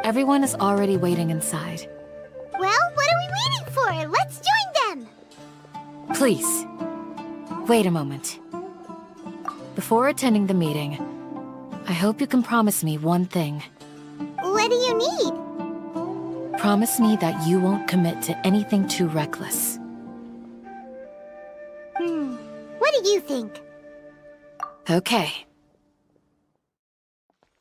Everyone is already waiting inside. Well, what are we waiting for? Let's join them! Please, wait a moment. Before attending the meeting, I hope you can promise me one thing. What do you need? Promise me that you won't commit to anything too reckless. What do you think? Okay.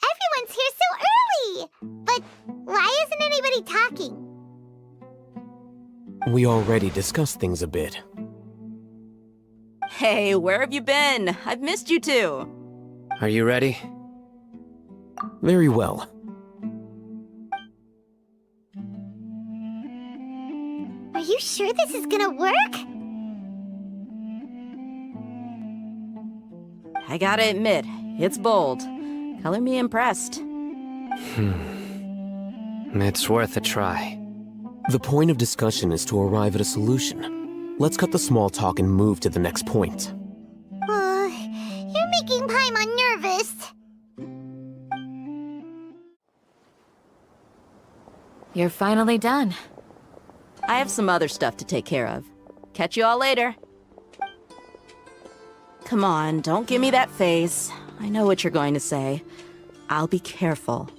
Everyone's here so early! But why isn't anybody talking? We already discussed things a bit. Hey, where have you been? I've missed you too. Are you ready? Very well. Are you sure this is gonna work? I gotta admit, it's bold. Color me impressed. It's worth a try. The point of discussion is to arrive at a solution. Let's cut the small talk and move to the next point. You're making Paimon nervous. You're finally done. I have some other stuff to take care of. Catch you all later. Come on, don't give me that face. I know what you're going to say. I'll be careful.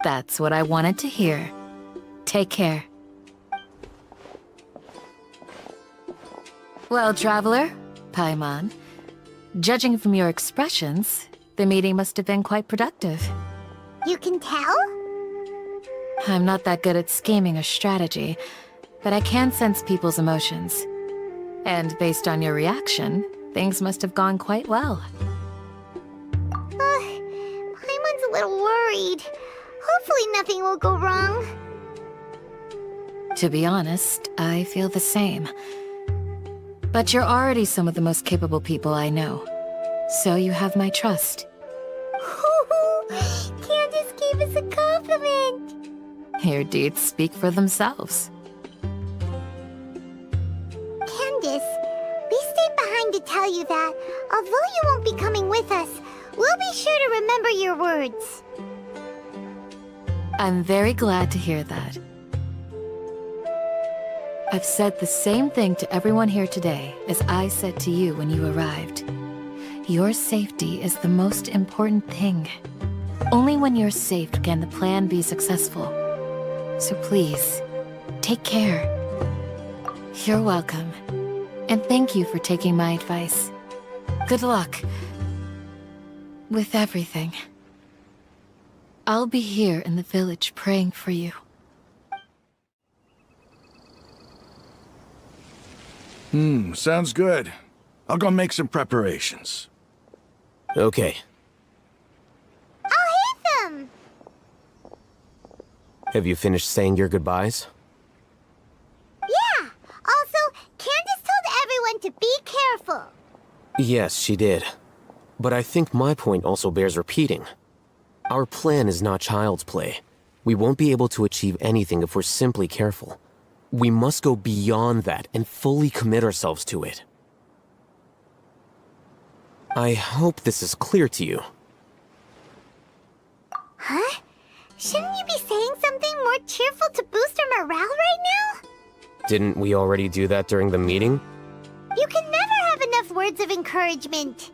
That's what I wanted to hear. Take care. Well, Traveler, Paimon, judging from your expressions, the meeting must have been quite productive. You can tell? I'm not that good at scheming or strategy, but I can sense people's emotions. And based on your reaction, things must have gone quite well. Paimon's a little worried. Hopefully nothing will go wrong. To be honest, I feel the same. But you're already some of the most capable people I know. So you have my trust. Candace gave us a compliment! Your deeds speak for themselves. Candace, we stayed behind to tell you that, although you won't be coming with us, we'll be sure to remember your words. I'm very glad to hear that. I've said the same thing to everyone here today as I said to you when you arrived. Your safety is the most important thing. Only when you're safe can the plan be successful. So please, take care. You're welcome. And thank you for taking my advice. Good luck with everything. I'll be here in the village praying for you. Sounds good. I'll go make some preparations. Okay. I'll hit them! Have you finished saying your goodbyes? Yeah! Also, Candace told everyone to be careful. Yes, she did. But I think my point also bears repeating. Our plan is not child's play. We won't be able to achieve anything if we're simply careful. We must go beyond that and fully commit ourselves to it. I hope this is clear to you. Huh? Shouldn't you be saying something more cheerful to boost our morale right now? Didn't we already do that during the meeting? You can never have enough words of encouragement.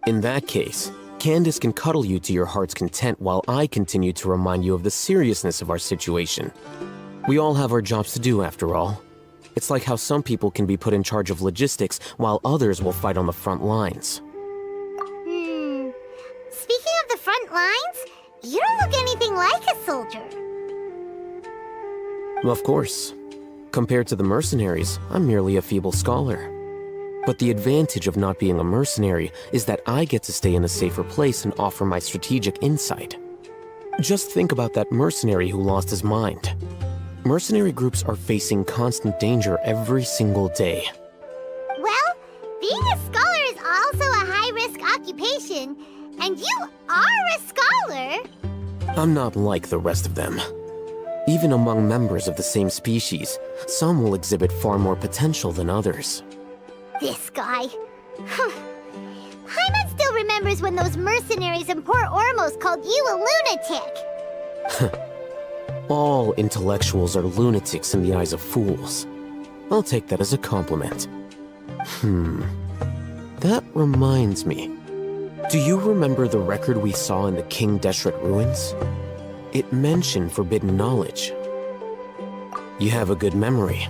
In that case, Candace can cuddle you to your heart's content while I continue to remind you of the seriousness of our situation. We all have our jobs to do, after all. It's like how some people can be put in charge of logistics while others will fight on the front lines. Speaking of the front lines, you don't look anything like a soldier. Of course. Compared to the mercenaries, I'm merely a feeble scholar. But the advantage of not being a mercenary is that I get to stay in a safer place and offer my strategic insight. Just think about that mercenary who lost his mind. Mercenary groups are facing constant danger every single day. Well, being a scholar is also a high-risk occupation, and you are a scholar! I'm not like the rest of them. Even among members of the same species, some will exhibit far more potential than others. This guy. Paimon still remembers when those mercenaries in Port Ormos called you a lunatic. All intellectuals are lunatics in the eyes of fools. I'll take that as a compliment. That reminds me. Do you remember the record we saw in the King Deshret ruins? It mentioned forbidden knowledge. You have a good memory.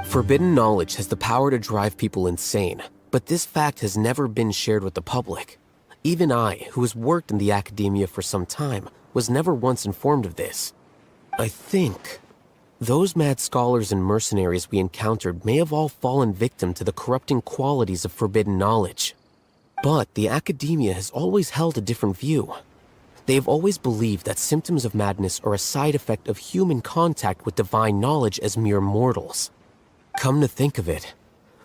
Forbidden knowledge has the power to drive people insane, but this fact has never been shared with the public. Even I, who has worked in the academia for some time, was never once informed of this. I think those mad scholars and mercenaries we encountered may have all fallen victim to the corrupting qualities of forbidden knowledge. But the academia has always held a different view. They have always believed that symptoms of madness are a side effect of human contact with divine knowledge as mere mortals. Come to think of it,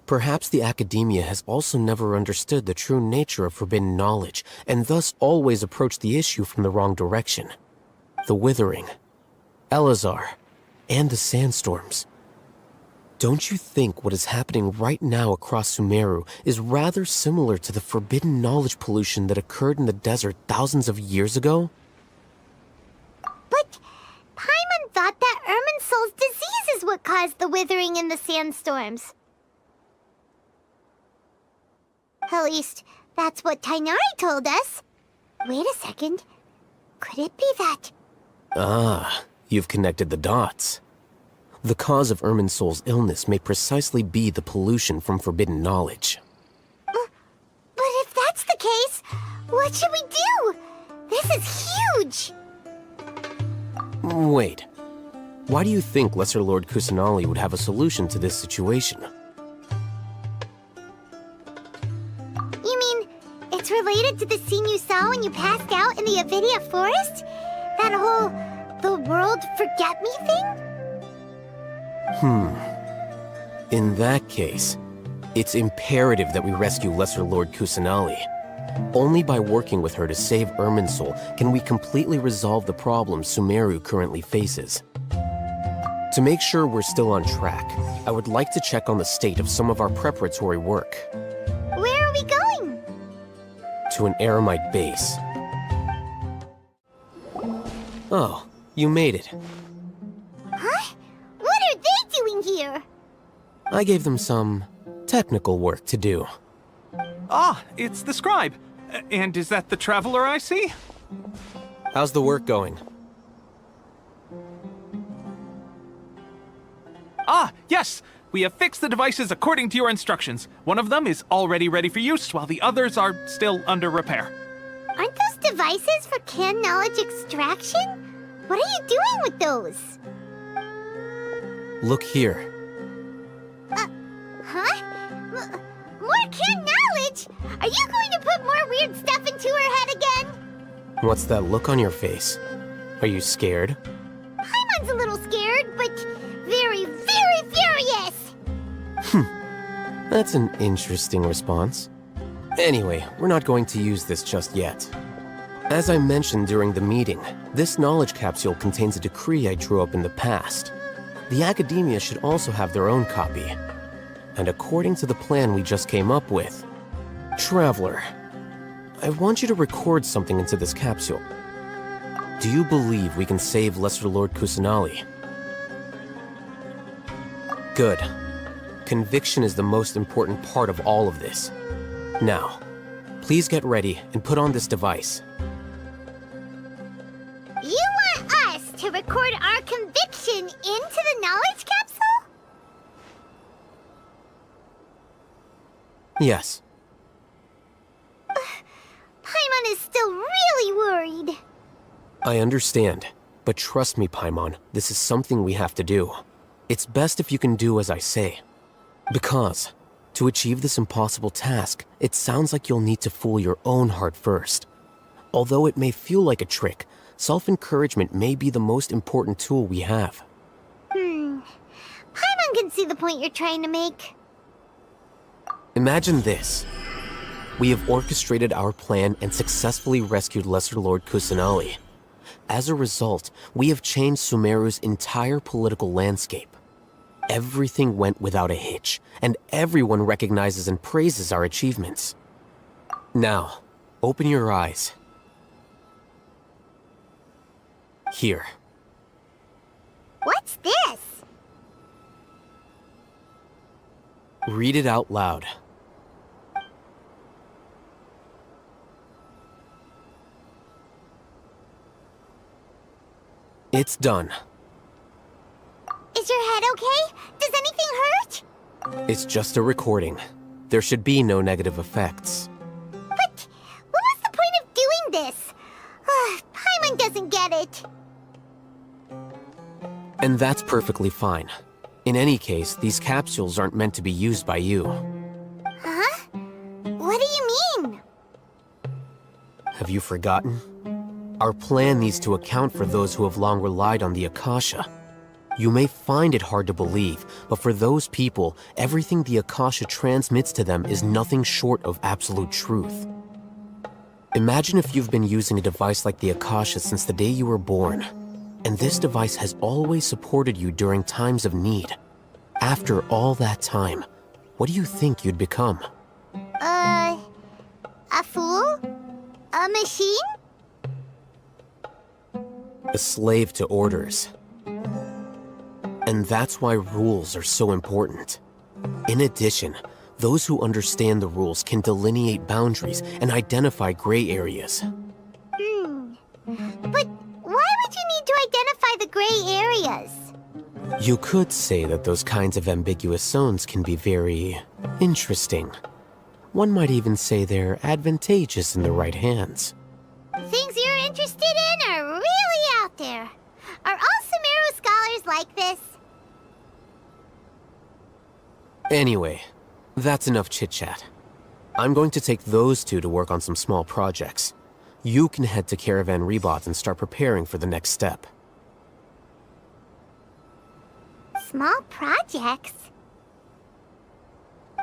perhaps the academia has also never understood the true nature of forbidden knowledge, and thus always approached the issue from the wrong direction. The Withering, Elazar, and the sandstorms. Don't you think what is happening right now across Sumero is rather similar to the forbidden knowledge pollution that occurred in the desert thousands of years ago? But Paimon thought that Irminsul's disease is what caused the withering and the sandstorms. At least, that's what Tainari told us. Wait a second. Could it be that... Ah, you've connected the dots. The cause of Irminsul's illness may precisely be the pollution from forbidden knowledge. But if that's the case, what should we do? This is huge! Wait. Why do you think Lesser Lord Kusanali would have a solution to this situation? You mean, it's related to the scene you saw when you passed out in the Avidia forest? That whole, the world forget me thing? In that case, it's imperative that we rescue Lesser Lord Kusanali. Only by working with her to save Irminsul can we completely resolve the problems Sumero currently faces. To make sure we're still on track, I would like to check on the state of some of our preparatory work. Where are we going? To an Eremite base. Oh, you made it. Huh? What are they doing here? I gave them some technical work to do. Ah, it's the scribe. And is that the traveler I see? How's the work going? Ah, yes! We have fixed the devices according to your instructions. One of them is already ready for use, while the others are still under repair. Aren't those devices for canned knowledge extraction? What are you doing with those? Look here. Huh? More canned knowledge? Are you going to put more weird stuff into her head again? What's that look on your face? Are you scared? Paimon's a little scared, but very, very furious! That's an interesting response. Anyway, we're not going to use this just yet. As I mentioned during the meeting, this knowledge capsule contains a decree I drew up in the past. The academia should also have their own copy. And according to the plan we just came up with, Traveler, I want you to record something into this capsule. Do you believe we can save Lesser Lord Kusanali? Good. Conviction is the most important part of all of this. Now, please get ready and put on this device. You want us to record our conviction into the knowledge capsule? Yes. Paimon is still really worried. I understand, but trust me, Paimon, this is something we have to do. It's best if you can do as I say. Because, to achieve this impossible task, it sounds like you'll need to fool your own heart first. Although it may feel like a trick, self-encouragement may be the most important tool we have. Paimon can see the point you're trying to make. Imagine this. We have orchestrated our plan and successfully rescued Lesser Lord Kusanali. As a result, we have changed Sumeru's entire political landscape. Everything went without a hitch, and everyone recognizes and praises our achievements. Now, open your eyes. Here. What's this? Read it out loud. It's done. Is your head okay? Does anything hurt? It's just a recording. There should be no negative effects. But what was the point of doing this? Paimon doesn't get it. And that's perfectly fine. In any case, these capsules aren't meant to be used by you. Huh? What do you mean? Have you forgotten? Our plan needs to account for those who have long relied on the Akasha. You may find it hard to believe, but for those people, everything the Akasha transmits to them is nothing short of absolute truth. Imagine if you've been using a device like the Akasha since the day you were born, and this device has always supported you during times of need. After all that time, what do you think you'd become? A fool? A machine? A slave to orders. And that's why rules are so important. In addition, those who understand the rules can delineate boundaries and identify gray areas. But why would you need to identify the gray areas? You could say that those kinds of ambiguous zones can be very interesting. One might even say they're advantageous in the right hands. Things you're interested in are really out there. Are all Sumero scholars like this? Anyway, that's enough chit-chat. I'm going to take those two to work on some small projects. You can head to Caravan Rebot and start preparing for the next step. Small projects?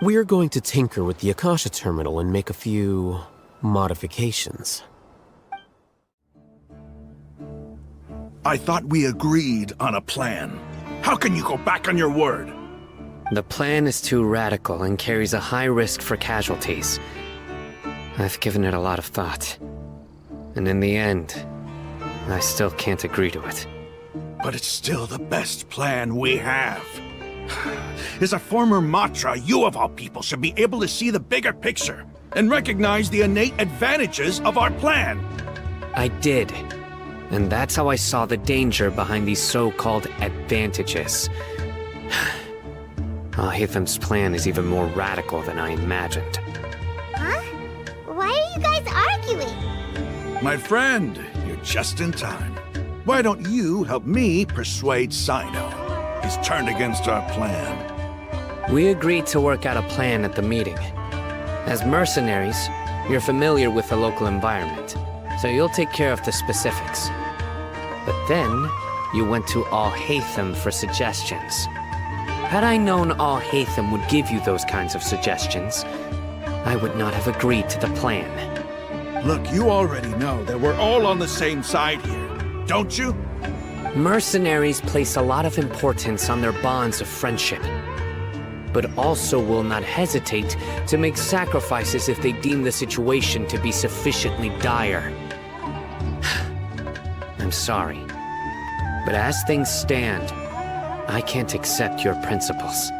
We're going to tinker with the Akasha terminal and make a few modifications. I thought we agreed on a plan. How can you go back on your word? The plan is too radical and carries a high risk for casualties. I've given it a lot of thought. And in the end, I still can't agree to it. But it's still the best plan we have. As a former Matra, you of all people should be able to see the bigger picture and recognize the innate advantages of our plan. I did. And that's how I saw the danger behind these so-called advantages. Al-Haytham's plan is even more radical than I imagined. Huh? Why are you guys arguing? My friend, you're just in time. Why don't you help me persuade Sino? He's turned against our plan. We agreed to work out a plan at the meeting. As mercenaries, you're familiar with the local environment, so you'll take care of the specifics. But then, you went to Al-Haytham for suggestions. Had I known Al-Haytham would give you those kinds of suggestions, I would not have agreed to the plan. Look, you already know that we're all on the same side here, don't you? Mercenaries place a lot of importance on their bonds of friendship, but also will not hesitate to make sacrifices if they deem the situation to be sufficiently dire. I'm sorry, but as things stand, I can't accept your principles.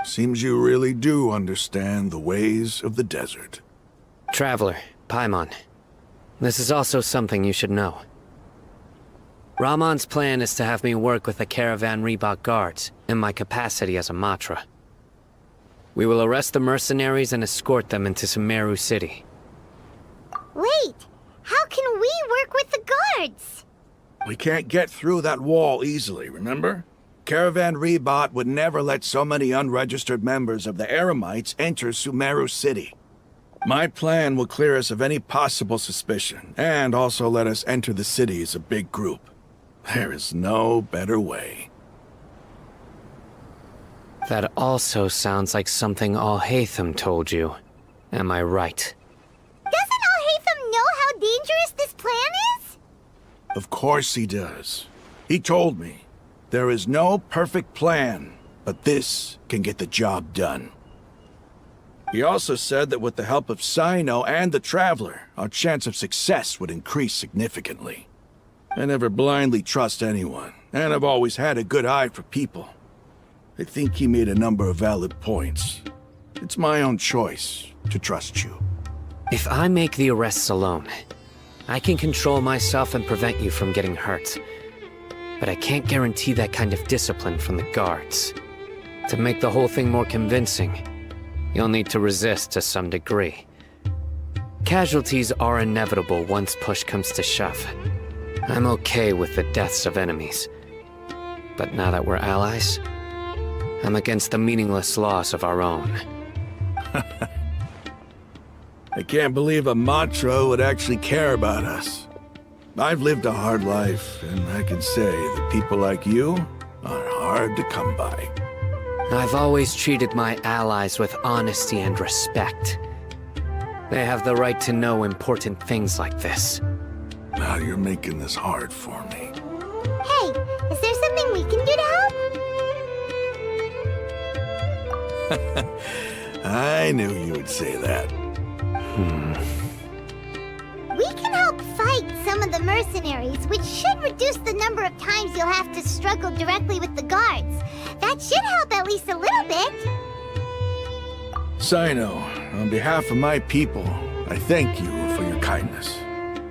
Seems you really do understand the ways of the desert. Traveler, Paimon, this is also something you should know. Rahman's plan is to have me work with the Caravan Rebot guards in my capacity as a Matra. We will arrest the mercenaries and escort them into Sumero City. Wait, how can we work with the guards? We can't get through that wall easily, remember? Caravan Rebot would never let so many unregistered members of the Eremites enter Sumero City. My plan will clear us of any possible suspicion, and also let us enter the city as a big group. There is no better way. That also sounds like something Al-Haytham told you. Am I right? Doesn't Al-Haytham know how dangerous this plan is? Of course he does. He told me, there is no perfect plan, but this can get the job done. He also said that with the help of Sino and the Traveler, our chance of success would increase significantly. I never blindly trust anyone, and I've always had a good eye for people. I think he made a number of valid points. It's my own choice to trust you. If I make the arrests alone, I can control myself and prevent you from getting hurt. But I can't guarantee that kind of discipline from the guards. To make the whole thing more convincing, you'll need to resist to some degree. Casualties are inevitable once push comes to shove. I'm okay with the deaths of enemies. But now that we're allies, I'm against the meaningless loss of our own. I can't believe a Matra would actually care about us. I've lived a hard life, and I can say that people like you are hard to come by. I've always treated my allies with honesty and respect. They have the right to know important things like this. Now you're making this hard for me. Hey, is there something we can do to help? I knew you would say that. We can help fight some of the mercenaries, which should reduce the number of times you'll have to struggle directly with the guards. That should help at least a little bit. Sino, on behalf of my people, I thank you for your kindness.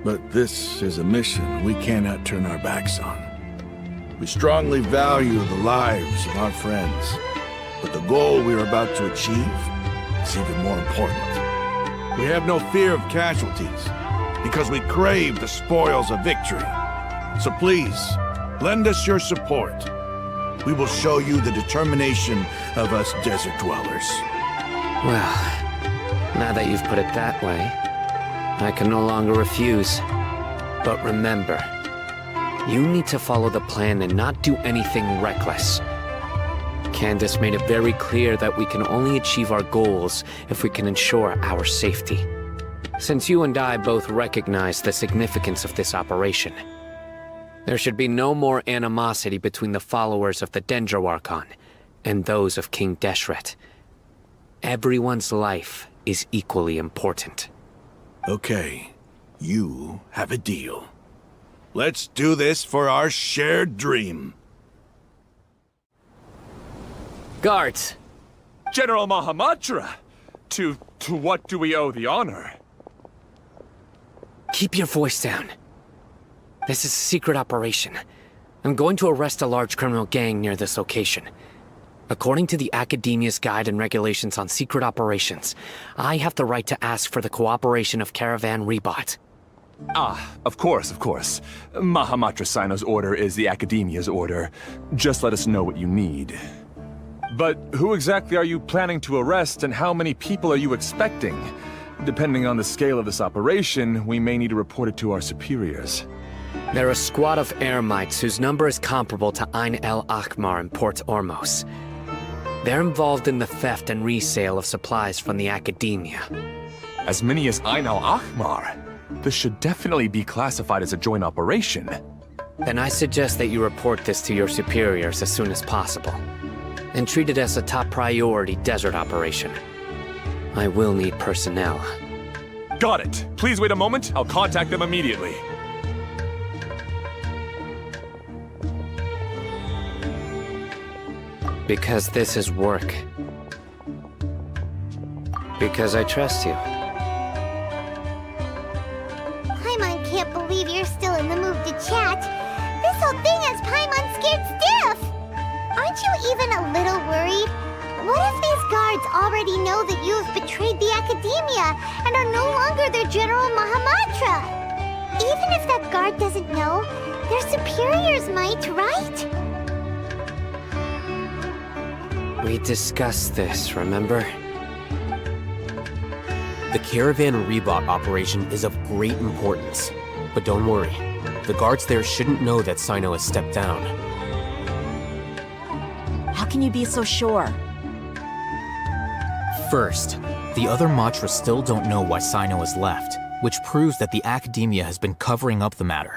But this is a mission we cannot turn our backs on. We strongly value the lives of our friends, but the goal we are about to achieve is even more important. We have no fear of casualties, because we crave the spoils of victory. So please, lend us your support. We will show you the determination of us desert dwellers. Well, now that you've put it that way, I can no longer refuse. But remember, you need to follow the plan and not do anything reckless. Candace made it very clear that we can only achieve our goals if we can ensure our safety. Since you and I both recognize the significance of this operation, there should be no more animosity between the followers of the Dendro Archon and those of King Deshret. Everyone's life is equally important. Okay, you have a deal. Let's do this for our shared dream. Guards! General Mahamatra! To what do we owe the honor? Keep your voice down. This is a secret operation. I'm going to arrest a large criminal gang near this location. According to the Academia's Guide and Regulations on Secret Operations, I have the right to ask for the cooperation of Caravan Rebot. Of course. Mahamatra Sino's order is the Academia's order. Just let us know what you need. But who exactly are you planning to arrest, and how many people are you expecting? Depending on the scale of this operation, we may need to report it to our superiors. They're a squad of Eremites whose number is comparable to Ain el Akhmar in Port Ormos. They're involved in the theft and resale of supplies from the Academia. As many as Ain al Akhmar? This should definitely be classified as a joint operation. Then I suggest that you report this to your superiors as soon as possible, and treat it as a top priority desert operation. I will need personnel. Got it. Please wait a moment. I'll contact them immediately. Because this is work. Because I trust you. Paimon can't believe you're still in the mood to chat. This whole thing has Paimon scared stiff. Aren't you even a little worried? What if these guards already know that you have betrayed the Academia and are no longer their General Mahamatra? Even if that guard doesn't know, their superiors might, right? We discussed this, remember? The Caravan Rebot operation is of great importance. But don't worry, the guards there shouldn't know that Sino has stepped down. How can you be so sure? First, the other Matra still don't know why Sino has left, which proves that the Academia has been covering up the matter.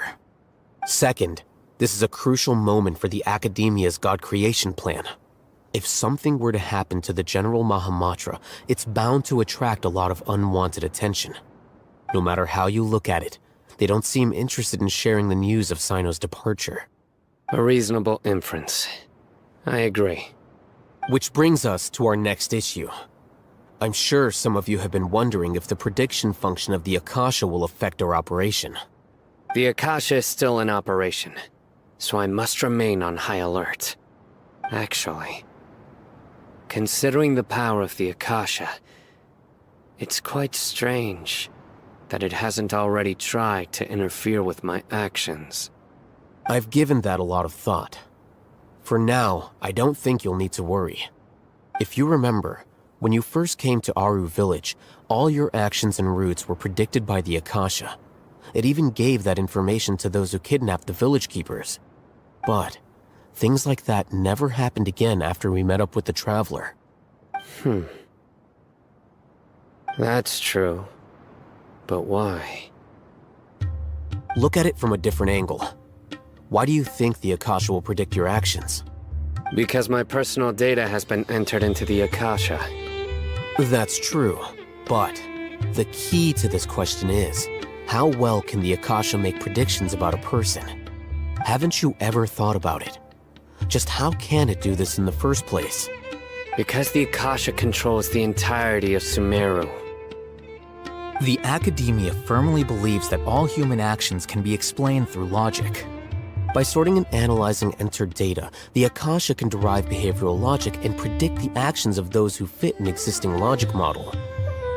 Second, this is a crucial moment for the Academia's God creation plan. If something were to happen to the General Mahamatra, it's bound to attract a lot of unwanted attention. No matter how you look at it, they don't seem interested in sharing the news of Sino's departure. A reasonable inference. I agree. Which brings us to our next issue. I'm sure some of you have been wondering if the prediction function of the Akasha will affect our operation. The Akasha is still in operation, so I must remain on high alert. Actually, considering the power of the Akasha, it's quite strange that it hasn't already tried to interfere with my actions. I've given that a lot of thought. For now, I don't think you'll need to worry. If you remember, when you first came to Aru Village, all your actions and routes were predicted by the Akasha. It even gave that information to those who kidnapped the village keepers. But things like that never happened again after we met up with the Traveler. That's true. But why? Look at it from a different angle. Why do you think the Akasha will predict your actions? Because my personal data has been entered into the Akasha. That's true, but the key to this question is, how well can the Akasha make predictions about a person? Haven't you ever thought about it? Just how can it do this in the first place? Because the Akasha controls the entirety of Sumero. The Academia firmly believes that all human actions can be explained through logic. By sorting and analyzing entered data, the Akasha can derive behavioral logic and predict the actions of those who fit an existing logic model.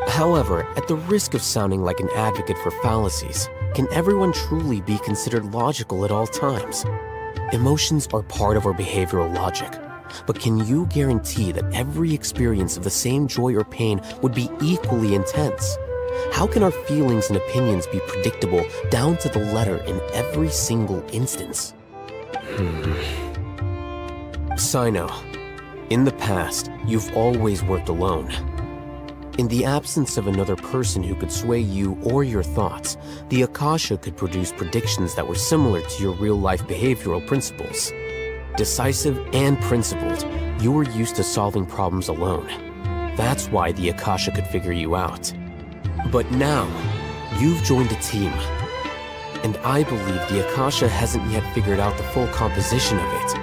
However, at the risk of sounding like an advocate for fallacies, can everyone truly be considered logical at all times? Emotions are part of our behavioral logic, but can you guarantee that every experience of the same joy or pain would be equally intense? How can our feelings and opinions be predictable down to the letter in every single instance? Sino, in the past, you've always worked alone. In the absence of another person who could sway you or your thoughts, the Akasha could produce predictions that were similar to your real-life behavioral principles. Decisive and principled, you were used to solving problems alone. That's why the Akasha could figure you out. But now, you've joined a team. And I believe the Akasha hasn't yet figured out the full composition of it.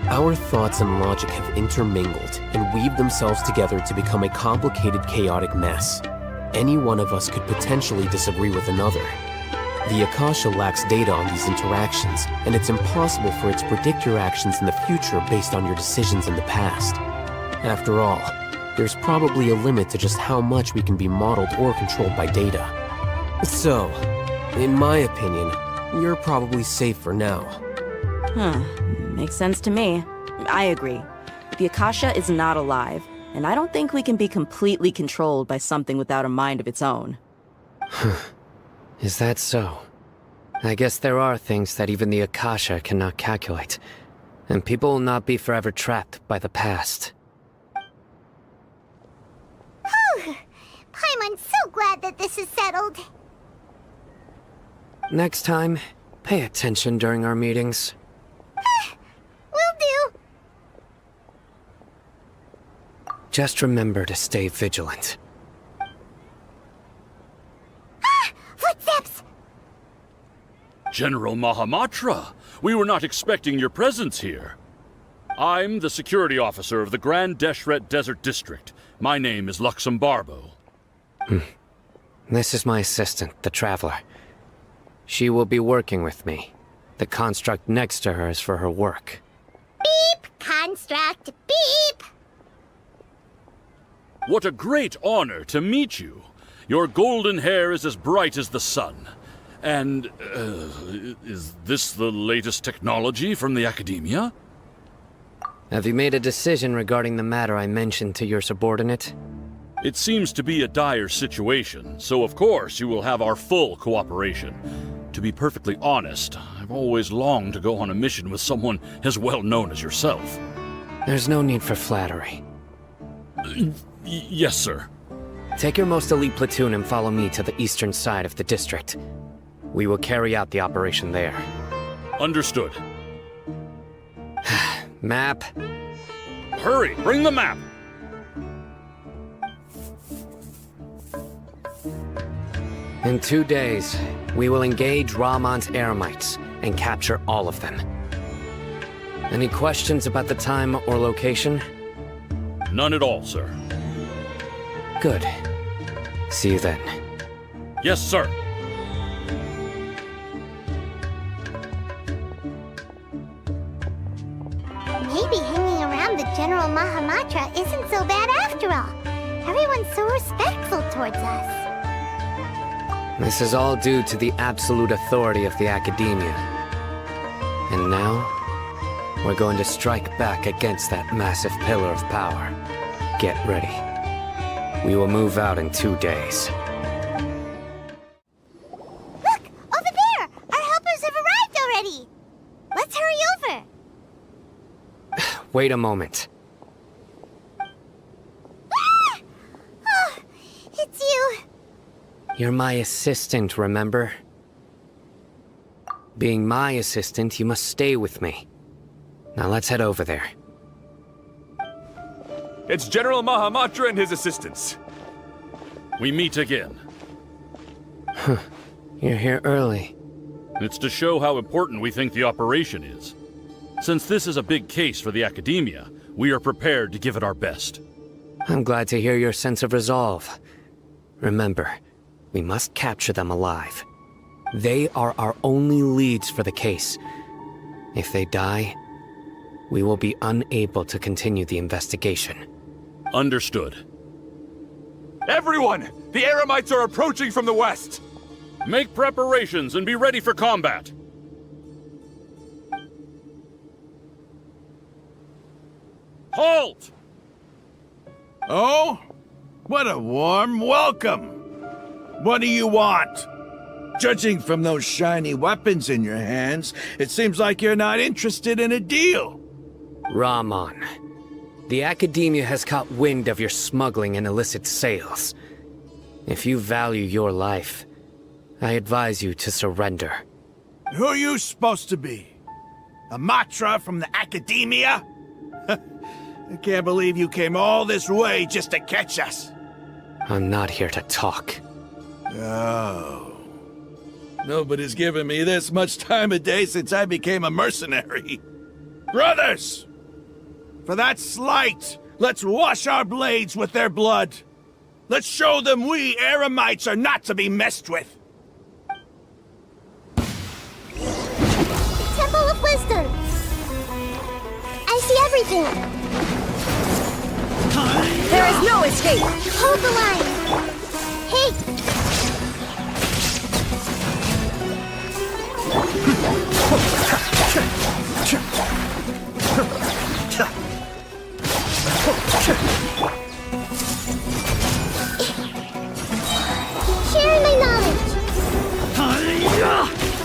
Our thoughts and logic have intermingled and weaved themselves together to become a complicated, chaotic mess. Any one of us could potentially disagree with another. The Akasha lacks data on these interactions, and it's impossible for it to predict your actions in the future based on your decisions in the past. After all, there's probably a limit to just how much we can be modeled or controlled by data. So, in my opinion, you're probably safe for now. Makes sense to me. I agree. The Akasha is not alive, and I don't think we can be completely controlled by something without a mind of its own. Is that so? I guess there are things that even the Akasha cannot calculate, and people will not be forever trapped by the past. Paimon's so glad that this is settled. Next time, pay attention during our meetings. Will do. Just remember to stay vigilant. Footsteps! General Mahamatra, we were not expecting your presence here. I'm the security officer of the Grand Deshret Desert District. My name is Luxembarbo. This is my assistant, the Traveler. She will be working with me. The construct next to her is for her work. Beep! Construct, beep! What a great honor to meet you. Your golden hair is as bright as the sun. And, is this the latest technology from the Academia? Have you made a decision regarding the matter I mentioned to your subordinate? It seems to be a dire situation, so of course you will have our full cooperation. To be perfectly honest, I've always longed to go on a mission with someone as well known as yourself. There's no need for flattery. Yes, sir. Take your most elite platoon and follow me to the eastern side of the district. We will carry out the operation there. Understood. Map. Hurry, bring the map! In 2 days, we will engage Rahman's Eremites and capture all of them. Any questions about the time or location? None at all, sir. Good. See you then. Yes, sir. Maybe hanging around the General Mahamatra isn't so bad after all. Everyone's so respectful towards us. This is all due to the absolute authority of the Academia. And now, we're going to strike back against that massive pillar of power. Get ready. We will move out in 2 days. Look! Over there! Our helpers have arrived already! Let's hurry over! Wait a moment. Ah! Oh, it's you! You're my assistant, remember? Being my assistant, you must stay with me. Now let's head over there. It's General Mahamatra and his assistants. We meet again. You're here early. It's to show how important we think the operation is. Since this is a big case for the Academia, we are prepared to give it our best. I'm glad to hear your sense of resolve. Remember, we must capture them alive. They are our only leads for the case. If they die, we will be unable to continue the investigation. Understood. Everyone! The Eremites are approaching from the west! Make preparations and be ready for combat! Halt! Oh? What a warm welcome! What do you want? Judging from those shiny weapons in your hands, it seems like you're not interested in a deal. Rahman, the Academia has caught wind of your smuggling and illicit sales. If you value your life, I advise you to surrender. Who are you supposed to be? A Matra from the Academia? I can't believe you came all this way just to catch us. I'm not here to talk. Oh. Nobody's given me this much time of day since I became a mercenary. Brothers! For that slight, let's wash our blades with their blood. Let's show them we Eremites are not to be messed with. Temple of Wisdom! I see everything! There is no escape! Hold the line! Hey! Sharing my knowledge!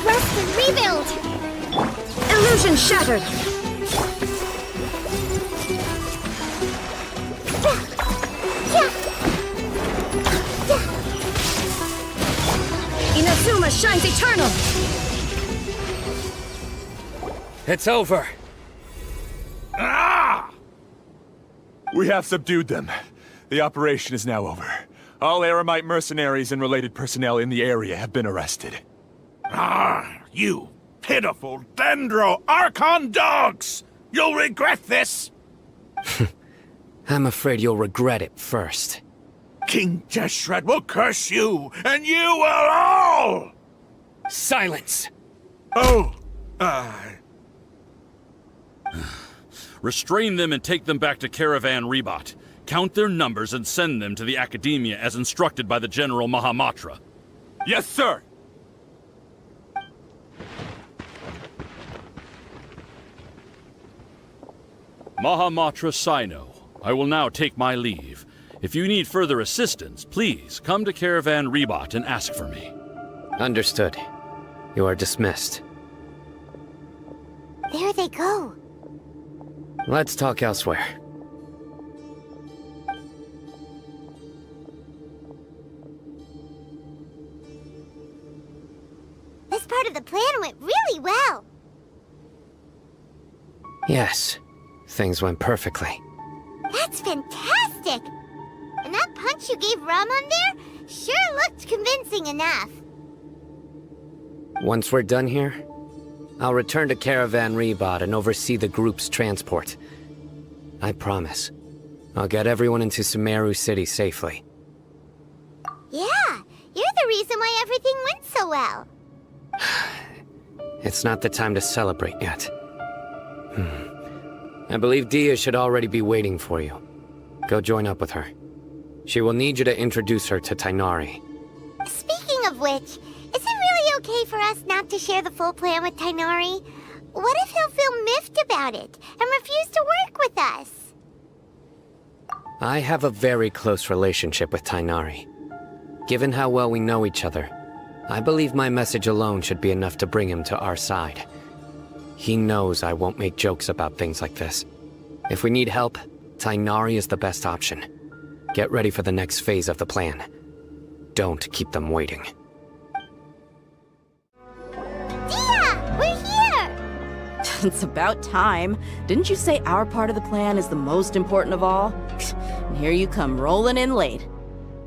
Rest and rebuild! Illusion shattered! Inazuma shines eternal! It's over. Ah! We have subdued them. The operation is now over. All Eremite mercenaries and related personnel in the area have been arrested. Ah, you pitiful Dendro Archon dogs! You'll regret this! I'm afraid you'll regret it first. King Jeshred will curse you, and you will all! Silence! Oh, Restrain them and take them back to Caravan Rebot. Count their numbers and send them to the Academia as instructed by the General Mahamatra. Yes, sir! Mahamatra Sino, I will now take my leave. If you need further assistance, please come to Caravan Rebot and ask for me. Understood. You are dismissed. There they go. Let's talk elsewhere. This part of the plan went really well. Yes, things went perfectly. That's fantastic! And that punch you gave Ramon there sure looked convincing enough. Once we're done here, I'll return to Caravan Rebot and oversee the group's transport. I promise. I'll get everyone into Sumero City safely. Yeah, you're the reason why everything went so well. It's not the time to celebrate yet. I believe Dia should already be waiting for you. Go join up with her. She will need you to introduce her to Tainari. Speaking of which, is it really okay for us not to share the full plan with Tainari? What if he'll feel miffed about it and refuse to work with us? I have a very close relationship with Tainari. Given how well we know each other, I believe my message alone should be enough to bring him to our side. He knows I won't make jokes about things like this. If we need help, Tainari is the best option. Get ready for the next phase of the plan. Don't keep them waiting. Dia! We're here! It's about time. Didn't you say our part of the plan is the most important of all? And here you come rolling in late.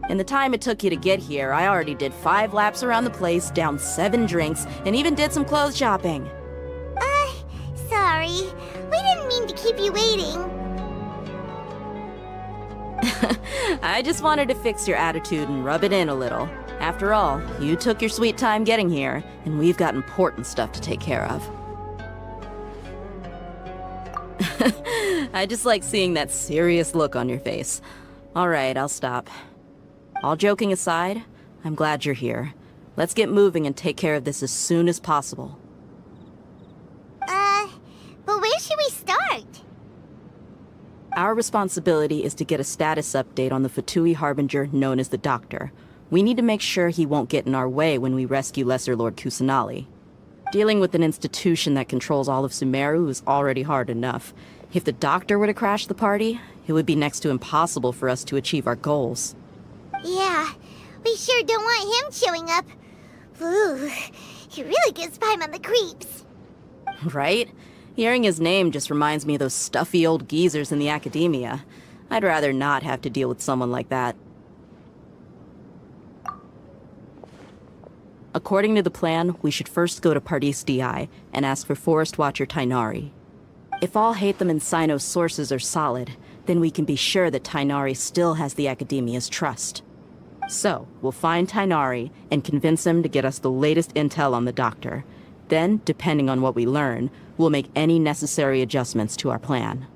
In the time it took you to get here, I already did 5 laps around the place, downed 7 drinks, and even did some clothes shopping. Sorry. We didn't mean to keep you waiting. I just wanted to fix your attitude and rub it in a little. After all, you took your sweet time getting here, and we've got important stuff to take care of. I just like seeing that serious look on your face. All right, I'll stop. All joking aside, I'm glad you're here. Let's get moving and take care of this as soon as possible. But where should we start? Our responsibility is to get a status update on the Fatui Harbinger known as the Doctor. We need to make sure he won't get in our way when we rescue Lesser Lord Kusanali. Dealing with an institution that controls all of Sumero is already hard enough. If the Doctor were to crash the party, it would be next to impossible for us to achieve our goals. Yeah, we sure don't want him showing up. Ooh, he really gives Paimon the creeps. Right? Hearing his name just reminds me of those stuffy old geezers in the academia. I'd rather not have to deal with someone like that. According to the plan, we should first go to Pardis Di and ask for Forest Watcher Tainari. If all Hatham and Sino's sources are solid, then we can be sure that Tainari still has the academia's trust. So, we'll find Tainari and convince him to get us the latest intel on the Doctor. Then, depending on what we learn, we'll make any necessary adjustments to our plan.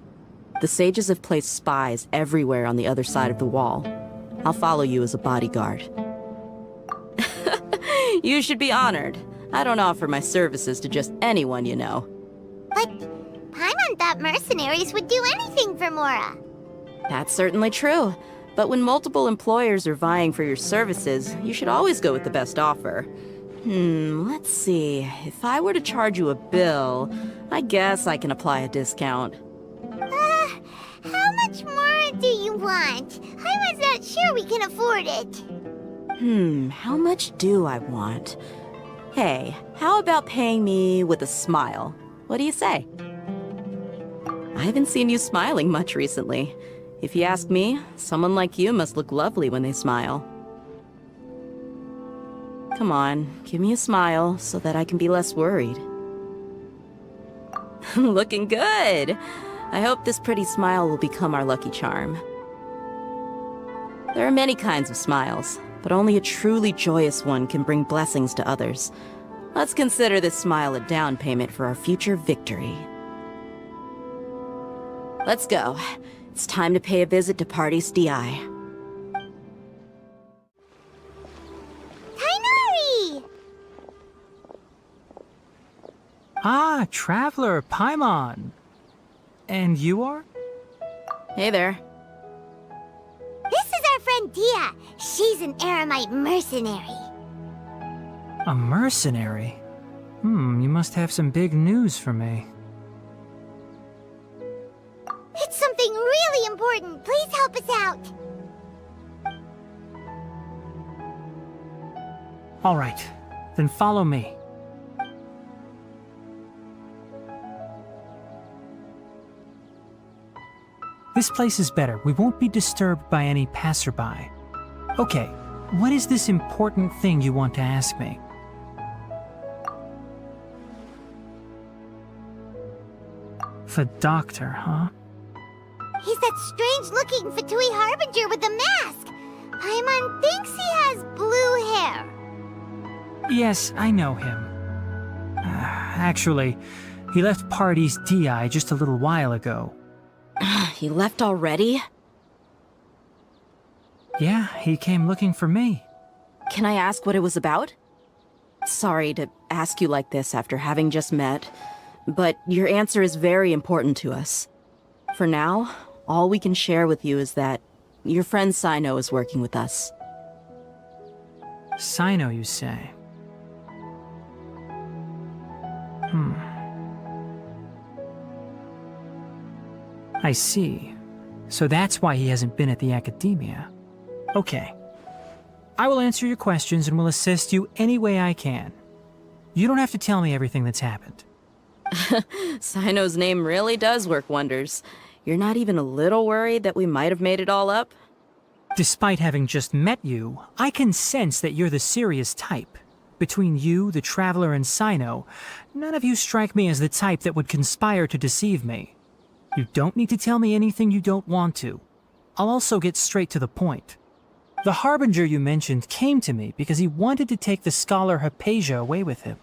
The sages have placed spies everywhere on the other side of the wall. I'll follow you as a bodyguard. You should be honored. I don't offer my services to just anyone you know. But Paimon thought mercenaries would do anything for Mora. That's certainly true. But when multiple employers are vying for your services, you should always go with the best offer. Let's see. If I were to charge you a bill, I guess I can apply a discount. How much more do you want? I was not sure we can afford it. How much do I want? Hey, how about paying me with a smile? What do you say? I haven't seen you smiling much recently. If you ask me, someone like you must look lovely when they smile. Come on, give me a smile so that I can be less worried. Looking good! I hope this pretty smile will become our lucky charm. There are many kinds of smiles, but only a truly joyous one can bring blessings to others. Let's consider this smile a down payment for our future victory. Let's go. It's time to pay a visit to Pardis Di. Tainari! Ah, Traveler, Paimon. And you are? Hey there. This is our friend Dia. She's an Aramite mercenary. A mercenary? You must have some big news for me. It's something really important. Please help us out. All right, then follow me. This place is better. We won't be disturbed by any passerby. Okay, what is this important thing you want to ask me? The doctor, huh? He's that strange-looking Fatui Harbinger with the mask. Paimon thinks he has blue hair. Yes, I know him. Actually, he left Party's DI just a little while ago. He left already? Yeah, he came looking for me. Can I ask what it was about? Sorry to ask you like this after having just met, but your answer is very important to us. For now, all we can share with you is that your friend Sino is working with us. Sino, you say? I see. So that's why he hasn't been at the academia. Okay. I will answer your questions and will assist you any way I can. You don't have to tell me everything that's happened. Sino's name really does work wonders. You're not even a little worried that we might have made it all up? Despite having just met you, I can sense that you're the serious type. Between you, the Traveler, and Sino, none of you strike me as the type that would conspire to deceive me. You don't need to tell me anything you don't want to. I'll also get straight to the point. The Harbinger you mentioned came to me because he wanted to take the scholar Hypatia away with him.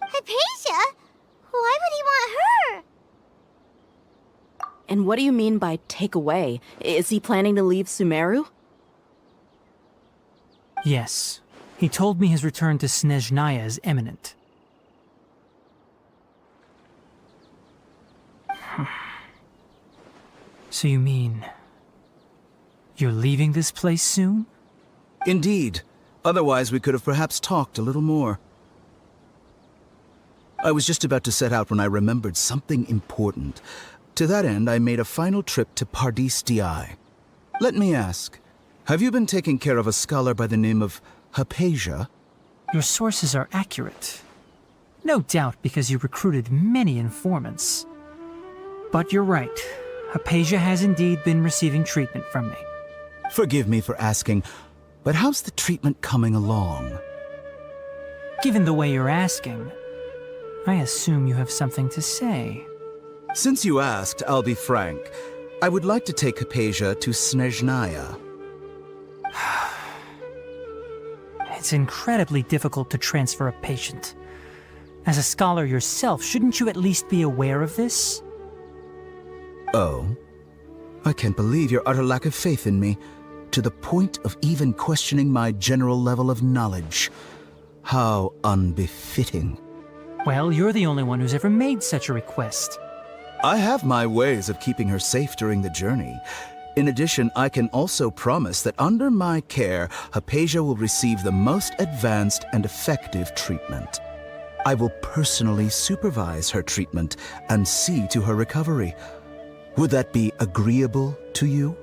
Hypatia? Why would he want her? And what do you mean by take away? Is he planning to leave Sumero? Yes. He told me his return to Snezhnaya is imminent. So you mean... you're leaving this place soon? Indeed. Otherwise, we could have perhaps talked a little more. I was just about to set out when I remembered something important. To that end, I made a final trip to Pardis Di. Let me ask, have you been taking care of a scholar by the name of Hypatia? Your sources are accurate. No doubt because you recruited many informants. But you're right. Hypatia has indeed been receiving treatment from me. Forgive me for asking, but how's the treatment coming along? Given the way you're asking, I assume you have something to say. Since you asked, I'll be frank. I would like to take Hypatia to Snezhnaya. It's incredibly difficult to transfer a patient. As a scholar yourself, shouldn't you at least be aware of this? Oh? I can't believe your utter lack of faith in me, to the point of even questioning my general level of knowledge. How unbefitting. Well, you're the only one who's ever made such a request. I have my ways of keeping her safe during the journey. In addition, I can also promise that under my care, Hypatia will receive the most advanced and effective treatment. I will personally supervise her treatment and see to her recovery. Would that be agreeable to you?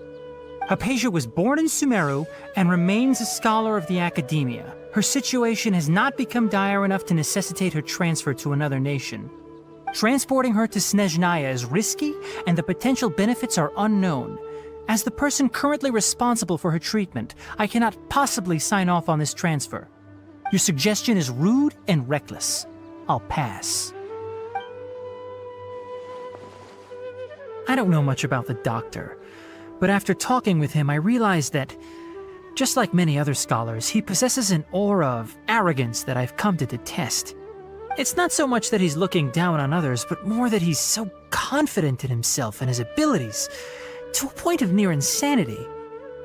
Hypatia was born in Sumero and remains a scholar of the academia. Her situation has not become dire enough to necessitate her transfer to another nation. Transporting her to Snezhnaya is risky, and the potential benefits are unknown. As the person currently responsible for her treatment, I cannot possibly sign off on this transfer. Your suggestion is rude and reckless. I'll pass. I don't know much about the doctor, but after talking with him, I realized that, just like many other scholars, he possesses an aura of arrogance that I've come to detest. It's not so much that he's looking down on others, but more that he's so confident in himself and his abilities, to a point of near insanity.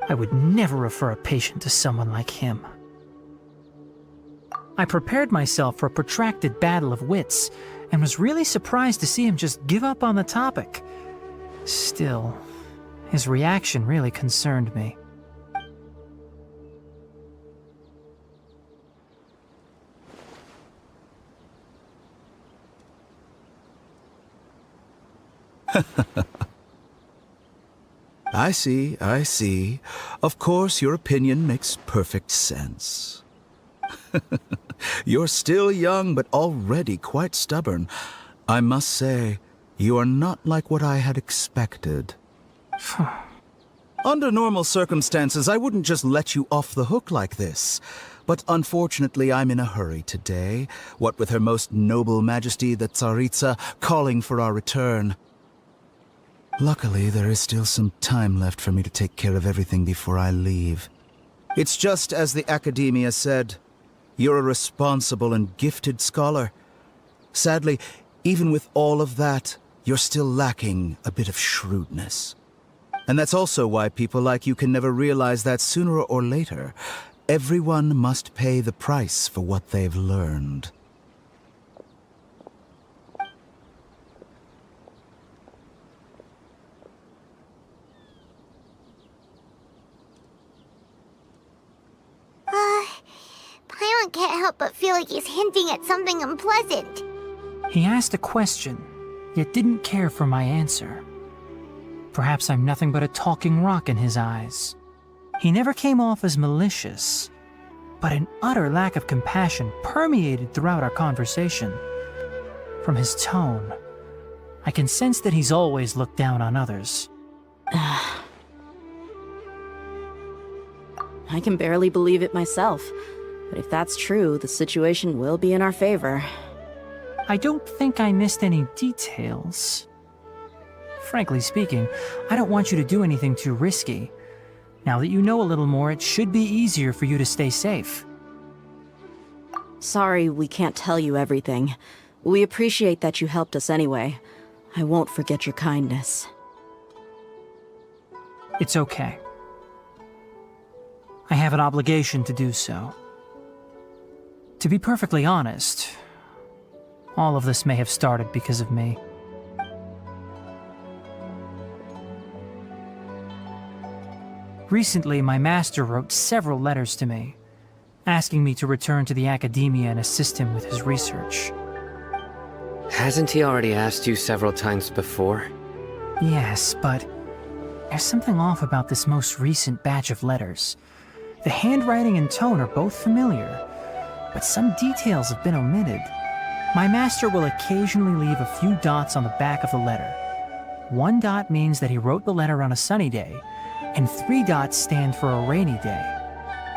I would never refer a patient to someone like him. I prepared myself for a protracted battle of wits, and was really surprised to see him just give up on the topic. Still, his reaction really concerned me. I see, I see. Of course, your opinion makes perfect sense. You're still young, but already quite stubborn. I must say, You are not like what I had expected. Under normal circumstances, I wouldn't just let you off the hook like this. But unfortunately, I'm in a hurry today, what with Her Most Noble Majesty the Tsaritsa calling for our return. Luckily, there is still some time left for me to take care of everything before I leave. It's just as the Academia said. You're a responsible and gifted scholar. Sadly, even with all of that, you're still lacking a bit of shrewdness. And that's also why people like you can never realize that sooner or later, everyone must pay the price for what they've learned. Paimon can't help but feel like he's hinting at something unpleasant. He asked a question, yet didn't care for my answer. Perhaps I'm nothing but a talking rock in his eyes. He never came off as malicious, but an utter lack of compassion permeated throughout our conversation. From his tone, I can sense that he's always looked down on others. I can barely believe it myself, but if that's true, the situation will be in our favor. I don't think I missed any details. Frankly speaking, I don't want you to do anything too risky. Now that you know a little more, it should be easier for you to stay safe. Sorry we can't tell you everything. We appreciate that you helped us anyway. I won't forget your kindness. It's okay. I have an obligation to do so. To be perfectly honest, all of this may have started because of me. Recently, my master wrote several letters to me, asking me to return to the Academia and assist him with his research. Hasn't he already asked you several times before? Yes, but there's something off about this most recent batch of letters. The handwriting and tone are both familiar, but some details have been omitted. My master will occasionally leave a few dots on the back of the letter. 1 dot means that he wrote the letter on a sunny day, and 3 dots stand for a rainy day.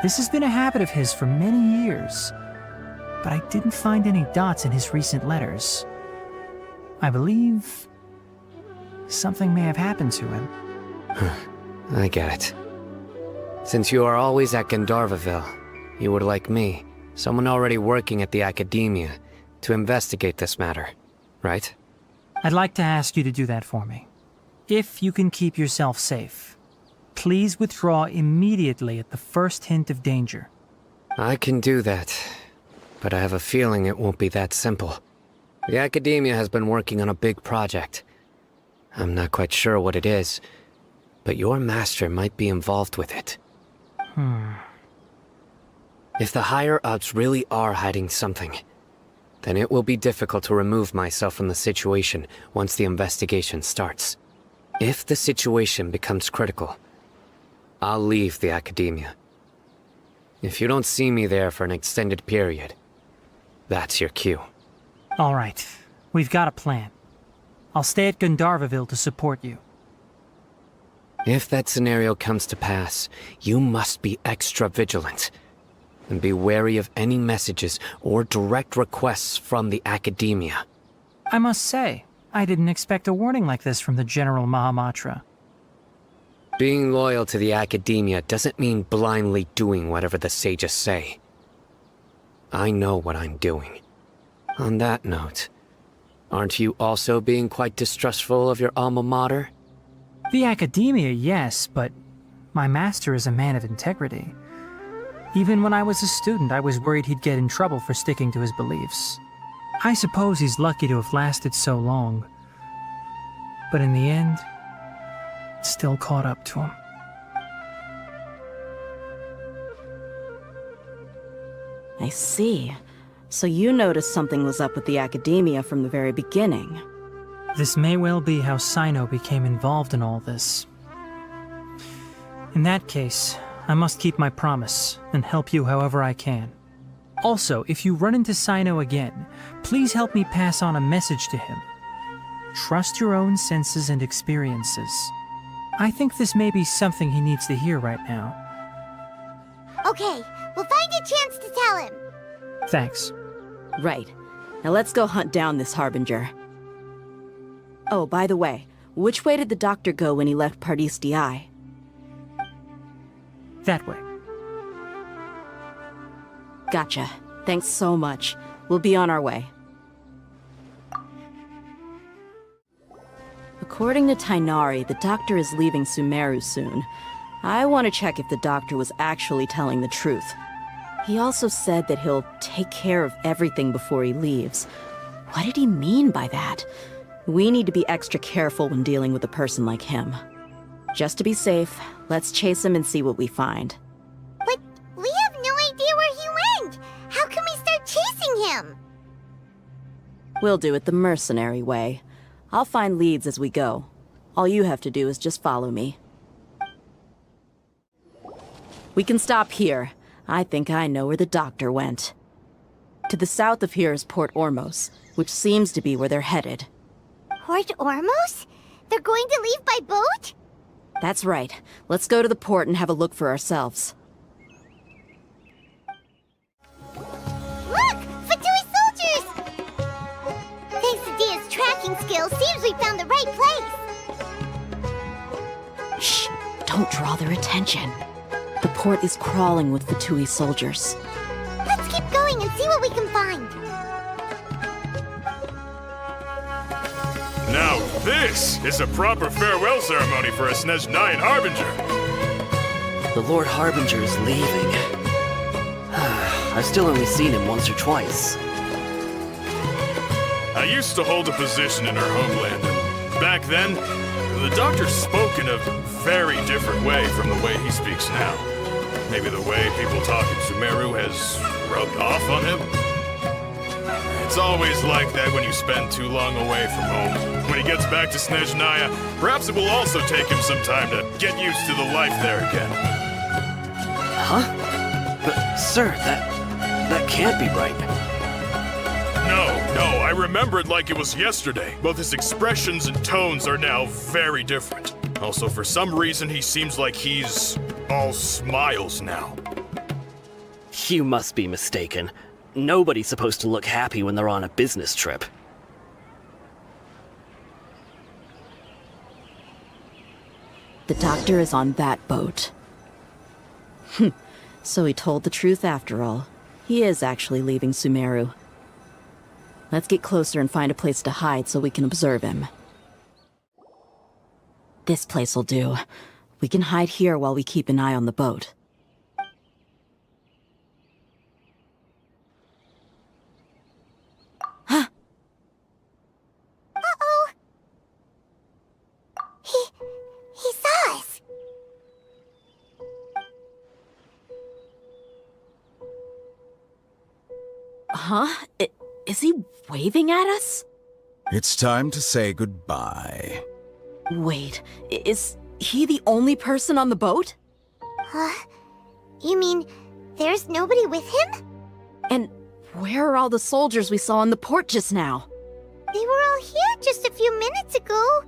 This has been a habit of his for many years, but I didn't find any dots in his recent letters. I believe something may have happened to him. I get it. Since you are always at Gandharvaville, you would like me, someone already working at the Academia, to investigate this matter, right? I'd like to ask you to do that for me. If you can keep yourself safe, please withdraw immediately at the first hint of danger. I can do that, but I have a feeling it won't be that simple. The Academia has been working on a big project. I'm not quite sure what it is, but your master might be involved with it. If the higher-ups really are hiding something, then it will be difficult to remove myself from the situation once the investigation starts. If the situation becomes critical, I'll leave the Academia. If you don't see me there for an extended period, that's your cue. All right, we've got a plan. I'll stay at Gandharvaville to support you. If that scenario comes to pass, you must be extra vigilant. And be wary of any messages or direct requests from the Academia. I must say, I didn't expect a warning like this from the General Mahamatra. Being loyal to the Academia doesn't mean blindly doing whatever the sages say. I know what I'm doing. On that note, aren't you also being quite distrustful of your alma mater? The Academia, yes, but my master is a man of integrity. Even when I was a student, I was worried he'd get in trouble for sticking to his beliefs. I suppose he's lucky to have lasted so long. But in the end, it still caught up to him. I see. So you noticed something was up with the Academia from the very beginning. This may well be how Sino became involved in all this. In that case, I must keep my promise and help you however I can. Also, if you run into Sino again, please help me pass on a message to him. trust your own senses and experiences. I think this may be something he needs to hear right now. Okay, we'll find a chance to tell him. Thanks. Right. Now let's go hunt down this Harbinger. Oh, by the way, which way did the doctor go when he left Pardis DI? That way. Gotcha. Thanks so much. We'll be on our way. According to Tainari, the doctor is leaving Sumero soon. I want to check if the doctor was actually telling the truth. He also said that he'll take care of everything before he leaves. What did he mean by that? We need to be extra careful when dealing with a person like him. Just to be safe, let's chase him and see what we find. But we have no idea where he went! How can we start chasing him? We'll do it the mercenary way. I'll find leads as we go. All you have to do is just follow me. We can stop here. I think I know where the doctor went. To the south of here is Port Ormos, which seems to be where they're headed. Port Ormos? They're going to leave by boat? That's right. Let's go to the port and have a look for ourselves. Look! Fatui soldiers! Thanks to Dia's tracking skills, seems we found the right place. Shh! Don't draw their attention. The port is crawling with Fatui soldiers. Let's keep going and see what we can find. Now this is a proper farewell ceremony for a Snezhnayan Harbinger. The Lord Harbinger is leaving. I've still only seen him once or twice. I used to hold a position in her homeland, and back then, the doctor spoke in a very different way from the way he speaks now. Maybe the way people talk in Sumero has rubbed off on him? It's always like that when you spend too long away from home. When he gets back to Snezhnaya, perhaps it will also take him some time to get used to the life there again. Huh? But, sir, that can't be right. No, I remember it like it was yesterday. Both his expressions and tones are now very different. Also, for some reason, he seems like he's all smiles now. You must be mistaken. Nobody's supposed to look happy when they're on a business trip. The doctor is on that boat. So he told the truth after all. He is actually leaving Sumero. Let's get closer and find a place to hide so we can observe him. This place will do. We can hide here while we keep an eye on the boat. Uh-oh! He saw us! Huh? Is he waving at us? It's time to say goodbye. Wait, is he the only person on the boat? You mean there's nobody with him? And where are all the soldiers we saw in the port just now? They were all here just a few minutes ago,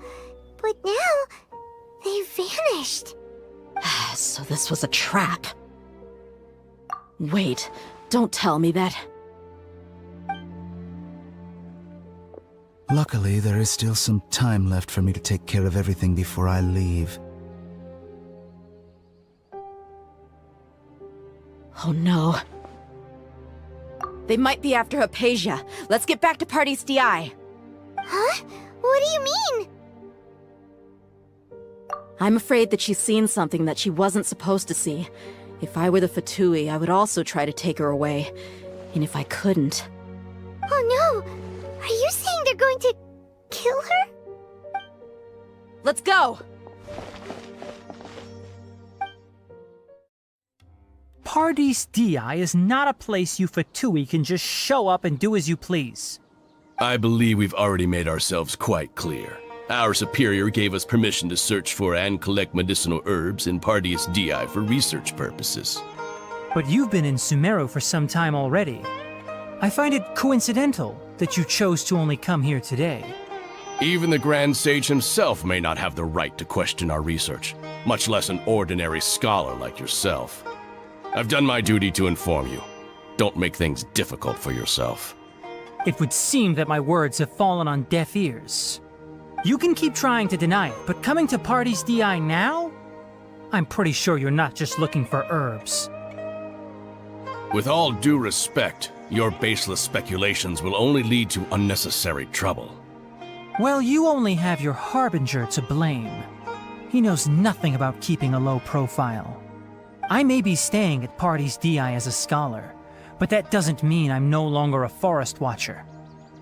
but now they vanished. So this was a trap. Wait, don't tell me that. Luckily, there is still some time left for me to take care of everything before I leave. Oh no. They might be after Hypatia. Let's get back to Pardis DI. Huh? What do you mean? I'm afraid that she's seen something that she wasn't supposed to see. If I were the Fatui, I would also try to take her away. And if I couldn't... Oh no! Are you saying they're going to kill her? Let's go! Pardis DI is not a place you Fatui can just show up and do as you please. I believe we've already made ourselves quite clear. Our superior gave us permission to search for and collect medicinal herbs in Pardis DI for research purposes. But you've been in Sumero for some time already. I find it coincidental that you chose to only come here today. Even the Grand Sage himself may not have the right to question our research, much less an ordinary scholar like yourself. I've done my duty to inform you. Don't make things difficult for yourself. It would seem that my words have fallen on deaf ears. You can keep trying to deny it, but coming to Party's DI now? I'm pretty sure you're not just looking for herbs. With all due respect, your baseless speculations will only lead to unnecessary trouble. Well, you only have your Harbinger to blame. He knows nothing about keeping a low profile. I may be staying at Party's DI as a scholar, but that doesn't mean I'm no longer a Forest Watcher.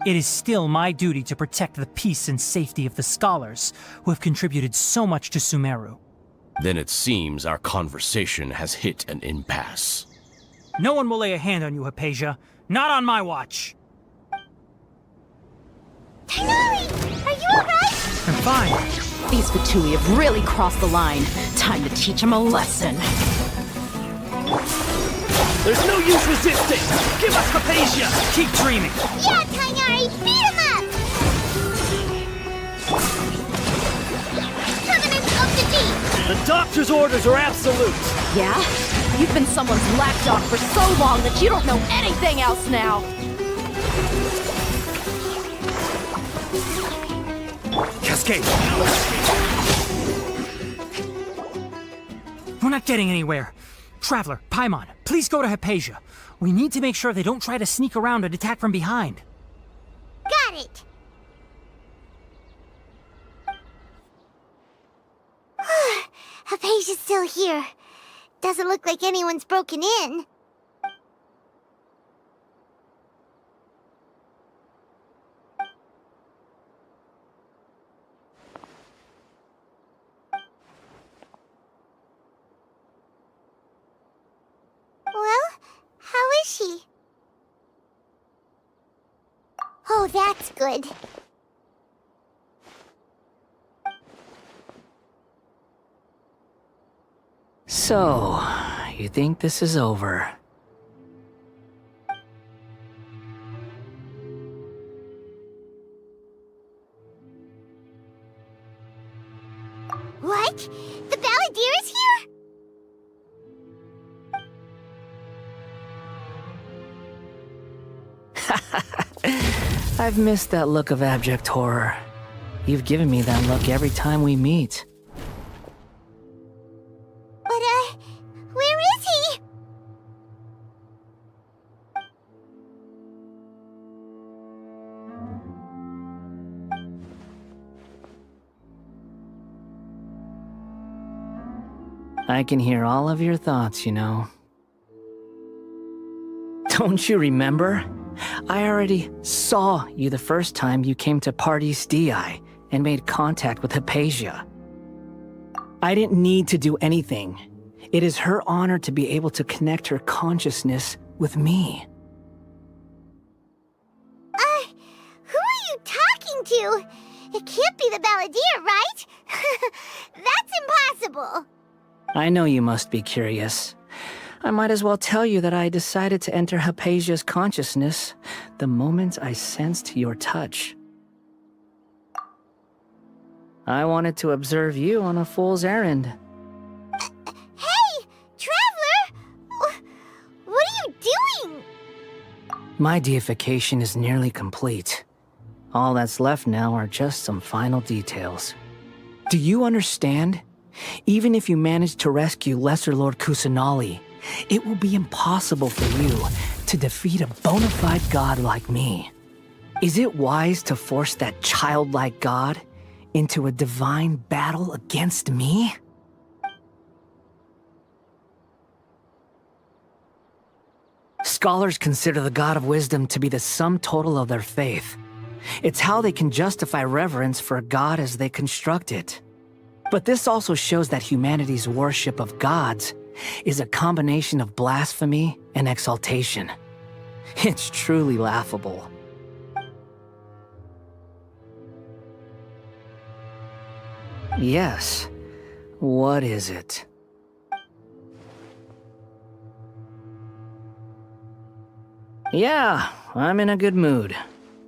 It is still my duty to protect the peace and safety of the scholars who have contributed so much to Sumero. Then it seems our conversation has hit an impasse. No one will lay a hand on you, Hypatia. Not on my watch! Tighnari! Are you alright? I'm fine. These Fatui have really crossed the line. Time to teach them a lesson. There's no use resisting! Give us Hypatia! Keep dreaming! Yeah, Tighnari! Beat him up! Permanence up to D! The doctor's orders are absolute! Yeah? You've been someone's lapdog for so long that you don't know anything else now! Cascade! We're not getting anywhere. Traveler, Paimon, please go to Hypatia. We need to make sure they don't try to sneak around and attack from behind. Got it! Hypatia's still here. Doesn't look like anyone's broken in. Well, how is she? Oh, that's good. So, you think this is over? What? The Balladeer is here? I've missed that look of abject horror. You've given me that look every time we meet. But, where is he? I can hear all of your thoughts, you know. Don't you remember? I already saw you the first time you came to Party's DI and made contact with Hypatia. I didn't need to do anything. It is her honor to be able to connect her consciousness with me. Who are you talking to? It can't be the Balladeer, right? That's impossible. I know you must be curious. I might as well tell you that I decided to enter Hypatia's consciousness the moment I sensed your touch. I wanted to observe you on a fool's errand. Hey, Traveler! What are you doing? My deification is nearly complete. All that's left now are just some final details. Do you understand? Even if you manage to rescue Lesser Lord Kusanali, it will be impossible for you to defeat a bona fide god like me. Is it wise to force that childlike god into a divine battle against me? Scholars consider the god of wisdom to be the sum total of their faith. It's how they can justify reverence for a god as they construct it. But this also shows that humanity's worship of gods is a combination of blasphemy and exaltation. It's truly laughable. Yes. What is it? Yeah, I'm in a good mood,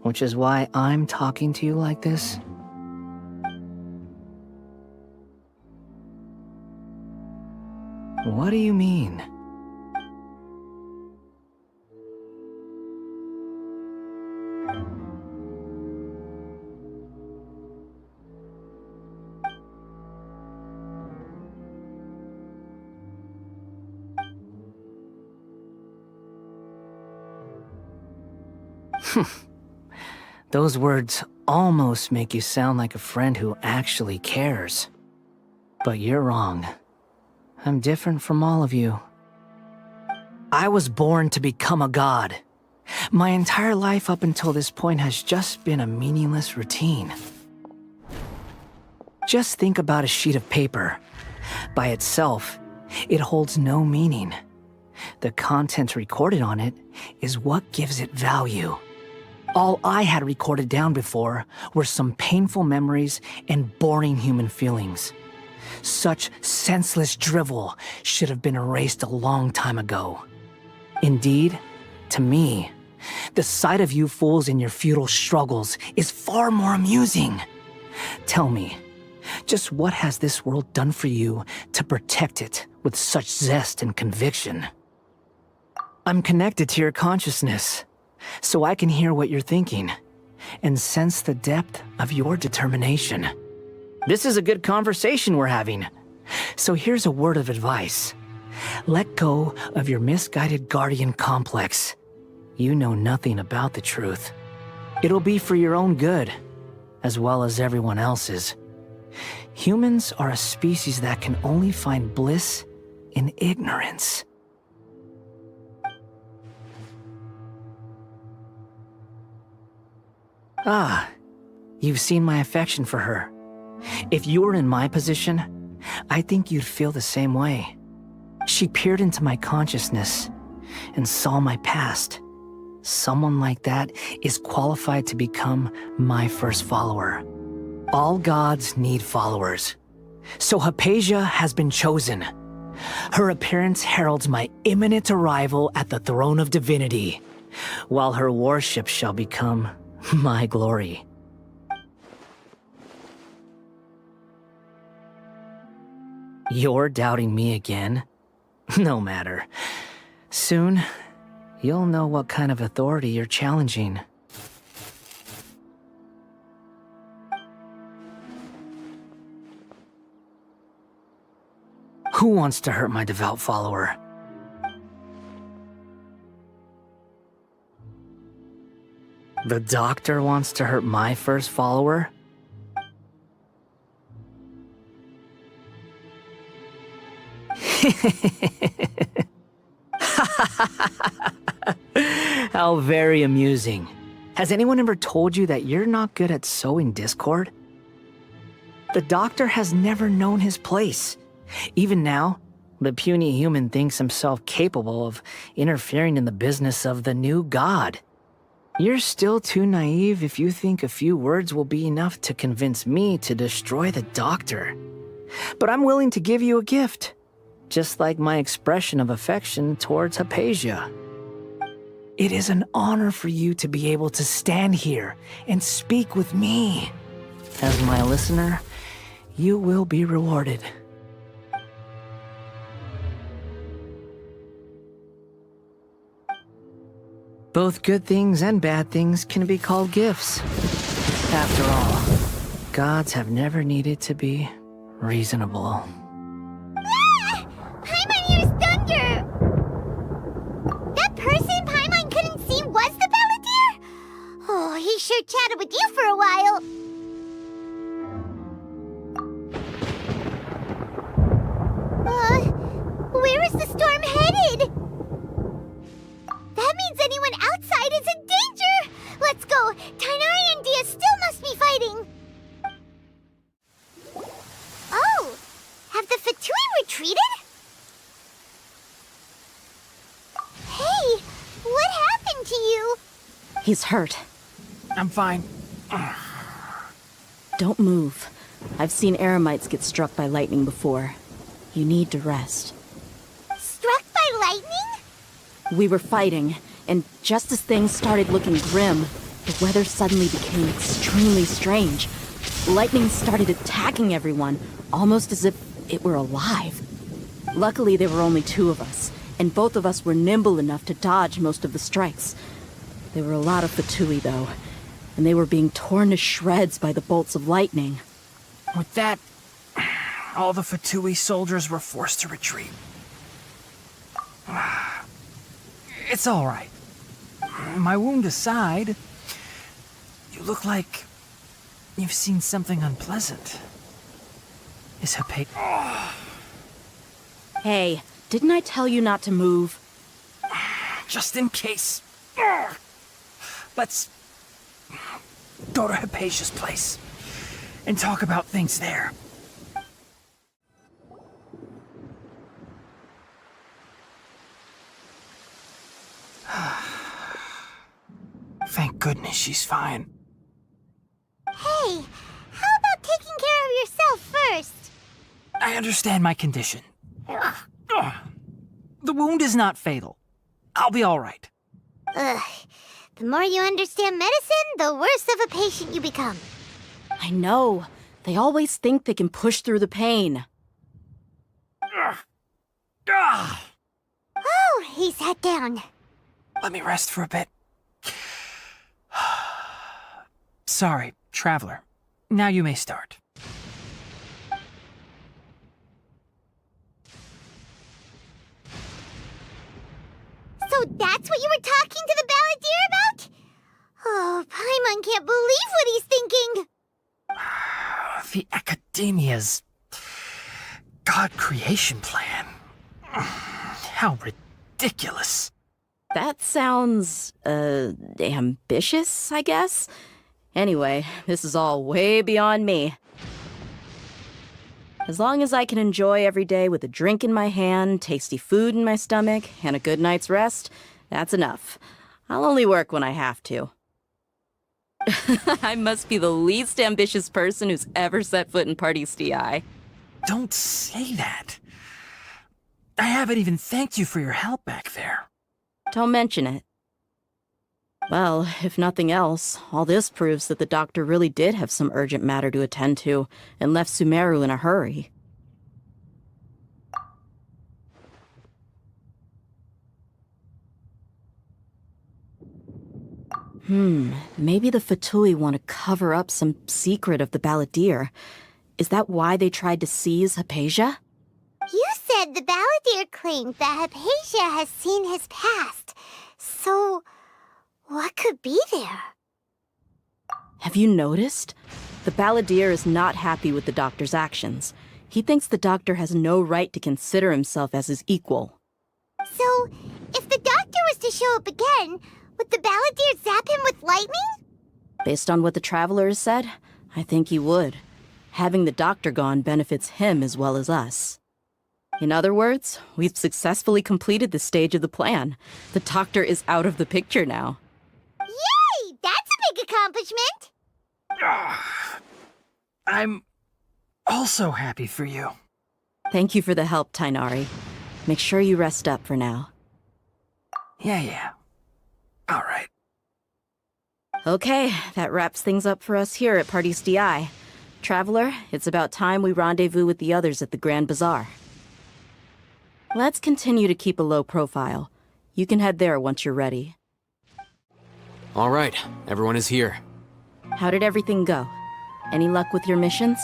which is why I'm talking to you like this. What do you mean? Those words almost make you sound like a friend who actually cares. But you're wrong. I'm different from all of you. I was born to become a god. My entire life up until this point has just been a meaningless routine. Just think about a sheet of paper. By itself, it holds no meaning. The content recorded on it is what gives it value. All I had recorded down before were some painful memories and boring human feelings. Such senseless drivel should have been erased a long time ago. Indeed, to me, the sight of you fools in your futile struggles is far more amusing. Tell me, just what has this world done for you to protect it with such zest and conviction? I'm connected to your consciousness, so I can hear what you're thinking and sense the depth of your determination. This is a good conversation we're having. So here's a word of advice. Let go of your misguided guardian complex. You know nothing about the truth. It'll be for your own good, as well as everyone else's. Humans are a species that can only find bliss in ignorance. Ah, you've seen my affection for her. If you were in my position, I think you'd feel the same way. She peered into my consciousness and saw my past. Someone like that is qualified to become my first follower. All gods need followers. So Hypatia has been chosen. Her appearance heralds my imminent arrival at the throne of divinity, while her worship shall become my glory. You're doubting me again? No matter. Soon, you'll know what kind of authority you're challenging. Who wants to hurt my devout follower? The doctor wants to hurt my first follower? How very amusing. Has anyone ever told you that you're not good at sowing discord? The doctor has never known his place. Even now, the puny human thinks himself capable of interfering in the business of the new god. You're still too naive if you think a few words will be enough to convince me to destroy the doctor. But I'm willing to give you a gift, just like my expression of affection towards Hypatia. It is an honor for you to be able to stand here and speak with me. As my listener, you will be rewarded. Both good things and bad things can be called gifts. After all, gods have never needed to be reasonable. Ah! Paimon hears thunder! That person Paimon couldn't see was the Balladeer? Oh, he sure chatted with you for a while. Where is the storm headed? That means anyone outside is in danger! Let's go! Tighnari and Dia still must be fighting! Oh! Have the Fatui retreated? Hey! What happened to you? He's hurt. I'm fine. Don't move. I've seen Eremites get struck by lightning before. You need to rest. Struck by lightning? We were fighting, and just as things started looking grim, the weather suddenly became extremely strange. Lightning started attacking everyone, almost as if it were alive. Luckily, there were only 2 of us, and both of us were nimble enough to dodge most of the strikes. There were a lot of Fatui, though, and they were being torn to shreds by the bolts of lightning. With that, all the Fatui soldiers were forced to retreat. It's all right. My wound aside, you look like you've seen something unpleasant. Is Hypatia... Hey, didn't I tell you not to move? Just in case. Let's go to Hypatia's place and talk about things there. Thank goodness she's fine. Hey, how about taking care of yourself first? I understand my condition. The wound is not fatal. I'll be all right. Ugh. The more you understand medicine, the worse of a patient you become. I know. They always think they can push through the pain. Oh, he sat down. Let me rest for a bit. Sorry, traveler. Now you may start. So that's what you were talking to the balladeer about? Oh, Paimon can't believe what he's thinking. The Academia's God creation plan. How ridiculous. That sounds, ambitious, I guess? Anyway, this is all way beyond me. As long as I can enjoy every day with a drink in my hand, tasty food in my stomach, and a good night's rest, that's enough. I'll only work when I have to. I must be the least ambitious person who's ever set foot in Parties DI. Don't say that. I haven't even thanked you for your help back there. Don't mention it. Well, if nothing else, all this proves that the doctor really did have some urgent matter to attend to, and left Sumero in a hurry. Maybe the Fatui want to cover up some secret of the balladeer. Is that why they tried to seize Hypatia? You said the balladeer claimed that Hypatia has seen his past. So, what could be there? Have you noticed? The balladeer is not happy with the doctor's actions. He thinks the doctor has no right to consider himself as his equal. So, if the doctor was to show up again, would the balladeer zap him with lightning? Based on what the traveler has said, I think he would. Having the doctor gone benefits him as well as us. In other words, we've successfully completed this stage of the plan. The doctor is out of the picture now. Yay! That's a big accomplishment! I'm also happy for you. Thank you for the help, Tainari. Make sure you rest up for now. Yeah. All right. Okay, that wraps things up for us here at Parties DI. Traveler, it's about time we rendezvous with the others at the Grand Bazaar. Let's continue to keep a low profile. You can head there once you're ready. All right, everyone is here. How did everything go? Any luck with your missions?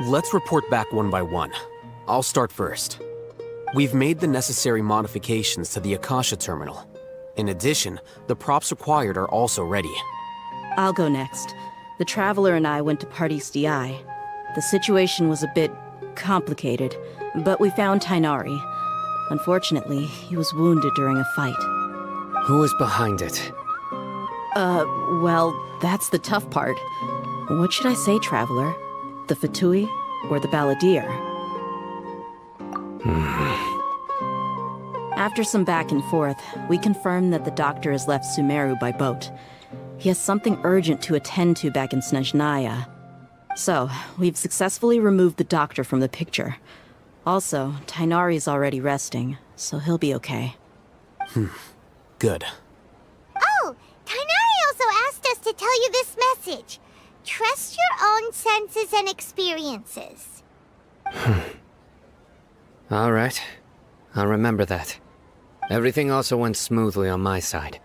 Let's report back one by one. I'll start first. We've made the necessary modifications to the Akasha terminal. In addition, the props required are also ready. I'll go next. The Traveler and I went to Parties DI. The situation was a bit complicated, but we found Tainari. Unfortunately, he was wounded during a fight. Who is behind it? Well, that's the tough part. What should I say, Traveler? The Fatui or the balladeer? After some back and forth, we confirmed that the doctor has left Sumero by boat. He has something urgent to attend to back in Snezhnaya. So, we've successfully removed the doctor from the picture. Also, Tainari's already resting, so he'll be okay. Good. Oh, Tainari also asked us to tell you this message. Trust your own senses and experiences. All right. I'll remember that. Everything also went smoothly on my side.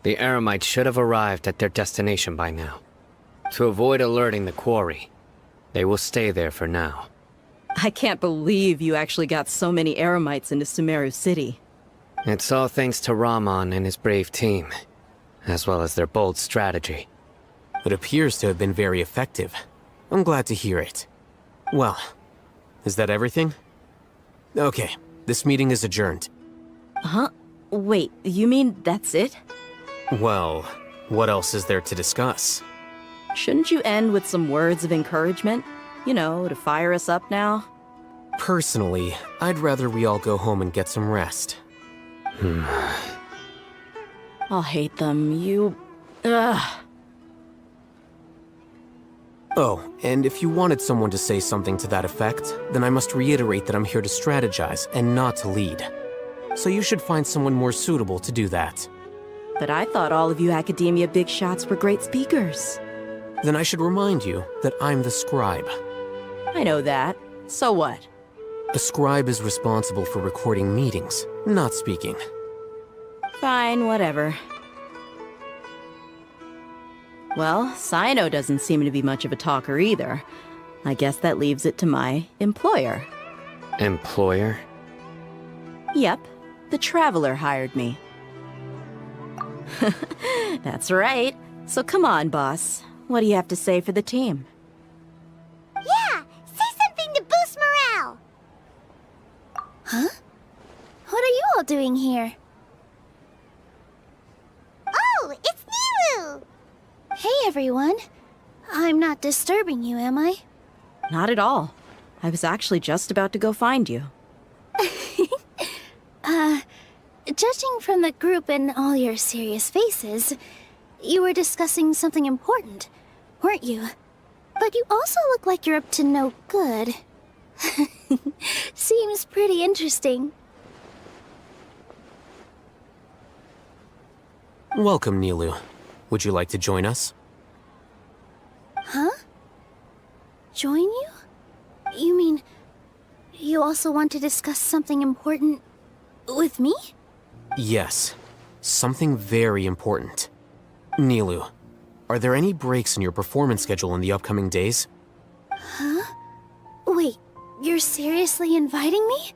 The Eremites should have arrived at their destination by now. To avoid alerting the quarry, they will stay there for now. I can't believe you actually got so many Eremites into Sumero City. It's all thanks to Rahman and his brave team, as well as their bold strategy. It appears to have been very effective. I'm glad to hear it. Well, is that everything? Okay, this meeting is adjourned. Huh? Wait, you mean that's it? Well, what else is there to discuss? Shouldn't you end with some words of encouragement? You know, to fire us up now? Personally, I'd rather we all go home and get some rest. I'll hate them. Ugh. Oh, and if you wanted someone to say something to that effect, then I must reiterate that I'm here to strategize and not to lead. So you should find someone more suitable to do that. But I thought all of you Academia big shots were great speakers. Then I should remind you that I'm the scribe. I know that. So what? A scribe is responsible for recording meetings, not speaking. Fine, whatever. Well, Sino doesn't seem to be much of a talker either. I guess that leaves it to my employer. Employer? Yep, the Traveler hired me. That's right. So come on, boss. What do you have to say for the team? Yeah, say something to boost morale. Huh? What are you all doing here? Oh, it's Nilu! Hey, everyone. I'm not disturbing you, am I? Not at all. I was actually just about to go find you. Judging from the group and all your serious faces, you were discussing something important, weren't you? But you also look like you're up to no good. Seems pretty interesting. Welcome, Nilu. Would you like to join us? Huh? Join you? You mean, you also want to discuss something important with me? Yes. Something very important. Nilu, are there any breaks in your performance schedule in the upcoming days? Huh? Wait, you're seriously inviting me?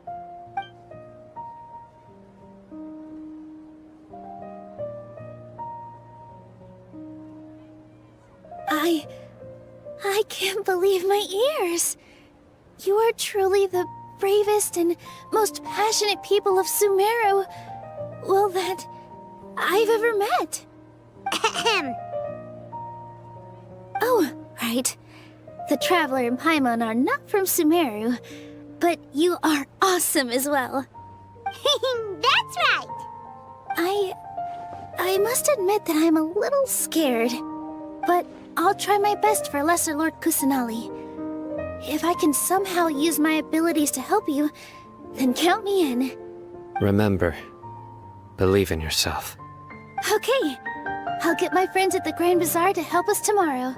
I can't believe my ears. You are truly the bravest and most passionate people of Sumero, well, that I've ever met. Oh, right. The Traveler and Paimon are not from Sumeru, but you are awesome as well. That's right! I must admit that I'm a little scared, but I'll try my best for Lesser Lord Kusanali. If I can somehow use my abilities to help you, then count me in. Remember, believe in yourself. Okay, I'll get my friends at the Grand Bazaar to help us tomorrow.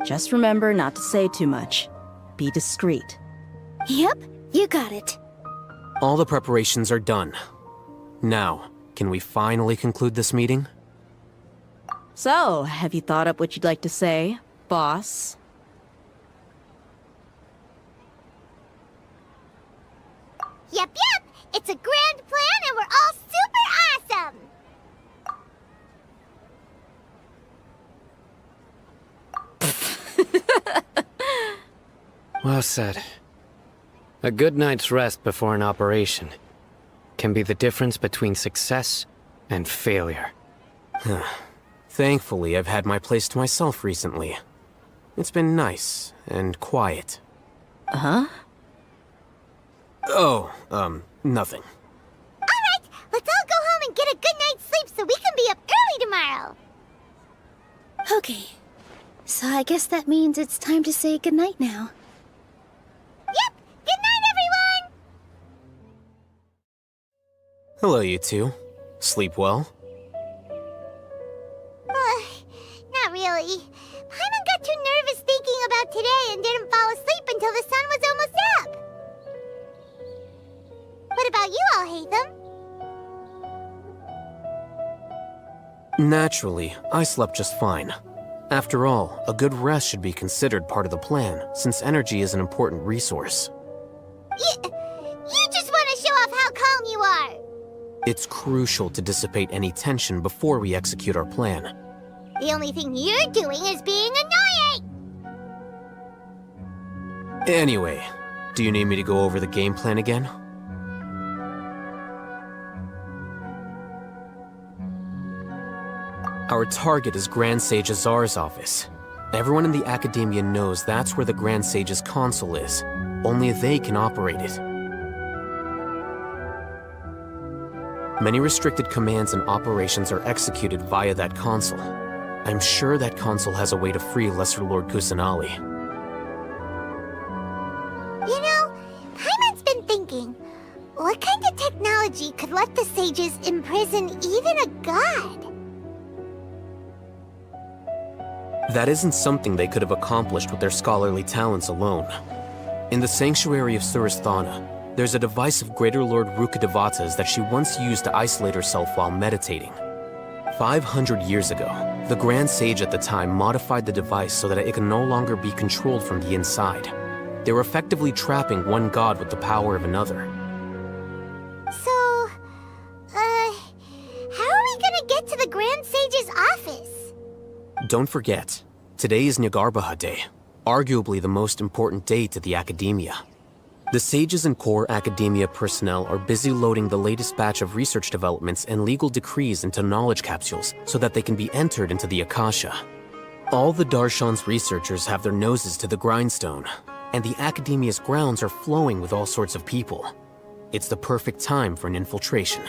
Just remember not to say too much. Be discreet. Yep, you got it. All the preparations are done. Now, can we finally conclude this meeting? So, have you thought up what you'd like to say, boss? Yep, it's a grand plan and we're all super awesome! Well said. A good night's rest before an operation can be the difference between success and failure. Thankfully, I've had my place to myself recently. It's been nice and quiet. Huh? Oh, nothing. Alright, let's all go home and get a good night's sleep so we can be up early tomorrow. Okay, so I guess that means it's time to say goodnight now. Yep, good night, everyone! Hello, you two. Sleep well? Not really. Paimon got too nervous thinking about today and didn't fall asleep until the sun was almost up. Naturally, I slept just fine. After all, a good rest should be considered part of the plan, since energy is an important resource. You just want to show off how calm you are! It's crucial to dissipate any tension before we execute our plan. The only thing you're doing is being annoying! Anyway, do you need me to go over the game plan again? Our target is Grand Sage Azar's office. Everyone in the Academia knows that's where the Grand Sage's console is. Only they can operate it. Many restricted commands and operations are executed via that console. I'm sure that console has a way to free Lesser Lord Kusanali. You know, Paimon's been thinking, what kind of technology could let the sages imprison even a god? That isn't something they could have accomplished with their scholarly talents alone. In the Sanctuary of Surasthana, there's a device of Greater Lord Rukkhadevata's that she once used to isolate herself while meditating. 500 years ago, the Grand Sage at the time modified the device so that it could no longer be controlled from the inside. They were effectively trapping one god with the power of another. So, how are we gonna get to the Grand Sage's office? Don't forget, today is Nyagarbha Day, arguably the most important day to the Academia. The sages and core Academia personnel are busy loading the latest batch of research developments and legal decrees into knowledge capsules so that they can be entered into the Akasha. All the Darshan's researchers have their noses to the grindstone, and the Academia's grounds are flowing with all sorts of people. It's the perfect time for an infiltration.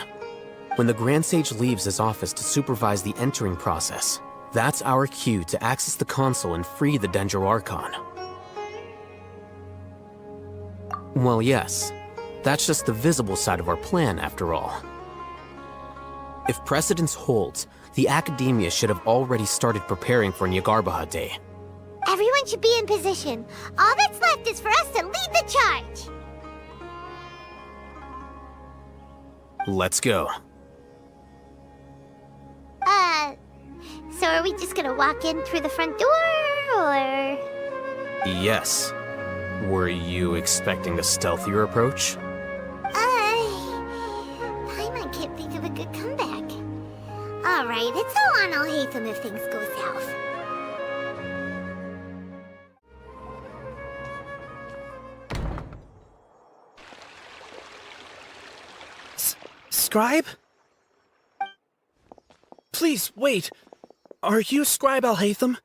When the Grand Sage leaves his office to supervise the entering process, that's our cue to access the console and free the Dendro Archon. Well, yes. That's just the visible side of our plan, after all. If precedence holds, the Academia should have already started preparing for Nyagarbha Day. Everyone should be in position. All that's left is for us to lead the charge. Let's go. So are we just gonna walk in through the front door, or...? Yes. Were you expecting a stealthier approach? Paimon can't think of a good comeback. Alright, it's all on Alhaitham if things go south. Scribe? Please, wait. Are you Scribe Alhaitham?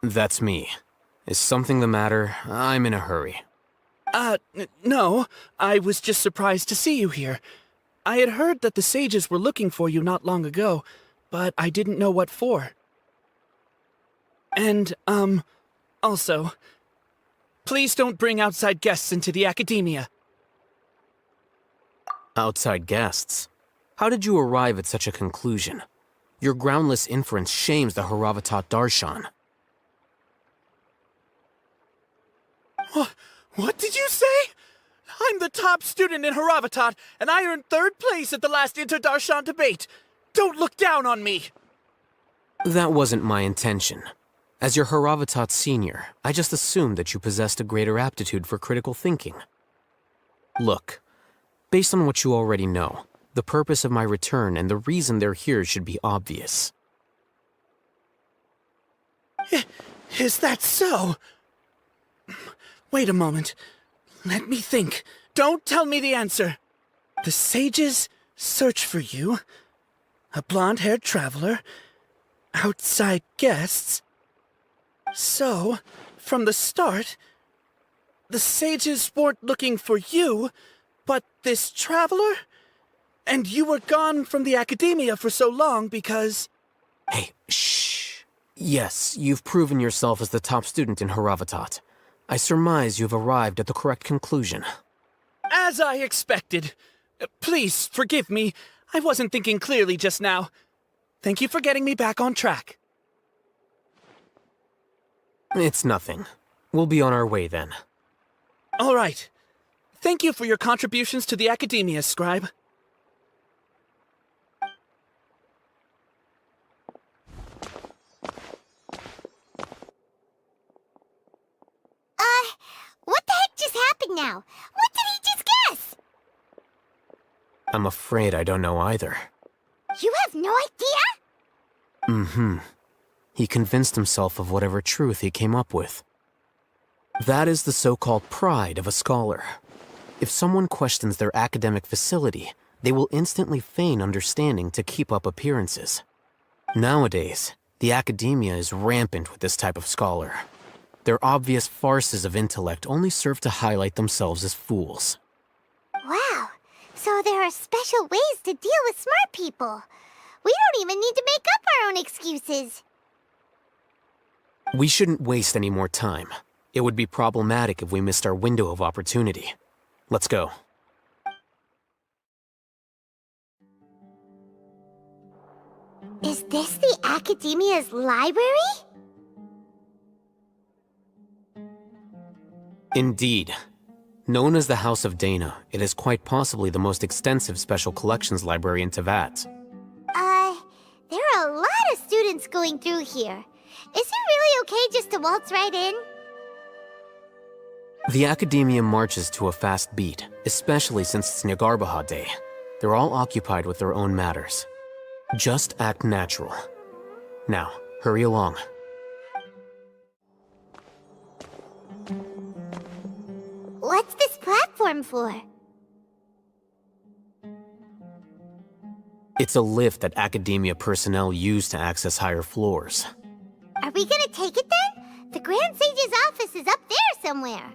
That's me. Is something the matter? I'm in a hurry. No. I was just surprised to see you here. I had heard that the sages were looking for you not long ago, but I didn't know what for. And, also, please don't bring outside guests into the Academia. Outside guests? How did you arrive at such a conclusion? Your groundless inference shames the Haravatat Darshan. What did you say? I'm the top student in Haravatat, and I earned 3rd place at the last Inter-Darshan debate. Don't look down on me! That wasn't my intention. As your Haravatat senior, I just assumed that you possessed a greater aptitude for critical thinking. Look, based on what you already know, the purpose of my return and the reason they're here should be obvious. Is that so? Wait a moment. Let me think. Don't tell me the answer. The sages search for you. A blonde-haired traveler. Outside guests. So, from the start, the sages weren't looking for you, but this traveler? And you were gone from the Academia for so long because... Hey, shh. Yes, you've proven yourself as the top student in Haravatat. I surmise you've arrived at the correct conclusion. As I expected. Please, forgive me. I wasn't thinking clearly just now. Thank you for getting me back on track. It's nothing. We'll be on our way then. All right. Thank you for your contributions to the Academia, Scribe. What the heck just happened now? What did he just guess? I'm afraid I don't know either. You have no idea? Mm-hmm. He convinced himself of whatever truth he came up with. That is the so-called pride of a scholar. If someone questions their academic facility, they will instantly feign understanding to keep up appearances. Nowadays, the academia is rampant with this type of scholar. Their obvious farces of intellect only serve to highlight themselves as fools. Wow, so there are special ways to deal with smart people. We don't even need to make up our own excuses. We shouldn't waste any more time. It would be problematic if we missed our window of opportunity. Let's go. Is this the Academia's library? Indeed. Known as the House of Dana, it is quite possibly the most extensive special collections library in Teyvat. There are a lot of students going through here. Is it really okay just to waltz right in? The Academia marches to a fast beat, especially since it's Nyargarbaha Day. They're all occupied with their own matters. Just act natural. Now, hurry along. What's this platform for? It's a lift that Academia personnel use to access higher floors. Are we gonna take it then? The Grand Sage's office is up there somewhere.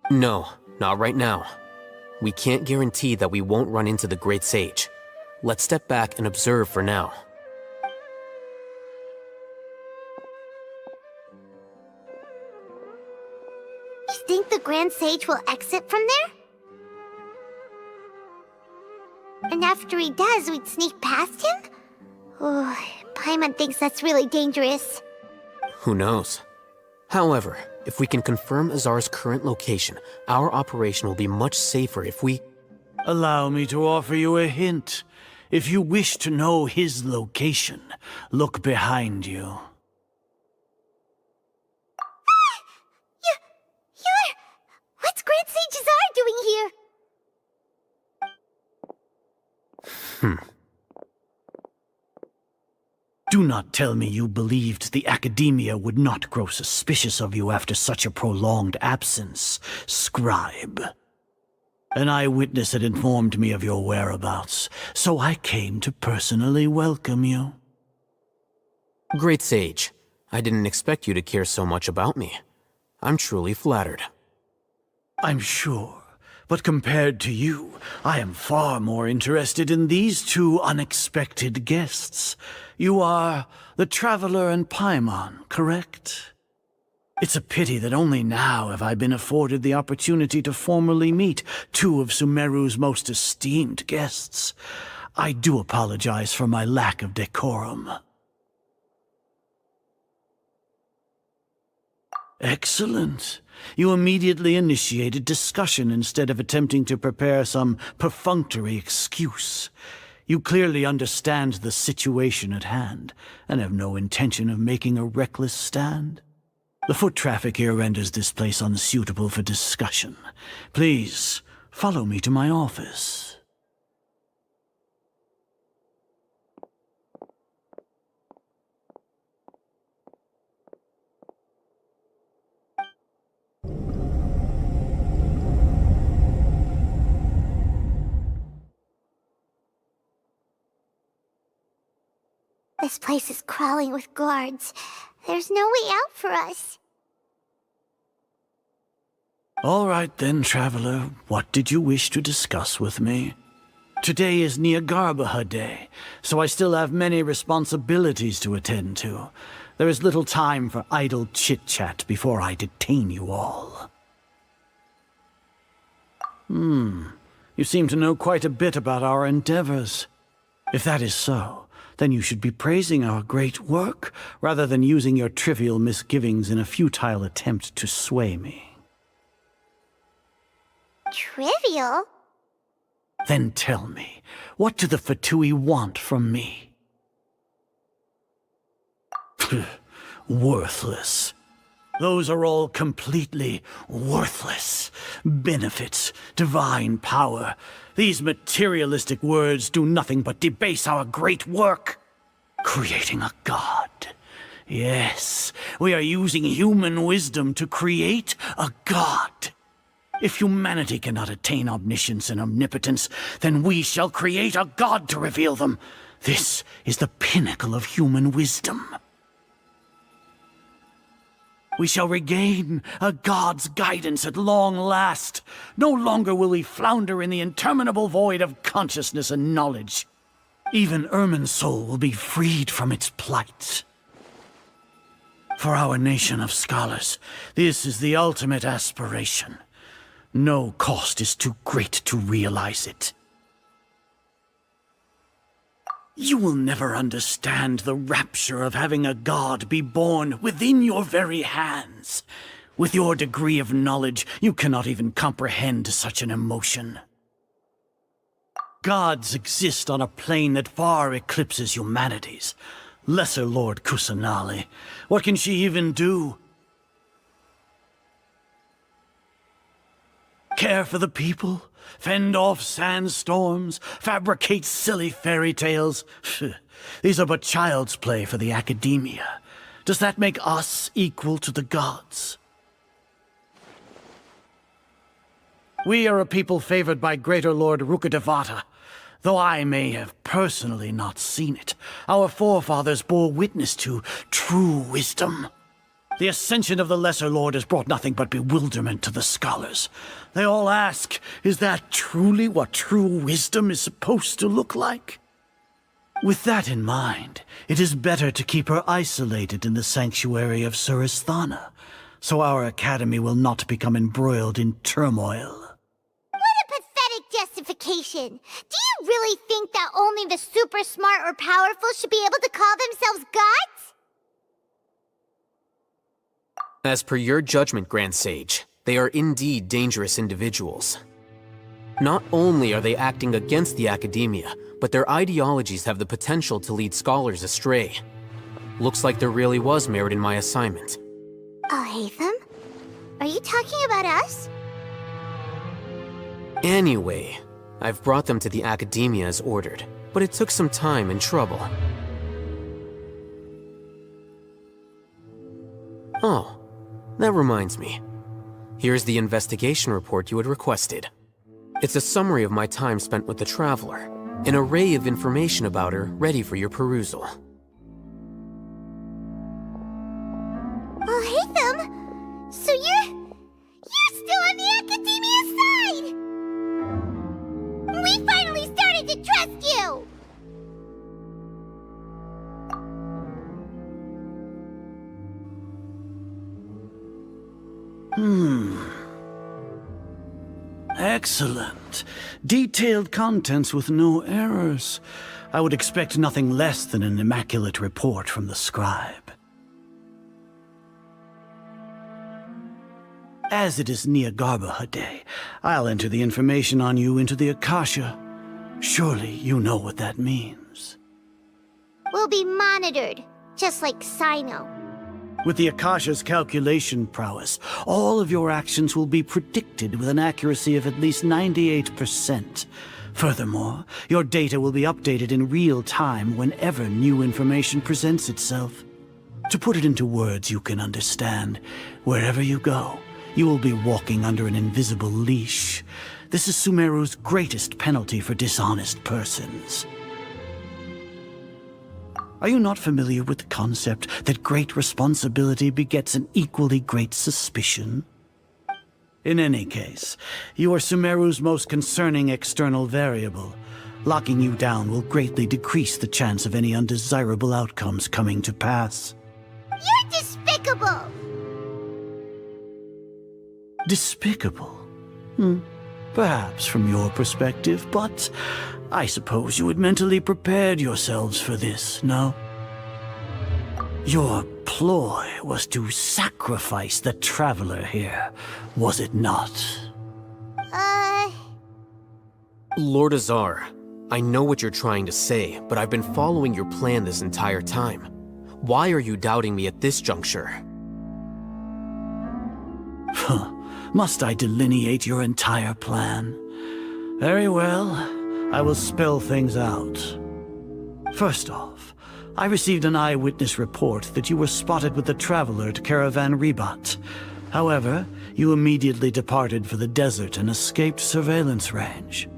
No, not right now. We can't guarantee that we won't run into the Great Sage. Let's step back and observe for now. You think the Grand Sage will exit from there? And after he does, we'd sneak past him? Oh, Paimon thinks that's really dangerous. Who knows? However, if we can confirm Azar's current location, our operation will be much safer if we... Allow me to offer you a hint. If you wish to know his location, look behind you. What's Grand Sage Azar doing here? Do not tell me you believed the Academia would not grow suspicious of you after such a prolonged absence, Scribe. An eyewitness had informed me of your whereabouts, so I came to personally welcome you. Great Sage, I didn't expect you to care so much about me. I'm truly flattered. I'm sure. But compared to you, I am far more interested in these two unexpected guests. You are the Traveler and Paimon, correct? It's a pity that only now have I been afforded the opportunity to formally meet two of Sumeru's most esteemed guests. I do apologize for my lack of decorum. Excellent. You immediately initiated discussion instead of attempting to prepare some perfunctory excuse. You clearly understand the situation at hand, and have no intention of making a reckless stand. The foot traffic here renders this place unsuitable for discussion. Please, follow me to my office. This place is crawling with guards. There's no way out for us. All right then, Traveler. What did you wish to discuss with me? Today is Nyargarbaha Day, so I still have many responsibilities to attend to. There is little time for idle chit-chat before I detain you all. You seem to know quite a bit about our endeavors. If that is so, then you should be praising our great work, rather than using your trivial misgivings in a futile attempt to sway me. Trivial? Then tell me, what do the Fatui want from me? Worthless. Those are all completely worthless. Benefits, divine power. These materialistic words do nothing but debase our great work. Creating a god. Yes, we are using human wisdom to create a god. If humanity cannot attain omniscience and omnipotence, then we shall create a god to reveal them. This is the pinnacle of human wisdom. We shall regain a god's guidance at long last. No longer will we flounder in the interminable void of consciousness and knowledge. Even Ermin's soul will be freed from its plight. For our nation of scholars, this is the ultimate aspiration. No cost is too great to realize it. You will never understand the rapture of having a god be born within your very hands. With your degree of knowledge, you cannot even comprehend such an emotion. Gods exist on a plane that far eclipses humanity's. Lesser Lord Kusanali, what can she even do? Care for the people? Fend off sandstorms? Fabricate silly fairy tales? These are but child's play for the academia. Does that make us equal to the gods? We are a people favored by Greater Lord Rukadevata. Though I may have personally not seen it, our forefathers bore witness to true wisdom. The ascension of the Lesser Lord has brought nothing but bewilderment to the scholars. They all ask, is that truly what true wisdom is supposed to look like? With that in mind, it is better to keep her isolated in the sanctuary of Suristhana, so our academy will not become embroiled in turmoil. Justification. Do you really think that only the super smart or powerful should be able to call themselves gods? As per your judgment, Grand Sage, they are indeed dangerous individuals. Not only are they acting against the academia, but their ideologies have the potential to lead scholars astray. Looks like there really was merit in my assignment. Oh, Hatham? Are you talking about us? Anyway, I've brought them to the academia as ordered, but it took some time and trouble. Oh, that reminds me. Here's the investigation report you had requested. It's a summary of my time spent with the Traveler, an array of information about her ready for your perusal. Oh, Hatham! So you're still on the academia's side! We finally started to trust you! Excellent. Detailed contents with no errors. I would expect nothing less than an immaculate report from the scribe. As it is Niagarbaha Day, I'll enter the information on you into the Akasha. Surely you know what that means. We'll be monitored, just like Sino. With the Akasha's calculation prowess, all of your actions will be predicted with an accuracy of at least 98%. Furthermore, your data will be updated in real time whenever new information presents itself. To put it into words you can understand, wherever you go, you will be walking under an invisible leash. This is Sumeru's greatest penalty for dishonest persons. Are you not familiar with the concept that great responsibility begets an equally great suspicion? In any case, you are Sumeru's most concerning external variable. Locking you down will greatly decrease the chance of any undesirable outcomes coming to pass. You're despicable! Despicable? Perhaps from your perspective, but I suppose you had mentally prepared yourselves for this, no? Your ploy was to sacrifice the Traveler here, was it not? Lord Azar, I know what you're trying to say, but I've been following your plan this entire time. Why are you doubting me at this juncture? Must I delineate your entire plan? Very well, I will spell things out. First off, I received an eyewitness report that you were spotted with the Traveler at Caravan Rebat. However, you immediately departed for the desert and escaped surveillance range.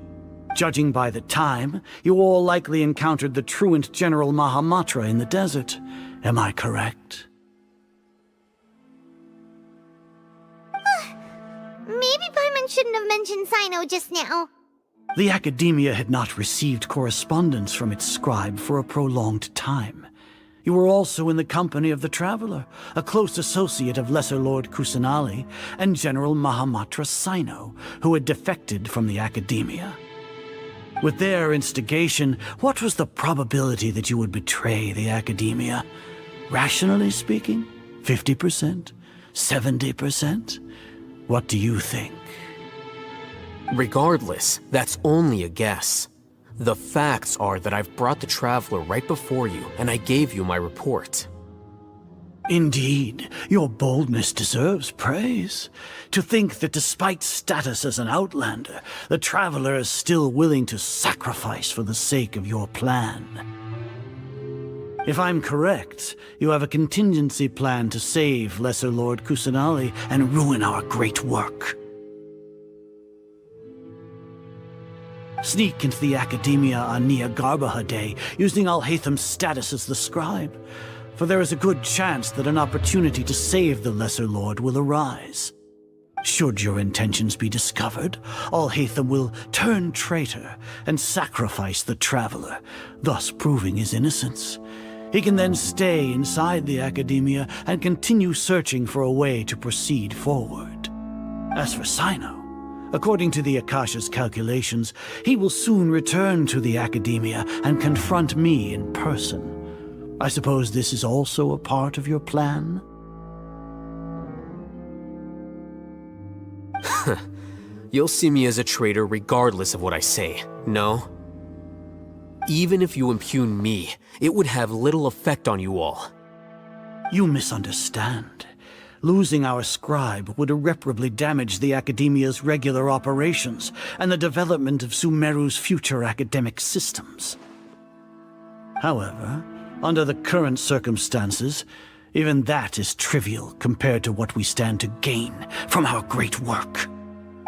Judging by the time, you all likely encountered the truant General Mahamatra in the desert. Am I correct? Maybe Paimon shouldn't have mentioned Sino just now. The Academia had not received correspondence from its scribe for a prolonged time. You were also in the company of the Traveler, a close associate of Lesser Lord Kusanali and General Mahamatra Sino, who had defected from the Academia. With their instigation, what was the probability that you would betray the Academia? Rationally speaking, 50%? 70%? What do you think? Regardless, that's only a guess. The facts are that I've brought the Traveler right before you, and I gave you my report. Indeed, your boldness deserves praise. To think that despite status as an outlander, the Traveler is still willing to sacrifice for the sake of your plan. If I'm correct, you have a contingency plan to save Lesser Lord Kusanali and ruin our great work. Sneak into the Academia on Nia Garbaha Day, using Alhaitham's status as the scribe, for there is a good chance that an opportunity to save the Lesser Lord will arise. Should your intentions be discovered, Alhaitham will turn traitor and sacrifice the Traveler, thus proving his innocence. He can then stay inside the Academia and continue searching for a way to proceed forward. As for Sino, according to the Akasha's calculations, he will soon return to the Academia and confront me in person. I suppose this is also a part of your plan? You'll see me as a traitor regardless of what I say, no? Even if you impugn me, it would have little effect on you all. You misunderstand. Losing our scribe would irreparably damage the Academia's regular operations and the development of Sumeru's future academic systems. However, under the current circumstances, even that is trivial compared to what we stand to gain from our great work.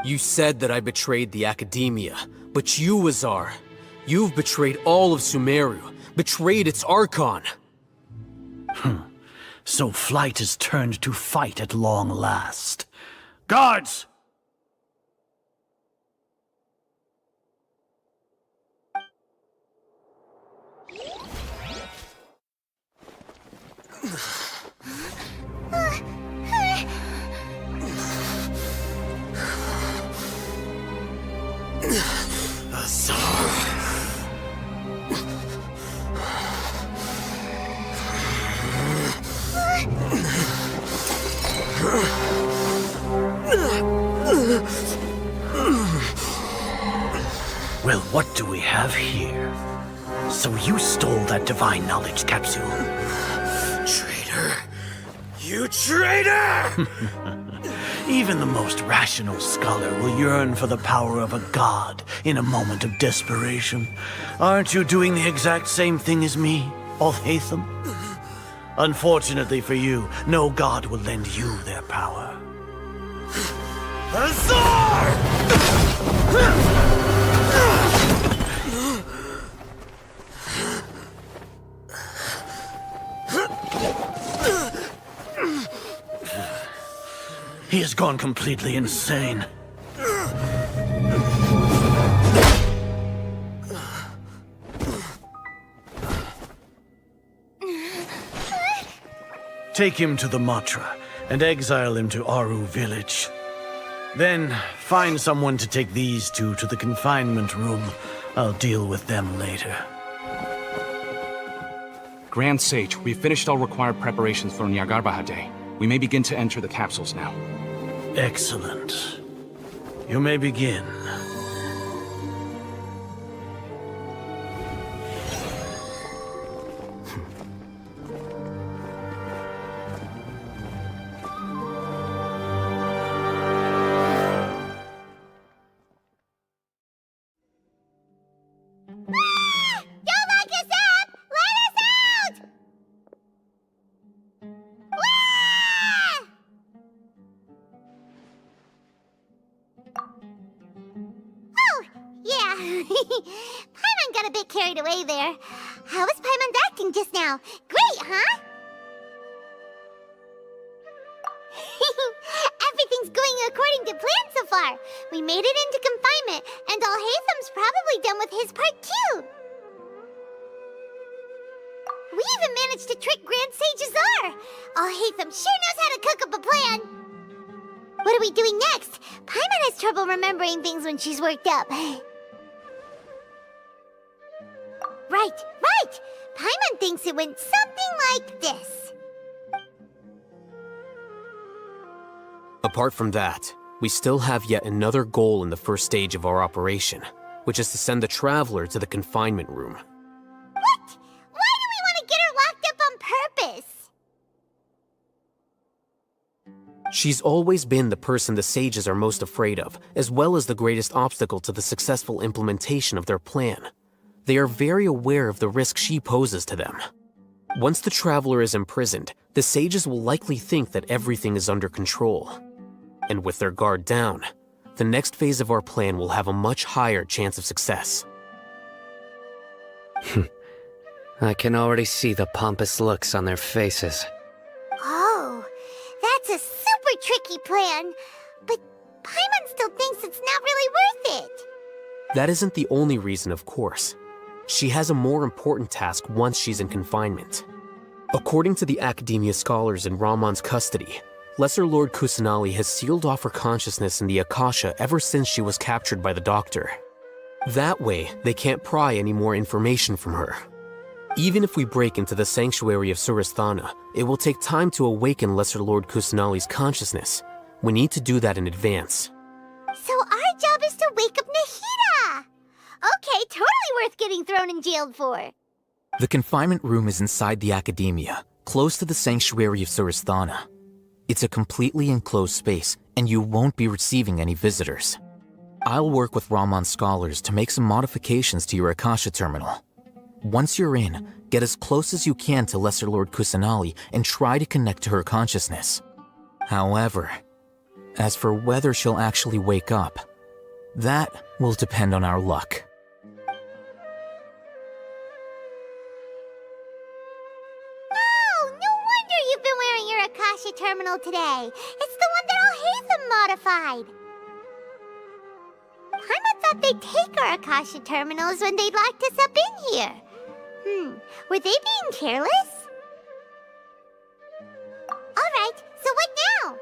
You said that I betrayed the Academia, but you, Azar, you've betrayed all of Sumeru, betrayed its Archon. So flight has turned to fight at long last. Guards! Well, what do we have here? So you stole that divine knowledge capsule. Traitor! You traitor! Even the most rational scholar will yearn for the power of a god in a moment of desperation. Aren't you doing the exact same thing as me, Alhaitham? Unfortunately for you, no god will lend you their power. Azar! He has gone completely insane. Take him to the Matra and exile him to Aru village. Then find someone to take these two to the confinement room. I'll deal with them later. Grand Sage, we've finished all required preparations for Nyargarbaha Day. We may begin to enter the capsules now. Excellent. You may begin. Paimon got a bit carried away there. How was Paimon's acting just now? Great, huh? Everything's going according to plan so far. We made it into confinement, and Alhaitham's probably done with his part too. We even managed to trick Grand Sage Azar. Alhaitham sure knows how to cook up a plan. What are we doing next? Paimon has trouble remembering things when she's worked up. Right. Paimon thinks it went something like this. Apart from that, we still have yet another goal in the first stage of our operation, which is to send the Traveler to the confinement room. What? Why do we want to get her locked up on purpose? She's always been the person the sages are most afraid of, as well as the greatest obstacle to the successful implementation of their plan. They are very aware of the risk she poses to them. Once the Traveler is imprisoned, the sages will likely think that everything is under control. And with their guard down, the next phase of our plan will have a much higher chance of success. I can already see the pompous looks on their faces. Oh, that's a super tricky plan. But Paimon still thinks it's not really worth it. That isn't the only reason, of course. She has a more important task once she's in confinement. According to the Academia scholars in Ramon's custody, Lesser Lord Kusanali has sealed off her consciousness in the Akasha ever since she was captured by the Doctor. That way, they can't pry any more information from her. Even if we break into the sanctuary of Surasthana, it will take time to awaken Lesser Lord Kusanali's consciousness. We need to do that in advance. So our job is to wake up Nahida! Okay, totally worth getting thrown in jail for. The confinement room is inside the Academia, close to the sanctuary of Surasthana. It's a completely enclosed space, and you won't be receiving any visitors. I'll work with Ramon's scholars to make some modifications to your Akasha terminal. Once you're in, get as close as you can to Lesser Lord Kusanali and try to connect to her consciousness. However, as for whether she'll actually wake up, that will depend on our luck. Akasha terminal today. It's the one that Alhaitham modified. Paimon thought they'd take our Akasha terminals when they locked us up in here. Were they being careless? Alright, so what now?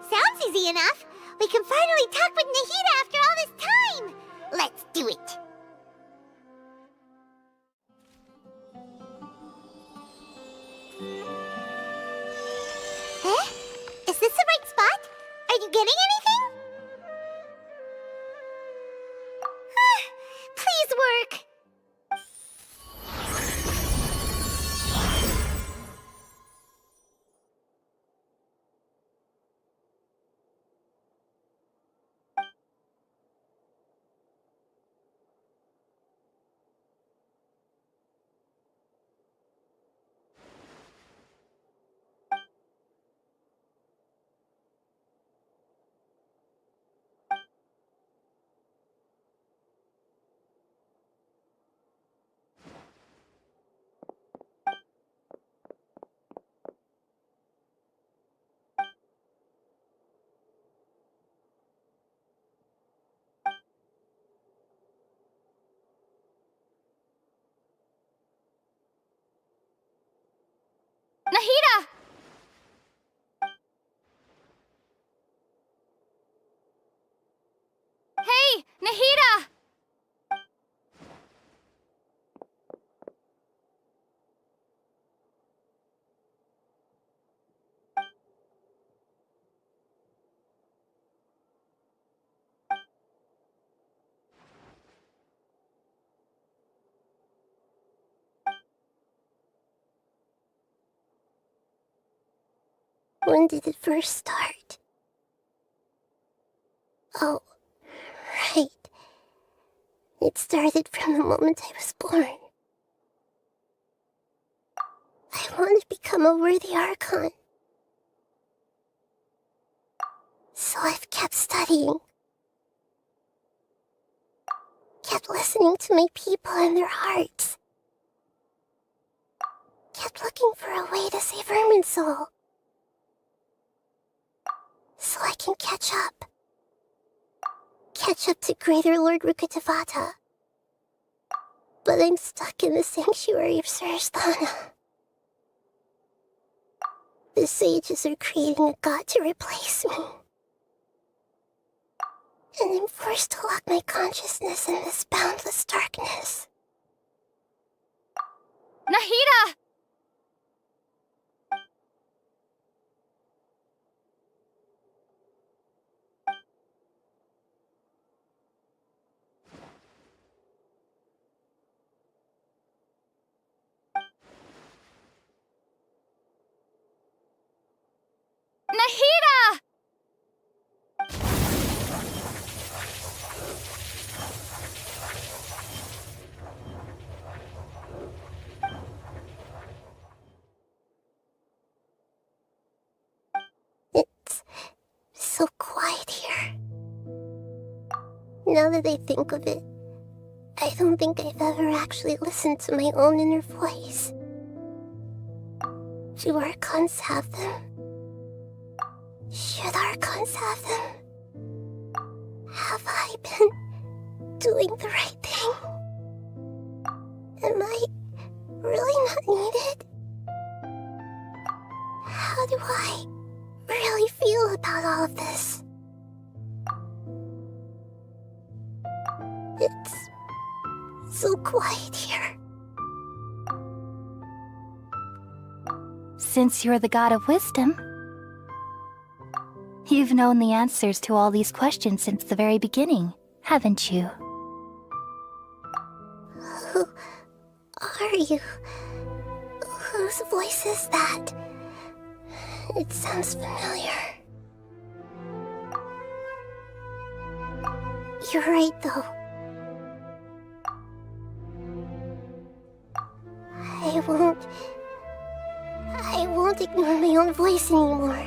Sounds easy enough. We can finally talk with Nahida after all this time. Let's do it. Is this the right spot? Are you getting anything? Please work. Nahida! Hey, Nahida! When did it first start? Oh, right. It started from the moment I was born. I want to become a worthy Archon. So I've kept studying. Kept listening to my people and their hearts. Kept looking for a way to save Irminsul. So I can catch up. Catch up to Greater Lord Rukkhadevata. But I'm stuck in the sanctuary of Surasthana. The sages are creating a god to replace me. And I'm forced to lock my consciousness in this boundless darkness. Nahida! Nahida! It's so quiet here. Now that I think of it, I don't think I've ever actually listened to my own inner voice. Do Archons have them? Should Archons have them? Have I been doing the right thing? Am I really not needed? How do I really feel about all of this? It's so quiet here. Since you're the god of wisdom, you've known the answers to all these questions since the very beginning, haven't you? Who are you? Whose voice is that? It sounds familiar. You're right, though. I won't ignore my own voice anymore.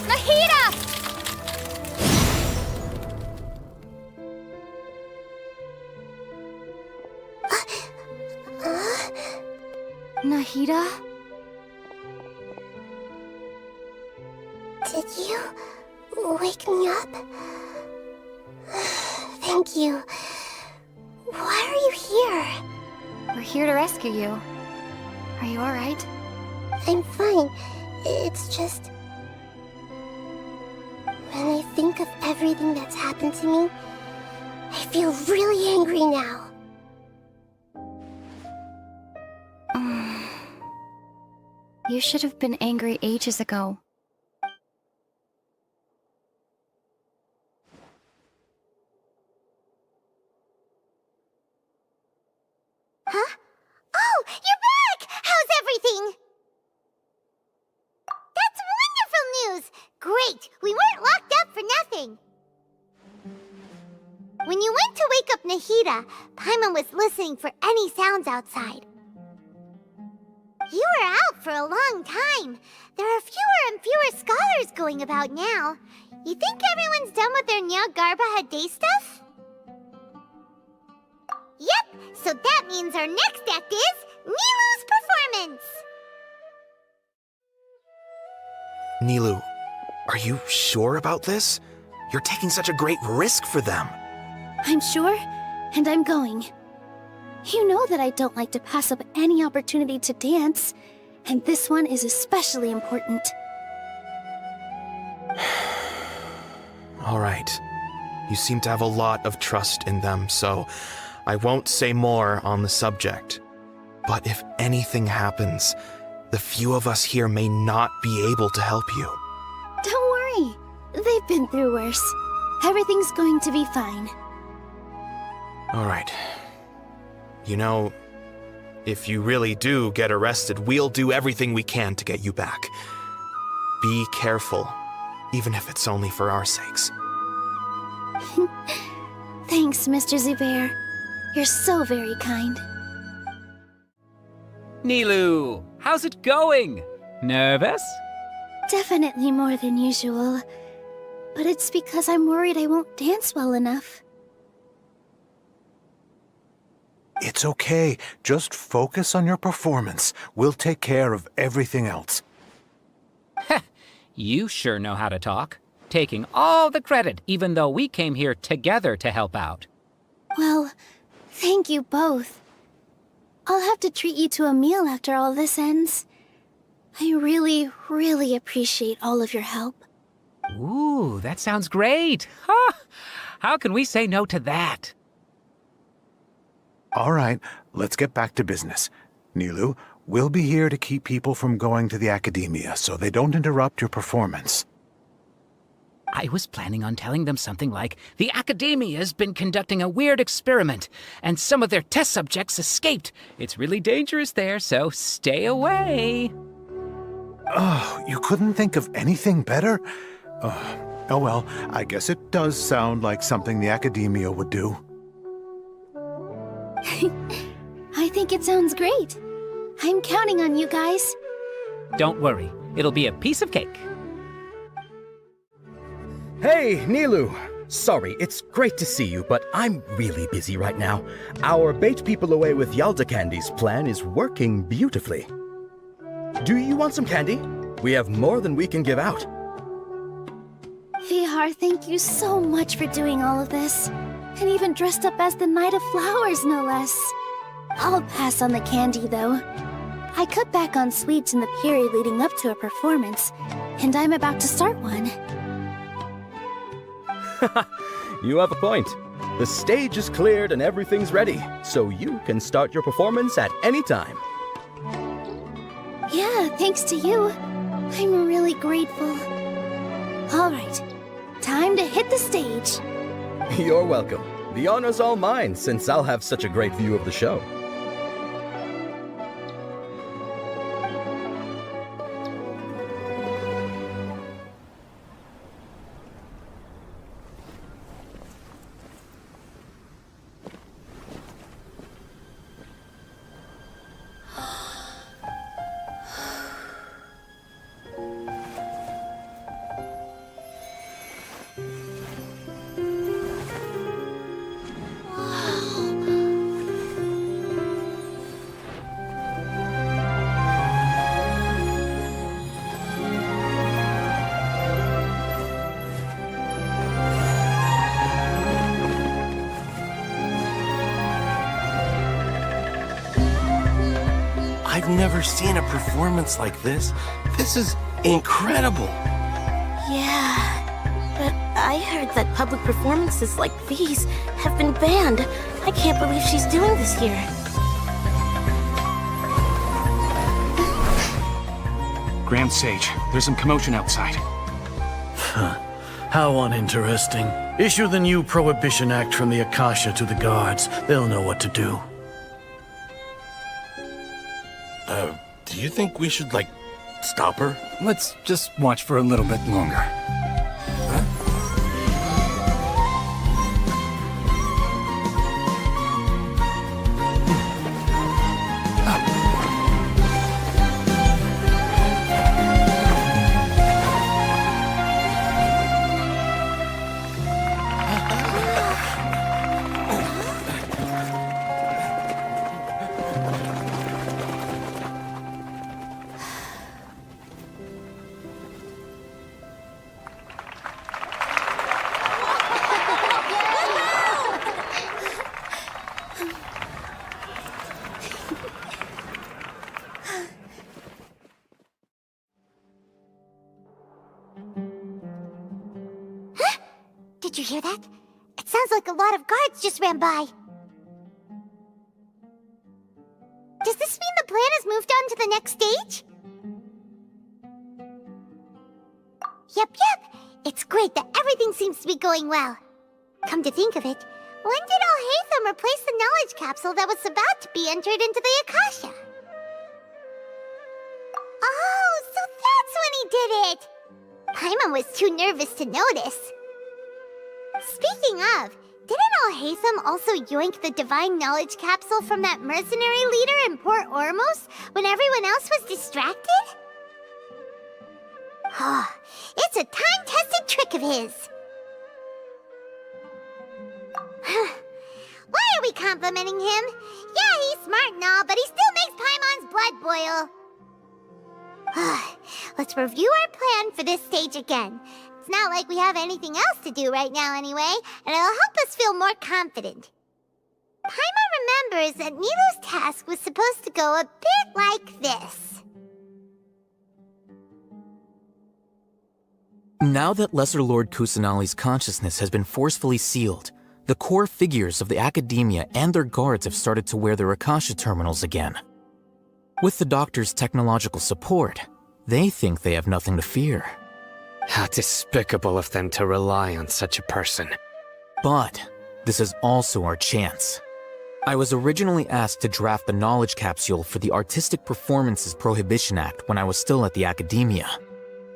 Nahida! Nahida? Did you wake me up? Thank you. Why are you here? We're here to rescue you. Are you alright? I'm fine. It's just... when I think of everything that's happened to me, I feel really angry now. You should have been angry ages ago. Huh? Oh, you're back! How's everything? That's wonderful news! Great! We weren't locked up for nothing! When you went to wake up Nahida, Paimon was listening for any sounds outside. You were out for a long time. There are fewer and fewer scholars going about now. You think everyone's done with their Nyargarbaha day stuff? Yep, so that means our next act is Nilu's performance! Nilu, are you sure about this? You're taking such a great risk for them. I'm sure, and I'm going. You know that I don't like to pass up any opportunity to dance, and this one is especially important. All right. You seem to have a lot of trust in them, so I won't say more on the subject. But if anything happens, the few of us here may not be able to help you. Don't worry. They've been through worse. Everything's going to be fine. All right. You know, if you really do get arrested, we'll do everything we can to get you back. Be careful, even if it's only for our sakes. Thanks, Mr. Zubair. You're so very kind. Nilu, how's it going? Nervous? Definitely more than usual. But it's because I'm worried I won't dance well enough. It's okay. Just focus on your performance. We'll take care of everything else. You sure know how to talk. Taking all the credit, even though we came here together to help out. Well, thank you both. I'll have to treat you to a meal after all this ends. I really, really appreciate all of your help. Ooh, that sounds great. Huh? How can we say no to that? All right, let's get back to business. Nilu, we'll be here to keep people from going to the academia so they don't interrupt your performance. I was planning on telling them something like, the Academia's been conducting a weird experiment, and some of their test subjects escaped. It's really dangerous there, so stay away. Oh, you couldn't think of anything better? Oh well, I guess it does sound like something the Academia would do. I think it sounds great. I'm counting on you guys. Don't worry, it'll be a piece of cake. Hey, Nilu! Sorry, it's great to see you, but I'm really busy right now. Our Bait People Away with Yalda Candies plan is working beautifully. Do you want some candy? We have more than we can give out. Vihar, thank you so much for doing all of this. And even dressed up as the Knight of Flowers, no less. I'll pass on the candy, though. I cut back on sweets in the period leading up to a performance, and I'm about to start one. You have a point. The stage is cleared and everything's ready, so you can start your performance at any time. Yeah, thanks to you. I'm really grateful. All right, time to hit the stage. You're welcome. The honor's all mine, since I'll have such a great view of the show. I've never seen a performance like this. This is incredible. Yeah, but I heard that public performances like these have been banned. I can't believe she's doing this here. Grand Sage, there's some commotion outside. How uninteresting. Issue the new Prohibition Act from the Akasha to the guards. They'll know what to do. Do you think we should, like, stop her? Let's just watch for a little bit longer. Did you hear that? It sounds like a lot of guards just ran by. Does this mean the plan has moved on to the next stage? Yep. It's great that everything seems to be going well. Come to think of it, when did Alhaitham replace the knowledge capsule that was about to be entered into the Akasha? Oh, so that's when he did it! Paimon was too nervous to notice. Speaking of, Didn't Alhaitham also yoink the divine knowledge capsule from that mercenary leader in Port Ormos when everyone else was distracted? It's a time-tested trick of his. Why are we complimenting him? Yeah, he's smart and all, but he still makes Paimon's blood boil. Let's review our plan for this stage again. It's not like we have anything else to do right now anyway, and it'll help us feel more confident. Paimon remembers that Nilu's task was supposed to go a bit like this. Now that Lesser Lord Kusanali's consciousness has been forcefully sealed, the core figures of the Academia and their guards have started to wear their Akasha terminals again. With the Doctor's technological support, they think they have nothing to fear. How despicable of them to rely on such a person. But this is also our chance. I was originally asked to draft the knowledge capsule for the Artistic Performances Prohibition Act when I was still at the Academia.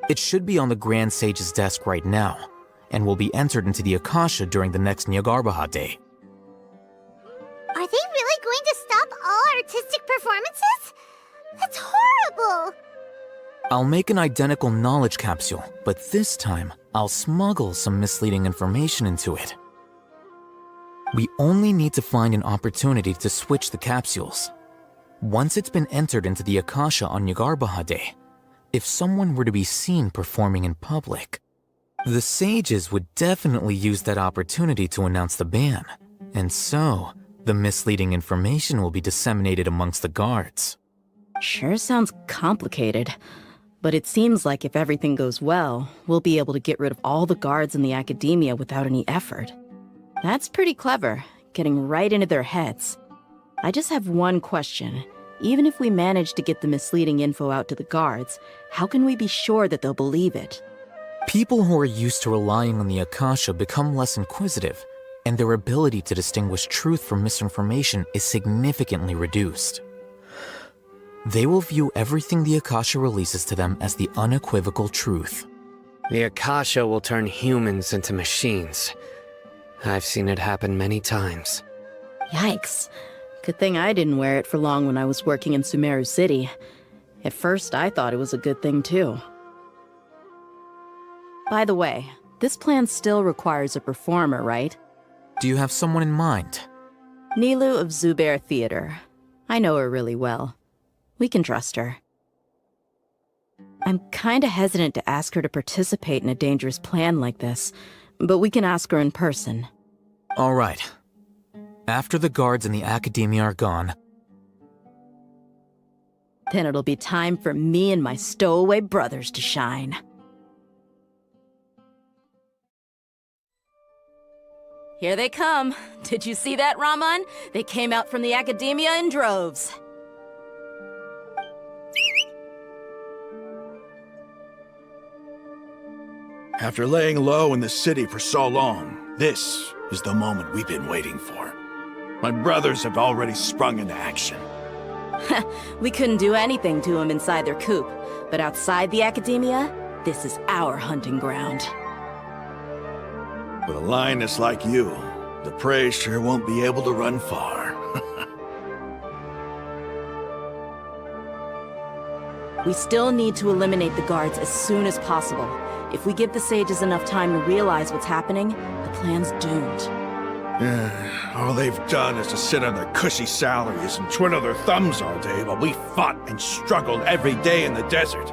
It should be on the Grand Sage's desk right now, and will be entered into the Akasha during the next Nyargarbaha Day. Are they really going to stop all artistic performances? That's horrible! I'll make an identical knowledge capsule, but this time, I'll smuggle some misleading information into it. We only need to find an opportunity to switch the capsules. Once it's been entered into the Akasha on Nyargarbaha Day, if someone were to be seen performing in public, the sages would definitely use that opportunity to announce the ban, and so the misleading information will be disseminated amongst the guards. Sure sounds complicated, but it seems like if everything goes well, we'll be able to get rid of all the guards in the Academia without any effort. That's pretty clever, getting right into their heads. I just have one question. Even if we manage to get the misleading info out to the guards, how can we be sure that they'll believe it? People who are used to relying on the Akasha become less inquisitive, and their ability to distinguish truth from misinformation is significantly reduced. They will view everything the Akasha releases to them as the unequivocal truth. The Akasha will turn humans into machines. I've seen it happen many times. Yikes. Good thing I didn't wear it for long when I was working in Sumero City. At first, I thought it was a good thing too. By the way, this plan still requires a performer, right? Do you have someone in mind? Nilu of Zubair Theater. I know her really well. We can trust her. I'm kinda hesitant to ask her to participate in a dangerous plan like this, but we can ask her in person. All right. After the guards in the Academia are gone, then it'll be time for me and my stowaway brothers to shine. Here they come. Did you see that, Raman? They came out from the Academia in droves. After laying low in the city for so long, this is the moment we've been waiting for. My brothers have already sprung into action. We couldn't do anything to them inside their coop, but outside the Academia, this is our hunting ground. With a lioness like you, the prey sure won't be able to run far. We still need to eliminate the guards as soon as possible. If we give the sages enough time to realize what's happening, the plan's doomed. All they've done is to sit on their cushy salaries and twiddle their thumbs all day while we fought and struggled every day in the desert.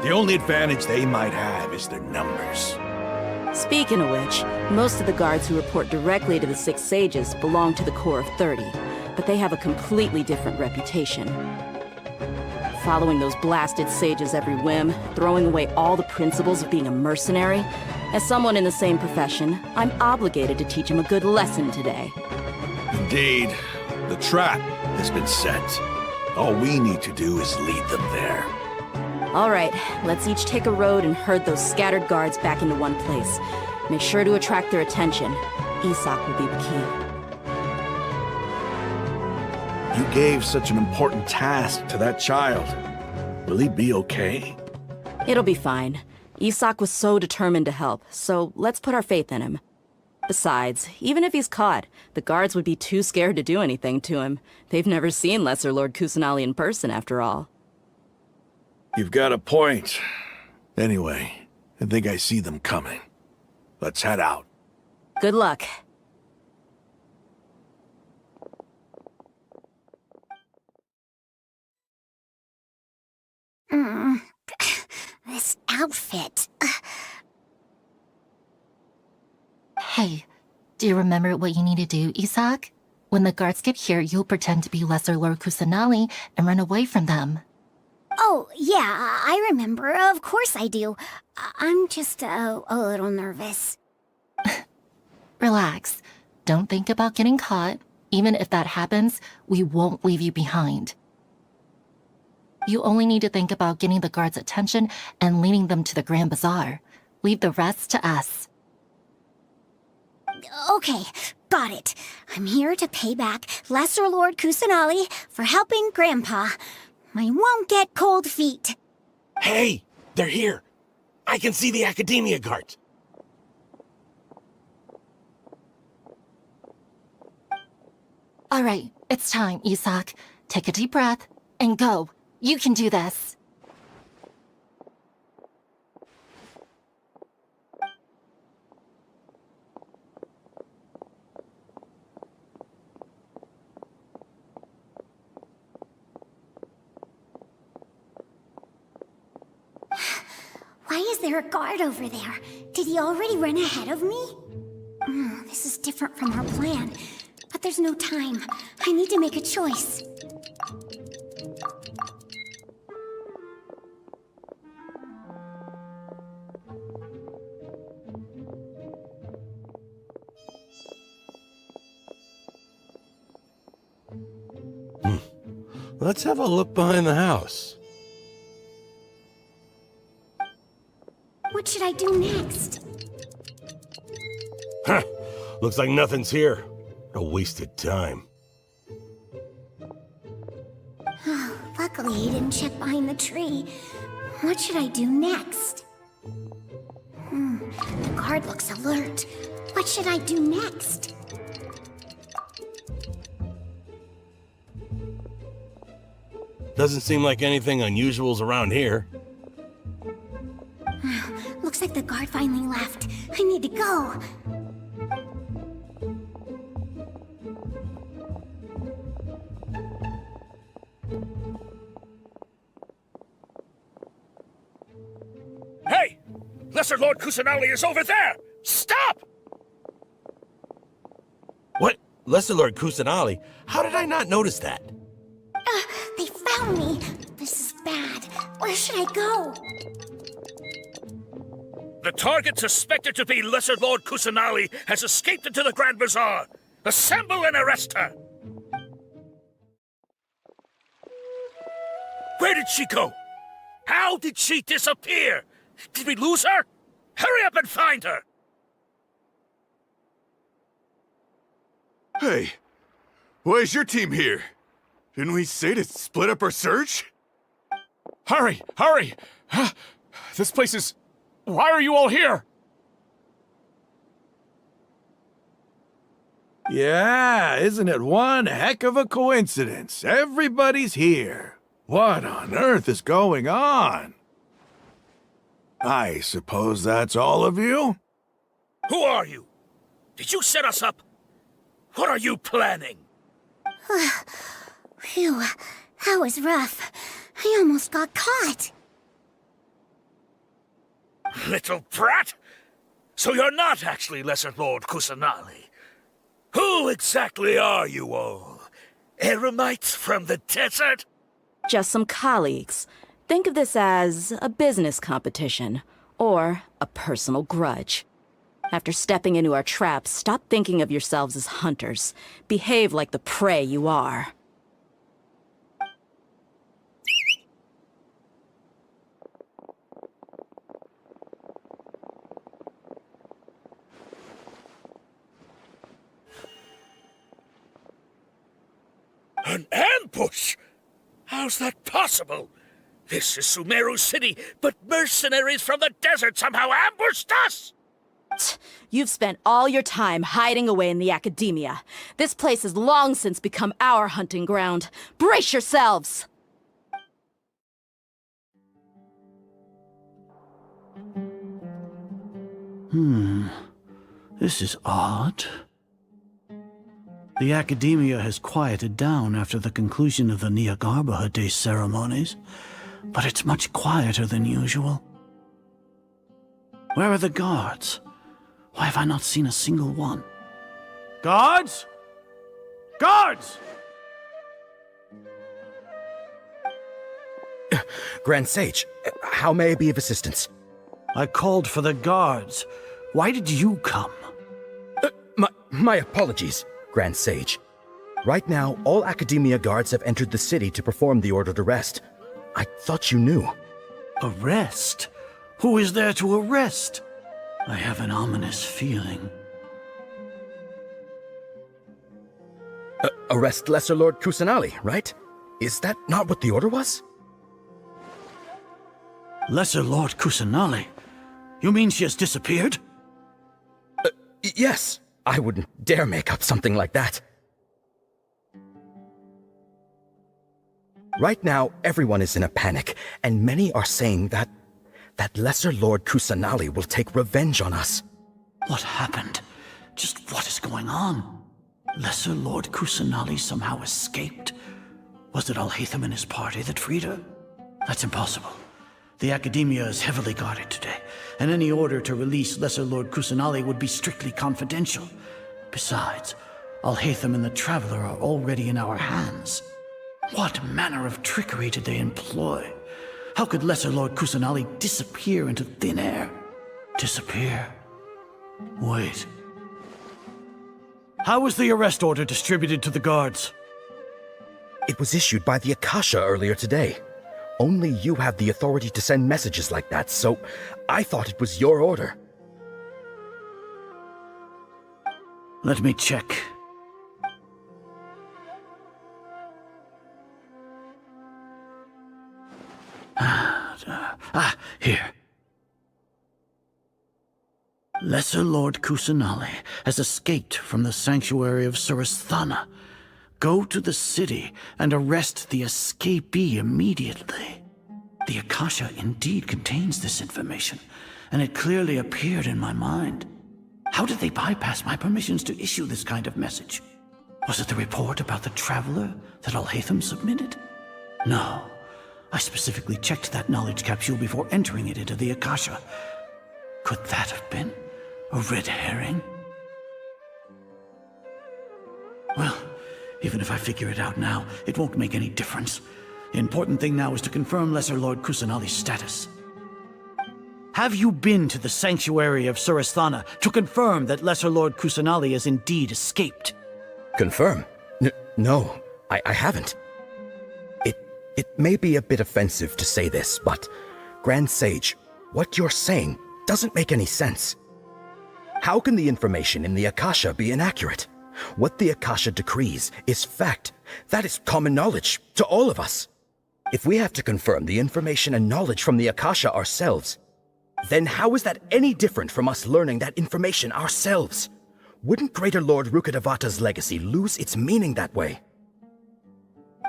The only advantage they might have is their numbers. Speaking of which, most of the guards who report directly to the Six Sages belong to the Corps of 30, but they have a completely different reputation. Following those blasted sages every whim, throwing away all the principles of being a mercenary. As someone in the same profession, I'm obligated to teach them a good lesson today. Indeed, the trap has been set. All we need to do is lead them there. All right, let's each take a road and herd those scattered guards back into one place. Make sure to attract their attention. Isak will be the key. You gave such an important task to that child. Will he be okay? It'll be fine. Isak was so determined to help, so let's put our faith in him. Besides, even if he's caught, the guards would be too scared to do anything to him. They've never seen Lesser Lord Kusanali in person, after all. You've got a point. Anyway, I think I see them coming. Let's head out. Good luck. This outfit. Hey, do you remember what you need to do, Isak? When the guards get here, you'll pretend to be Lesser Lord Kusanali and run away from them. Oh, yeah, I remember. Of course I do. I'm just a little nervous. Relax. Don't think about getting caught. Even if that happens, we won't leave you behind. You only need to think about getting the guards' attention and leading them to the Grand Bazaar. Leave the rest to us. Okay, got it. I'm here to pay back Lesser Lord Kusanali for helping Grandpa. I won't get cold feet. Hey, they're here. I can see the Academia guards. All right, it's time, Isak. Take a deep breath and go. You can do this. Why is there a guard over there? Did he already run ahead of me? This is different from our plan. But there's no time. I need to make a choice. Let's have a look behind the house. What should I do next? Huh. Looks like nothing's here. A wasted time. Luckily, he didn't check behind the tree. What should I do next? The guard looks alert. What should I do next? Doesn't seem like anything unusual's around here. Looks like the guard finally left. I need to go. Hey! Lesser Lord Kusanali is over there! Stop! What? Lesser Lord Kusanali? How did I not notice that? They found me. This is bad. Where should I go? The target suspected to be Lesser Lord Kusanali has escaped into the Grand Bazaar. Assemble and arrest her! Where did she go? How did she disappear? Did we lose her? Hurry up and find her! Hey, why is your team here? Didn't we say to split up our search? Hurry! Hurry! This place is... Why are you all here? Yeah, isn't it one heck of a coincidence? Everybody's here. What on earth is going on? I suppose that's all of you? Who are you? Did you set us up? What are you planning? Phew, that was rough. I almost got caught. Little brat! So you're not actually Lesser Lord Kusanali. Who exactly are you all? Eremites from the desert? Just some colleagues. Think of this as a business competition, or a personal grudge. After stepping into our traps, stop thinking of yourselves as hunters. Behave like the prey you are. An ambush? How's that possible? This is Sumero City, but mercenaries from the desert somehow ambushed us! You've spent all your time hiding away in the academia. This place has long since become our hunting ground. Brace yourselves! This is odd. The academia has quieted down after the conclusion of the Nyagarbha Day ceremonies, but it's much quieter than usual. Where are the guards? Why have I not seen a single one? Guards? Guards! Grand Sage, how may I be of assistance? I called for the guards. Why did you come? My apologies, Grand Sage. Right now, all Academia guards have entered the city to perform the ordered arrest. I thought you knew. Arrest? Who is there to arrest? I have an ominous feeling. Arrest Lesser Lord Kusanali, right? Is that not what the order was? Lesser Lord Kusanali? You mean she has disappeared? Yes. I wouldn't dare make up something like that. Right now, everyone is in a panic, and many are saying that Lesser Lord Kusanali will take revenge on us. What happened? Just what is going on? Lesser Lord Kusanali somehow escaped? Was it Alhaitham and his party that freed her? That's impossible. The Academia is heavily guarded today, and any order to release Lesser Lord Kusanali would be strictly confidential. Besides, Alhaitham and the Traveler are already in our hands. What manner of trickery did they employ? How could Lesser Lord Kusanali disappear into thin air? Disappear? Wait. How was the arrest order distributed to the guards? It was issued by the Akasha earlier today. Only you have the authority to send messages like that, so I thought it was your order. Let me check. Here. Lesser Lord Kusanali has escaped from the sanctuary of Surasthana. Go to the city and arrest the escapee immediately. The Akasha indeed contains this information, and it clearly appeared in my mind. How did they bypass my permissions to issue this kind of message? Was it the report about the Traveler that Alhaitham submitted? No. I specifically checked that knowledge capsule before entering it into the Akasha. Could that have been a red herring? Well, even if I figure it out now, it won't make any difference. The important thing now is to confirm Lesser Lord Kusanali's status. Have you been to the sanctuary of Surasthana to confirm that Lesser Lord Kusanali has indeed escaped? Confirm? No, I haven't. It may be a bit offensive to say this, but Grand Sage, what you're saying doesn't make any sense. How can the information in the Akasha be inaccurate? What the Akasha decrees is fact. That is common knowledge to all of us. If we have to confirm the information and knowledge from the Akasha ourselves, then how is that any different from us learning that information ourselves? Wouldn't Greater Lord Rukkhadevata's legacy lose its meaning that way?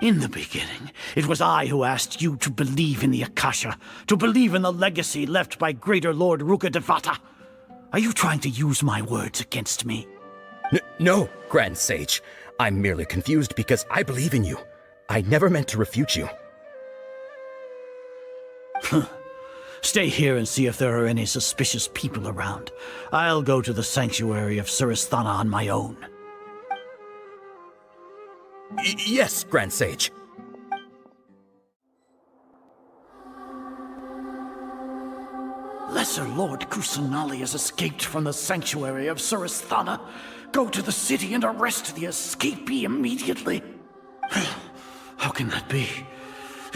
In the beginning, it was I who asked you to believe in the Akasha, to believe in the legacy left by Greater Lord Rukkhadevata. Are you trying to use my words against me? No, Grand Sage. I'm merely confused because I believe in you. I never meant to refute you. Stay here and see if there are any suspicious people around. I'll go to the sanctuary of Surasthana on my own. Yes, Grand Sage. Lesser Lord Kusanali has escaped from the sanctuary of Surasthana. Go to the city and arrest the escapee immediately. How can that be?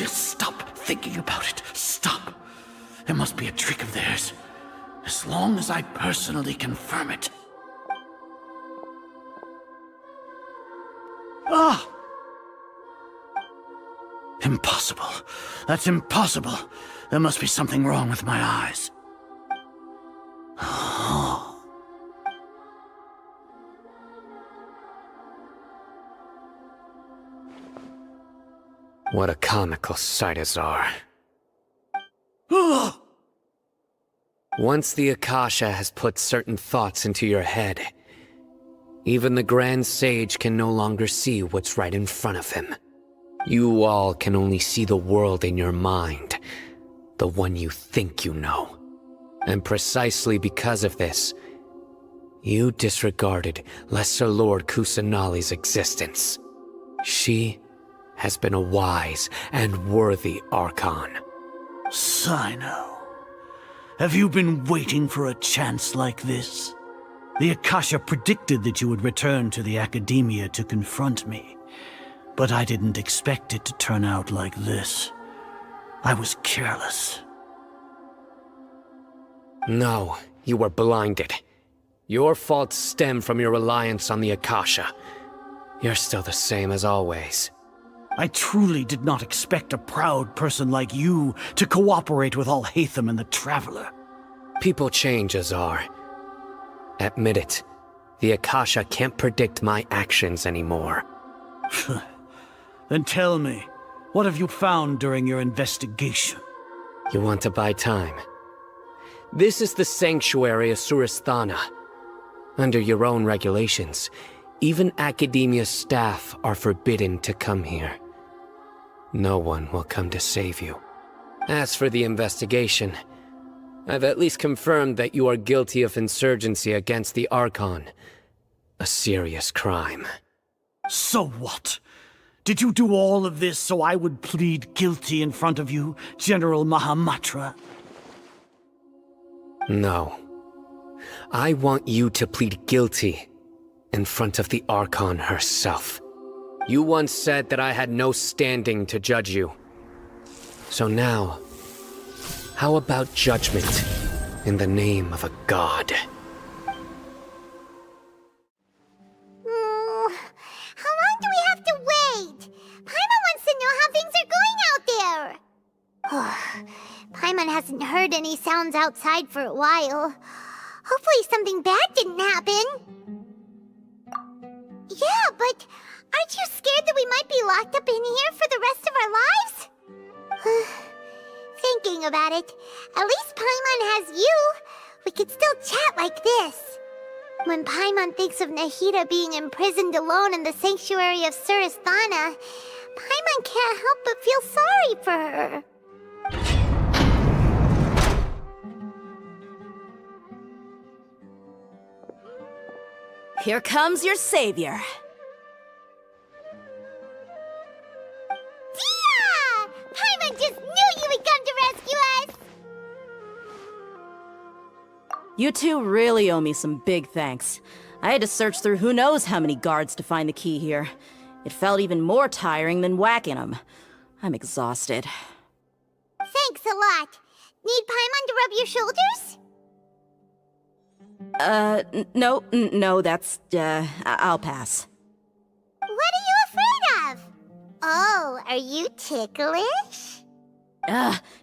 Stop thinking about it. Stop. There must be a trick of theirs. As long as I personally confirm it. Ah! Impossible. That's impossible. There must be something wrong with my eyes. What a comical sight, Azar. Once the Akasha has put certain thoughts into your head, even the Grand Sage can no longer see what's right in front of him. You all can only see the world in your mind, the one you think you know. And precisely because of this, you disregarded Lesser Lord Kusanali's existence. She has been a wise and worthy Archon. Sino, have you been waiting for a chance like this? The Akasha predicted that you would return to the Academia to confront me, but I didn't expect it to turn out like this. I was careless. No, you were blinded. Your faults stem from your reliance on the Akasha. You're still the same as always. I truly did not expect a proud person like you to cooperate with Alhaitham and the Traveler. People change, Azar. Admit it. The Akasha can't predict my actions anymore. Then tell me, what have you found during your investigation? You want to buy time? This is the sanctuary of Surasthana. Under your own regulations, even Academia staff are forbidden to come here. No one will come to save you. As for the investigation, I've at least confirmed that you are guilty of insurgency against the Archon. A serious crime. So what? Did you do all of this so I would plead guilty in front of you, General Mahamatra? No. I want you to plead guilty in front of the Archon herself. You once said that I had no standing to judge you. So now, how about judgment in the name of a god? How long do we have to wait? Paimon wants to know how things are going out there. Paimon hasn't heard any sounds outside for a while. Hopefully something bad didn't happen. Yeah, but aren't you scared that we might be locked up in here for the rest of our lives? Thinking about it, at least Paimon has you. We could still chat like this. When Paimon thinks of Nahida being imprisoned alone in the sanctuary of Surasthana, Paimon can't help but feel sorry for her. Here comes your savior. Tia! Paimon just knew you would come to rescue us! You two really owe me some big thanks. I had to search through who knows how many guards to find the key here. It felt even more tiring than whacking them. I'm exhausted. Thanks a lot. Need Paimon to rub your shoulders? No, that's, I'll pass. What are you afraid of? Oh, are you ticklish?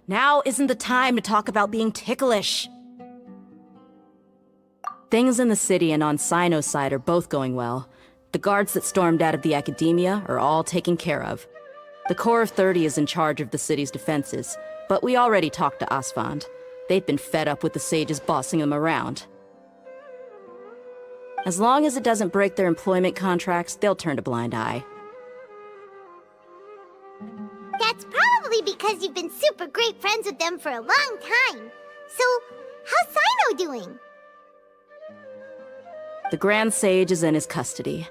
Now isn't the time to talk about being ticklish. Things in the city and on Sino's side are both going well. The guards that stormed out of the Academia are all taken care of. The Corps of 30 is in charge of the city's defenses, but we already talked to Asfand. They've been fed up with the sages bossing them around. As long as it doesn't break their employment contracts, they'll turn a blind eye. That's probably because you've been super great friends with them for a long time. So, how's Sino doing? The Grand Sage is in his custody.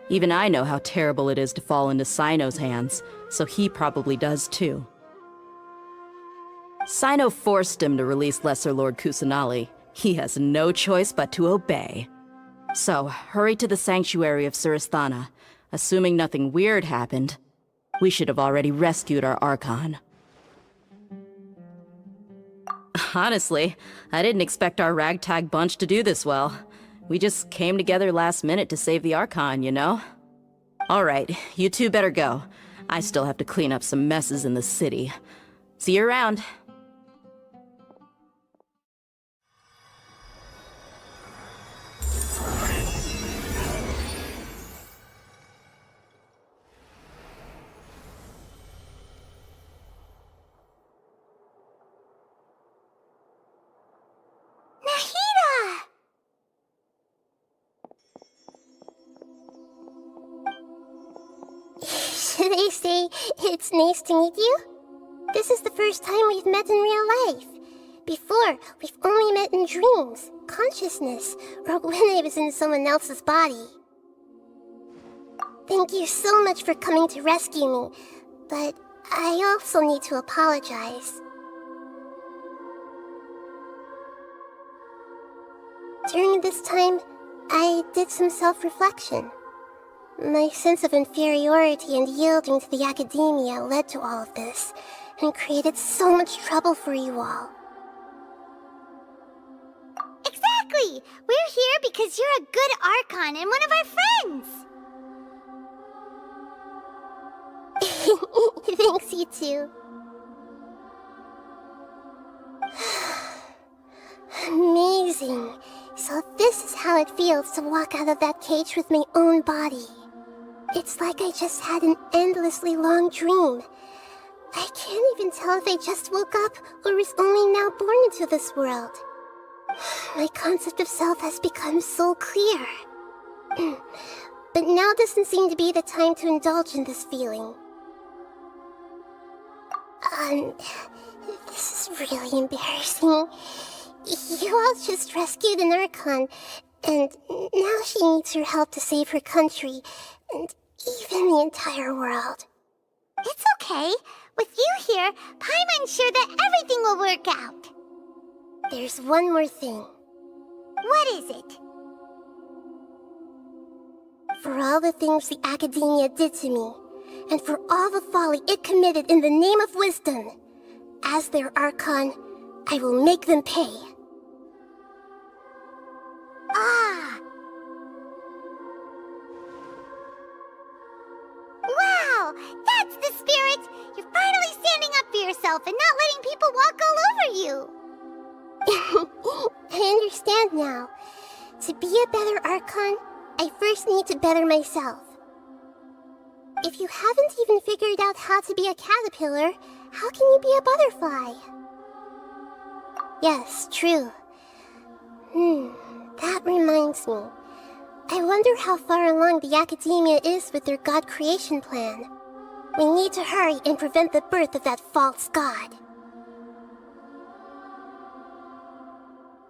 Even I know how terrible it is to fall into Sino's hands, so he probably does too. Sino forced him to release Lesser Lord Kusanali. He has no choice but to obey. So, hurry to the sanctuary of Surasthana. Assuming nothing weird happened, we should have already rescued our Archon. Honestly, I didn't expect our ragtag bunch to do this well. We just came together last minute to save the Archon, you know? Alright, you two better go. I still have to clean up some messes in the city. See you around. They say it's nice to meet you. This is the first time we've met in real life. Before, we've only met in dreams, consciousness, or when I was in someone else's body. Thank you so much for coming to rescue me, but I also need to apologize. During this time, I did some self-reflection. My sense of inferiority and yielding to the academia led to all of this, and created so much trouble for you all. Exactly! We're here because you're a good Archon and one of our friends! Thanks, you too. Amazing. So this is how it feels to walk out of that cage with my own body. It's like I just had an endlessly long dream. I can't even tell if I just woke up or was only now born into this world. My concept of self has become so clear. But now doesn't seem to be the time to indulge in this feeling. This is really embarrassing. You all just rescued an Archon, and now she needs your help to save her country, and even the entire world. It's okay. With you here, Paimon's sure that everything will work out. There's one more thing. What is it? For all the things the Academia did to me, and for all the folly it committed in the name of wisdom, as their Archon, I will make them pay. Ah! Wow! That's the spirit! You're finally standing up for yourself and not letting people walk all over you! I understand now. To be a better Archon, I first need to better myself. If you haven't even figured out how to be a caterpillar, how can you be a butterfly? Yes, true. That reminds me. I wonder how far along the Academia is with their god creation plan. We need to hurry and prevent the birth of that false god.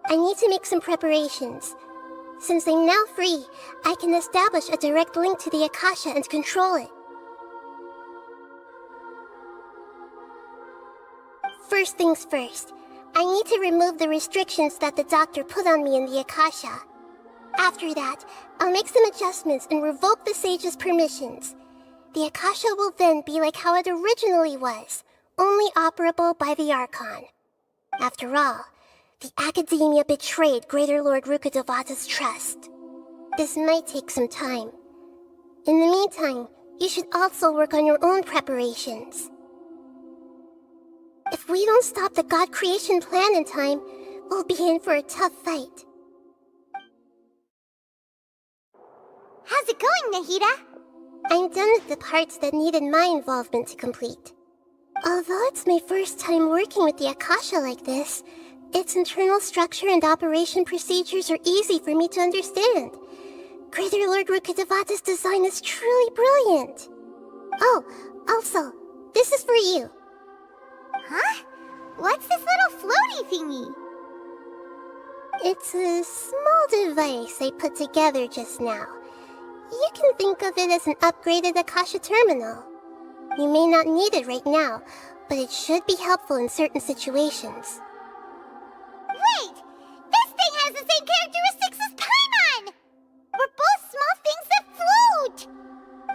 I need to make some preparations. Since I'm now free, I can establish a direct link to the Akasha and control it. First things first, I need to remove the restrictions that the doctor put on me in the Akasha. After that, I'll make some adjustments and revoke the sage's permissions. The Akasha will then be like how it originally was, only operable by the Archon. After all, the Academia betrayed Greater Lord Rukkhadevata's trust. This might take some time. In the meantime, you should also work on your own preparations. If we don't stop the god creation plan in time, we'll be in for a tough fight. How's it going, Nahida? I'm done with the parts that needed my involvement to complete. Although it's my first time working with the Akasha like this, its internal structure and operation procedures are easy for me to understand. Greater Lord Rukkhadevata's design is truly brilliant. Oh, also, this is for you. Huh? What's this little floaty thingy? It's a small device I put together just now. You can think of it as an upgraded Akasha terminal. You may not need it right now, but it should be helpful in certain situations. Wait! This thing has the same characteristics as Paimon! We're both small things that float!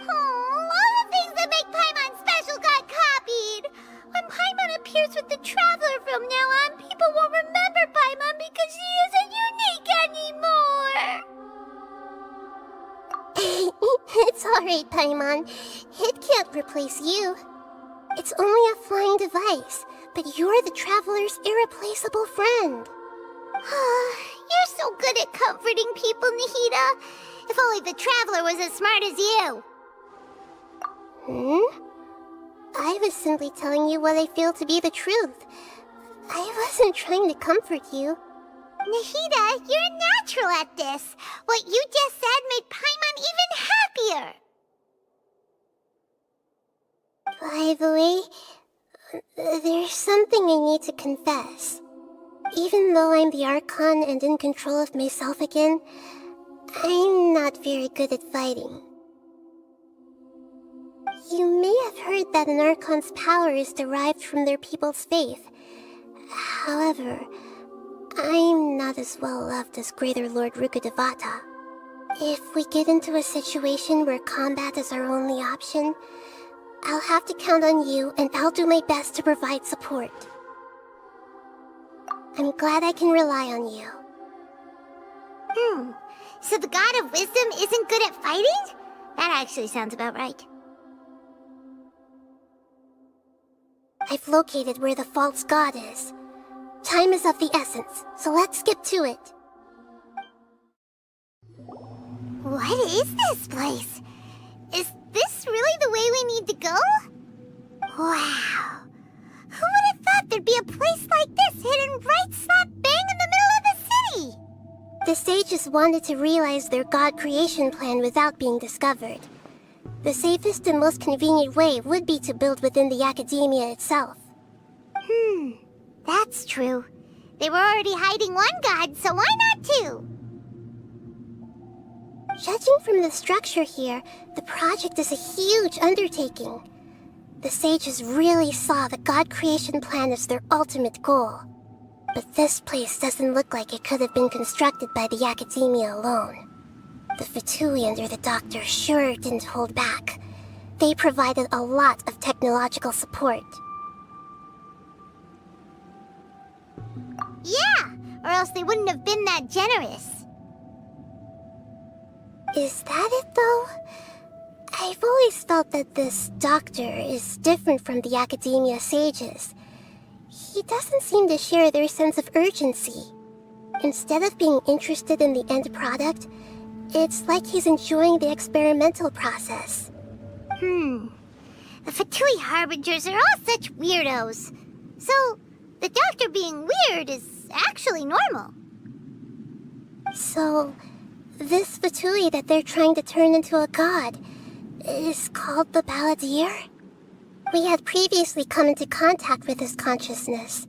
Oh, all the things that make Paimon special got copied! When Paimon appears with the Traveler from now on, people won't remember Paimon because she isn't unique anymore! It's alright, Paimon. It can't replace you. It's only a flying device, but you're the Traveler's irreplaceable friend. You're so good at comforting people, Nahida. If only the Traveler was as smart as you. I was simply telling you what I feel to be the truth. I wasn't trying to comfort you. Nahida, you're natural at this. What you just said made Paimon even happier. By the way, there's something I need to confess. Even though I'm the Archon and in control of myself again, I'm not very good at fighting. You may have heard that an Archon's power is derived from their people's faith. However, I'm not as well loved as Greater Lord Rukkhadevata. If we get into a situation where combat is our only option, I'll have to count on you, and I'll do my best to provide support. I'm glad I can rely on you. So the God of Wisdom isn't good at fighting? That actually sounds about right. I've located where the false god is. Time is of the essence, so let's skip to it. What is this place? Is this really the way we need to go? Wow. Who would have thought there'd be a place like this hidden right slap bang in the middle of the city? The sages wanted to realize their god creation plan without being discovered. The safest and most convenient way would be to build within the academia itself. That's true. They were already hiding one god, so why not two? Judging from the structure here, the project is a huge undertaking. The sages really saw the god creation plan as their ultimate goal. But this place doesn't look like it could have been constructed by the academia alone. The Fatui under the Doctor sure didn't hold back. They provided a lot of technological support. Yeah, or else they wouldn't have been that generous. Is that it, though? I've always felt that this Doctor is different from the academia sages. He doesn't seem to share their sense of urgency. Instead of being interested in the end product, it's like he's enjoying the experimental process. The Fatui Harbingers are all such weirdos. So, the Doctor being weird is actually normal. So, this Fatui that they're trying to turn into a god is called the Balladeer? We had previously come into contact with his consciousness.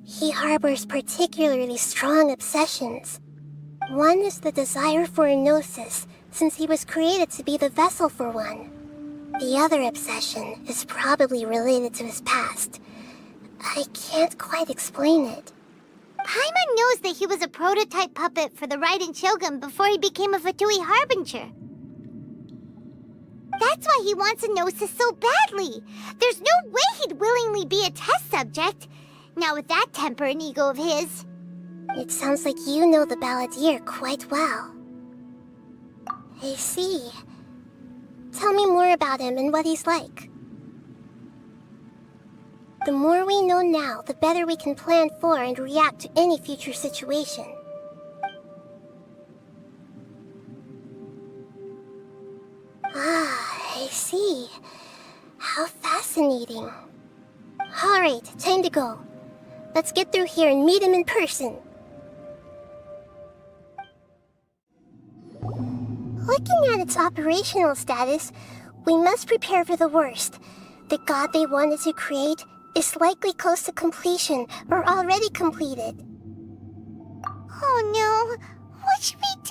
He harbors particularly strong obsessions. One is the desire for a gnosis, since he was created to be the vessel for one. The other obsession is probably related to his past. I can't quite explain it. Paimon knows that he was a prototype puppet for the Raiden Shogun before he became a Fatui Harbinger. That's why he wants a gnosis so badly. There's no way he'd willingly be a test subject. Not with that temper and ego of his. It sounds like you know the Balladeer quite well. I see. Tell me more about him and what he's like. The more we know now, the better we can plan for and react to any future situation. I see. How fascinating. Alright, time to go. Let's get through here and meet him in person. Looking at its operational status, we must prepare for the worst. The god they wanted to create is likely close to completion or already completed. Oh no, what should we do?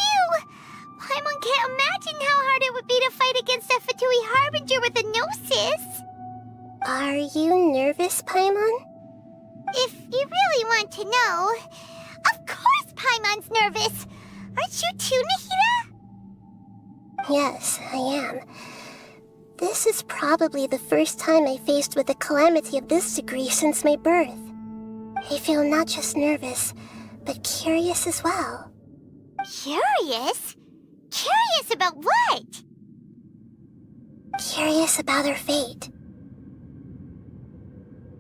Paimon can't imagine how hard it would be to fight against a Fatui Harbinger with a gnosis. Are you nervous, Paimon? If you really want to know, of course Paimon's nervous. Aren't you too, Nahida? Yes, I am. This is probably the first time I faced with a calamity of this degree since my birth. I feel not just nervous, but curious as well. Curious? Curious about what? Curious about our fate.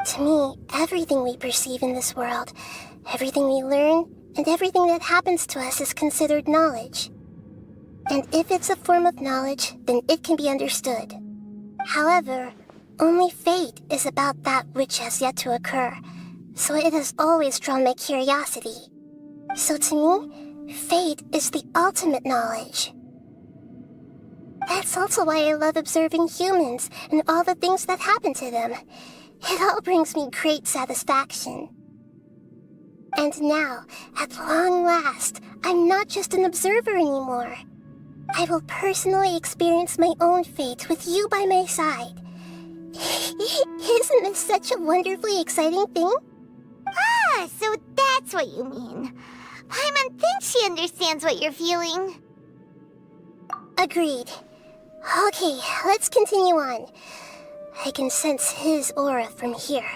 To me, everything we perceive in this world, everything we learn, and everything that happens to us is considered knowledge. And if it's a form of knowledge, then it can be understood. However, only fate is about that which has yet to occur, so it has always drawn my curiosity. So to me, fate is the ultimate knowledge. That's also why I love observing humans and all the things that happen to them. It all brings me great satisfaction. And now, at long last, I'm not just an observer anymore. I will personally experience my own fate with you by my side. Isn't this such a wonderfully exciting thing? Ah, so that's what you mean. Paimon thinks she understands what you're feeling. Agreed. Okay, let's continue on. I can sense his aura from here.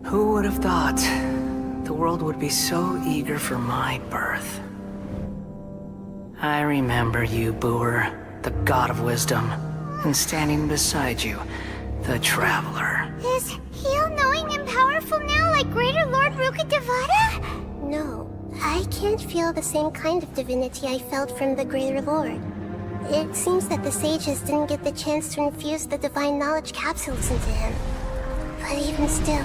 Who would have thought the world would be so eager for my birth? I remember you, Booer, the god of wisdom, and standing beside you, the traveler. Is he all-knowing and powerful now like Greater Lord Rukkhadevata? No, I can't feel the same kind of divinity I felt from the Greater Lord. It seems that the sages didn't get the chance to infuse the divine knowledge capsules into him. But even still,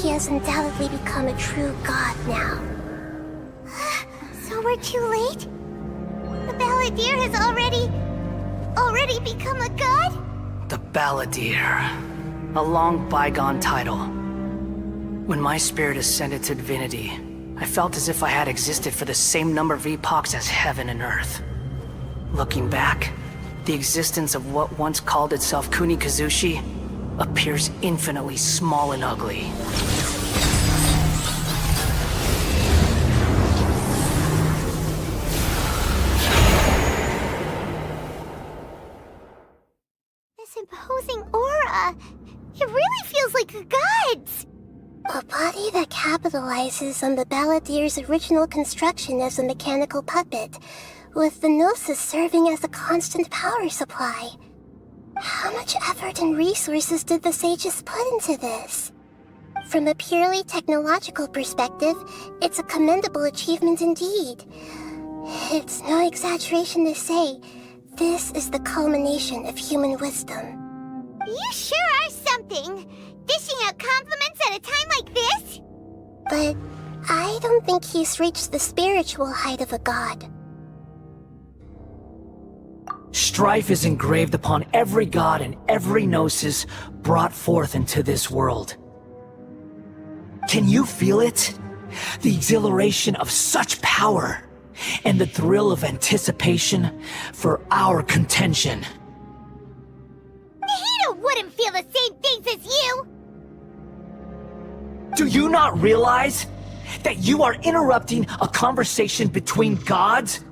he has undoubtedly become a true god now. So we're too late? The Balladeer has already become a god? The Balladeer. A long bygone title. When my spirit ascended to divinity, I felt as if I had existed for the same number of epochs as heaven and earth. Looking back, the existence of what once called itself Kunikazushi appears infinitely small and ugly. This imposing aura, it really feels like the gods! A body that capitalizes on the Balladeer's original construction as a mechanical puppet, with the Gnosis serving as a constant power supply. How much effort and resources did the sages put into this? From a purely technological perspective, it's a commendable achievement indeed. It's no exaggeration to say, this is the culmination of human wisdom. You sure are something! Dishing out compliments at a time like this? But I don't think he's reached the spiritual height of a god. Strife is engraved upon every god and every gnosis brought forth into this world. Can you feel it? The exhilaration of such power, and the thrill of anticipation for our contention. Nahida wouldn't feel the same things as you! Do you not realize that you are interrupting a conversation between gods?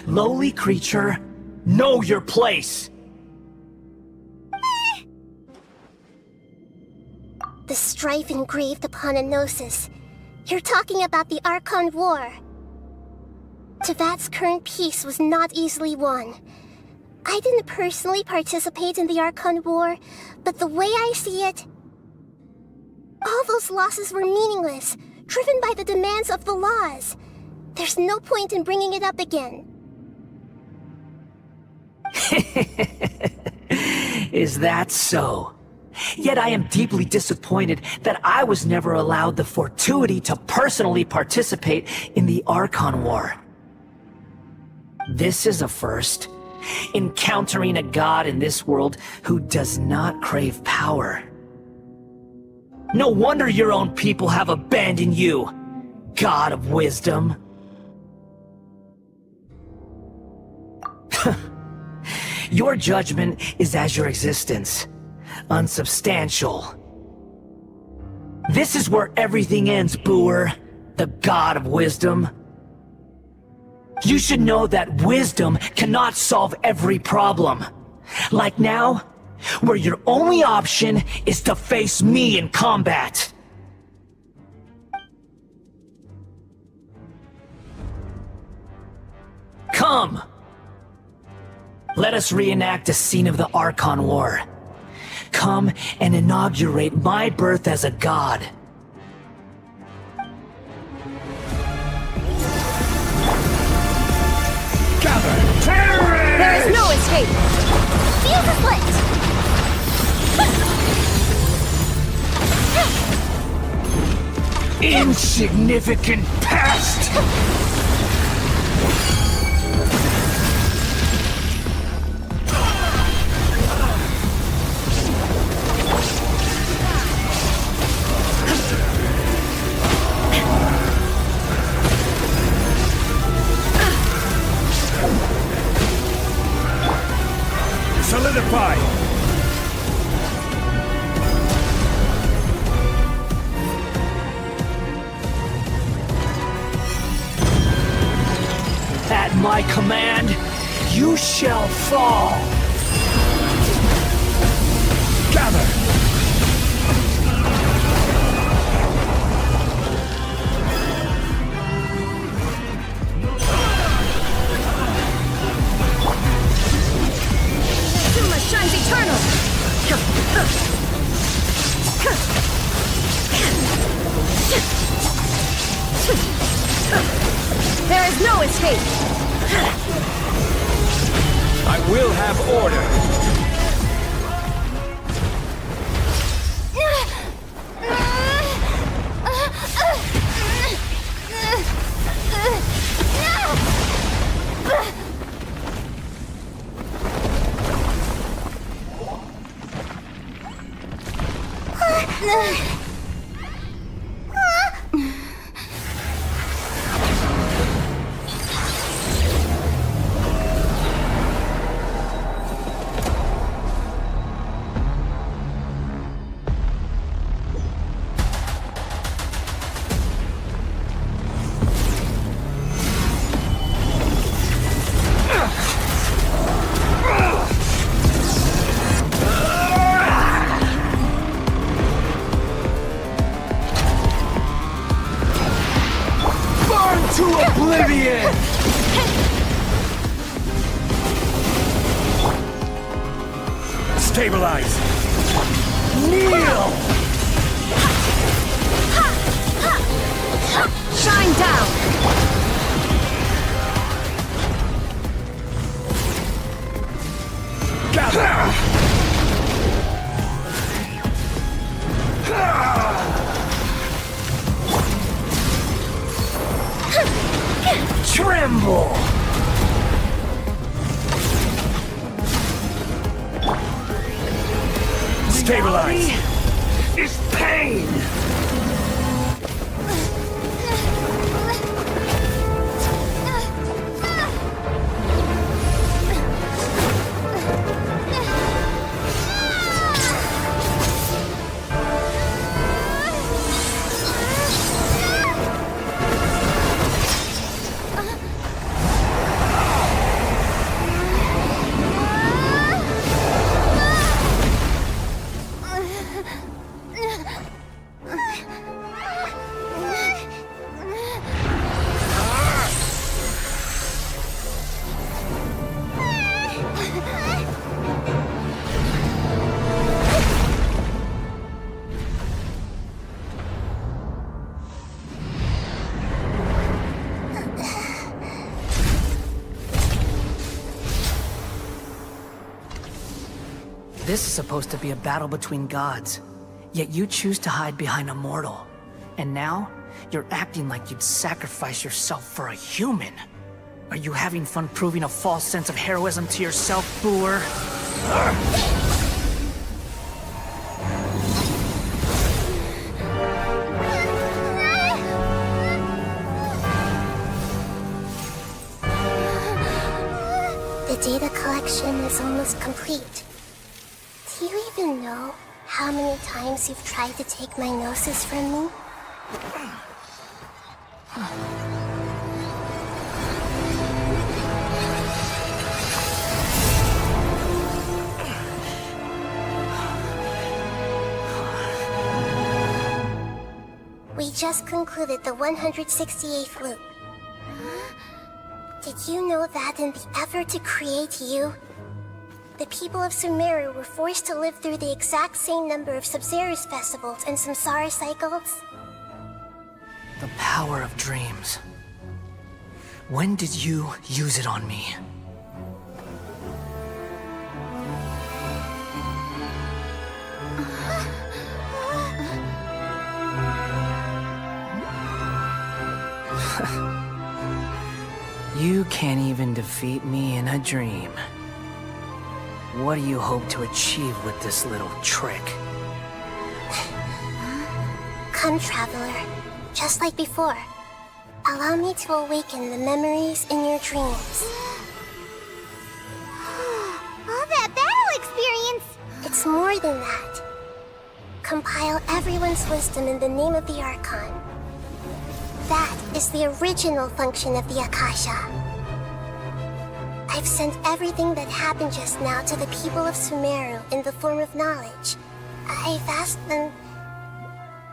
Lowly creature, know your place! The strife engraved upon a Gnosis. You're talking about the Archon War. Tevat's current peace was not easily won. I didn't personally participate in the Archon War, but the way I see it, all those losses were meaningless, driven by the demands of the laws. There's no point in bringing it up again. Is that so? Yet I am deeply disappointed that I was never allowed the fortuity to personally participate in the Archon War. This is a first. Encountering a god in this world who does not crave power. No wonder your own people have abandoned you, god of wisdom. Your judgment is as your existence, unsubstantial. This is where everything ends, Booer, the god of wisdom. You should know that wisdom cannot solve every problem. Like now, where your only option is to face me in combat. Come, Let us reenact a scene of the Archon War. Come and inaugurate my birth as a god. Gather! There is no escape! Fuse is lit! Insignificant past! Solidify! At my command, you shall fall! Gather! Suma shines eternal! There is no escape! I will have order! To oblivion! Stabilize! Kneel! Shine down! Gather! Tremble! Stabilize! Is pain! This is supposed to be a battle between gods, yet you choose to hide behind a mortal. And now, you're acting like you'd sacrifice yourself for a human. Are you having fun proving a false sense of heroism to yourself, Booer? The data collection is almost complete. Do you even know how many times you've tried to take my gnosis from me? We just concluded the 168th loop. Did you know that in the effort to create you, The people of Sumero were forced to live through the exact same number of Sabzeruz festivals and Samsara cycles. The power of dreams. When did you use it on me? You can't even defeat me in a dream. What do you hope to achieve with this little trick? Come, Traveler. Just like before. Allow me to awaken the memories in your dreams. All that battle experience! It's more than that. Compile everyone's wisdom in the name of the Archon. That is the original function of the Akasha. I've sent everything that happened just now to the people of Sumero in the form of knowledge. I've asked them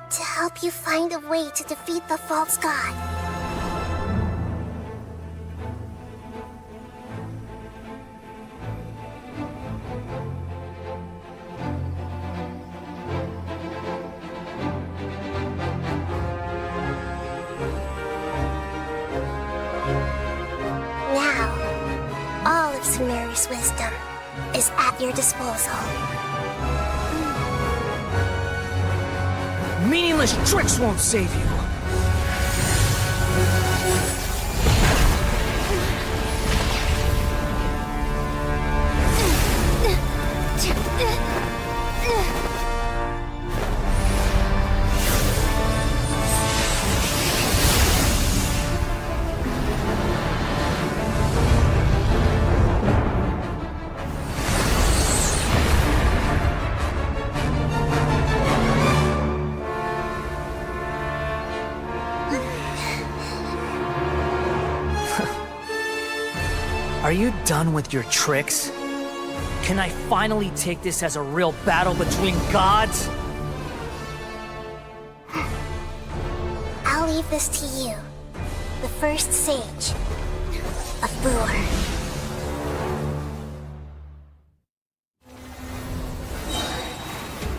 to help you find a way to defeat the false god. Sumero's wisdom is at your disposal. Meaningless tricks won't save you. Are you done with your tricks? Can I finally take this as a real battle between gods? I'll leave this to you, the first sage of Lure.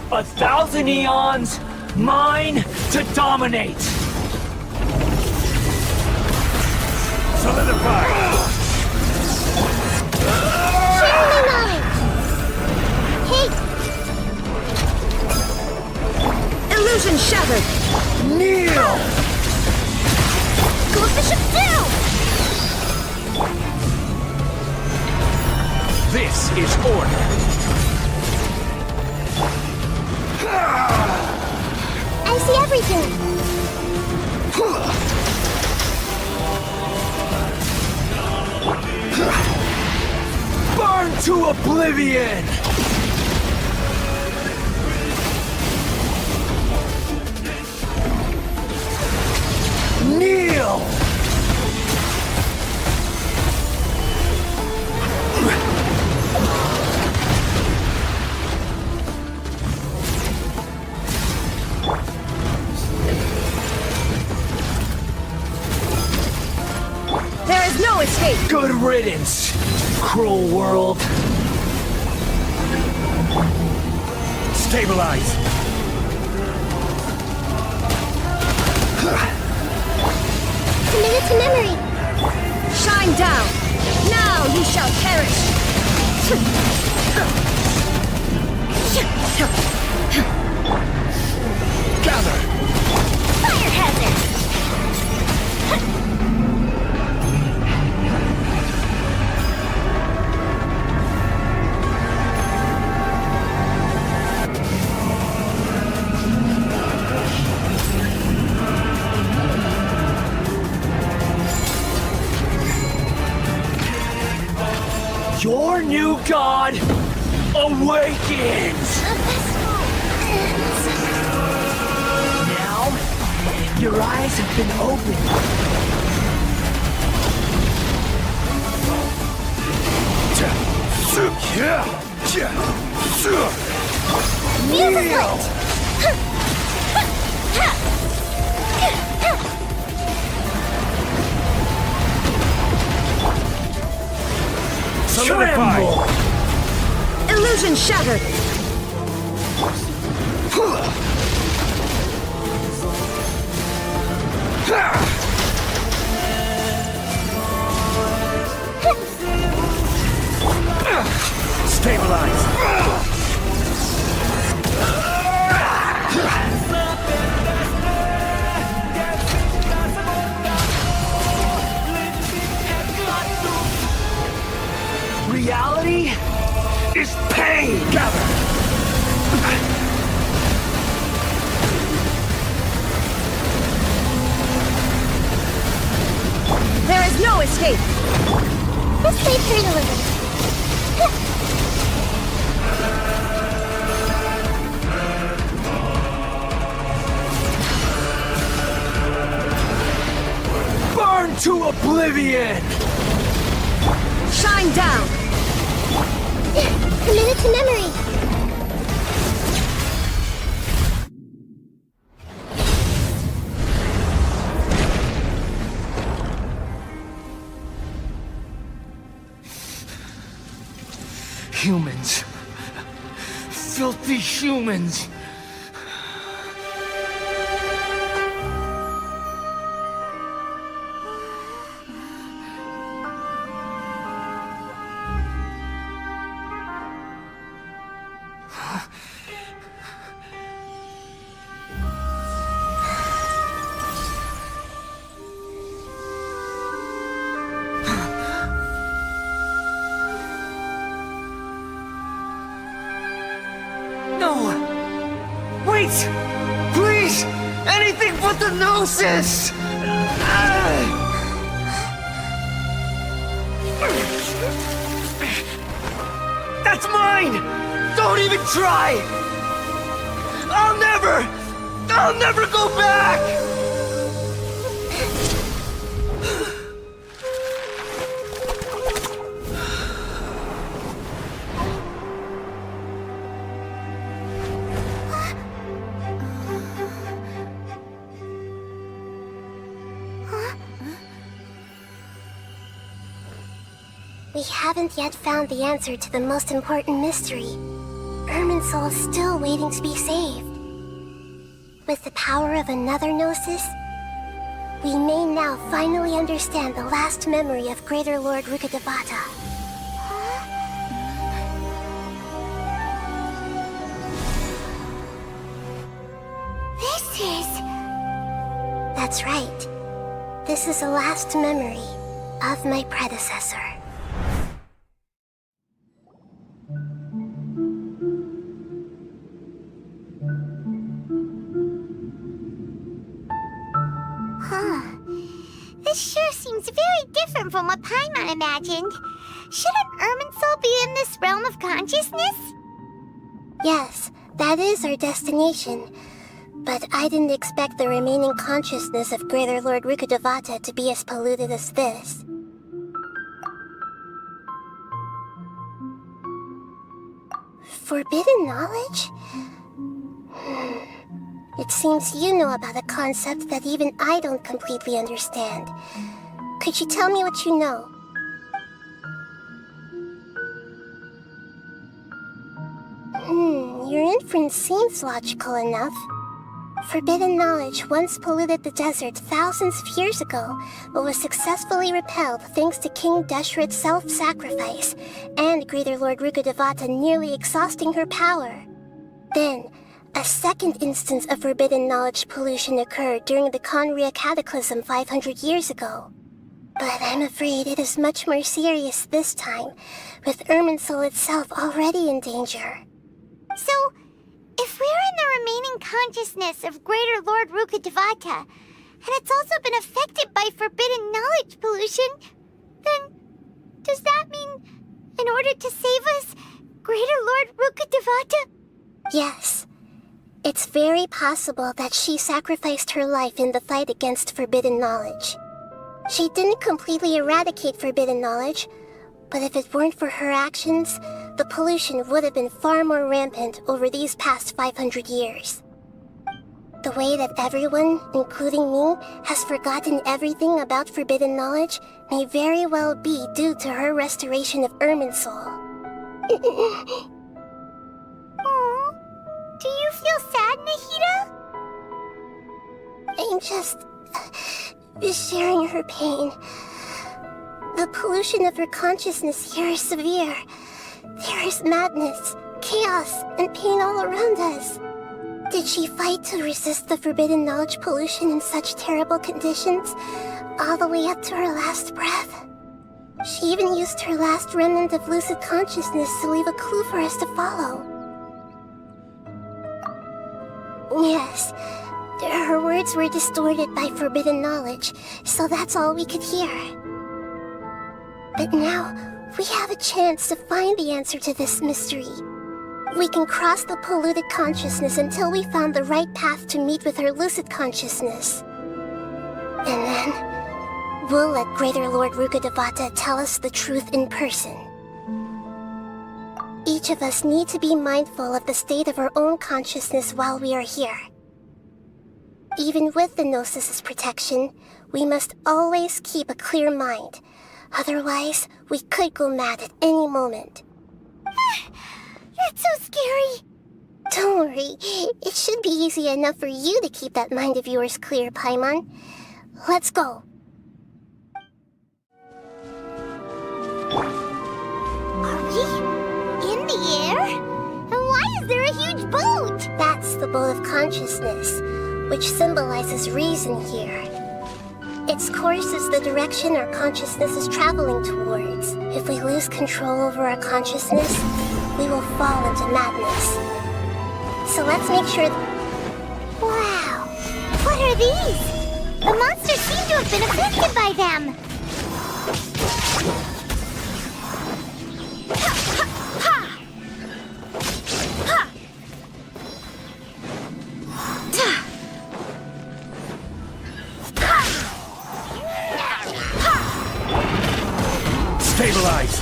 1,000 eons, mine to dominate! Solidify! Surely mine! Hate! Illusion shattered! Kneel! Go Bishop down! This is order! I see everything! Burn to oblivion! Kneel! There is no escape! Good riddance, cruel world. Stabilize! Committed to memory! Shine down! Now you shall perish! Gather! Fire hazard! Your new god awakens! Now, your eyes have been opened. Solidify! Illusion shattered! Stabilize! Reality is pain! Gather! There is no escape! Let's wait for it a little. Burn to oblivion! Shine down! Committed to memory. Humans. Filthy humans. Please! Anything but the Gnosis! That's mine! Don't even try! I'll never go back! We haven't yet found the answer to the most important mystery. Irminsul is still waiting to be saved. With the power of another Gnosis, we may now finally understand the last memory of Greater Lord Rukkhadevata. This is... That's right. This is the last memory of my predecessor. This sure seems very different from what Paimon imagined. Shouldn't Irminsul be in this realm of consciousness? Yes, that is our destination. But I didn't expect the remaining consciousness of Greater Lord Rukkhadevata to be as polluted as this. Forbidden knowledge? It seems you know about a concept that even I don't completely understand. Could you tell me what you know? Your inference seems logical enough. Forbidden knowledge once polluted the desert thousands of years ago, but was successfully repelled thanks to King Deshret's self-sacrifice, and Greater Lord Rukkhadevata nearly exhausting her power. Then, a second instance of forbidden knowledge pollution occurred during the Conria Cataclysm 500 years ago. But I'm afraid it is much more serious this time, with Irminsul itself already in danger. So, if we're in the remaining consciousness of Greater Lord Rukkhadevata, and it's also been affected by forbidden knowledge pollution, then does that mean, in order to save us, Greater Lord Rukkhadevata? Yes. It's very possible that she sacrificed her life in the fight against forbidden knowledge. She didn't completely eradicate forbidden knowledge, but if it weren't for her actions, the pollution would have been far more rampant over these past 500 years. The way that everyone, including me, has forgotten everything about forbidden knowledge may very well be due to her restoration of Irminsul. I'm just sharing her pain. The pollution of her consciousness here is severe. There is madness, chaos, and pain all around us. Did she fight to resist the forbidden knowledge pollution in such terrible conditions, all the way up to her last breath? She even used her last remnant of lucid consciousness to leave a clue for us to follow. Yes, her words were distorted by forbidden knowledge, so that's all we could hear. But now, we have a chance to find the answer to this mystery. We can cross the polluted consciousness until we found the right path to meet with her lucid consciousness. And then, we'll let Greater Lord Rukkhadevata tell us the truth in person. Each of us need to be mindful of the state of our own consciousness while we are here. Even with the Gnosis' protection, we must always keep a clear mind. Otherwise, we could go mad at any moment. That's so scary. Don't worry, it should be easy enough for you to keep that mind of yours clear, Paimon. Let's go. Are we in the air? And why is there a huge boat? That's the boat of consciousness, which symbolizes reason here. Its course is the direction our consciousness is traveling towards. If we lose control over our consciousness, we will fall into madness. So let's make sure... Wow! What are these? The monsters seem to have been affected by them! Stabilize!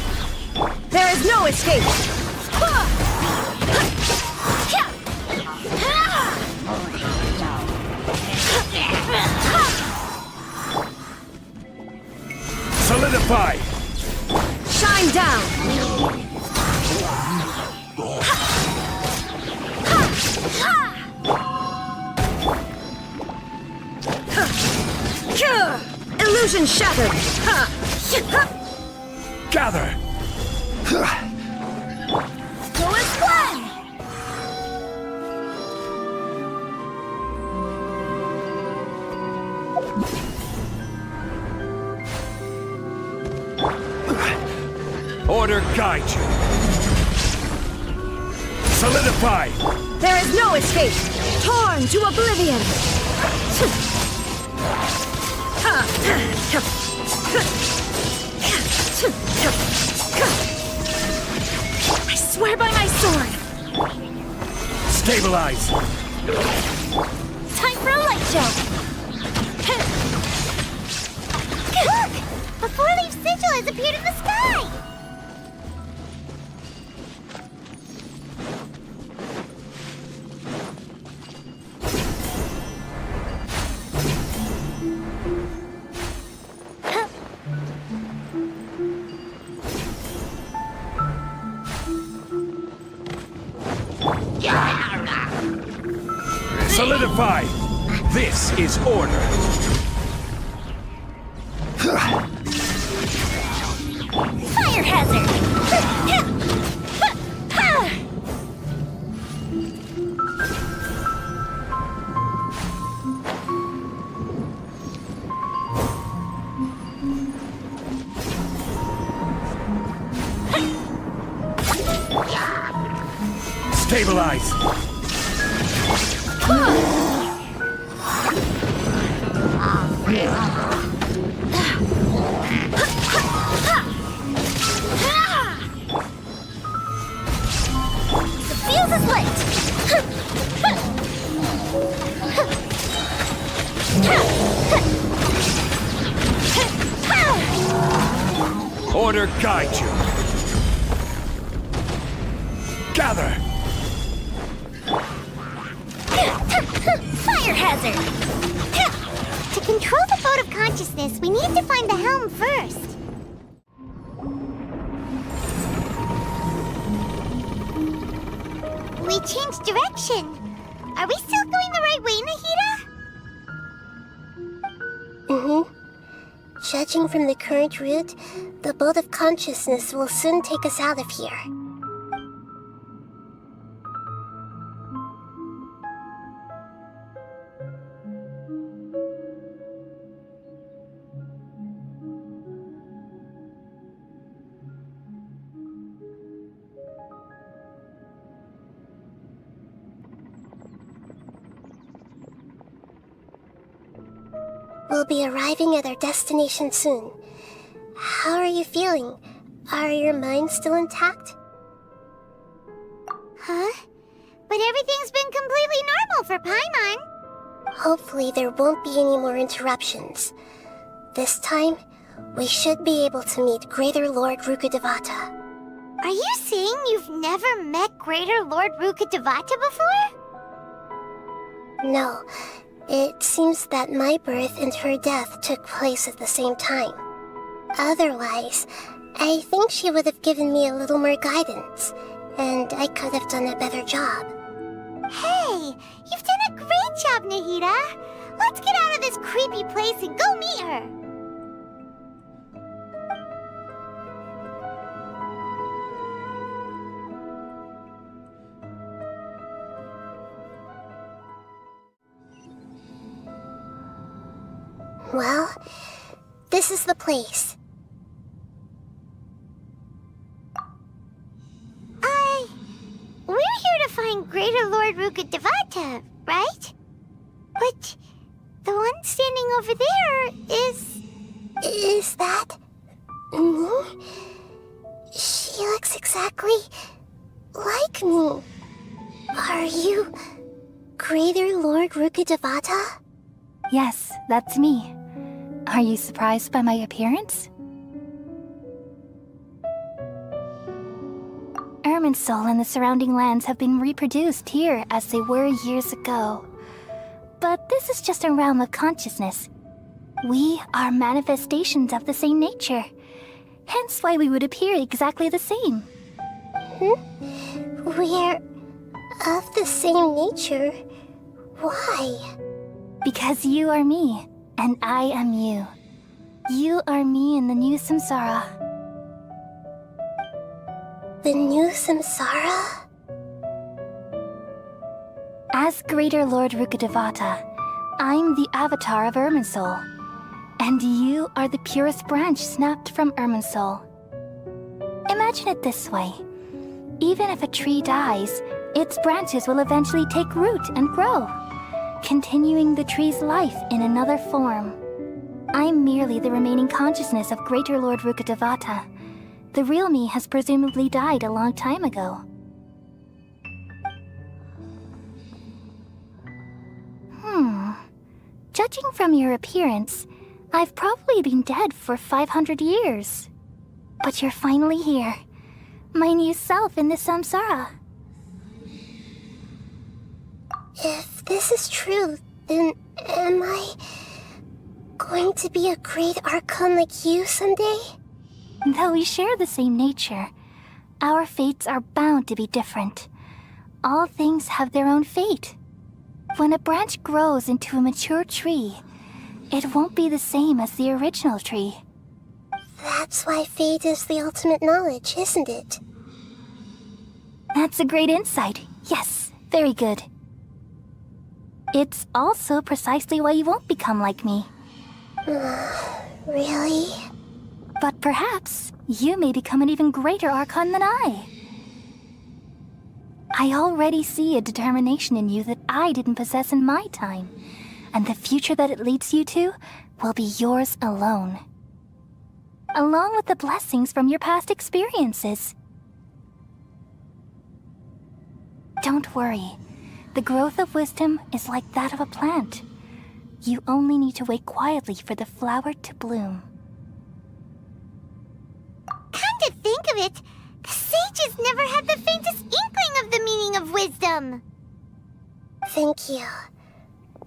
There is no escape! Solidify! Shine down! Illusion shattered! Gather! Go as one! Order guide you! Solidify! There is no escape! Torn to oblivion! I swear by my sword! Stabilize! Time for a light show! Look! A four-leaf sigil has appeared in the sky! Solidify! This is order! Fire hazard! Stabilize! The fuse is lit! Order guide you! Gather! Fire hazard! To control the boat of consciousness, we need to find the helm first. We changed direction. Are we still going the right way, Nahida? Judging from the current route, the boat of consciousness will soon take us out of here. We'll be arriving at our destination soon. How are you feeling? Are your minds still intact? Huh? But everything's been completely normal for Paimon. Hopefully there won't be any more interruptions. This time, we should be able to meet Greater Lord Rukkhadevata. Are you saying you've never met Greater Lord Rukkhadevata before? No. It seems that my birth and her death took place at the same time. Otherwise, I think she would have given me a little more guidance, and I could have done a better job. Hey, you've done a great job, Nahida. Let's get out of this creepy place and go meet her. Well, this is the place. We're here to find Greater Lord Rukkhadevata, right? But the one standing over there is... Is that... me? She looks exactly like me. Are you Greater Lord Rukkhadevata? Yes, that's me. Are you surprised by my appearance? Irminsul and the surrounding lands have been reproduced here as they were years ago. But this is just a realm of consciousness. We are manifestations of the same nature. Hence why we would appear exactly the same. We're of the same nature? Why? Because you are me, and I am you. You are me in the new samsara. The new samsara? As Greater Lord Rukkhadevata, I'm the avatar of Irminsul. And you are the purest branch snapped from Irminsul. Imagine it this way. Even if a tree dies, its branches will eventually take root and grow, continuing the tree's life in another form. I'm merely the remaining consciousness of Greater Lord Rukkhadevata. The real me has presumably died a long time ago. Judging from your appearance, I've probably been dead for 500 years. But you're finally here. My new self in the samsara. If this is true, then am I going to be a great Archon like you someday? Though we share the same nature, our fates are bound to be different. All things have their own fate. When a branch grows into a mature tree, it won't be the same as the original tree. That's why fate is the ultimate knowledge, isn't it? That's a great insight. Yes, very good. It's also precisely why you won't become like me. Really? But perhaps you may become an even greater Archon than I. I already see a determination in you that I didn't possess in my time, and the future that it leads you to will be yours alone. Along with the blessings from your past experiences. Don't worry. The growth of wisdom is like that of a plant. You only need to wait quietly for the flower to bloom. Come to think of it, the sages never had the faintest inkling of the meaning of wisdom. Thank you.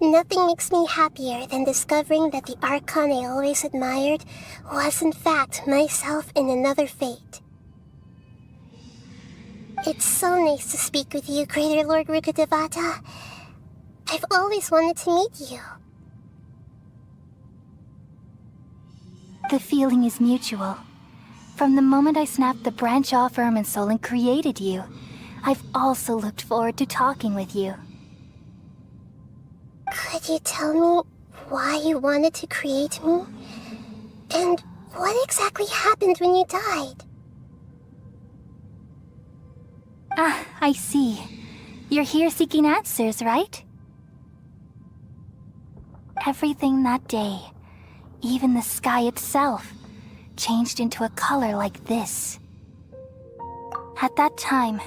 Nothing makes me happier than discovering that the Archon I always admired was in fact myself in another fate. It's so nice to speak with you, Greater Lord Rukkhadevata. I've always wanted to meet you. The feeling is mutual. From the moment I snapped the branch off Irminsul and created you, I've also looked forward to talking with you. Could you tell me why you wanted to create me? And what exactly happened when you died? Ah, I see. You're here seeking answers, right? Everything that day, even the sky itself, changed into a color like this. At that time,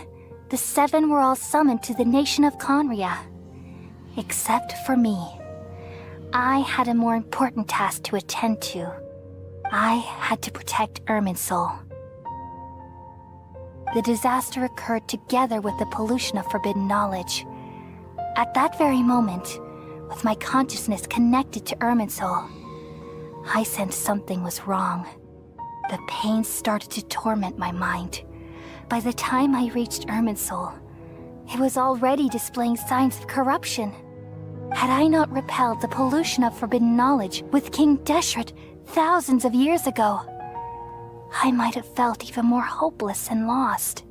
the seven were all summoned to the nation of Conria. Except for me. I had a more important task to attend to. I had to protect Irminsul. The disaster occurred together with the pollution of forbidden knowledge. At that very moment, with my consciousness connected to Irminsul, I sensed something was wrong. The pain started to torment my mind. By the time I reached Irminsul, it was already displaying signs of corruption. Had I not repelled the pollution of forbidden knowledge with King Deshret thousands of years ago, I might have felt even more hopeless and lost.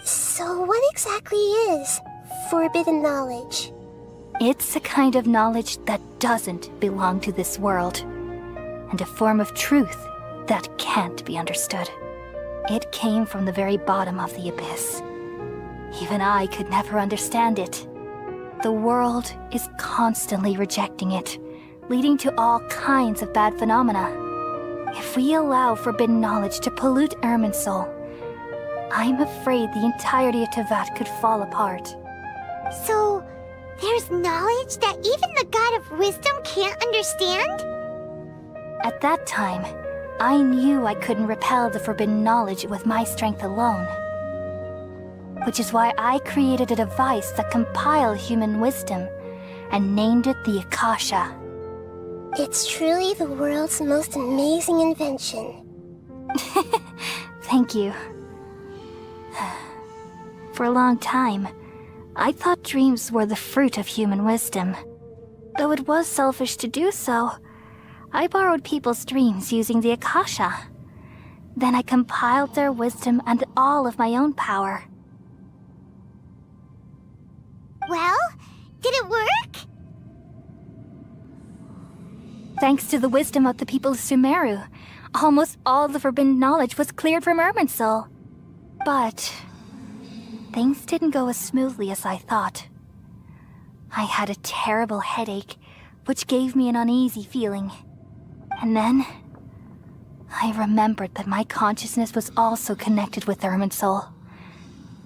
So what exactly is forbidden knowledge? It's a kind of knowledge that doesn't belong to this world, and a form of truth that can't be understood. It came from the very bottom of the abyss. Even I could never understand it. The world is constantly rejecting it, leading to all kinds of bad phenomena. If we allow forbidden knowledge to pollute Irminsul, I'm afraid the entirety of Tevat could fall apart. So, there's knowledge that even the God of Wisdom can't understand? At that time, I knew I couldn't repel the forbidden knowledge with my strength alone. Which is why I created a device that compiled human wisdom and named it the Akasha. It's truly the world's most amazing invention. Thank you. For a long time, I thought dreams were the fruit of human wisdom. Though it was selfish to do so, I borrowed people's dreams using the Akasha. Then I compiled their wisdom and all of my own power. Well, did it work? Thanks to the wisdom of the people of Sumero, almost all the forbidden knowledge was cleared from Irminsul. But things didn't go as smoothly as I thought. I had a terrible headache, which gave me an uneasy feeling. And then I remembered that my consciousness was also connected with Irminsul.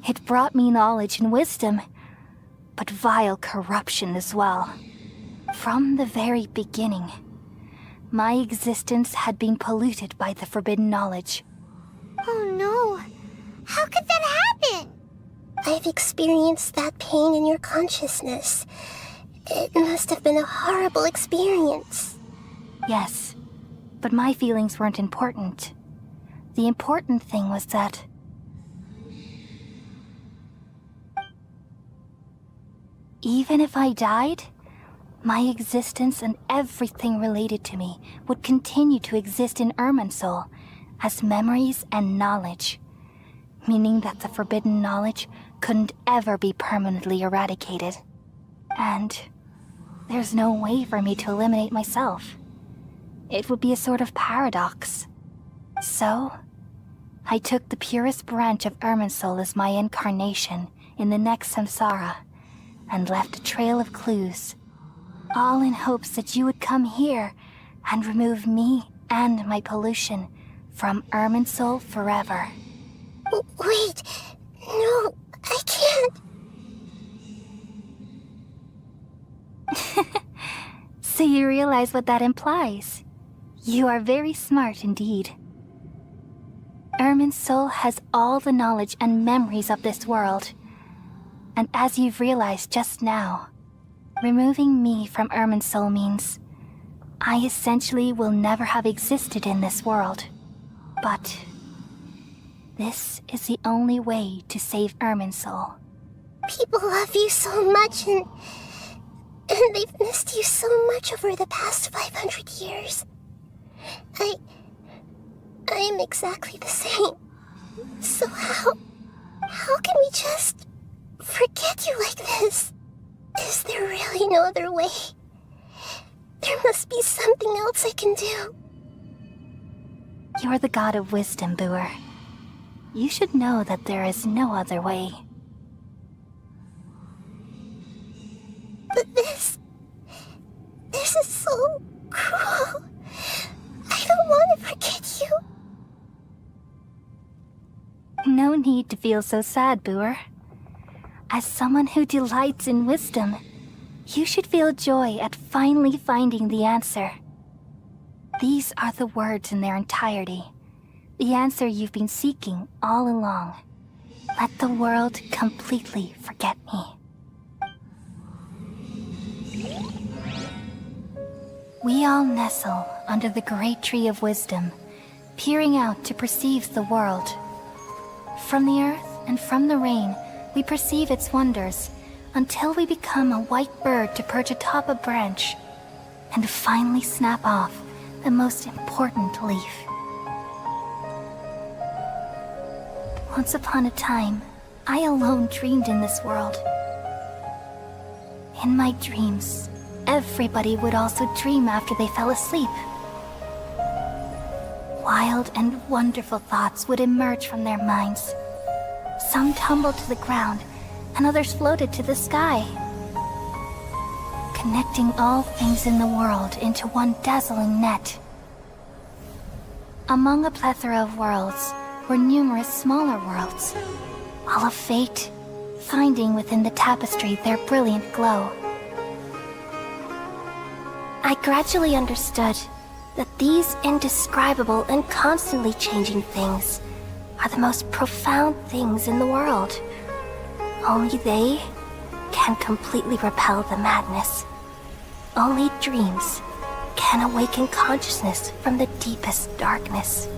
It brought me knowledge and wisdom, but vile corruption as well. From the very beginning, my existence had been polluted by the forbidden knowledge. Oh no! How could that happen? I've experienced that pain in your consciousness. It must have been a horrible experience. Yes, but my feelings weren't important. The important thing was that even if I died, my existence and everything related to me would continue to exist in Irminsul as memories and knowledge, meaning that the forbidden knowledge couldn't ever be permanently eradicated. And there's no way for me to eliminate myself. It would be a sort of paradox. So, I took the purest branch of Irminsul as my incarnation in the next samsara, and left a trail of clues, all in hopes that you would come here and remove me and my pollution from Irminsul forever. Wait, no, I can't. So you realize what that implies. You are very smart indeed. Irminsul has all the knowledge and memories of this world. And as you've realized just now, removing me from Irminsul means I essentially will never have existed in this world. But this is the only way to save Irminsul. People love you so much and they've missed you so much over the past 500 years. I am exactly the same. So how can we just forget you like this? Is there really no other way? There must be something else I can do. You're the god of wisdom, Booer. You should know that there is no other way. But this is so cruel. I don't want to forget you. No need to feel so sad, Booer. As someone who delights in wisdom, you should feel joy at finally finding the answer. These are the words in their entirety. The answer you've been seeking all along. Let the world completely forget me. We all nestle under the great tree of wisdom, peering out to perceive the world. From the earth and from the rain, we perceive its wonders, until we become a white bird to perch atop a branch, and finally snap off the most important leaf. Once upon a time, I alone dreamed in this world. In my dreams, everybody would also dream after they fell asleep. Wild and wonderful thoughts would emerge from their minds. Some tumbled to the ground, and others floated to the sky, connecting all things in the world into one dazzling net. Among a plethora of worlds were numerous smaller worlds, all of fate, finding within the tapestry their brilliant glow. I gradually understood that these indescribable and constantly changing things are the most profound things in the world. Only they can completely repel the madness. Only dreams can awaken consciousness from the deepest darkness.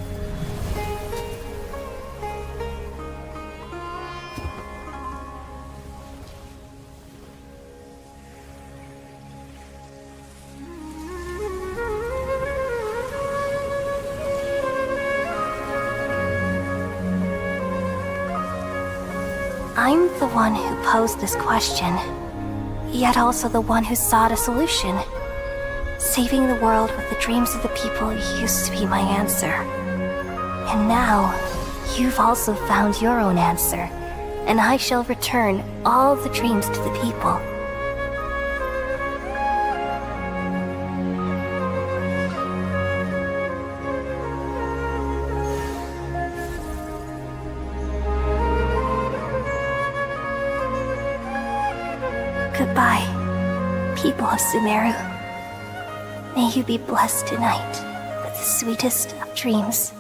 I'm the one who posed this question, yet also the one who sought a solution. Saving the world with the dreams of the people used to be my answer. And now, you've also found your own answer, and I shall return all the dreams to the people. Goodbye, people of Sumero. May you be blessed tonight with the sweetest of dreams.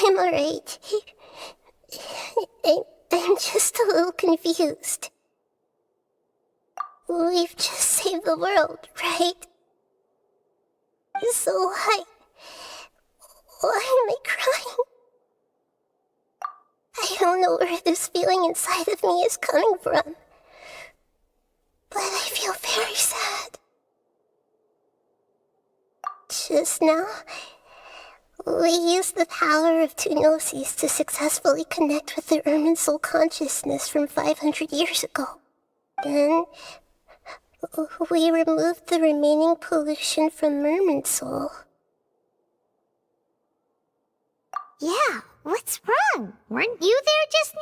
I'm alright. I'm just a little confused. We've just saved the world, right? So why am I crying? I don't know where this feeling inside of me is coming from, but I feel very sad. Just now, we used the power of two gnosis to successfully connect with the Ermin soul consciousness from 500 years ago. Then, we removed the remaining pollution from Merman soul. Yeah, what's wrong? Weren't you there just now?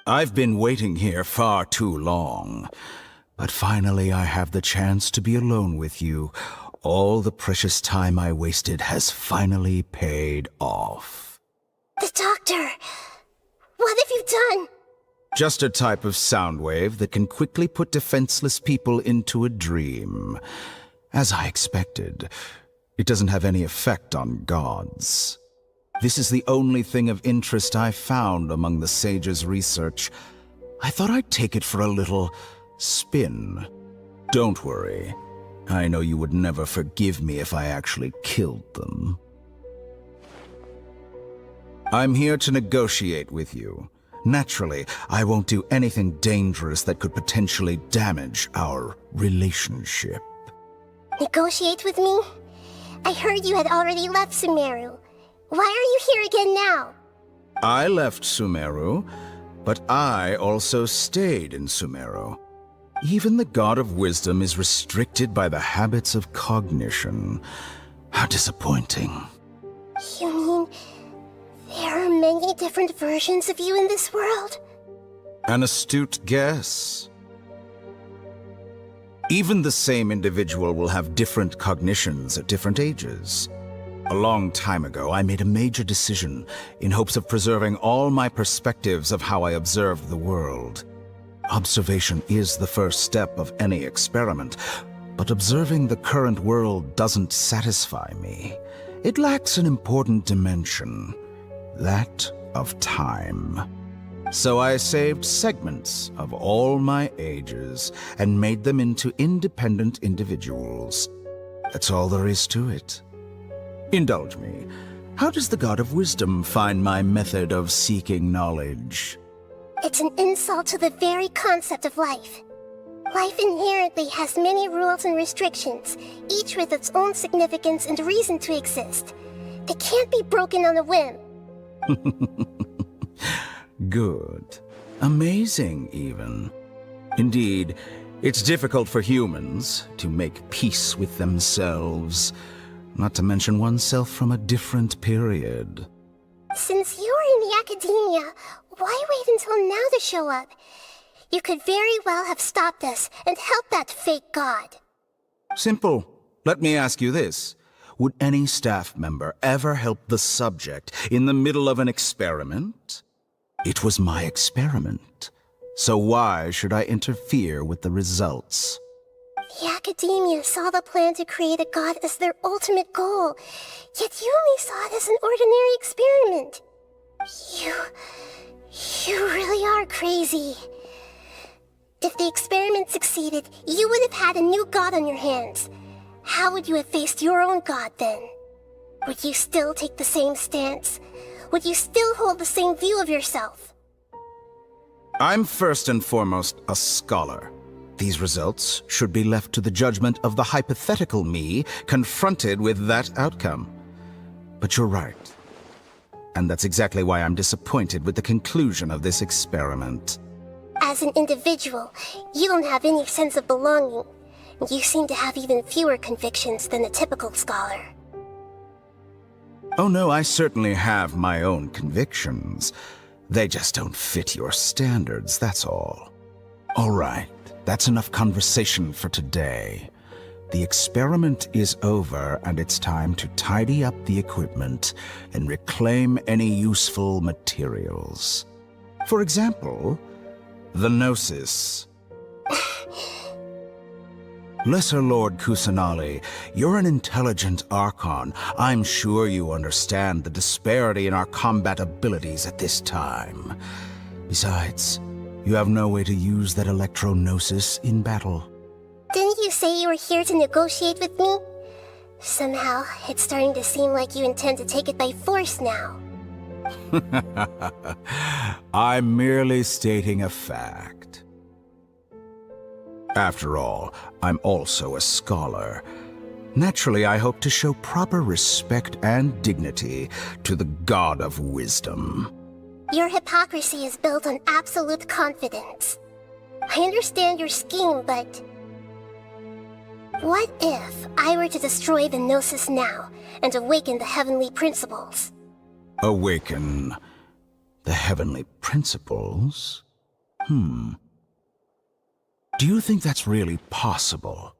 I've been waiting here far too long. But finally I have the chance to be alone with you. All the precious time I wasted has finally paid off. The doctor! What have you done? Just a type of sound wave that can quickly put defenseless people into a dream. As I expected, it doesn't have any effect on gods. This is the only thing of interest I found among the sage's research. I thought I'd take it for a little spin. Don't worry. I know you would never forgive me if I actually killed them. I'm here to negotiate with you. Naturally, I won't do anything dangerous that could potentially damage our relationship. Negotiate with me? I heard you had already left Sumero. Why are you here again now? I left Sumero, but I also stayed in Sumero. Even the God of Wisdom is restricted by the habits of cognition. How disappointing. You mean there are many different versions of you in this world? An astute guess. Even the same individual will have different cognitions at different ages. A long time ago, I made a major decision in hopes of preserving all my perspectives of how I observed the world. Observation is the first step of any experiment, but observing the current world doesn't satisfy me. It lacks an important dimension, that of time. So I saved segments of all my ages and made them into independent individuals. That's all there is to it. Indulge me. How does the God of Wisdom find my method of seeking knowledge? It's an insult to the very concept of life. Life inherently has many rules and restrictions, each with its own significance and reason to exist. They can't be broken on a whim. Good. Amazing, even. Indeed, it's difficult for humans to make peace with themselves, not to mention oneself from a different period. Since you're in the academia, why wait until now to show up? You could very well have stopped us and helped that fake god. Simple. Let me ask you this. Would any staff member ever help the subject in the middle of an experiment? It was my experiment. So why should I interfere with the results? The academia saw the plan to create a god as their ultimate goal, yet you only saw it as an ordinary experiment. You really are crazy. If the experiment succeeded, you would have had a new god on your hands. How would you have faced your own god then? Would you still take the same stance? Would you still hold the same view of yourself? I'm first and foremost a scholar. These results should be left to the judgment of the hypothetical me confronted with that outcome. But you're right. And that's exactly why I'm disappointed with the conclusion of this experiment. As an individual, you don't have any sense of belonging. You seem to have even fewer convictions than a typical scholar. Oh no, I certainly have my own convictions. They just don't fit your standards, that's all. All right, that's enough conversation for today. The experiment is over, and it's time to tidy up the equipment and reclaim any useful materials. For example, the Gnosis. Lesser Lord Kusanali, you're an intelligent Archon. I'm sure you understand the disparity in our combat abilities at this time. Besides, you have no way to use that Electro-Gnosis in battle. Didn't you say you were here to negotiate with me? Somehow, it's starting to seem like you intend to take it by force now. I'm merely stating a fact. After all, I'm also a scholar. Naturally, I hope to show proper respect and dignity to the God of Wisdom. Your hypocrisy is built on absolute confidence. I understand your scheme, but... what if I were to destroy the Gnosis now and awaken the heavenly principles? Awaken the heavenly principles? Do you think that's really possible?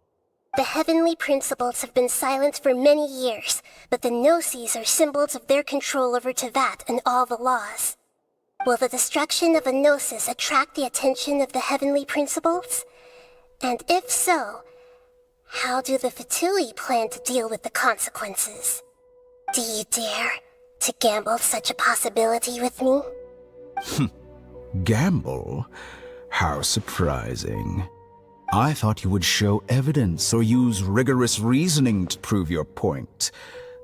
The heavenly principles have been silent for many years, but the Gnosis are symbols of their control over Tevat and all the laws. Will the destruction of a Gnosis attract the attention of the heavenly principles? And if so, how do the Fatui plan to deal with the consequences? Do you dare to gamble such a possibility with me? Gamble? How surprising. I thought you would show evidence or use rigorous reasoning to prove your point.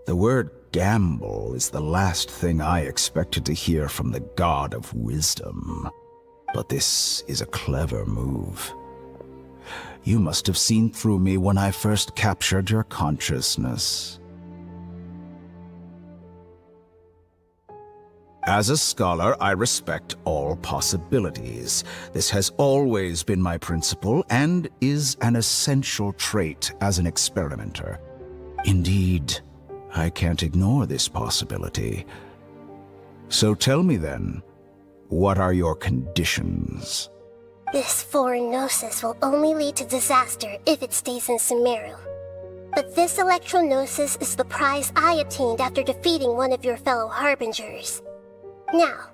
The word gamble is the last thing I expected to hear from the God of Wisdom. But this is a clever move. You must have seen through me when I first captured your consciousness. As a scholar, I respect all possibilities. This has always been my principle and is an essential trait as an experimenter. Indeed, I can't ignore this possibility. So tell me then, what are your conditions? This foreign Gnosis will only lead to disaster if it stays in Sumero. But this Electro-Gnosis is the prize I obtained after defeating one of your fellow Harbingers. Now,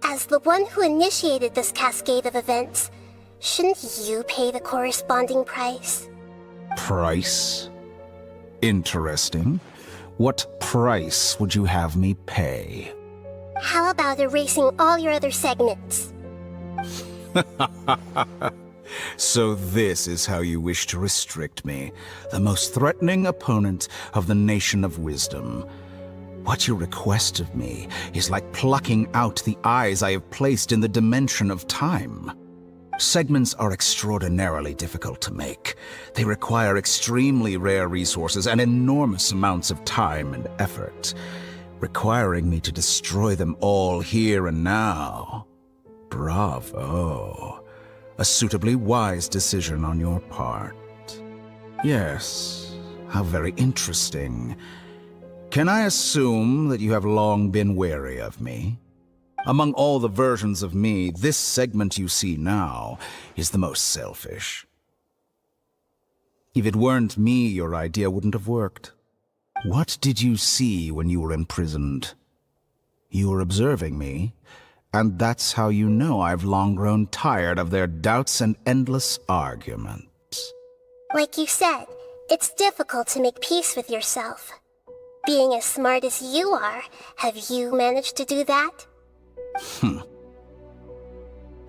as the one who initiated this cascade of events, shouldn't you pay the corresponding price? Price? Interesting. What price would you have me pay? How about erasing all your other segments? So this is how you wish to restrict me, the most threatening opponent of the Nation of Wisdom. What you request of me is like plucking out the eyes I have placed in the dimension of time. Segments are extraordinarily difficult to make. They require extremely rare resources and enormous amounts of time and effort, requiring me to destroy them all here and now. Bravo. A suitably wise decision on your part. Yes, how very interesting. Can I assume that you have long been wary of me? Among all the versions of me, this segment you see now is the most selfish. If it weren't me, your idea wouldn't have worked. What did you see when you were imprisoned? You were observing me, and that's how you know I've long grown tired of their doubts and endless arguments. Like you said, it's difficult to make peace with yourself. Being as smart as you are, have you managed to do that?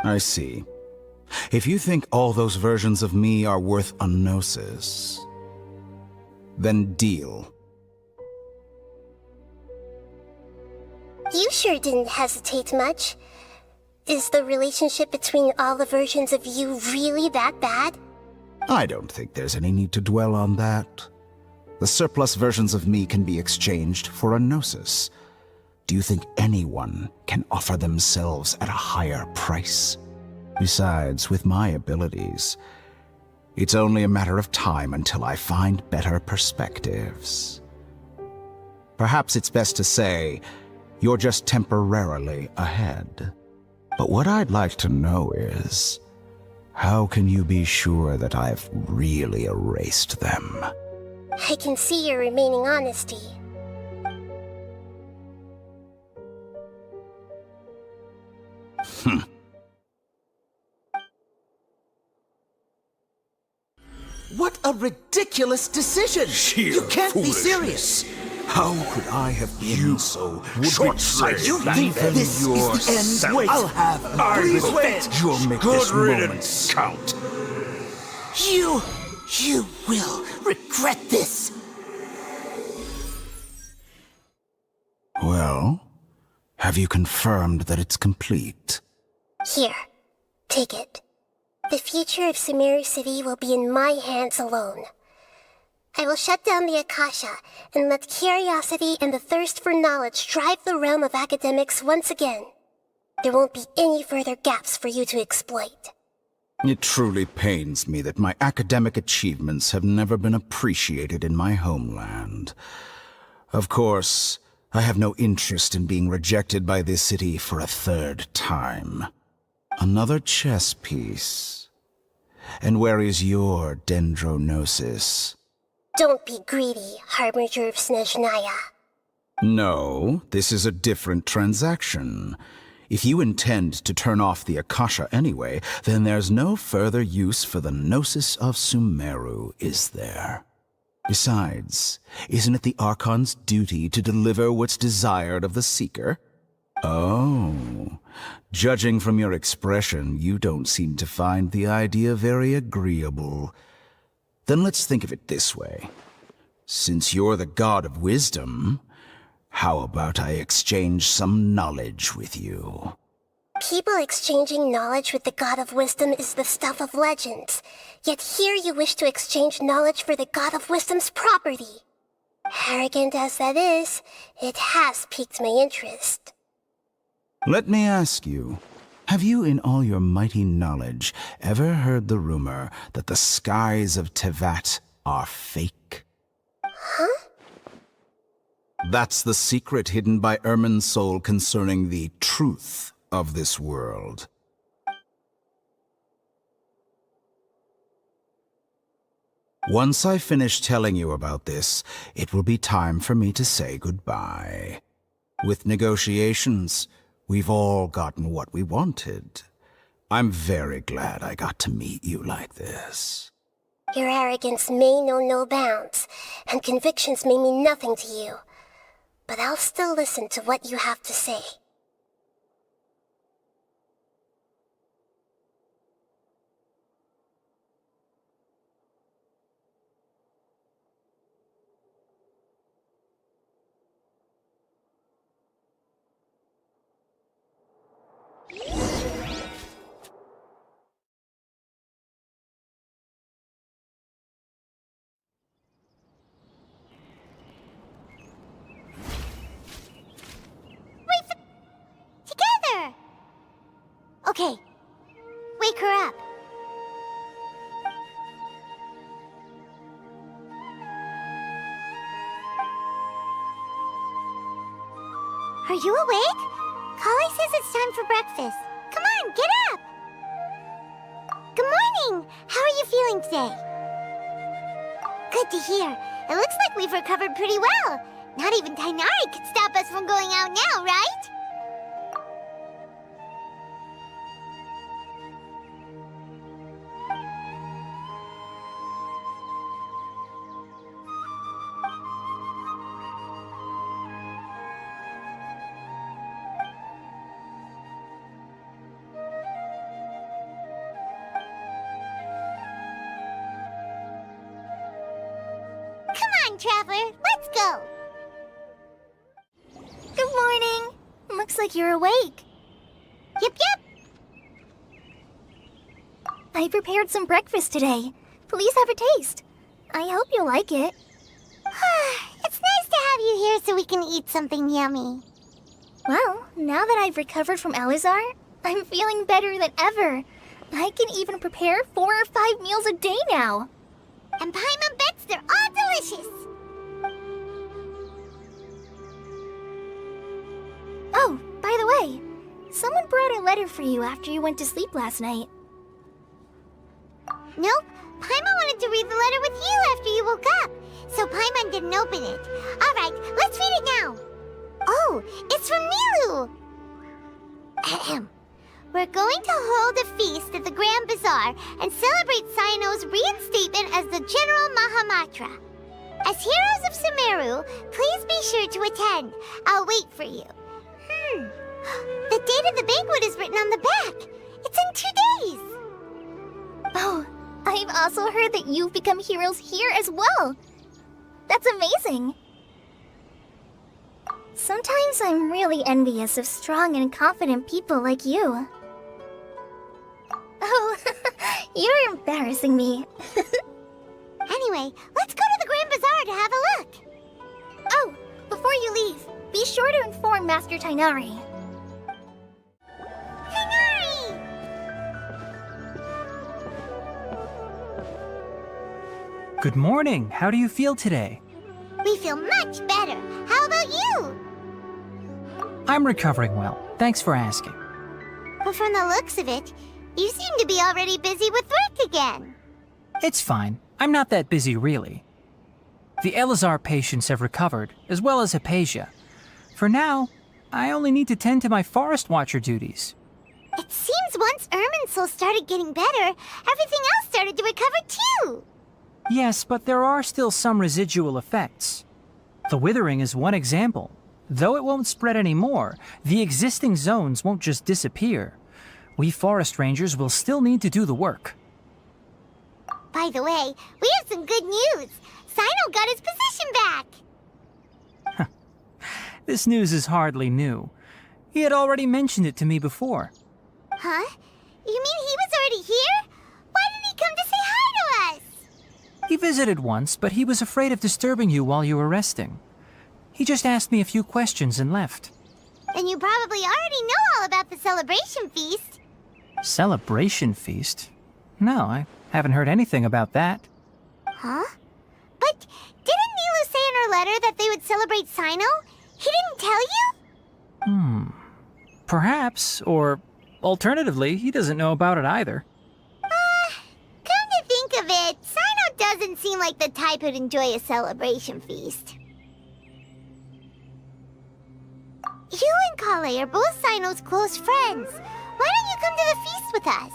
I see. If you think all those versions of me are worth a gnosis, then deal. You sure didn't hesitate much. Is the relationship between all the versions of you really that bad? I don't think there's any need to dwell on that. The surplus versions of me can be exchanged for a gnosis. Do you think anyone can offer themselves at a higher price? Besides, with my abilities, it's only a matter of time until I find better perspectives. Perhaps it's best to say, you're just temporarily ahead. But what I'd like to know is, how can you be sure that I've really erased them? I can see your remaining honesty. What a ridiculous decision! You can't be serious! How could I have been so short-sighted? You think this is the end? Wait, I'll have Please wait! You'll make Good this riddance. moment count. You will regret this! Well, have you confirmed that it's complete? Here, take it. The future of Sumero City will be in my hands alone. I will shut down the Akasha and let curiosity and the thirst for knowledge drive the realm of academics once again. There won't be any further gaps for you to exploit. It truly pains me that my academic achievements have never been appreciated in my homeland. Of course, I have no interest in being rejected by this city for a third time. Another chess piece. And where is your dendronosis? Don't be greedy, Harbinger of Snezhnaya. No, this is a different transaction. If you intend to turn off the Akasha anyway, then there's no further use for the Gnosis of Sumero, is there? Besides, isn't it the Archon's duty to deliver what's desired of the Seeker? Oh, judging from your expression, you don't seem to find the idea very agreeable. Then let's think of it this way. Since you're the god of wisdom, how about I exchange some knowledge with you? People exchanging knowledge with the God of Wisdom is the stuff of legends. Yet here you wish to exchange knowledge for the God of Wisdom's property. Arrogant as that is, it has piqued my interest. Let me ask you, have you in all your mighty knowledge ever heard the rumor that the skies of Tevat are fake? Huh? That's the secret hidden by Irminsul concerning the truth of this world. Once I finish telling you about this, it will be time for me to say goodbye. With negotiations, we've all gotten what we wanted. I'm very glad I got to meet you like this. Your arrogance may know no bounds, and convictions may mean nothing to you. But I'll still listen to what you have to say. Okay, wake her up. Are you awake? Kali says it's time for breakfast. Come on, get up! Good morning! How are you feeling today? Good to hear. It looks like we've recovered pretty well. Not even Tainari could stop us from going out now, right? Traveler, let's go! Good morning! Looks like you're awake. Yep. I prepared some breakfast today. Please have a taste. I hope you'll like it. It's nice to have you here so we can eat something yummy. Well, now that I've recovered from Elazar, I'm feeling better than ever. I can even prepare 4 or 5 meals a day now. And Paimon bets they're all delicious. Oh, by the way, someone brought a letter for you after you went to sleep last night. Nope, Paimon wanted to read the letter with you after you woke up, so Paimon didn't open it. Alright, let's read it now. Oh, it's from Nilou! Ahem. We're going to hold a feast at the Grand Bazaar and celebrate Cyno's reinstatement as the General Mahamatra. As heroes of Sumero, please be sure to attend. I'll wait for you. The date of the banquet is written on the back. It's in 2 days. Oh, I've also heard that you've become heroes here as well. That's amazing. Sometimes I'm really envious of strong and confident people like you. Oh, you're embarrassing me. Anyway, let's go to the Grand Bazaar to have a look. Oh, before you leave, be sure to inform Master Tainari. Tainari! Good morning. How do you feel today? We feel much better. How about you? I'm recovering well. Thanks for asking. But from the looks of it, you seem to be already busy with work again. It's fine. I'm not that busy, really. The Elazar patients have recovered, as well as Hypatia. For now, I only need to tend to my Forest Watcher duties. It seems once Irminsul started getting better, everything else started to recover too. Yes, but there are still some residual effects. The withering is one example. Though it won't spread anymore, the existing zones won't just disappear. We forest rangers will still need to do the work. By the way, we have some good news. Sino got his position back. This news is hardly new. He had already mentioned it to me before. Huh? You mean he was already here? Why didn't he come to say hi to us? He visited once, but he was afraid of disturbing you while you were resting. He just asked me a few questions and left. Then you probably already know all about the celebration feast. Celebration feast? No, I haven't heard anything about that. Huh? But didn't Nilu say in her letter that they would celebrate Sino? He didn't tell you? Perhaps, or alternatively, he doesn't know about it either. Come to think of it, Sino doesn't seem like the type who'd enjoy a celebration feast. You and Kale are both Sino's close friends. Why don't you come to the feast with us?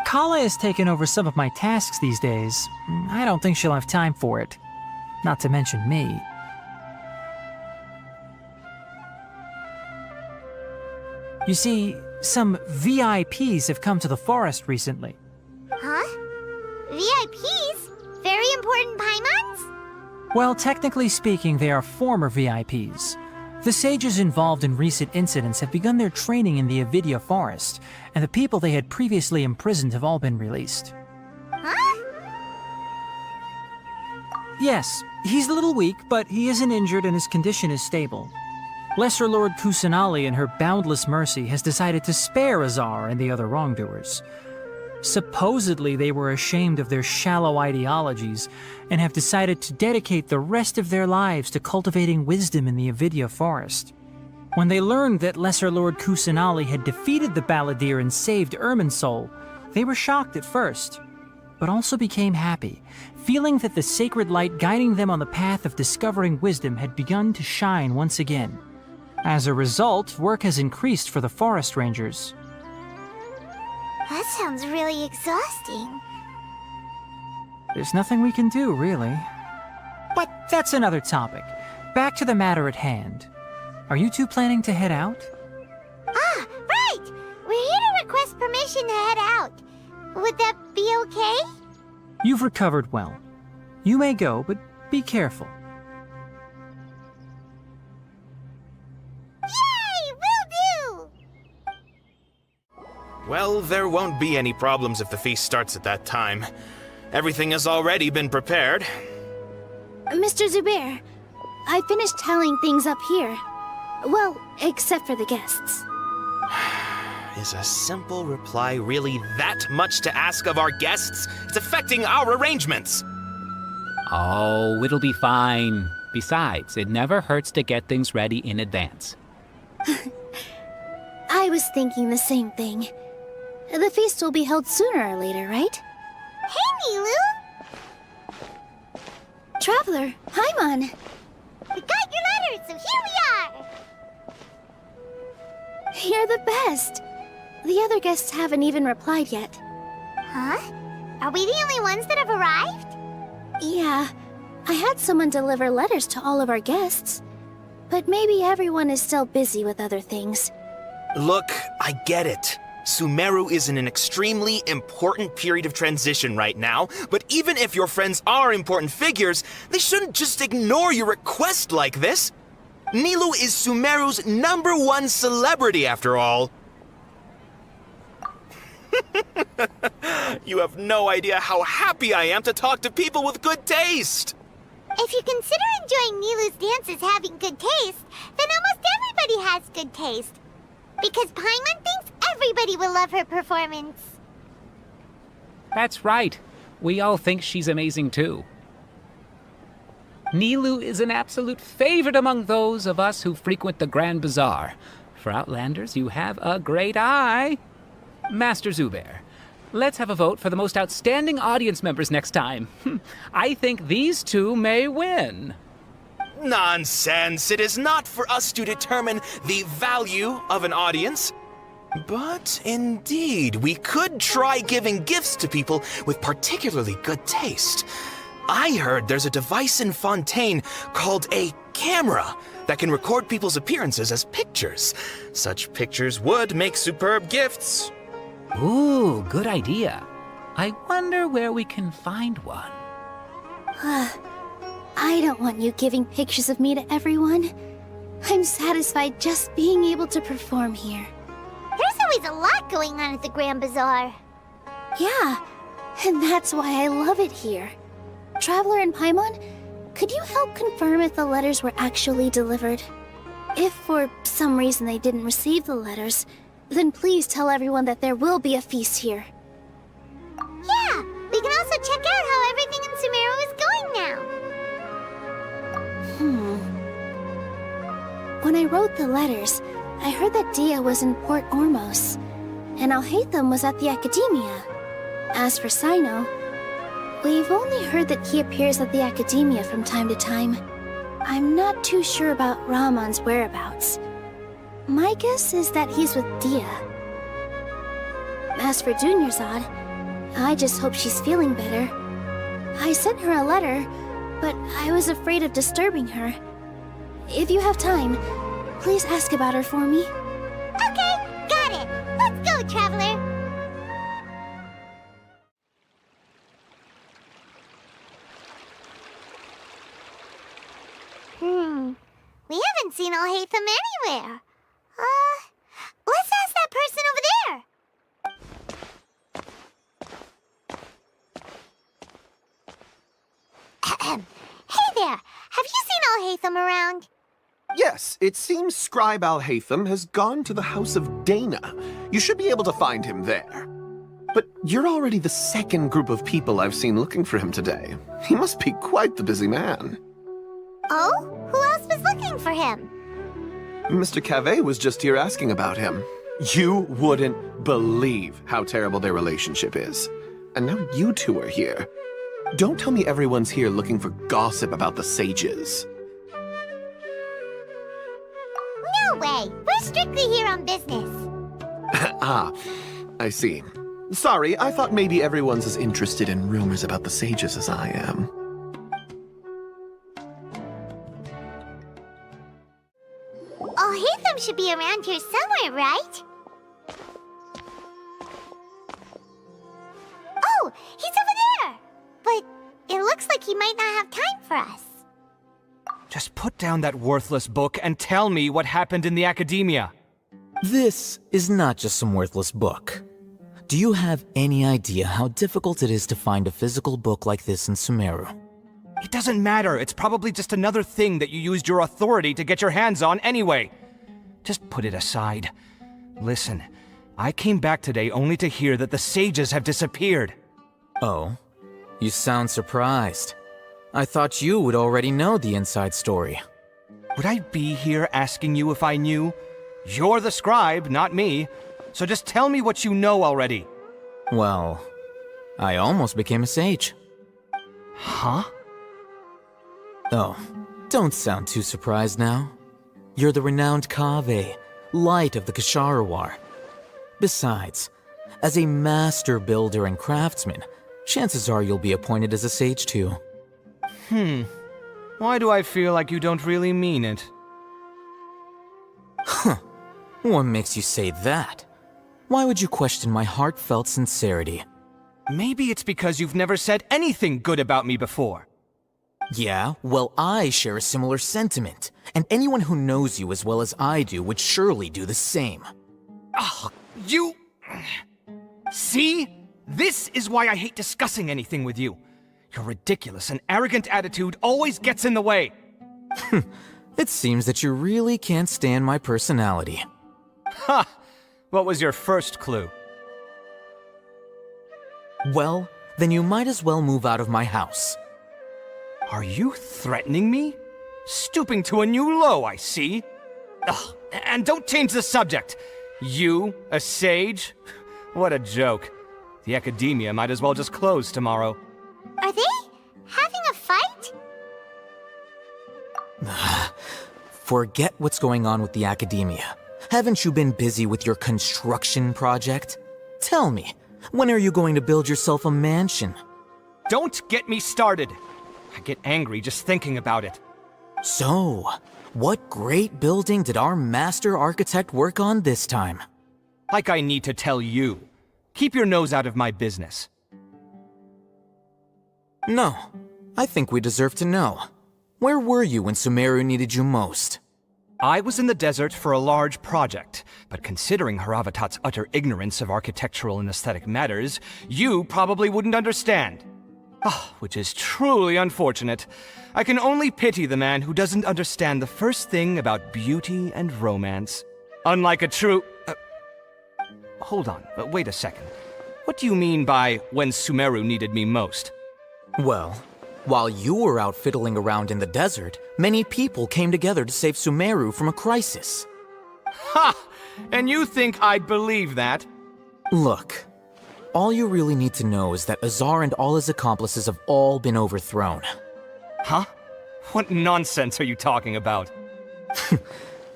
Kala has taken over some of my tasks these days. I don't think she'll have time for it. Not to mention me. You see, some VIPs have come to the forest recently. Huh? VIPs? Very important Paimons? Well, technically speaking, they are former VIPs. The sages involved in recent incidents have begun their training in the Avidya forest, and the people they had previously imprisoned have all been released. Huh? Yes, he's a little weak, but he isn't injured and his condition is stable. Lesser Lord Kusanali, in her boundless mercy, has decided to spare Azar and the other wrongdoers. Supposedly, they were ashamed of their shallow ideologies and have decided to dedicate the rest of their lives to cultivating wisdom in the Avidya forest. When they learned that Lesser Lord Kusanali had defeated the Balladeer and saved Irminsul, they were shocked at first, but also became happy, feeling that the sacred light guiding them on the path of discovering wisdom had begun to shine once again. As a result, work has increased for the forest rangers. That sounds really exhausting. There's nothing we can do, really. But that's another topic. Back to the matter at hand. Are you two planning to head out? Ah, right! We're here to request permission to head out. Would that be okay? You've recovered well. You may go, but be careful. Well, there won't be any problems if the feast starts at that time. Everything has already been prepared. Mr. Zubair, I finished tallying things up here. Well, except for the guests. Is a simple reply really that much to ask of our guests? It's affecting our arrangements. Oh, it'll be fine. Besides, it never hurts to get things ready in advance. I was thinking the same thing. The feast will be held sooner or later, right? Hey, Nilu! Traveler, Paimon! We got your letter, so here we are! You're the best! The other guests haven't even replied yet. Huh? Are we the only ones that have arrived? Yeah, I had someone deliver letters to all of our guests. But maybe everyone is still busy with other things. Look, I get it. Sumero is in an extremely important period of transition right now, but even if your friends are important figures, they shouldn't just ignore your request like this. Nilu is Sumero's #1 celebrity, after all. You have no idea how happy I am to talk to people with good taste. If you consider enjoying Nilu's dances having good taste, then almost everybody has good taste. Because Paimon thinks everybody will love her performance. That's right. We all think she's amazing too. Nilu is an absolute favorite among those of us who frequent the Grand Bazaar. For Outlanders, you have a great eye. Master Zubair, let's have a vote for the most outstanding audience members next time. I think these two may win. Nonsense! It is not for us to determine the value of an audience. But indeed, we could try giving gifts to people with particularly good taste. I heard there's a device in Fontaine called a camera that can record people's appearances as pictures. Such pictures would make superb gifts. Ooh, good idea. I wonder where we can find one. I don't want you giving pictures of me to everyone. I'm satisfied just being able to perform here. There's always a lot going on at the Grand Bazaar. Yeah, and that's why I love it here. Traveler and Paimon, could you help confirm if the letters were actually delivered? If for some reason they didn't receive the letters, then please tell everyone that there will be a feast here. Yeah, we can also check out how everything in Sumero is going now. When I wrote the letters, I heard that Dia was in Port Ormos, and Alhaitham was at the Academia. As for Sino, we've only heard that he appears at the Academia from time to time. I'm not too sure about Rahman's whereabouts. My guess is that he's with Dia. As for Dunyarzad, I just hope she's feeling better. I sent her a letter, but I was afraid of disturbing her. If you have time, please ask about her for me. Okay, got it. Let's go, Traveler. We haven't seen Alhaitham anywhere. Let's ask that person over there. Hey there, have you seen Alhaitham around? Yes, it seems Scribe Alhaitham has gone to the House of Dana. You should be able to find him there. But you're already the second group of people I've seen looking for him today. He must be quite the busy man. Oh? Who else was looking for him? Mr. Cavey was just here asking about him. You wouldn't believe how terrible their relationship is. And now you two are here. Don't tell me everyone's here looking for gossip about the sages. No way! We're strictly here on business. Ah, I see. Sorry, I thought maybe everyone's as interested in rumors about the sages as I am. Alhaitham should be around here somewhere, right? Oh, he's over there! But it looks like he might not have time for us. Just put down that worthless book and tell me what happened in the Academia. This is not just some worthless book. Do you have any idea how difficult it is to find a physical book like this in Sumero? It doesn't matter. It's probably just another thing that you used your authority to get your hands on anyway. Just put it aside. Listen, I came back today only to hear that the sages have disappeared. Oh, you sound surprised. I thought you would already know the inside story. Would I be here asking you if I knew? You're the scribe, not me. So just tell me what you know already. Well, I almost became a sage. Huh? Oh, don't sound too surprised now. You're the renowned Kaveh, light of the Ksharawar. Besides, as a master builder and craftsman, chances are you'll be appointed as a sage too. Why do I feel like you don't really mean it? Huh. What makes you say that? Why would you question my heartfelt sincerity? Maybe it's because you've never said anything good about me before. Yeah, well, I share a similar sentiment, and anyone who knows you as well as I do would surely do the same. Oh, you... See? This is why I hate discussing anything with you. Your ridiculous and arrogant attitude always gets in the way. It seems that you really can't stand my personality. Ha! What was your first clue? Well, then you might as well move out of my house. Are you threatening me? Stooping to a new low, I see. Ugh, And don't change the subject. You, a sage? What a joke. The academia might as well just close tomorrow. Are they having a fight? Forget what's going on with the academia. Haven't you been busy with your construction project? Tell me, when are you going to build yourself a mansion? Don't get me started. I get angry just thinking about it. So, what great building did our master architect work on this time? Like I need to tell you. Keep your nose out of my business. No, I think we deserve to know. Where were you when Sumero needed you most? I was in the desert for a large project, but considering Haravatat's utter ignorance of architectural and aesthetic matters, you probably wouldn't understand. Which is truly unfortunate. I can only pity the man who doesn't understand the first thing about beauty and romance. Unlike a true... hold on, wait a second. What do you mean by when Sumero needed me most? Well, while you were out fiddling around in the desert, many people came together to save Sumero from a crisis. Ha! And you think I'd believe that? Look, all you really need to know is that Azar and all his accomplices have all been overthrown. Huh? What nonsense are you talking about?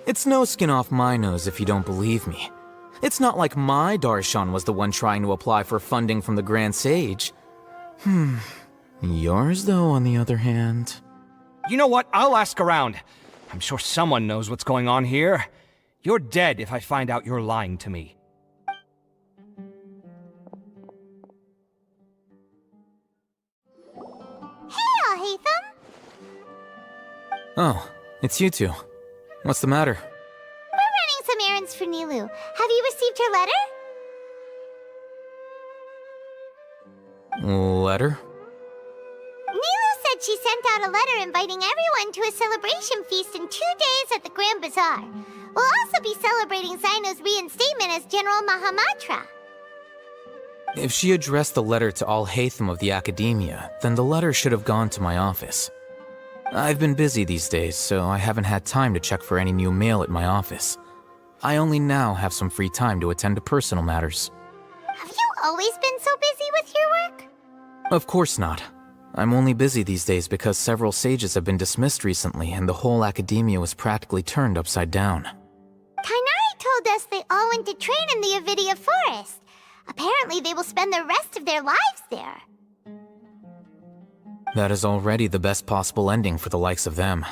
It's no skin off my nose if you don't believe me. It's not like my Darshan was the one trying to apply for funding from the Grand Sage. Yours, though, on the other hand... You know what? I'll ask around. I'm sure someone knows what's going on here. You're dead if I find out you're lying to me. Hey, Alhaitham! Oh, it's you two. What's the matter? We're running some errands for Nilu. Have you received her letter? Letter? Nilu said she sent out a letter inviting everyone to a celebration feast in 2 days at the Grand Bazaar. We'll also be celebrating Zaino's reinstatement as General Mahamatra. If she addressed the letter to Alhaitham of the Academia, then the letter should have gone to my office. I've been busy these days, so I haven't had time to check for any new mail at my office. I only now have some free time to attend to personal matters. Have you always been so busy with your work? Of course not. I'm only busy these days because several sages have been dismissed recently and the whole academia was practically turned upside down. Kainari told us they all went to train in the Avidia Forest. Apparently they will spend the rest of their lives there. That is already the best possible ending for the likes of them.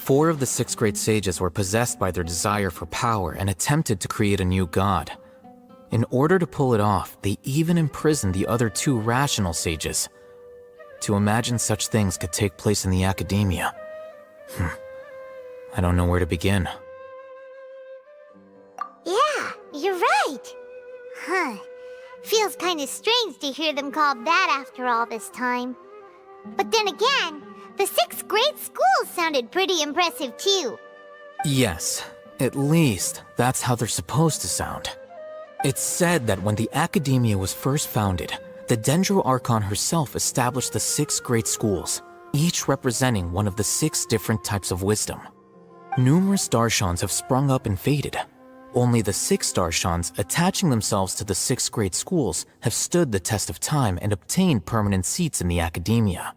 4 of the 6 great sages were possessed by their desire for power and attempted to create a new god. In order to pull it off, they even imprisoned the other 2 rational sages. To imagine such things could take place in the academia. I don't know where to begin. Yeah, you're right. Feels kind of strange to hear them called that after all this time. But then again, the 6 great schools sounded pretty impressive too. Yes, at least that's how they're supposed to sound. It's said that when the academia was first founded, the Dendro Archon herself established the 6 great schools, each representing one of the 6 different types of wisdom. Numerous Darshans have sprung up and faded. Only the 6 Darshans attaching themselves to the 6 great schools have stood the test of time and obtained permanent seats in the academia.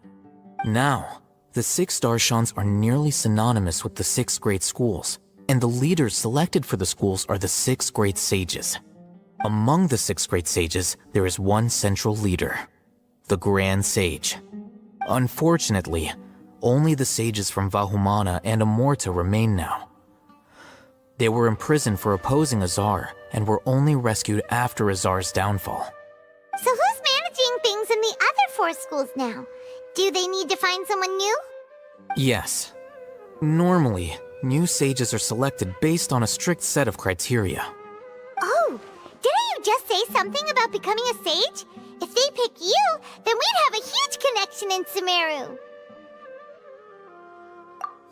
Now, the 6 Darshans are nearly synonymous with the 6 great schools, and the leaders selected for the schools are the 6 great sages. Among the 6 great sages, there is one central leader, the Grand Sage. Unfortunately, only the sages from Vahumana and Amorta remain now. They were imprisoned for opposing Azar and were only rescued after Azar's downfall. So who's managing things in the other 4 schools now? Do they need to find someone new? Yes. Normally, new sages are selected based on a strict set of criteria. Oh, didn't you just say something about becoming a sage? If they pick you, then we'd have a huge connection in Sumero.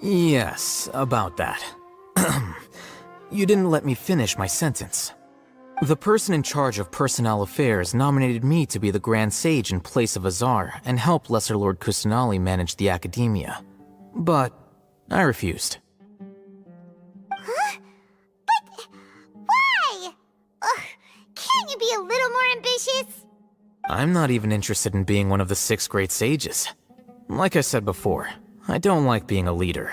Yes, about that. You didn't let me finish my sentence. The person in charge of personnel affairs nominated me to be the Grand Sage in place of Azar and help Lesser Lord Kusanali manage the academia. But I refused. be a little more ambitious? I'm not even interested in being one of the 6 great sages. Like I said before, I don't like being a leader.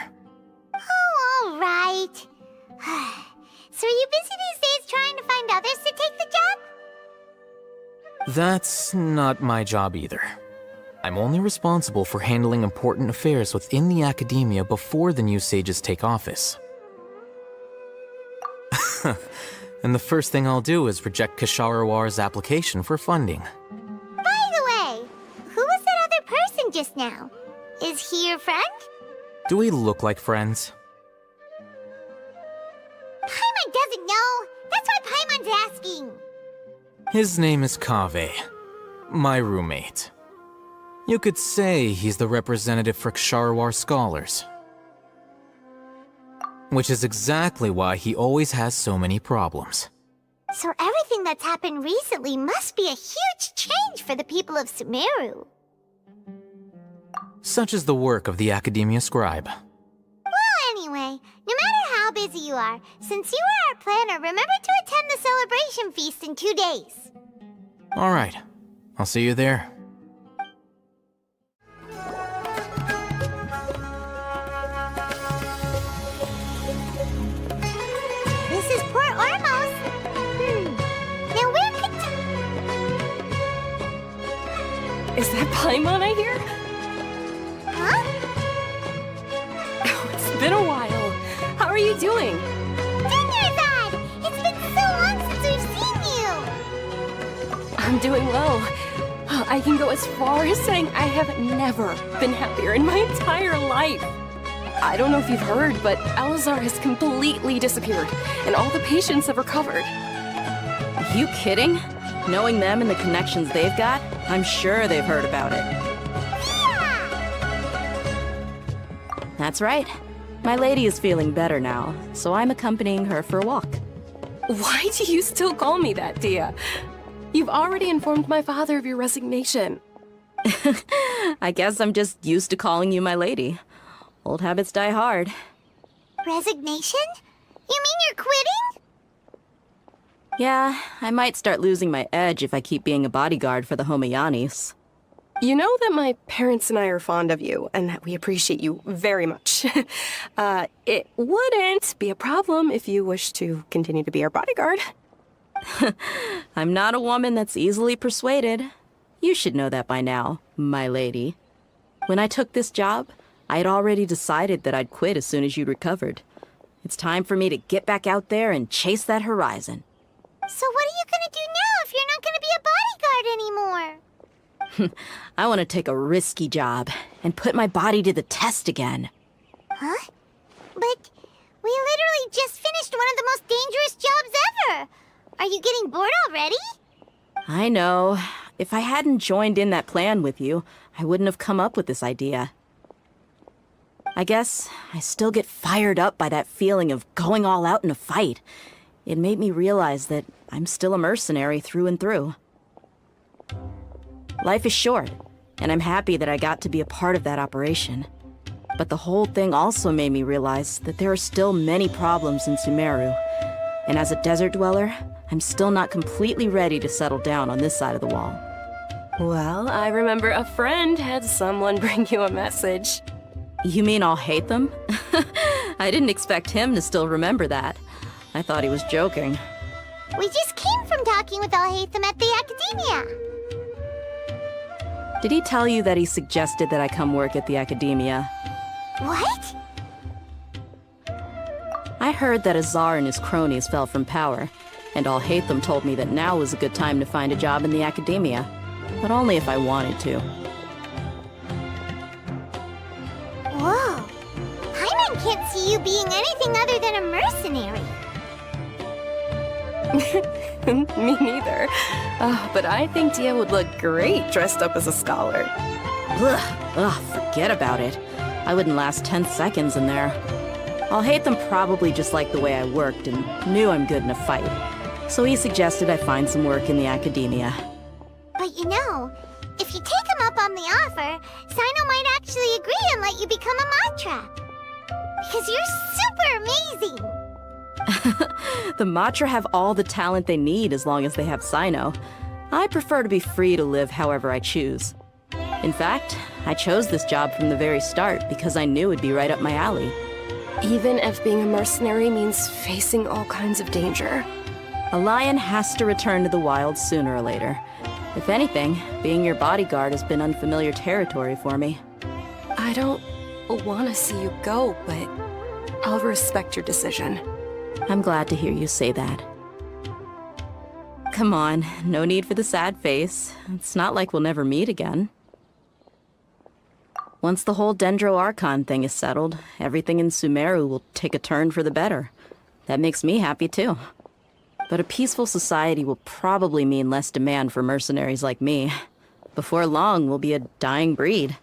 Oh, all right. So are you busy these days trying to find others to take the job? That's not my job either. I'm only responsible for handling important affairs within the academia before the new sages take office. And the first thing I'll do is reject Kasharawar's application for funding. By the way, who was that other person just now? Is he your friend? Do we look like friends? Paimon doesn't know. That's why Paimon's asking. His name is Kaveh, my roommate. You could say he's the representative for Ksharawar scholars. Which is exactly why he always has so many problems. So everything that's happened recently must be a huge change for the people of Sumero. Such is the work of the Academia Scribe. Well, anyway, no matter how busy you are, since you are our planner, remember to attend the celebration feast in 2 days. Alright, I'll see you there. This is Port Ormos. Now where could... Is that Paimon I hear? Huh? Oh, it's been a while. How are you doing? Dinnerzad! It's been so long since we've seen you! I'm doing well. I can go as far as saying I have never been happier in my entire life. I don't know if you've heard, but Elazar has completely disappeared, and all the patients have recovered. You kidding? Knowing them and the connections they've got, I'm sure they've heard about it. That's right. My lady is feeling better now, so I'm accompanying her for a walk. Why do you still call me that, Dia? You've already informed my father of your resignation. I guess I'm just used to calling you my lady. Old habits die hard. Resignation? You mean you're quitting? Yeah, I might start losing my edge if I keep being a bodyguard for the Homayanis. You know that my parents and I are fond of you, and that we appreciate you very much. It wouldn't be a problem if you wish to continue to be our bodyguard. I'm not a woman that's easily persuaded. You should know that by now, my lady. When I took this job, I had already decided that I'd quit as soon as you'd recovered. It's time for me to get back out there and chase that horizon. So what are you gonna do now if you're not gonna be a bodyguard anymore? I want to take a risky job and put my body to the test again. Huh? But we literally just finished one of the most dangerous jobs ever! Are you getting bored already? I know. If I hadn't joined in that plan with you, I wouldn't have come up with this idea. I guess I still get fired up by that feeling of going all out in a fight. It made me realize that I'm still a mercenary through and through. Life is short, and I'm happy that I got to be a part of that operation. But the whole thing also made me realize that there are still many problems in Sumero. And as a desert dweller, I'm still not completely ready to settle down on this side of the wall. Well, I remember a friend had someone bring you a message. You mean I'll hate them? I didn't expect him to still remember that. I thought he was joking. We just came from talking with Alhaitham at the Academia. Did he tell you that he suggested that I come work at the Academia? What? I heard that Azar and his cronies fell from power, and Alhaitham told me that now was a good time to find a job in the Academia, but only if I wanted to. Whoa. Paimon can't see you being anything other than a mercenary. Me neither. But I think Dia would look great dressed up as a scholar. Ugh, forget about it. I wouldn't last 10 seconds in there. Alhaitham probably just liked the way I worked and knew I'm good in a fight. So he suggested I find some work in the Academia. But you know, if you take him up on the offer, Sino might actually agree and let you become a Matra. Because you're super amazing! The Matra have all the talent they need as long as they have Sino. I prefer to be free to live however I choose. In fact, I chose this job from the very start because I knew it'd be right up my alley. Even if being a mercenary means facing all kinds of danger. A lion has to return to the wild sooner or later. If anything, being your bodyguard has been unfamiliar territory for me. I don't want to see you go, but I'll respect your decision. I'm glad to hear you say that. Come on, no need for the sad face. It's not like we'll never meet again. Once the whole Dendro Archon thing is settled, everything in Sumero will take a turn for the better. That makes me happy too. But a peaceful society will probably mean less demand for mercenaries like me. Before long, we'll be a dying breed.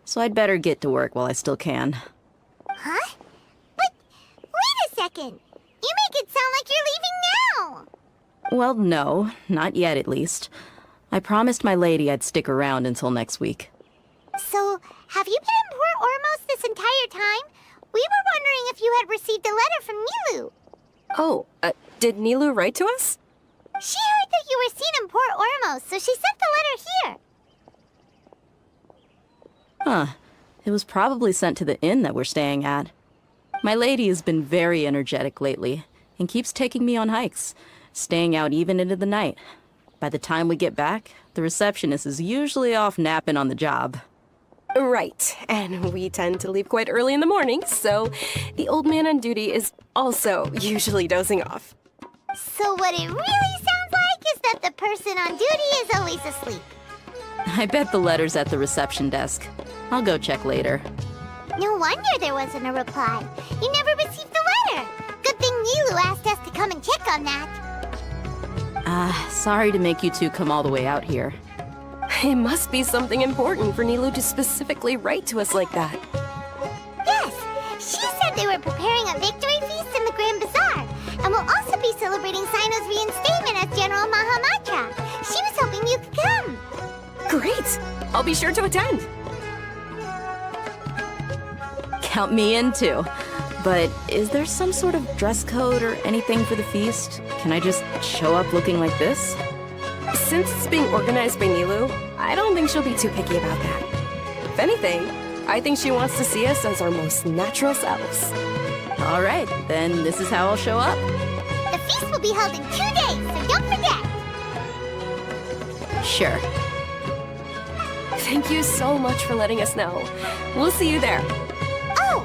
So I'd better get to work while I still can. Huh? But, wait a second! You make it sound like you're leaving now! Well, no, not yet at least. I promised my lady I'd stick around until next week. So, have you been in Port Ormos this entire time? We were wondering if you had received a letter from Nilu. Oh, did Nilu write to us? She heard that you were seen in Port Ormos, so she sent the letter here. Huh. It was probably sent to the inn that we're staying at. My lady has been very energetic lately, and keeps taking me on hikes, staying out even into the night. By the time we get back, the receptionist is usually off napping on the job. Right, and we tend to leave quite early in the morning, so the old man on duty is also usually dozing off. So what it really sounds like is that the person on duty is always asleep. I bet the letter's at the reception desk. I'll go check later. No wonder there wasn't a reply. You never received the letter. Good thing Nilu asked us to come and check on that. Sorry to make you two come all the way out here. It must be something important for Nilu to specifically write to us like that. Yes, she said they were preparing a victory feast in the Grand Bazaar, and will also be celebrating Sino's reinstatement as General Mahamatra. She was hoping you could come. Great! I'll be sure to attend. Count me in too. But is there some sort of dress code or anything for the feast? Can I just show up looking like this? Since it's being organized by Nilu, I don't think she'll be too picky about that. If anything, I think she wants to see us as our most natural selves. All right, then this is how I'll show up. The feast will be held in 2 days, so don't forget. Sure. Thank you so much for letting us know. We'll see you there. Oh,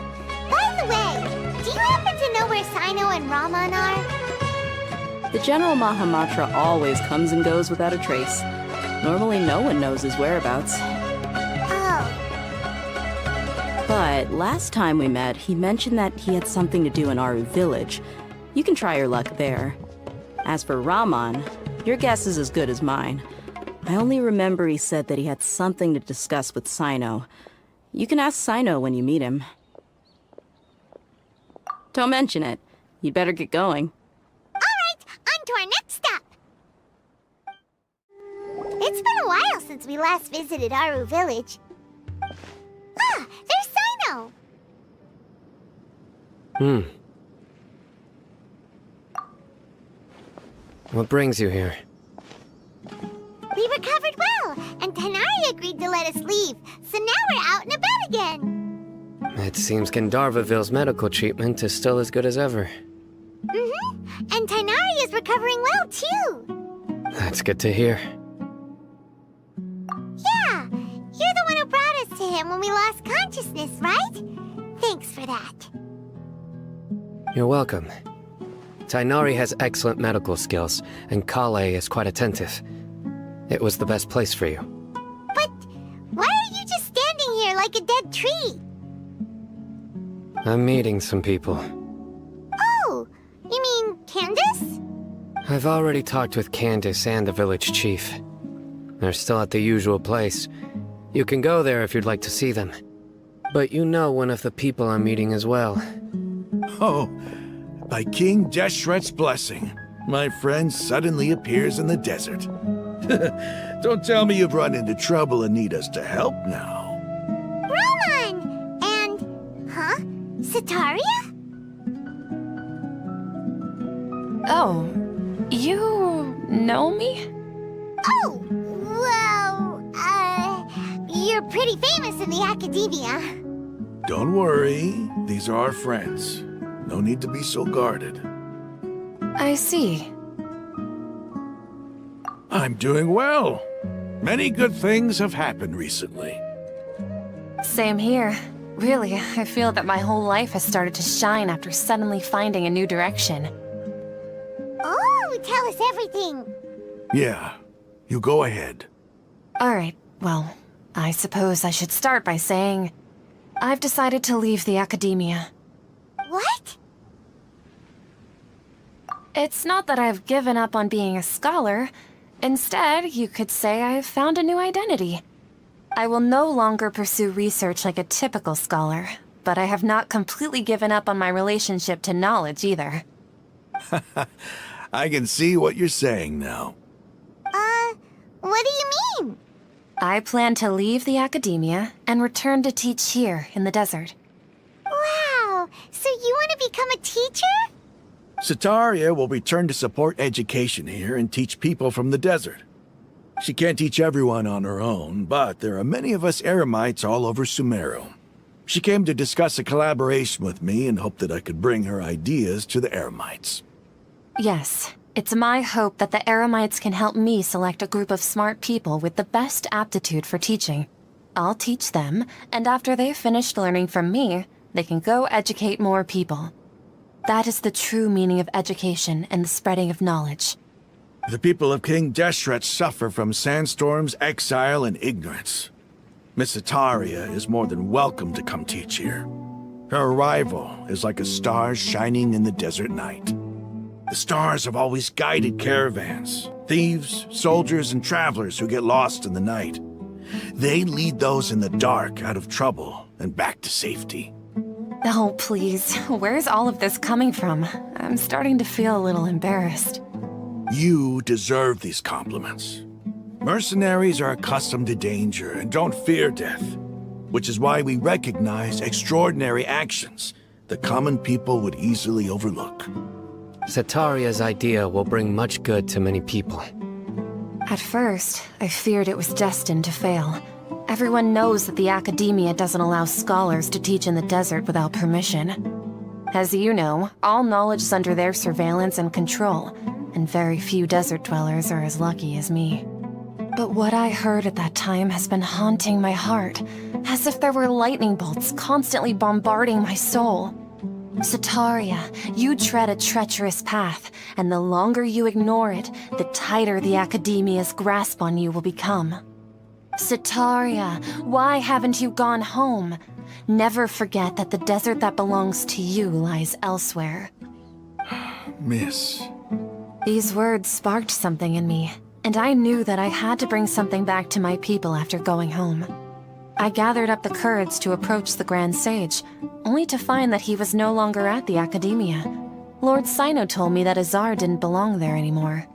by the way, do you happen to know where Sino and Raman are? The General Mahamatra always comes and goes without a trace. Normally no one knows his whereabouts. Oh. But last time we met, he mentioned that he had something to do in Aru village. You can try your luck there. As for Raman, your guess is as good as mine. I only remember he said that he had something to discuss with Sino. You can ask Sino when you meet him. Don't mention it. You'd better get going. On to our next stop! It's been a while since we last visited Aru village. Ah, there's Sino! What brings you here? We recovered well, and Tanari agreed to let us leave, so now we're out and about again. It seems Gandharvaville's medical treatment is still as good as ever. And Tanari is recovering well, too. That's good to hear. Yeah, you're the one who brought us to him when we lost consciousness, right? Thanks for that. You're welcome. Tainari has excellent medical skills, and Kale is quite attentive. It was the best place for you. But why are you just standing here like a dead tree? I'm meeting some people. Oh, you mean Candace? I've already talked with Candace and the village chief. They're still at the usual place. You can go there if you'd like to see them. But you know one of the people I'm meeting as well. Oh, by King Deshret's blessing, my friend suddenly appears in the desert. Don't tell me you've run into trouble and need us to help now. Roman! And... huh? Sataria? Oh, you know me? Oh, well, you're pretty famous in the academia. Don't worry, these are our friends. No need to be so guarded. I see. I'm doing well. Many good things have happened recently. Same here. Really, I feel that my whole life has started to shine after suddenly finding a new direction. Oh, tell us everything. Yeah, you go ahead. Alright, well, I suppose I should start by saying I've decided to leave the academia. What? It's not that I've given up on being a scholar. Instead, you could say I've found a new identity. I will no longer pursue research like a typical scholar, but I have not completely given up on my relationship to knowledge either. I can see what you're saying now. What do you mean? I plan to leave the academia and return to teach here in the desert. Wow, so you want to become a teacher? Sataria will return to support education here and teach people from the desert. She can't teach everyone on her own, but there are many of us Eremites all over Sumero. She came to discuss a collaboration with me and hoped that I could bring her ideas to the Eremites. Yes, it's my hope that the Eremites can help me select a group of smart people with the best aptitude for teaching. I'll teach them, and after they've finished learning from me, they can go educate more people. That is the true meaning of education and the spreading of knowledge. The people of King Deshret suffer from sandstorms, exile, and ignorance. Miss Ataria is more than welcome to come teach here. Her arrival is like a star shining in the desert night. The stars have always guided caravans, thieves, soldiers, and travelers who get lost in the night. They lead those in the dark out of trouble and back to safety. Oh, please, where's all of this coming from? I'm starting to feel a little embarrassed. You deserve these compliments. Mercenaries are accustomed to danger and don't fear death, which is why we recognize extraordinary actions the common people would easily overlook. Sataria's idea will bring much good to many people. At first, I feared it was destined to fail. Everyone knows that the academia doesn't allow scholars to teach in the desert without permission. As you know, all knowledge is under their surveillance and control, and very few desert dwellers are as lucky as me. But what I heard at that time has been haunting my heart, as if there were lightning bolts constantly bombarding my soul. Sataria, you tread a treacherous path, and the longer you ignore it, the tighter the academia's grasp on you will become. Sataria, why haven't you gone home? Never forget that the desert that belongs to you lies elsewhere. Miss. These words sparked something in me, and I knew that I had to bring something back to my people after going home. I gathered up the courage to approach the Grand Sage, only to find that he was no longer at the Academia. Lord Sino told me that Azar didn't belong there anymore.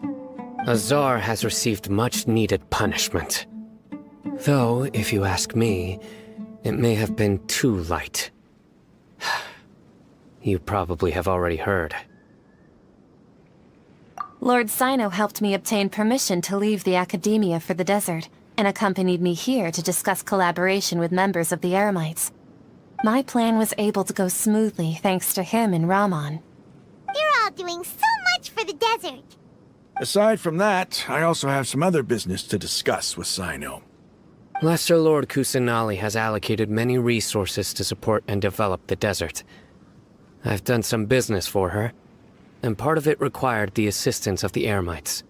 Azar has received much-needed punishment. Though, if you ask me, it may have been too light. You probably have already heard. Lord Sino helped me obtain permission to leave the Academia for the desert, and accompanied me here to discuss collaboration with members of the Eremites. My plan was able to go smoothly thanks to him and Rahman. You're all doing so much for the desert. Aside from that, I also have some other business to discuss with Sino. Lesser Lord Kusanali has allocated many resources to support and develop the desert. I've done some business for her, and part of it required the assistance of the Eremites.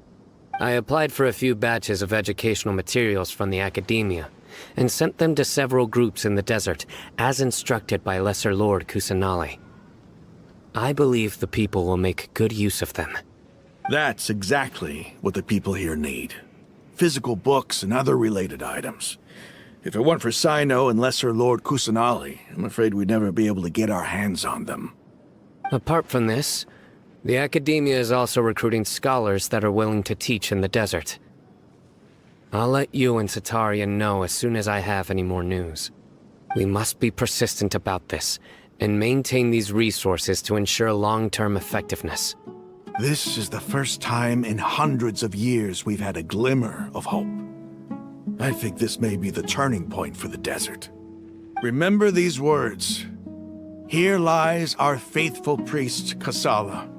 I applied for a few batches of educational materials from the Academia, and sent them to several groups in the desert, as instructed by Lesser Lord Kusanali. I believe the people will make good use of them. That's exactly what the people here need. Physical books and other related items. If it weren't for Sino and Lesser Lord Kusanali, I'm afraid we'd never be able to get our hands on them. Apart from this, the Academia is also recruiting scholars that are willing to teach in the desert. I'll let you and Sataria know as soon as I have any more news. We must be persistent about this, and maintain these resources to ensure long-term effectiveness. This is the first time in hundreds of years we've had a glimmer of hope. I think this may be the turning point for the desert. Remember these words. Here lies our faithful priest, Kasala.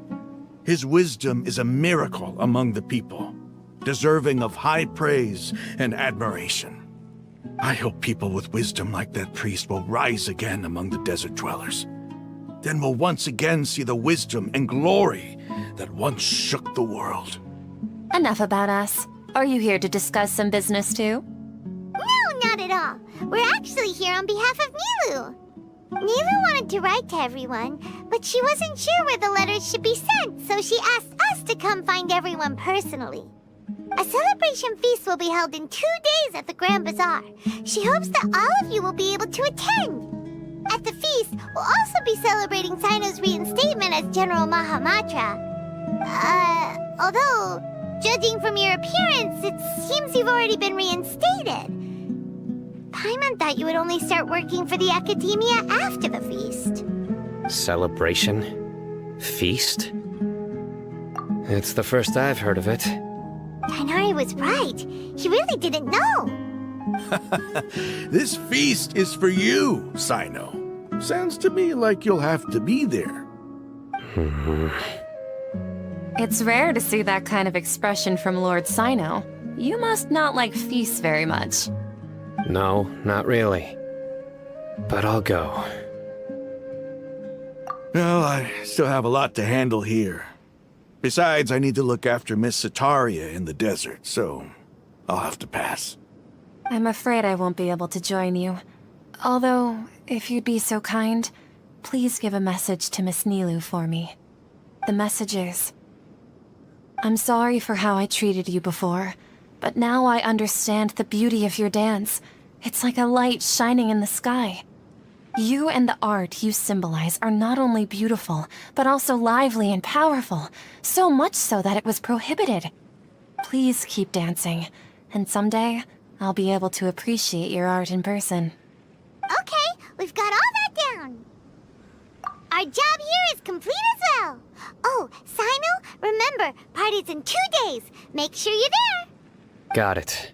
His wisdom is a miracle among the people, deserving of high praise and admiration. I hope people with wisdom like that priest will rise again among the desert dwellers. Then we'll once again see the wisdom and glory that once shook the world. Enough about us. Are you here to discuss some business too? No, not at all. We're actually here on behalf of Nilu. Nilu wanted to write to everyone, but she wasn't sure where the letters should be sent, so she asked us to come find everyone personally. A celebration feast will be held in 2 days at the Grand Bazaar. She hopes that all of you will be able to attend. At the feast, we'll also be celebrating Sino's reinstatement as General Mahamatra. Although, judging from your appearance, it seems you've already been reinstated. Paimon thought you would only start working for the Academia after the feast. Celebration? Feast? It's the first I've heard of it. Tighnari was right. He really didn't know. This feast is for you, Sino. Sounds to me like you'll have to be there. It's rare to see that kind of expression from Lord Sino. You must not like feasts very much. No, not really. But I'll go. Well, I still have a lot to handle here. Besides, I need to look after Miss Sataria in the desert, so I'll have to pass. I'm afraid I won't be able to join you. Although, if you'd be so kind, please give a message to Miss Nilu for me. The message is, I'm sorry for how I treated you before, but now I understand the beauty of your dance. It's like a light shining in the sky. You and the art you symbolize are not only beautiful, but also lively and powerful, so much so that it was prohibited. Please keep dancing, and someday, I'll be able to appreciate your art in person. Okay, we've got all that down. Our job here is complete as well. Oh, Sino, remember, party's in 2 days. Make sure you're there. Got it.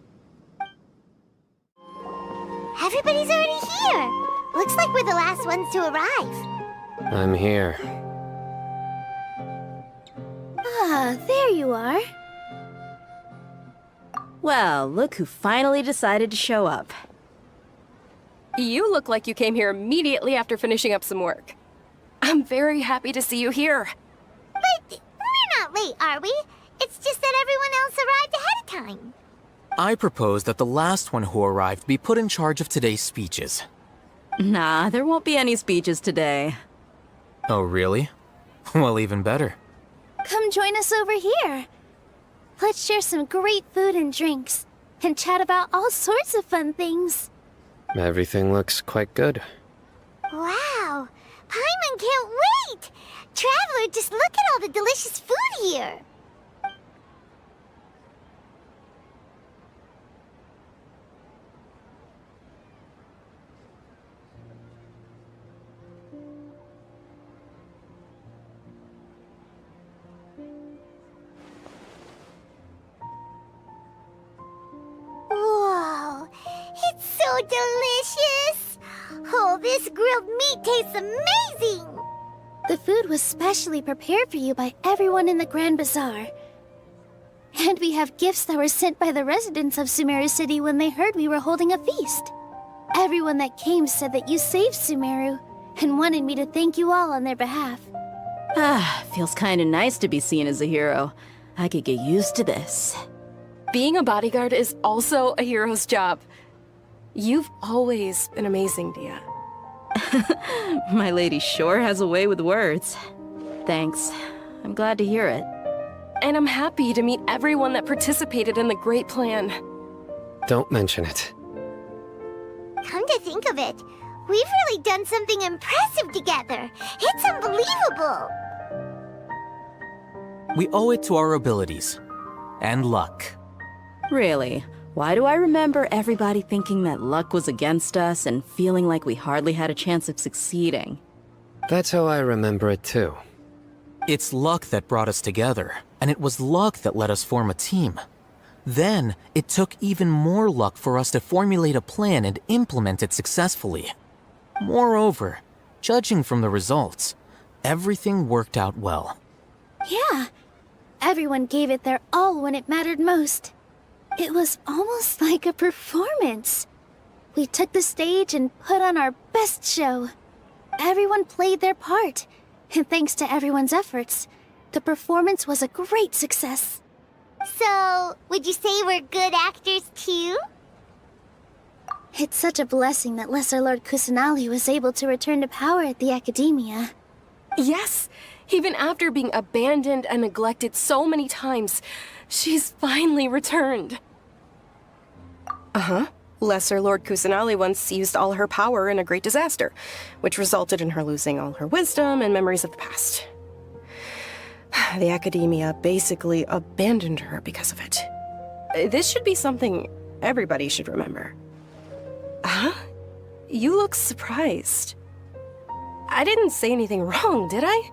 Everybody's already here. Looks like we're the last ones to arrive. I'm here. Ah, there you are. Well, look who finally decided to show up. You look like you came here immediately after finishing up some work. I'm very happy to see you here. But we're not late, are we? It's just that everyone else arrived ahead of time. I propose that the last one who arrived be put in charge of today's speeches. Nah, there won't be any speeches today. Oh, really? Well, even better. Come join us over here. Let's share some great food and drinks, and chat about all sorts of fun things. Everything looks quite good. Wow, Paimon can't wait! Traveler, just look at all the delicious food here. Whoa, it's so delicious! Oh, this grilled meat tastes amazing! The food was specially prepared for you by everyone in the Grand Bazaar. And we have gifts that were sent by the residents of Sumero City when they heard we were holding a feast. Everyone that came said that you saved Sumero, and wanted me to thank you all on their behalf. Ah, feels kinda nice to be seen as a hero. I could get used to this. Being a bodyguard is also a hero's job. You've always been amazing, Dia. My lady sure has a way with words. Thanks. I'm glad to hear it. And I'm happy to meet everyone that participated in the great plan. Don't mention it. Come to think of it, we've really done something impressive together. It's unbelievable. We owe it to our abilities. And luck. Really? Why do I remember everybody thinking that luck was against us and feeling like we hardly had a chance of succeeding? That's how I remember it too. It's luck that brought us together, and it was luck that let us form a team. Then, it took even more luck for us to formulate a plan and implement it successfully. Moreover, judging from the results, everything worked out well. Yeah, everyone gave it their all when it mattered most. It was almost like a performance. We took the stage and put on our best show. Everyone played their part, and thanks to everyone's efforts, the performance was a great success. So, would you say we're good actors too? It's such a blessing that Lesser Lord Kusanali was able to return to power at the Academia. Yes, even after being abandoned and neglected so many times, she's finally returned. Uh-huh. Lesser Lord Kusanali once used all her power in a great disaster, which resulted in her losing all her wisdom and memories of the past. The Academia basically abandoned her because of it. This should be something everybody should remember. Huh? You look surprised. I didn't say anything wrong, did I?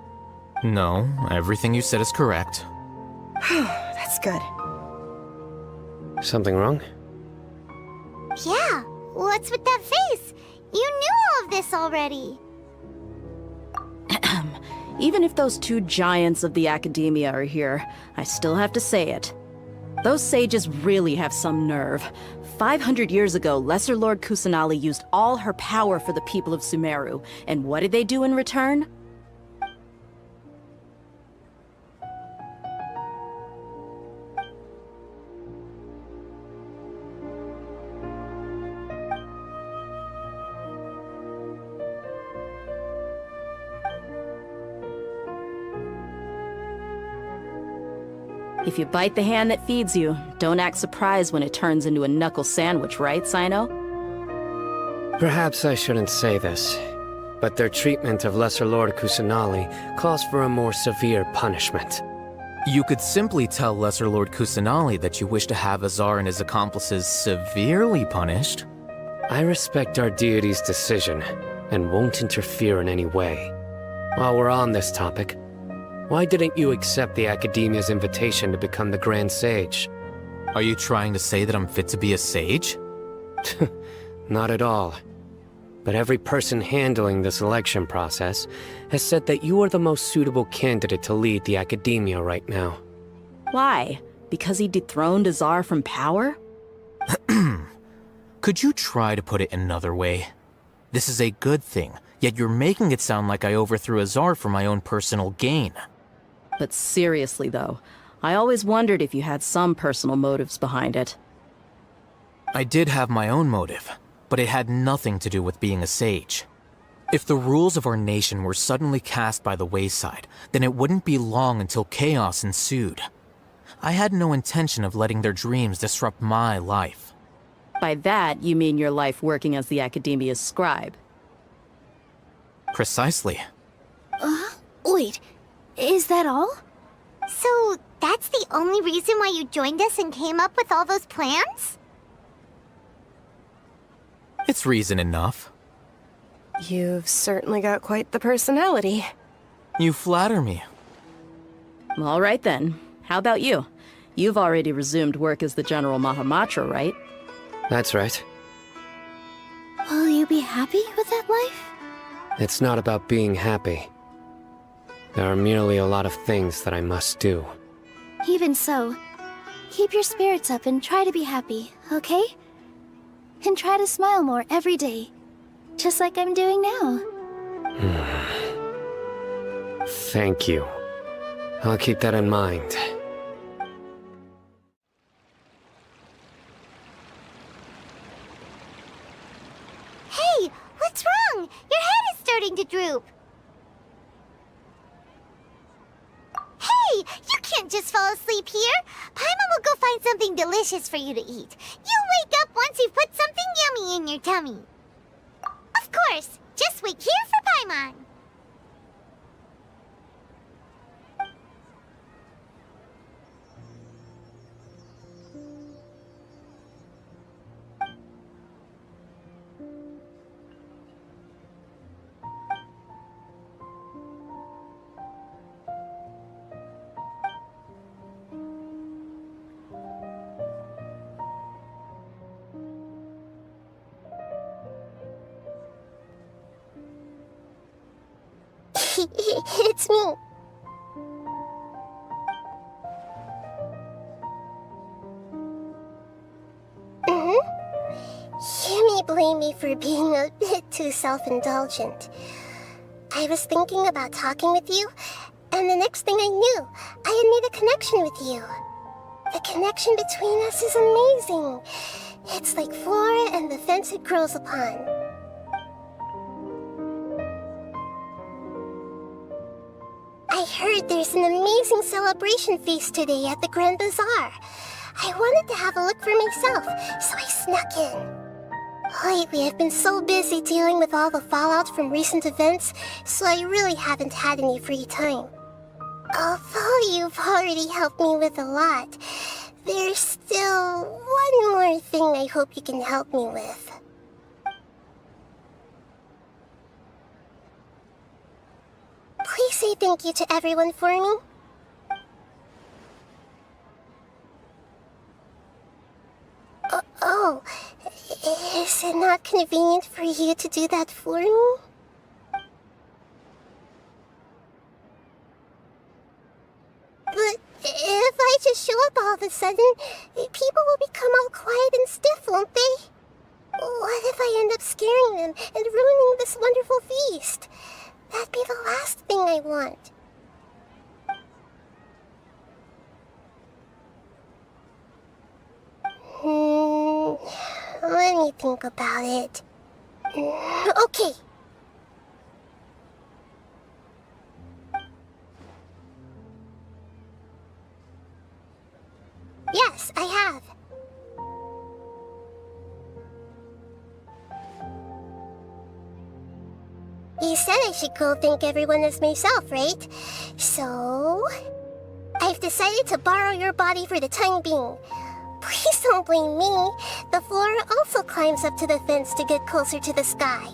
No, everything you said is correct. That's good. Something wrong? Yeah, what's with that face? You knew all of this already. Even if those two giants of the Academia are here, I still have to say it. Those sages really have some nerve. 500 years ago, Lesser Lord Kusanali used all her power for the people of Sumero, and what did they do in return? If you bite the hand that feeds you, don't act surprised when it turns into a knuckle sandwich, right, Sino? Perhaps I shouldn't say this, but their treatment of Lesser Lord Kusanali calls for a more severe punishment. You could simply tell Lesser Lord Kusanali that you wish to have Azar and his accomplices severely punished. I respect our deity's decision, and won't interfere in any way. While we're on this topic, why didn't you accept the Academia's invitation to become the Grand Sage? Are you trying to say that I'm fit to be a sage? Not at all. But every person handling the selection process has said that you are the most suitable candidate to lead the Academia right now. Why? Because he dethroned Azar from power? Could you try to put it another way? This is a good thing, yet you're making it sound like I overthrew Azar for my own personal gain. But seriously, though, I always wondered if you had some personal motives behind it. I did have my own motive, but it had nothing to do with being a sage. If the rules of our nation were suddenly cast by the wayside, then it wouldn't be long until chaos ensued. I had no intention of letting their dreams disrupt my life. By that, you mean your life working as the Academia's scribe. Precisely. Wait, is that all? So, that's the only reason why you joined us and came up with all those plans? It's reason enough. You've certainly got quite the personality. You flatter me. All right then. How about you? You've already resumed work as the General Mahamatra, right? That's right. Will you be happy with that life? It's not about being happy. There are merely a lot of things that I must do. Even so, keep your spirits up and try to be happy, okay? And try to smile more every day, just like I'm doing now. Thank you. I'll keep that in mind. Hey, what's wrong? Your head is starting to droop. Hey, you can't just fall asleep here. Paimon will go find something delicious for you to eat. You'll wake up once you've put something yummy in your tummy. Of course, just wait here for Paimon. It's me. You may blame me for being a bit too self-indulgent. I was thinking about talking with you, and the next thing I knew, I had made a connection with you. The connection between us is amazing. It's like flora and the fence it grows upon. I heard there's an amazing celebration feast today at the Grand Bazaar. I wanted to have a look for myself, so I snuck in. Lately, I've been so busy dealing with all the fallout from recent events, so I really haven't had any free time. Although you've already helped me with a lot, there's still one more thing I hope you can help me with. Please say thank you to everyone for me. Oh, is it not convenient for you to do that for me? But if I just show up all of a sudden, people will become all quiet and stiff, won't they? What if I end up scaring them and ruining this wonderful feast? That'd be the last thing I want. Let me think about it. Okay. Yes, I have. You said I should go thank everyone as myself, right? So... I've decided to borrow your body for the time being. Please don't blame me. The flora also climbs up to the fence to get closer to the sky.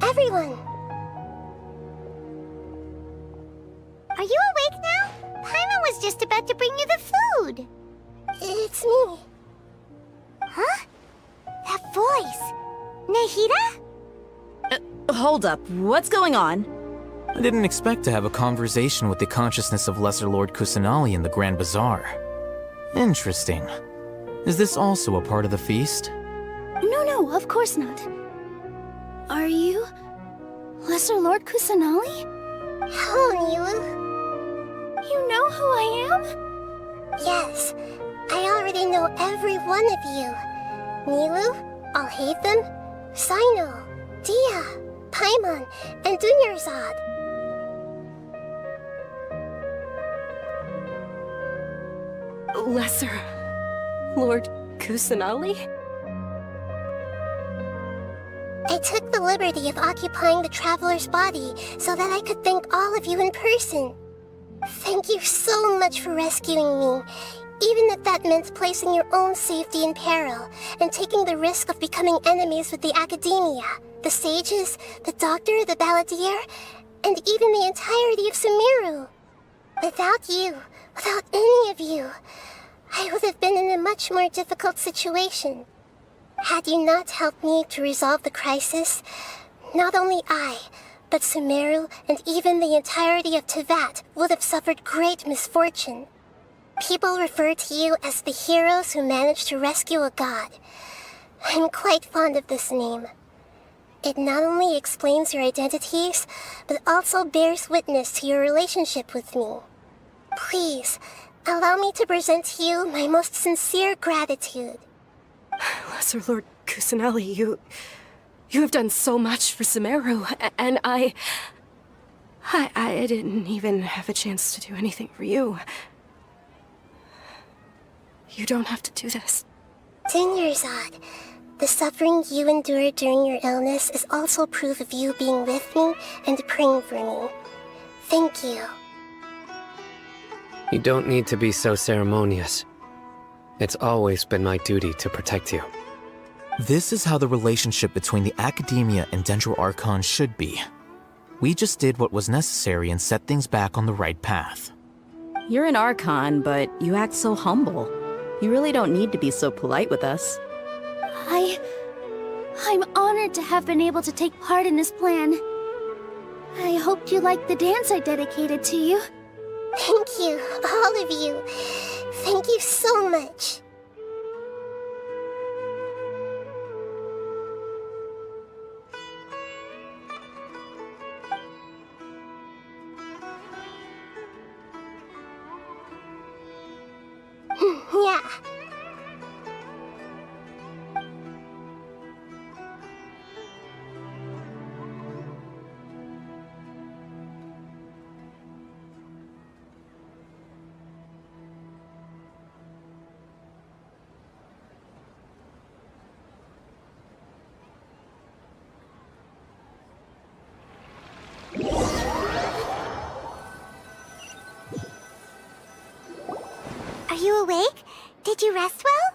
Everyone! Are you awake now? Paimon was just about to bring you the food. It's me. Huh? That voice. Nehira? Hold up, what's going on? I didn't expect to have a conversation with the consciousness of Lesser Lord Kusanali in the Grand Bazaar. Interesting. Is this also a part of the feast? No, of course not. Are you... Lesser Lord Kusanali? Hello, Nilu. You know who I am? Yes, I already know every one of you. Nilu, Alhaitham, Sino, Dia, Paimon, and Dunyarzad. Lesser Lord Kusanali? I took the liberty of occupying the traveler's body so that I could thank all of you in person. Thank you so much for rescuing me, even if that meant placing your own safety in peril and taking the risk of becoming enemies with the Academia, the sages, the doctor, the balladeer, and even the entirety of Sumero. Without you, without any of you, I would have been in a much more difficult situation. Had you not helped me to resolve the crisis, not only I, but Sumero and even the entirety of Teyvat would have suffered great misfortune. People refer to you as the heroes who managed to rescue a god. I'm quite fond of this name. It not only explains your identities, but also bears witness to your relationship with me. Please, allow me to present to you my most sincere gratitude. Lesser Lord Kusanali, you have done so much for Sumero, and I didn't even have a chance to do anything for you. You don't have to do this. Dunyarzad, the suffering you endured during your illness is also proof of you being with me and praying for me. Thank you. You don't need to be so ceremonious. It's always been my duty to protect you. This is how the relationship between the Academia and Dendro Archon should be. We just did what was necessary and set things back on the right path. You're an Archon, but you act so humble. You really don't need to be so polite with us. I'm honored to have been able to take part in this plan. I hoped you liked the dance I dedicated to you. Thank you, all of you. Thank you so much. Yeah. Are you awake? Did you rest well?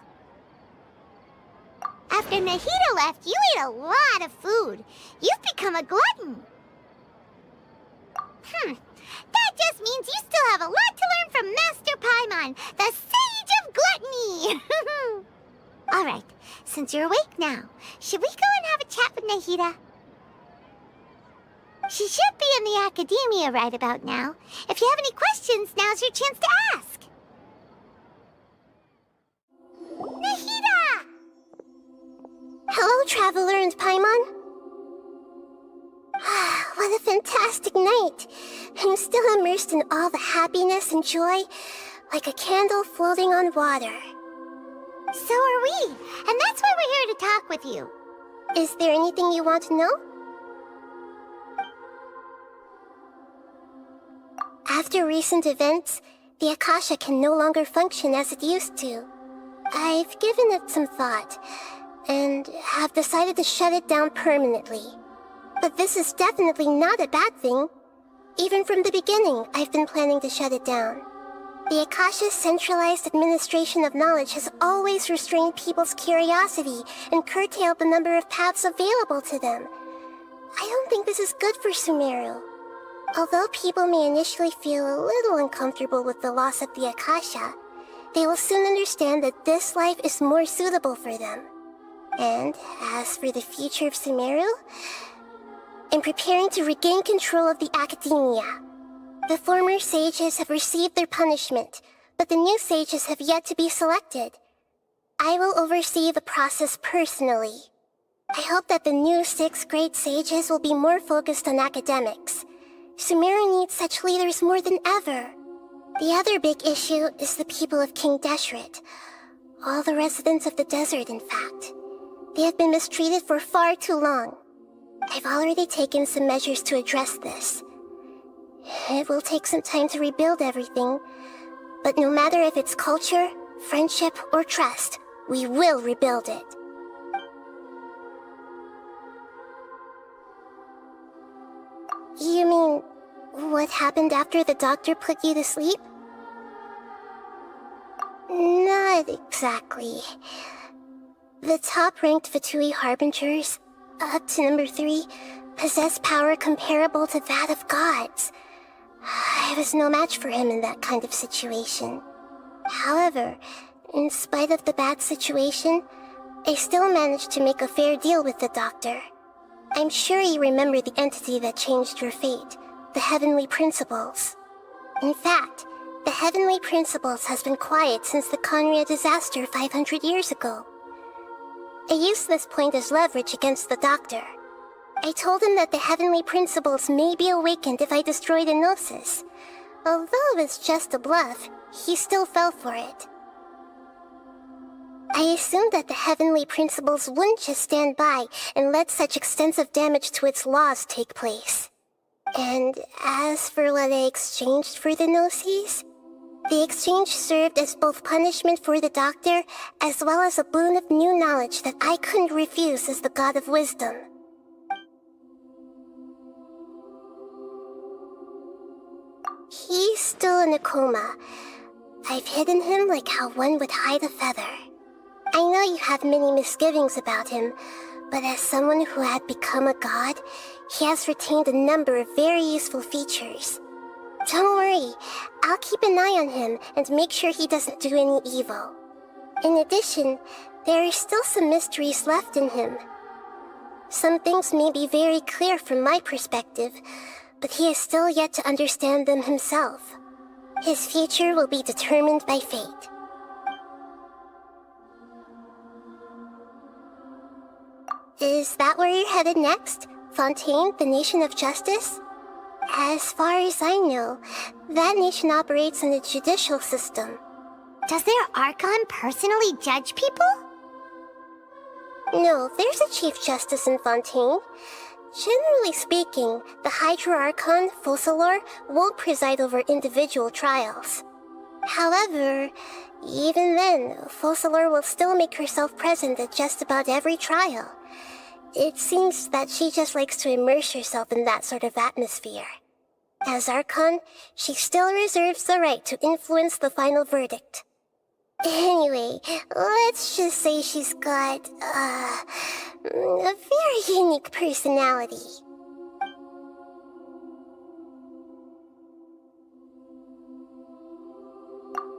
After Nahida left, you ate a lot of food. You've become a glutton. That just means you still have a lot to learn from Master Paimon, the Sage of Gluttony! Alright, since you're awake now, should we go and have a chat with Nahida? She should be in the academia right about now. If you have any questions, now's your chance to ask. Nahida! Hello, Traveler and Paimon. What a fantastic night. I'm still immersed in all the happiness and joy, like a candle floating on water. So are we, and that's why we're here to talk with you. Is there anything you want to know? After recent events, the Akasha can no longer function as it used to. I've given it some thought, and have decided to shut it down permanently. But this is definitely not a bad thing. Even from the beginning, I've been planning to shut it down. The Akasha's centralized administration of knowledge has always restrained people's curiosity and curtailed the number of paths available to them. I don't think this is good for Sumero. Although people may initially feel a little uncomfortable with the loss of the Akasha, they will soon understand that this life is more suitable for them. And as for the future of Sumero, I'm preparing to regain control of the academia. The former sages have received their punishment, but the new sages have yet to be selected. I will oversee the process personally. I hope that the new 6th grade sages will be more focused on academics. Sumero needs such leaders more than ever. The other big issue is the people of King Deshret. All the residents of the desert, in fact. They have been mistreated for far too long. I've already taken some measures to address this. It will take some time to rebuild everything, but no matter if it's culture, friendship, or trust, we will rebuild it. You mean, what happened after the doctor put you to sleep? Not exactly. The top-ranked Fatui Harbingers, up to number 3, possess power comparable to that of gods. I was no match for him in that kind of situation. However, in spite of the bad situation, I still managed to make a fair deal with the doctor. I'm sure you remember the entity that changed your fate, the Heavenly Principles. In fact, the Heavenly Principles has been quiet since the Conria disaster 500 years ago. I used this point as leverage against the doctor. I told him that the Heavenly Principles may be awakened if I destroy the Gnosis. Although it was just a bluff, he still fell for it. I assumed that the Heavenly Principles wouldn't just stand by and let such extensive damage to its laws take place. And as for what I exchanged for the Gnosis, the exchange served as both punishment for the doctor, as well as a boon of new knowledge that I couldn't refuse as the God of Wisdom. He's still in a coma. I've hidden him like how one would hide a feather. I know you have many misgivings about him, But as someone who had become a god, he has retained a number of very useful features. Don't worry, I'll keep an eye on him and make sure he doesn't do any evil. In addition, there are still some mysteries left in him. Some things may be very clear from my perspective, but he is still yet to understand them himself. His future will be determined by fate. Is that where you're headed next? Fontaine, the Nation of Justice? As far as I know, that nation operates on a judicial system. Does their Archon personally judge people? No, there's a Chief Justice in Fontaine. Generally speaking, the Hydra Archon, Focalor, won't preside over individual trials. However, even then, Focalor will still make herself present at just about every trial. It seems that she just likes to immerse herself in that sort of atmosphere. As Archon, she still reserves the right to influence the final verdict. Anyway, let's just say she's got, a very unique personality.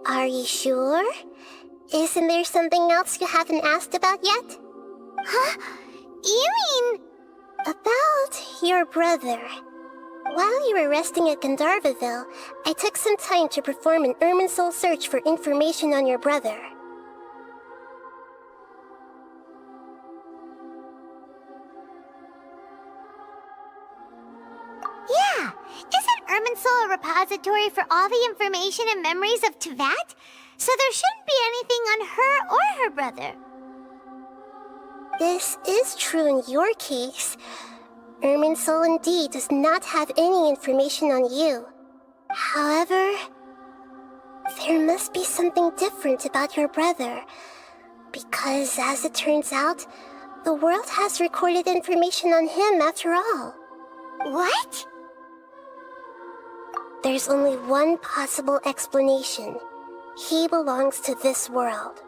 Are you sure? Isn't there something else you haven't asked about yet? Huh? You mean... About your brother. While you were resting at Gandharvaville, I took some time to perform an Irminsul search for information on your brother. Yeah! Isn't Irminsul a repository for all the information and memories of Teyvat? So there shouldn't be anything on her or her brother. This is true in your case. Irminsul indeed does not have any information on you. However, there must be something different about your brother. Because, as it turns out, the world has recorded information on him after all. What? There's only one possible explanation. He belongs to this world.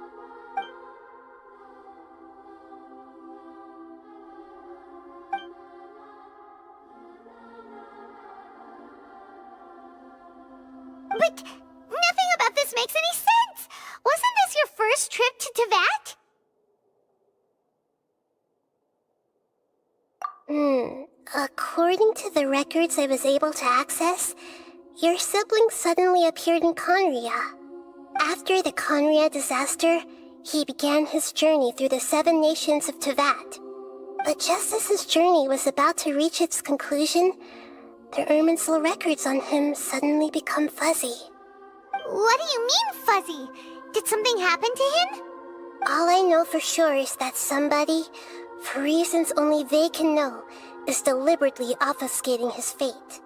But nothing about this makes any sense! Wasn't this your first trip to Teyvat? According to the records I was able to access, your sibling suddenly appeared in Conria. After the Conria disaster, he began his journey through the 7 nations of Teyvat. But just as his journey was about to reach its conclusion, the Irminsul records on him suddenly become fuzzy. What do you mean, fuzzy? Did something happen to him? All I know for sure is that somebody, for reasons only they can know, is deliberately obfuscating his fate.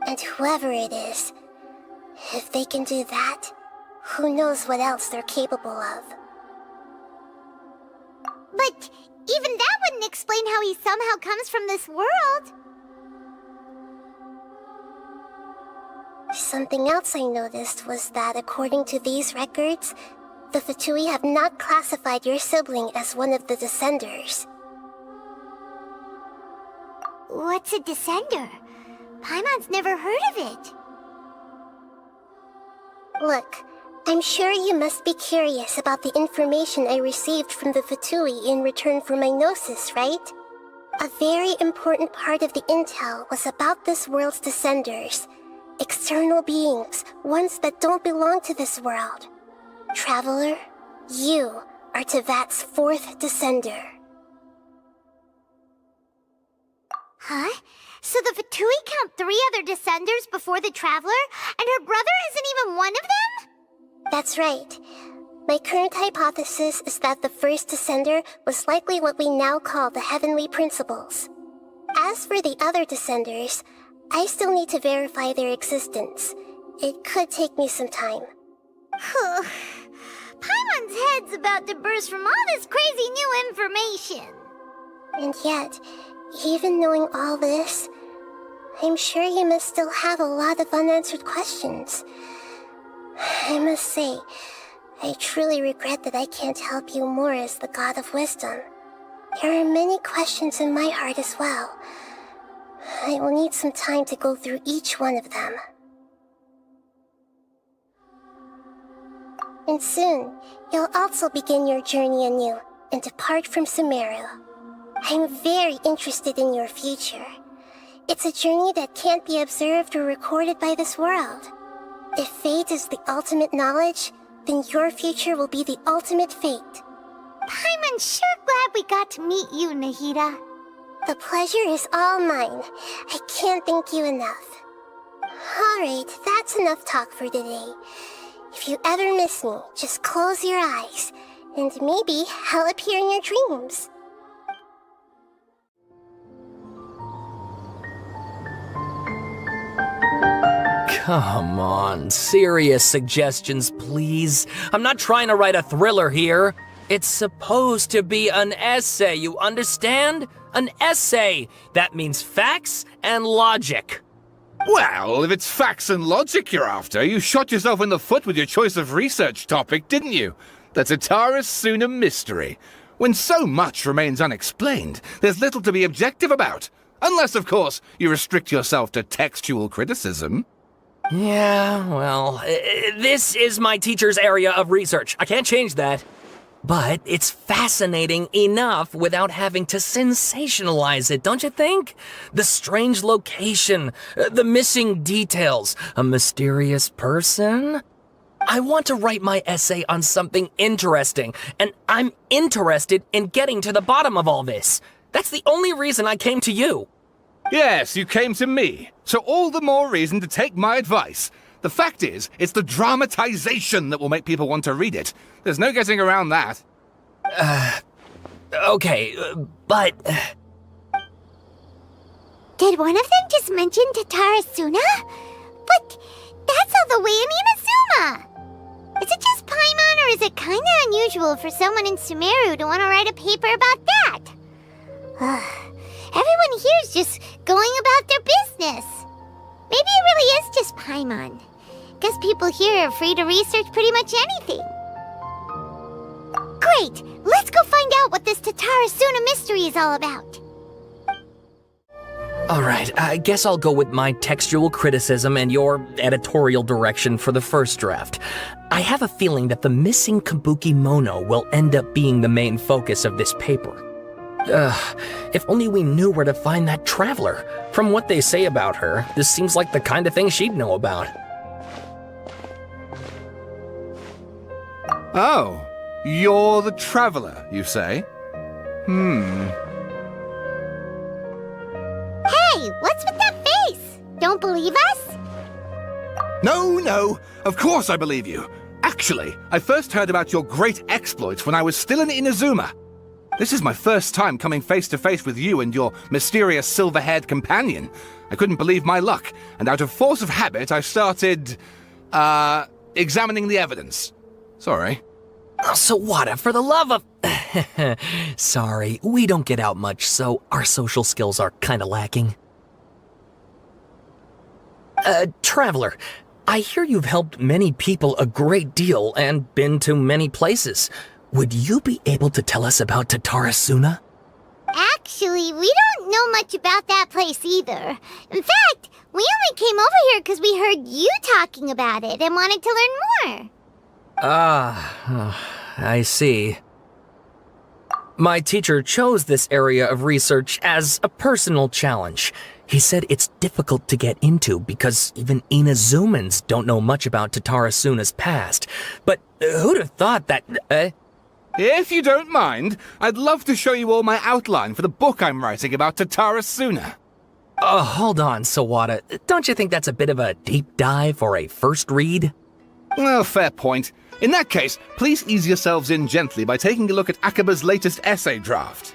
And whoever it is, if they can do that, who knows what else they're capable of. But even that wouldn't explain how he somehow comes from this world. Something else I noticed was that according to these records, the Fatui have not classified your sibling as one of the Descenders. What's a Descender? Paimon's never heard of it. Look, I'm sure you must be curious about the information I received from the Fatui in return for my gnosis, right? A very important part of the intel was about this world's Descenders. External beings, ones that don't belong to this world. Traveler, you are Teyvat's 4th Descender. Huh? So the Fatui count 3 other Descenders before the Traveler, and her brother isn't even one of them? That's right. My current hypothesis is that the first Descender was likely what we now call the Heavenly Principles. As for the other Descenders, I still need to verify their existence. It could take me some time. Paimon's head's about to burst from all this crazy new information. And yet, even knowing all this, I'm sure you must still have a lot of unanswered questions. I must say, I truly regret that I can't help you more as the God of Wisdom. There are many questions in my heart as well. I will need some time to go through each one of them. And soon, you'll also begin your journey anew and depart from Sumero. I'm very interested in your future. It's a journey that can't be observed or recorded by this world. If fate is the ultimate knowledge, then your future will be the ultimate fate. Paimon's sure glad we got to meet you, Nahida. The pleasure is all mine. I can't thank you enough. Alright, that's enough talk for today. If you ever miss me, just close your eyes, and maybe I'll appear in your dreams. Come on, serious suggestions, please. I'm not trying to write a thriller here. It's supposed to be an essay, you understand? An essay! That means facts and logic. Well, if it's facts and logic you're after, you shot yourself in the foot with your choice of research topic, didn't you? The Tatara Suna mystery. When so much remains unexplained, there's little to be objective about. Unless, of course, you restrict yourself to textual criticism. Yeah, well, this is my teacher's area of research. I can't change that. But it's fascinating enough without having to sensationalize it, don't you think? The strange location, the missing details, a mysterious person. I want to write my essay on something interesting, and I'm interested in getting to the bottom of all this. That's the only reason I came to you. Yes, you came to me, so all the more reason to take my advice. The fact is, it's the dramatization that will make people want to read it. There's no getting around that. Okay, but... Did one of them just mention Tatara Suna? But that's all the way in Inazuma! Is it just Paimon, or is it kinda unusual for someone in Sumero to want to write a paper about that? Everyone here's just going about their business. Maybe it really is just Paimon. Guess people here are free to research pretty much anything. Great! Let's go find out what this Tatara Suna mystery is all about. Alright, I guess I'll go with my textual criticism and your editorial direction for the first draft. I have a feeling that the missing Kabuki Mono will end up being the main focus of this paper. If only we knew where to find that traveler. From what they say about her, this seems like the kind of thing she'd know about. Oh, you're the traveler, you say? Hey, what's with that face? Don't believe us? No, of course I believe you. Actually, I first heard about your great exploits when I was still in Inazuma. This is my first time coming face to face with you and your mysterious silver-haired companion. I couldn't believe my luck, and out of force of habit, I started, examining the evidence. Sorry. Oh, Sawada, for the love of... Sorry, we don't get out much, so our social skills are kinda lacking. Traveler, I hear you've helped many people a great deal and been to many places. Would you be able to tell us about Tatara Suna? Actually, we don't know much about that place either. In fact, we only came over here because we heard you talking about it and wanted to learn more. I see. My teacher chose this area of research as a personal challenge. He said it's difficult to get into because even Inazumans don't know much about Tatara Suna's past. But who'd have thought that... If you don't mind, I'd love to show you all my outline for the book I'm writing about Tatara Suna. Hold on, Sawada. Don't you think that's a bit of a deep dive for a first read? Well, fair point. In that case, please ease yourselves in gently by taking a look at Akaba's latest essay draft.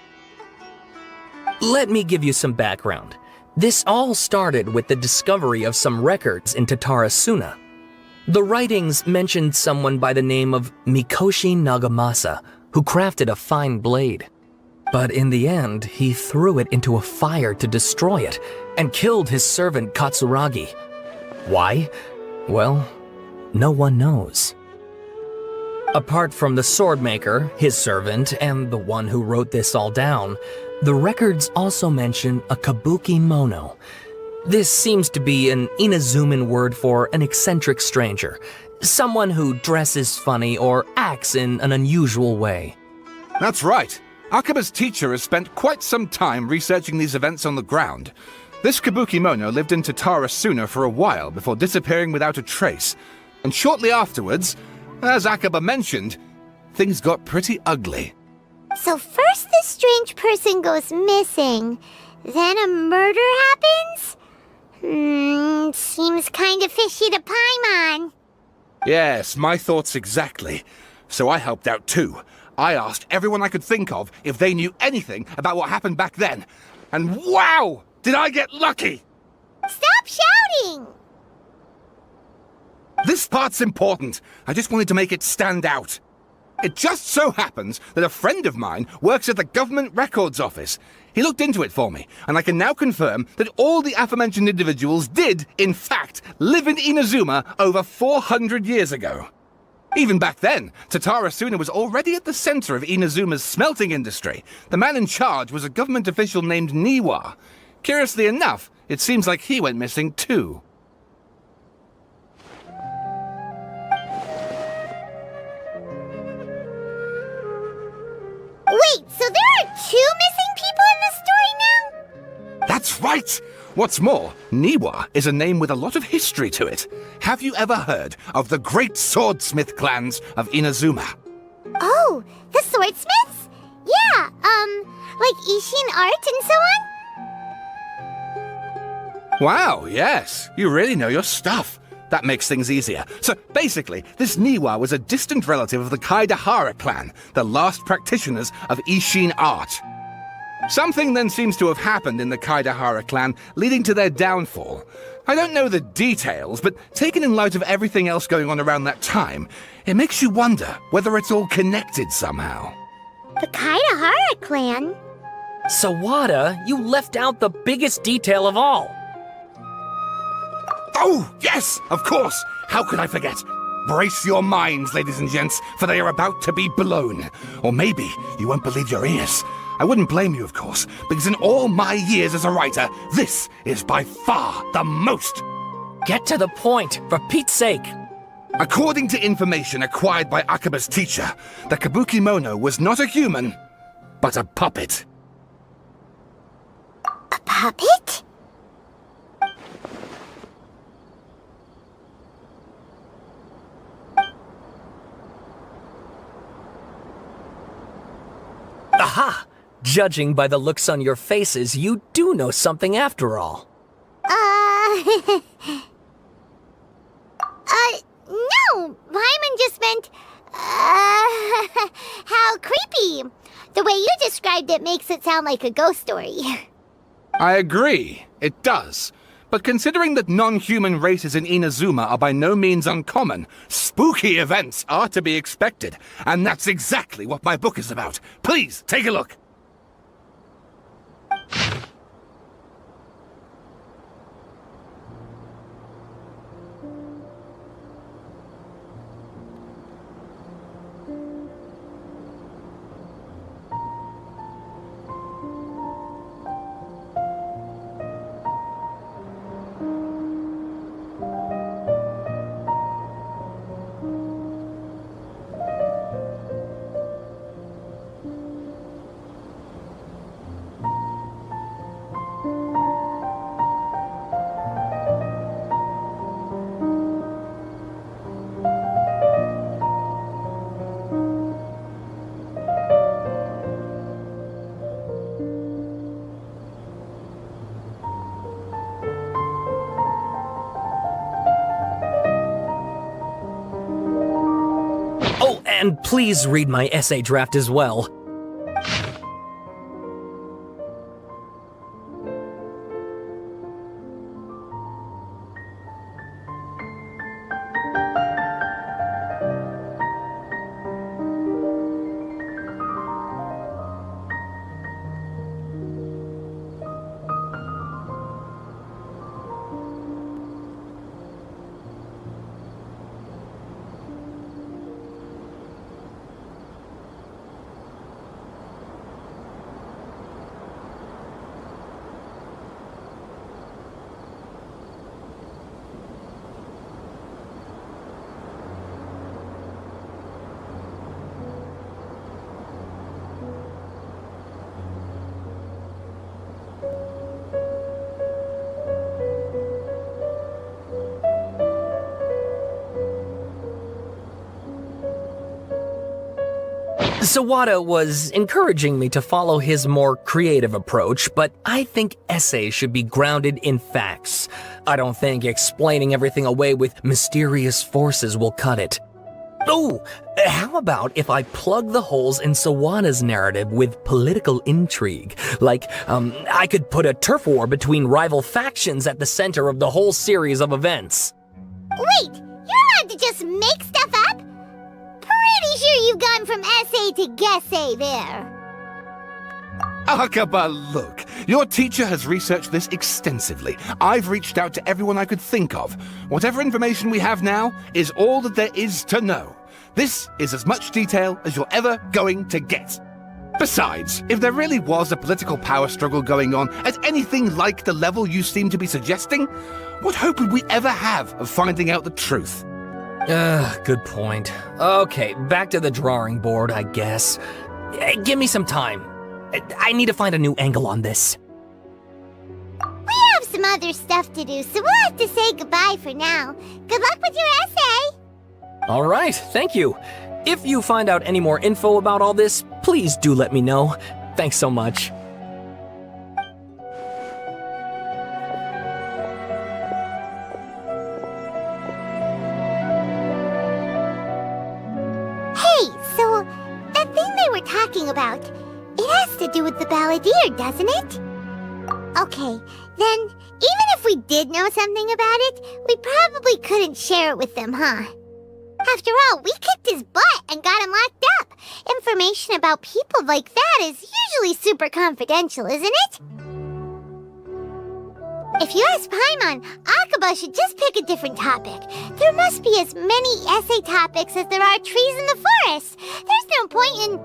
Let me give you some background. This all started with the discovery of some records in Tatara Suna. The writings mentioned someone by the name of Mikoshi Nagamasa, who crafted a fine blade. But in the end, he threw it into a fire to destroy it, and killed his servant Katsuragi. Why? Well, no one knows. Apart from the swordmaker, his servant, and the one who wrote this all down, the records also mention a kabuki mono. This seems to be an Inazuman word for an eccentric stranger, someone who dresses funny or acts in an unusual way. That's right. Akaba's teacher has spent quite some time researching these events on the ground. This kabuki mono lived in Tatara Suna for a while before disappearing without a trace. And shortly afterwards, as Akaba mentioned, things got pretty ugly. So first this strange person goes missing, then a murder happens? Seems kind of fishy to Paimon. Yes, my thoughts exactly. So I helped out too. I asked everyone I could think of if they knew anything about what happened back then. And wow! Did I get lucky! Stop shouting! This part's important. I just wanted to make it stand out. It just so happens that a friend of mine works at the Government Records Office. He looked into it for me, and I can now confirm that all the aforementioned individuals did, in fact, live in Inazuma over 400 years ago. Even back then, Tatara Suna was already at the center of Inazuma's smelting industry. The man in charge was a government official named Niwa. Curiously enough, it seems like he went missing too. Wait, so there are 2 missing people in the story now? That's right! What's more, Niwa is a name with a lot of history to it. Have you ever heard of the great swordsmith clans of Inazuma? Oh, the swordsmiths? Yeah, like Ishin art and so on? Wow, yes. You really know your stuff. That makes things easier. So basically, this Niwa was a distant relative of the Kaidahara clan, the last practitioners of Ishin art. Something then seems to have happened in the Kaidahara clan, leading to their downfall. I don't know the details, but taken in light of everything else going on around that time, it makes you wonder whether it's all connected somehow. The Kaidahara clan? Sawada, you left out the biggest detail of all. Oh, yes, of course. How could I forget? Brace your minds, ladies and gents, for they are about to be blown. Or maybe you won't believe your ears. I wouldn't blame you, of course, because in all my years as a writer, this is by far the most. Get to the point, for Pete's sake. According to information acquired by Akaba's teacher, the Kabuki Mono was not a human, but a puppet. A puppet? Aha! Judging by the looks on your faces, you do know something after all. No! Paimon just meant, how creepy. The way you described it makes it sound like a ghost story. I agree, it does. But considering that non-human races in Inazuma are by no means uncommon, spooky events are to be expected. And that's exactly what my book is about. Please, take a look. Oh, and please read my essay draft as well. Sawada was encouraging me to follow his more creative approach, but I think essays should be grounded in facts. I don't think explaining everything away with mysterious forces will cut it. Oh, how about if I plug the holes in Sawada's narrative with political intrigue? Like, I could put a turf war between rival factions at the center of the whole series of events. Wait, you're allowed to just make stuff up? Pretty sure you've gone from essay to guessay there. Akaba, look. Your teacher has researched this extensively. I've reached out to everyone I could think of. Whatever information we have now is all that there is to know. This is as much detail as you're ever going to get. Besides, if there really was a political power struggle going on at anything like the level you seem to be suggesting, what hope would we ever have of finding out the truth? Good point. Okay, back to the drawing board, I guess. Give me some time. I need to find a new angle on this. We have some other stuff to do, so we'll have to say goodbye for now. Good luck with your essay! All right, thank you. If you find out any more info about all this, please do let me know. Thanks so much. Hey, so that thing they were talking about, it has to do with the balladeer, doesn't it? Okay, then even if we did know something about it, we probably couldn't share it with them, huh? After all, we kicked his butt and got him locked up. Information about people like that is usually super confidential, isn't it? If you ask Paimon, Akaba should just pick a different topic. There must be as many essay topics as there are trees in the forest. There's no point in...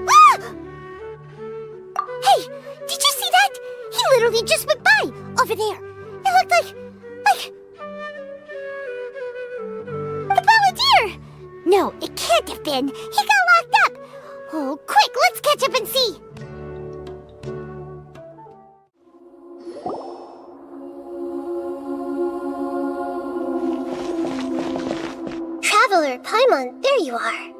Ah! Hey, did you see that? He literally just went by, over there. It looked like... the balladeer! No, it can't have been. He got locked up. Oh, quick, let's catch up and see. Traveler, Paimon, there you are.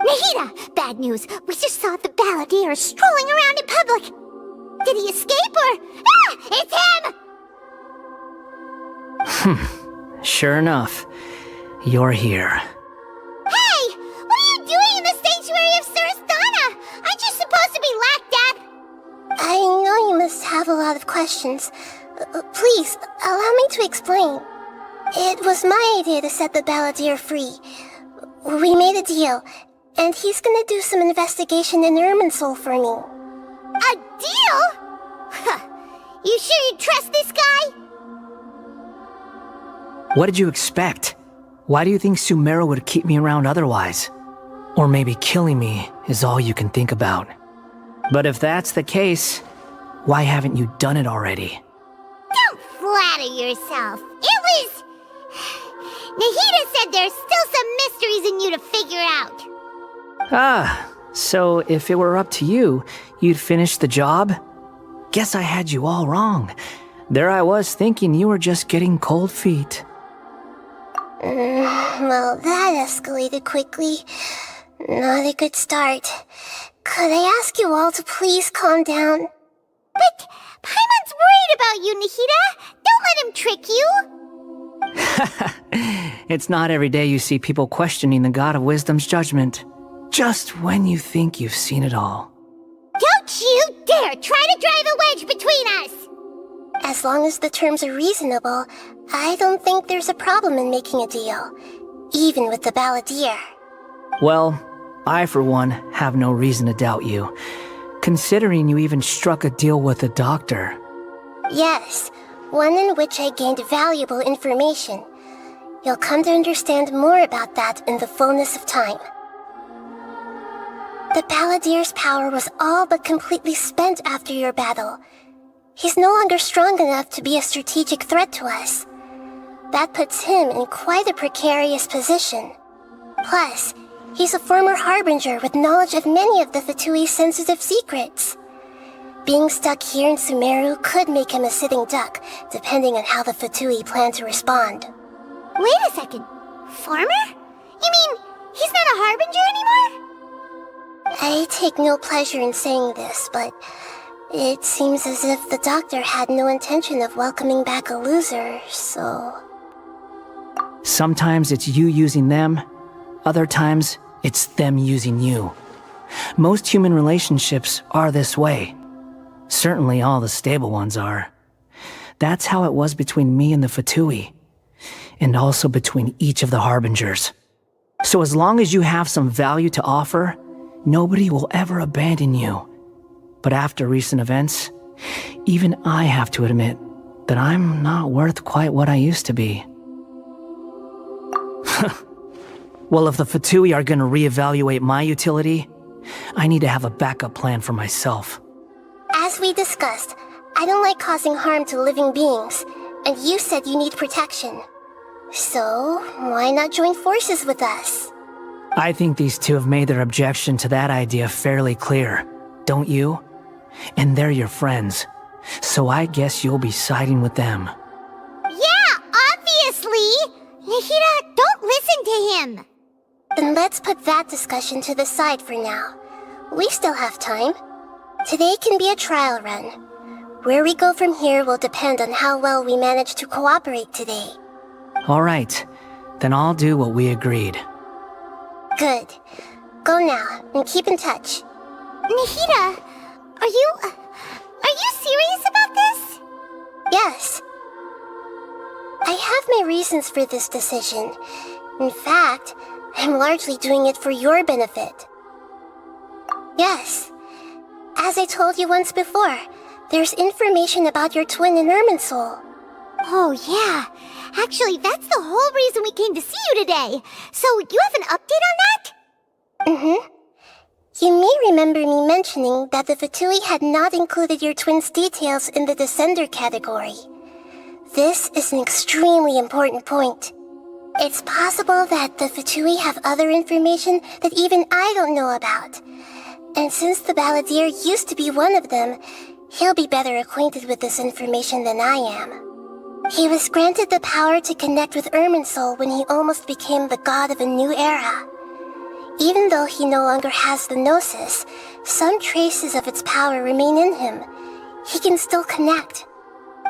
Nahida! Bad news. We just saw the balladeer strolling around in public. Did he escape or... Ah! It's him! Sure enough, you're here. Hey! What are you doing in the sanctuary of Surastana? Aren't you supposed to be locked up? I know you must have a lot of questions. Please, allow me to explain. It was my idea to set the balladeer free. We made a deal, and he's gonna do some investigation in Irminsul for me. A deal? Huh. You sure you trust this guy? What did you expect? Why do you think Sumero would keep me around otherwise? Or maybe killing me is all you can think about. But if that's the case, why haven't you done it already? Don't flatter yourself. It was... Nahida said there's still some mysteries in you to figure out. Ah, so if it were up to you, you'd finish the job? Guess I had you all wrong. There I was thinking you were just getting cold feet. Well, that escalated quickly. Not a good start. Could I ask you all to please calm down? But Paimon's worried about you, Nahida. Don't let him trick you. It's not every day you see people questioning the God of Wisdom's judgment. Just when you think you've seen it all. Don't you dare try to drive a wedge between us! As long as the terms are reasonable, I don't think there's a problem in making a deal, even with the balladeer. Well, I for one have no reason to doubt you, considering you even struck a deal with the doctor. Yes, one in which I gained valuable information. You'll come to understand more about that in the fullness of time. The balladeer's power was all but completely spent after your battle. He's no longer strong enough to be a strategic threat to us. That puts him in quite a precarious position. Plus, he's a former harbinger with knowledge of many of the Fatui's sensitive secrets. being stuck here in Sumero could make him a sitting duck, depending on how the Fatui plan to respond. Wait a second. Farmer? You mean he's not a harbinger anymore? I take no pleasure in saying this, but it seems as if the doctor had no intention of welcoming back a loser, so... Sometimes it's you using them, other times it's them using you. Most human relationships are this way. Certainly all the stable ones are. That's how it was between me and the Fatui, and also between each of the Harbingers. So as long as you have some value to offer, nobody will ever abandon you. But after recent events, even I have to admit that I'm not worth quite what I used to be. Well, if the Fatui are gonna reevaluate my utility, I need to have a backup plan for myself. As we discussed, I don't like causing harm to living beings, and you said you need protection. So, why not join forces with us? I think these two have made their objection to that idea fairly clear, don't you? And they're your friends, so I guess you'll be siding with them. Yeah, obviously! Nahida, don't listen to him! Then let's put that discussion to the side for now. We still have time. Today can be a trial run. Where we go from here will depend on how well we manage to cooperate today. All right, then I'll do what we agreed. Good. Go now, and keep in touch. Nahida, are you serious about this? Yes. I have my reasons for this decision. In fact, I'm largely doing it for your benefit. Yes. As I told you once before, there's information about your twin in Irminsul. Oh, yeah. Actually, that's the whole reason we came to see you today. So, you have an update on that? Mm-hmm. You may remember me mentioning that the Fatui had not included your twin's details in the Descender category. This is an extremely important point. It's possible that the Fatui have other information that even I don't know about. And since the Balladeer used to be one of them, he'll be better acquainted with this information than I am. He was granted the power to connect with Irminsul when he almost became the god of a new era. Even though he no longer has the Gnosis, some traces of its power remain in him. He can still connect.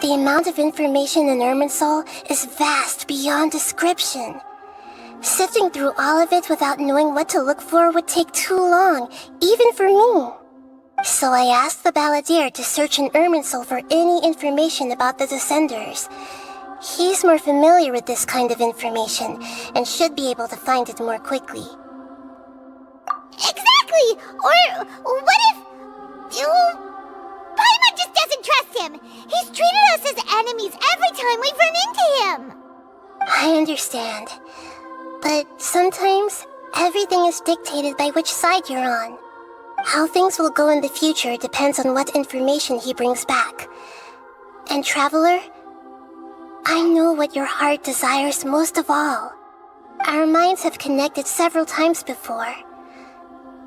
The amount of information in Irminsul is vast beyond description. Sifting through all of it without knowing what to look for would take too long, even for me. So I asked the Balladeer to search in Irminsul for any information about the Descenders. He's more familiar with this kind of information, and should be able to find it more quickly. Exactly! Or what if... Paimon just doesn't trust him! He's treated us as enemies every time we've run into him! I understand. But sometimes, everything is dictated by which side you're on. How things will go in the future depends on what information he brings back. And Traveler, I know what your heart desires most of all. Our minds have connected several times before.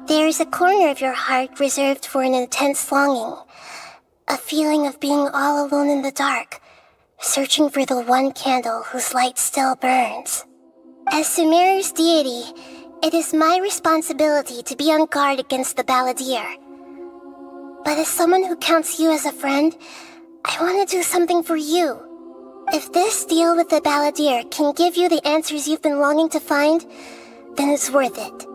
There is a corner of your heart reserved for an intense longing. A feeling of being all alone in the dark, searching for the one candle whose light still burns. As Sumero's deity, it is my responsibility to be on guard against the Balladeer. But as someone who counts you as a friend, I want to do something for you. If this deal with the Balladeer can give you the answers you've been longing to find, then it's worth it.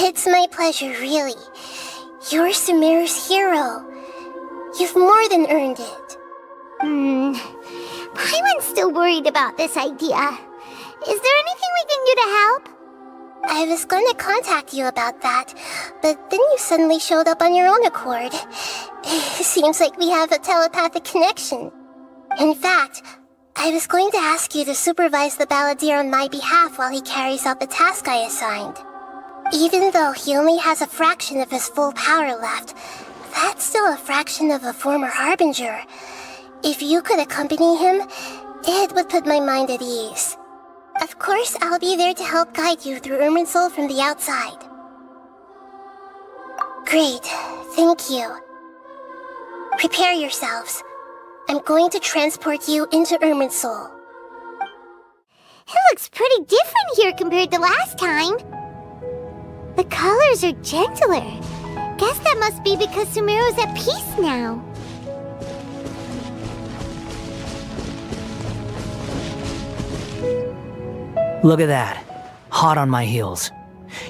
It's my pleasure, really. You're Sumero's hero. You've more than earned it. Paimon's still worried about this idea. Is there anything we can do to help? I was going to contact you about that, but then you suddenly showed up on your own accord. It seems like we have a telepathic connection. In fact, I was going to ask you to supervise the Balladeer on my behalf while he carries out the task I assigned. Even though he only has a fraction of his full power left, that's still a fraction of a former Harbinger. If you could accompany him, it would put my mind at ease. Of course, I'll be there to help guide you through Irminsul from the outside. Great, thank you. Prepare yourselves. I'm going to transport you into Irminsul. It looks pretty different here compared to last time. The colors are gentler. Guess that must be because Sumero's at peace now. Look at that. Hot on my heels.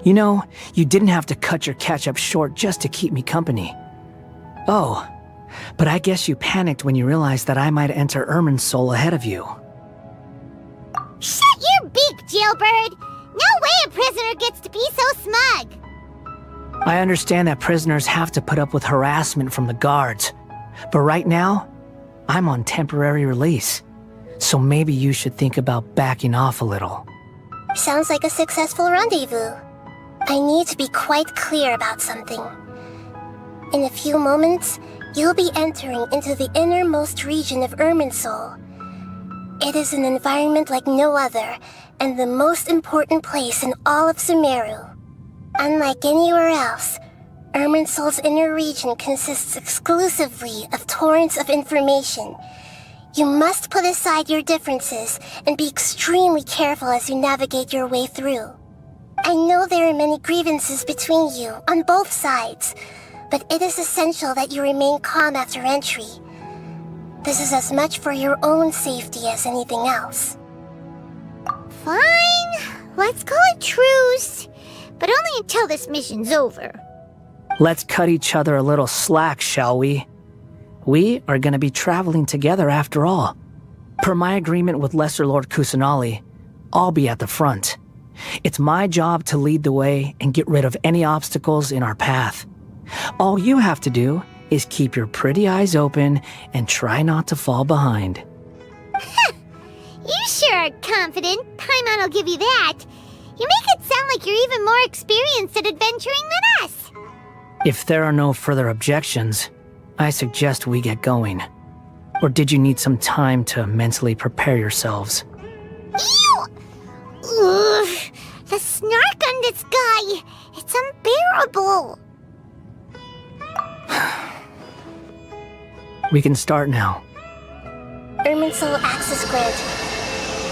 You know, you didn't have to cut your catch-up short just to keep me company. Oh, but I guess you panicked when you realized that I might enter Irminsul ahead of you. Shut your beak, jailbird! No way a prisoner gets to be so smug! I understand that prisoners have to put up with harassment from the guards, but right now, I'm on temporary release, so maybe you should think about backing off a little. Sounds like a successful rendezvous. I need to be quite clear about something. In a few moments, you'll be entering into the innermost region of Irminsul. It is an environment like no other, and the most important place in all of Sumero. Unlike anywhere else, Irminsul's inner region consists exclusively of torrents of information. You must put aside your differences and be extremely careful as you navigate your way through. I know there are many grievances between you on both sides, but it is essential that you remain calm after entry. This is as much for your own safety as anything else. Fine, let's call it truce, but only until this mission's over. Let's cut each other a little slack, shall we? We are going to be traveling together after all. Per my agreement with Lesser Lord Kusanali, I'll be at the front. It's my job to lead the way and get rid of any obstacles in our path. All you have to do is keep your pretty eyes open and try not to fall behind. You sure are confident. Paimon will give you that. You make it sound like you're even more experienced at adventuring than us. If there are no further objections, I suggest we get going. Or did you need some time to mentally prepare yourselves? Ew! Ugh, the snark on this guy! It's unbearable! We can start now. Irminsul access granted.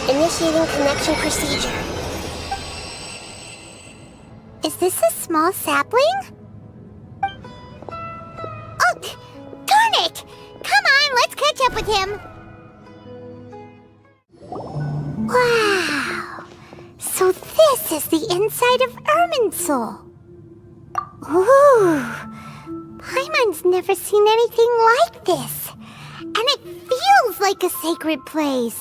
Initiating connection procedure. Is this a small sapling? Oh, darn it! Come on, let's catch up with him! Wow! So this is the inside of Irminsul. Ooh! Paimon's never seen anything like this. And it feels like a sacred place.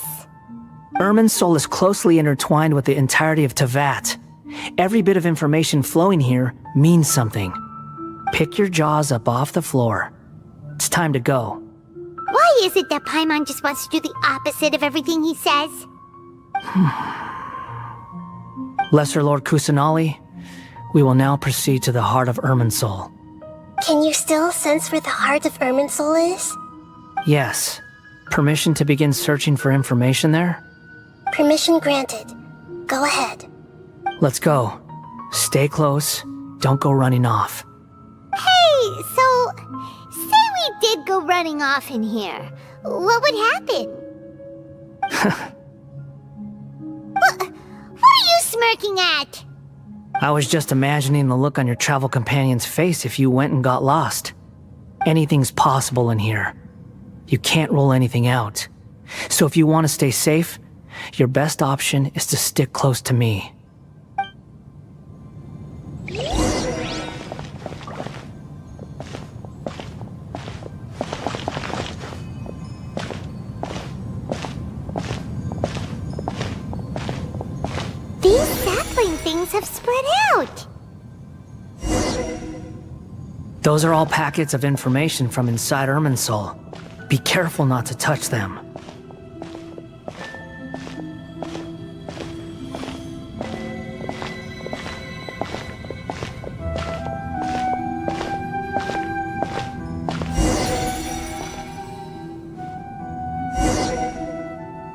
Irminsul is closely intertwined with the entirety of Teyvat. Every bit of information flowing here means something. Pick your jaws up off the floor. It's time to go. Why is it that Paimon just wants to do the opposite of everything he says? Lesser Lord Kusanali, we will now proceed to the heart of Irminsul. Can you still sense where the heart of Irminsul is? Yes. Permission to begin searching for information there? Permission granted. Go ahead. Let's go. Stay close. Don't go running off. Hey, so... say we did go running off in here. What would happen? What are you smirking at? I was just imagining the look on your travel companion's face if you went and got lost. Anything's possible in here. You can't rule anything out. So if you want to stay safe, your best option is to stick close to me. These sapling things have spread out. Those are all packets of information from inside Irminsul. Be careful not to touch them.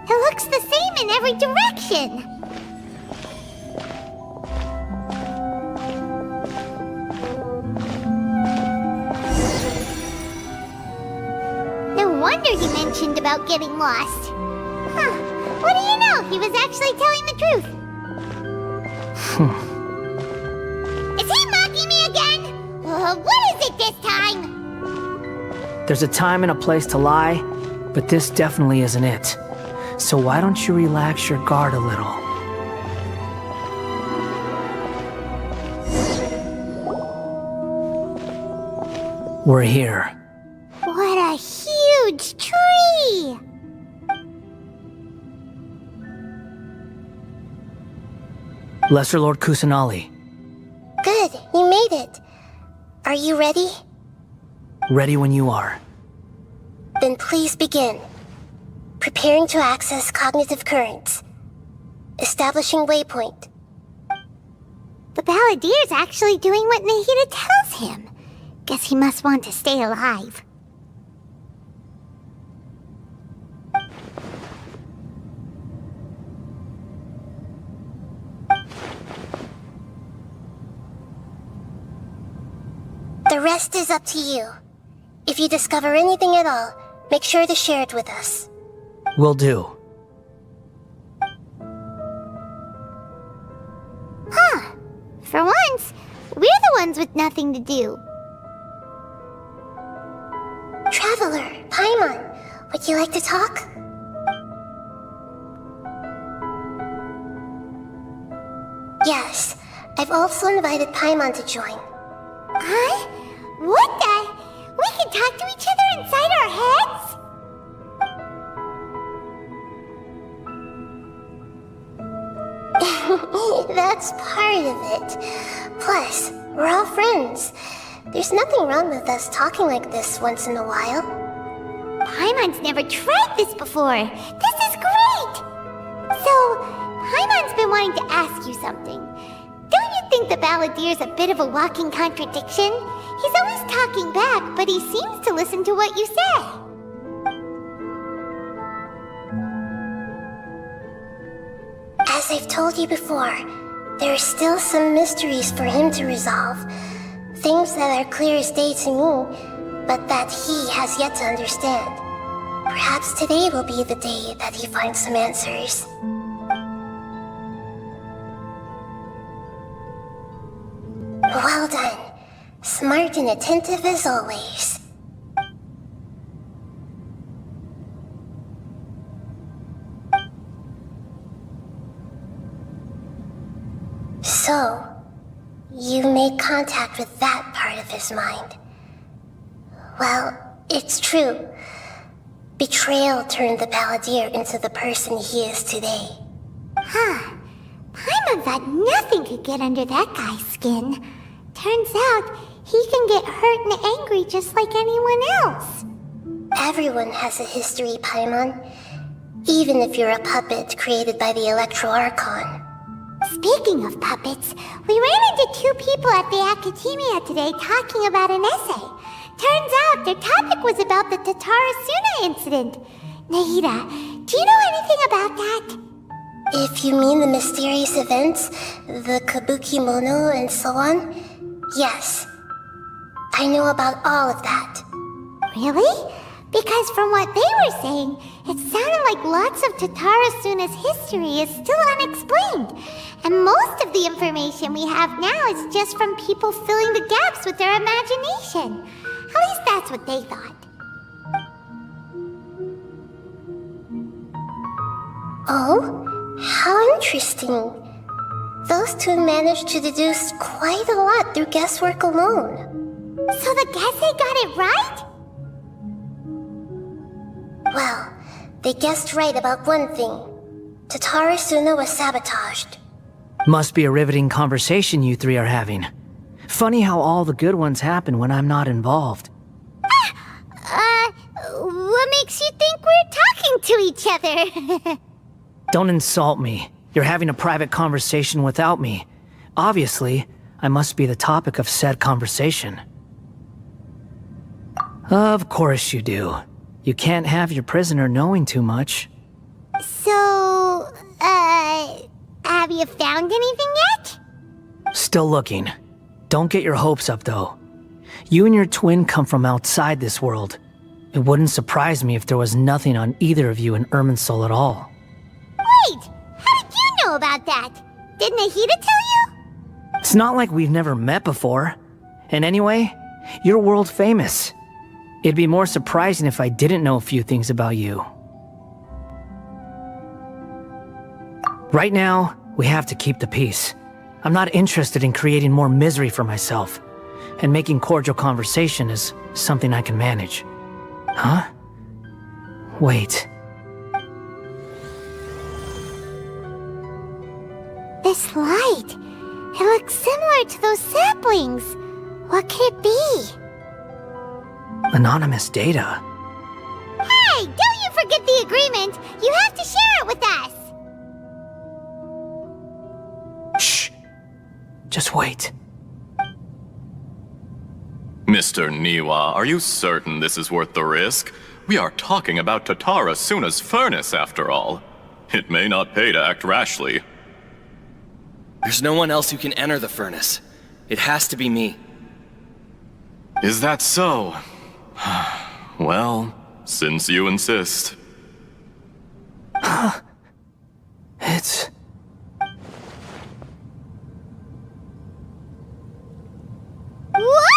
It looks the same in every direction. wonder he mentioned about getting lost. Huh. What do you know? He was actually telling the truth. Is he mocking me again? What is it this time? There's a time and a place to lie, but this definitely isn't it. So why don't you relax your guard a little? We're here. What a huge tree! Lesser Lord Kusanali. Good, you made it. Are you ready? Ready when you are. Then please begin. Preparing to access cognitive currents. Establishing waypoint. The Balladeer's actually doing what Nahida tells him. Guess he must want to stay alive. The rest is up to you. If you discover anything at all, make sure to share it with us. Will do. Huh. For once, we're the ones with nothing to do. Traveler, Paimon, would you like to talk? Yes, I've also invited Paimon to join. Huh? What the? We can talk to each other inside our heads? That's part of it. Plus, we're all friends. There's nothing wrong with us talking like this once in a while. Paimon's never tried this before. This is great! So, Paimon's been wanting to ask you something. Don't you think the Balladeer's a bit of a walking contradiction? He's always talking back, but he seems to listen to what you say. As I've told you before, there are still some mysteries for him to resolve. Things that are clear as day to me, but that he has yet to understand. Perhaps today will be the day that he finds some answers. Well done. Smart and attentive as always. So, you made contact with that part of his mind. Well, it's true. Betrayal turned the Balladeer into the person he is today. Huh. Paimon thought nothing could get under that guy's skin. Turns out, he can get hurt and angry just like anyone else. Everyone has a history, Paimon. Even if you're a puppet created by the Electro Archon. Speaking of puppets, we ran into two people at the Academia today talking about an essay. Turns out their topic was about the Tatarasuna incident. Nahida, do you know anything about that? If you mean the mysterious events, the Kabuki Mono and so on, yes. I know about all of that. Really? Because from what they were saying, it sounded like lots of Tatarasuna's history is still unexplained. And most of the information we have now is just from people filling the gaps with their imagination. At least that's what they thought. Oh? How interesting. Those two managed to deduce quite a lot through guesswork alone. So the Gese got it right? Well, they guessed right about one thing. Tatarasuna was sabotaged. Must be a riveting conversation you three are having. Funny how all the good ones happen when I'm not involved. What makes you think we're talking to each other? Don't insult me. You're having a private conversation without me. Obviously, I must be the topic of said conversation. Of course you do. You can't have your prisoner knowing too much. So, have you found anything yet? Still looking. Don't get your hopes up, though. You and your twin come from outside this world. It wouldn't surprise me if there was nothing on either of you in Irminsul at all. Wait! How did you know about that? Did Nahida tell you? It's not like we've never met before. And anyway, you're world famous. It'd be more surprising if I didn't know a few things about you. Right now, we have to keep the peace. I'm not interested in creating more misery for myself. And making cordial conversation is something I can manage. Huh? Wait. This light. It looks similar to those saplings. What could it be? Anonymous data. Hey, don't you forget the agreement! You have to share it with us! Shh. Just wait. Mr. Niwa, are you certain this is worth the risk? We are talking about Tatara Suna's furnace, after all. It may not pay to act rashly. There's no one else who can enter the furnace. It has to be me. Is that so? Well, since you insist. It's... Whoa!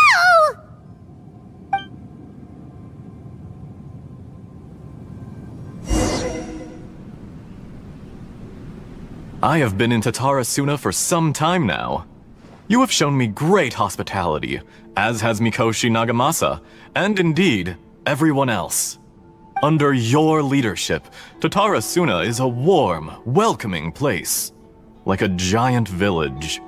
I have been in Tatara Suna for some time now. You have shown me great hospitality, as has Mikoshi Nagamasa, and indeed, everyone else. Under your leadership, Tatara Suna is a warm, welcoming place, like a giant village.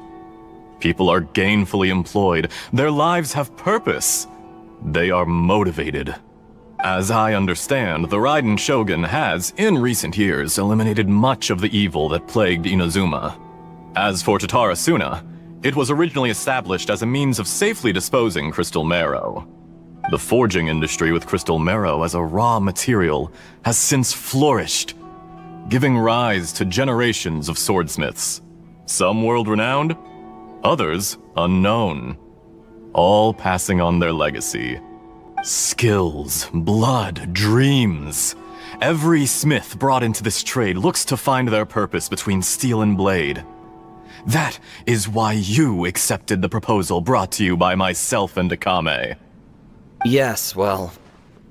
People are gainfully employed, their lives have purpose. They are motivated. As I understand, the Raiden Shogun has, in recent years, eliminated much of the evil that plagued Inazuma. As for Tatara Suna, it was originally established as a means of safely disposing crystal marrow. The forging industry with crystal marrow as a raw material has since flourished, giving rise to generations of swordsmiths. Some world-renowned, others unknown, all passing on their legacy. Skills, blood, dreams. Every smith brought into this trade looks to find their purpose between steel and blade. That is why you accepted the proposal brought to you by myself and Akame. Yes, well,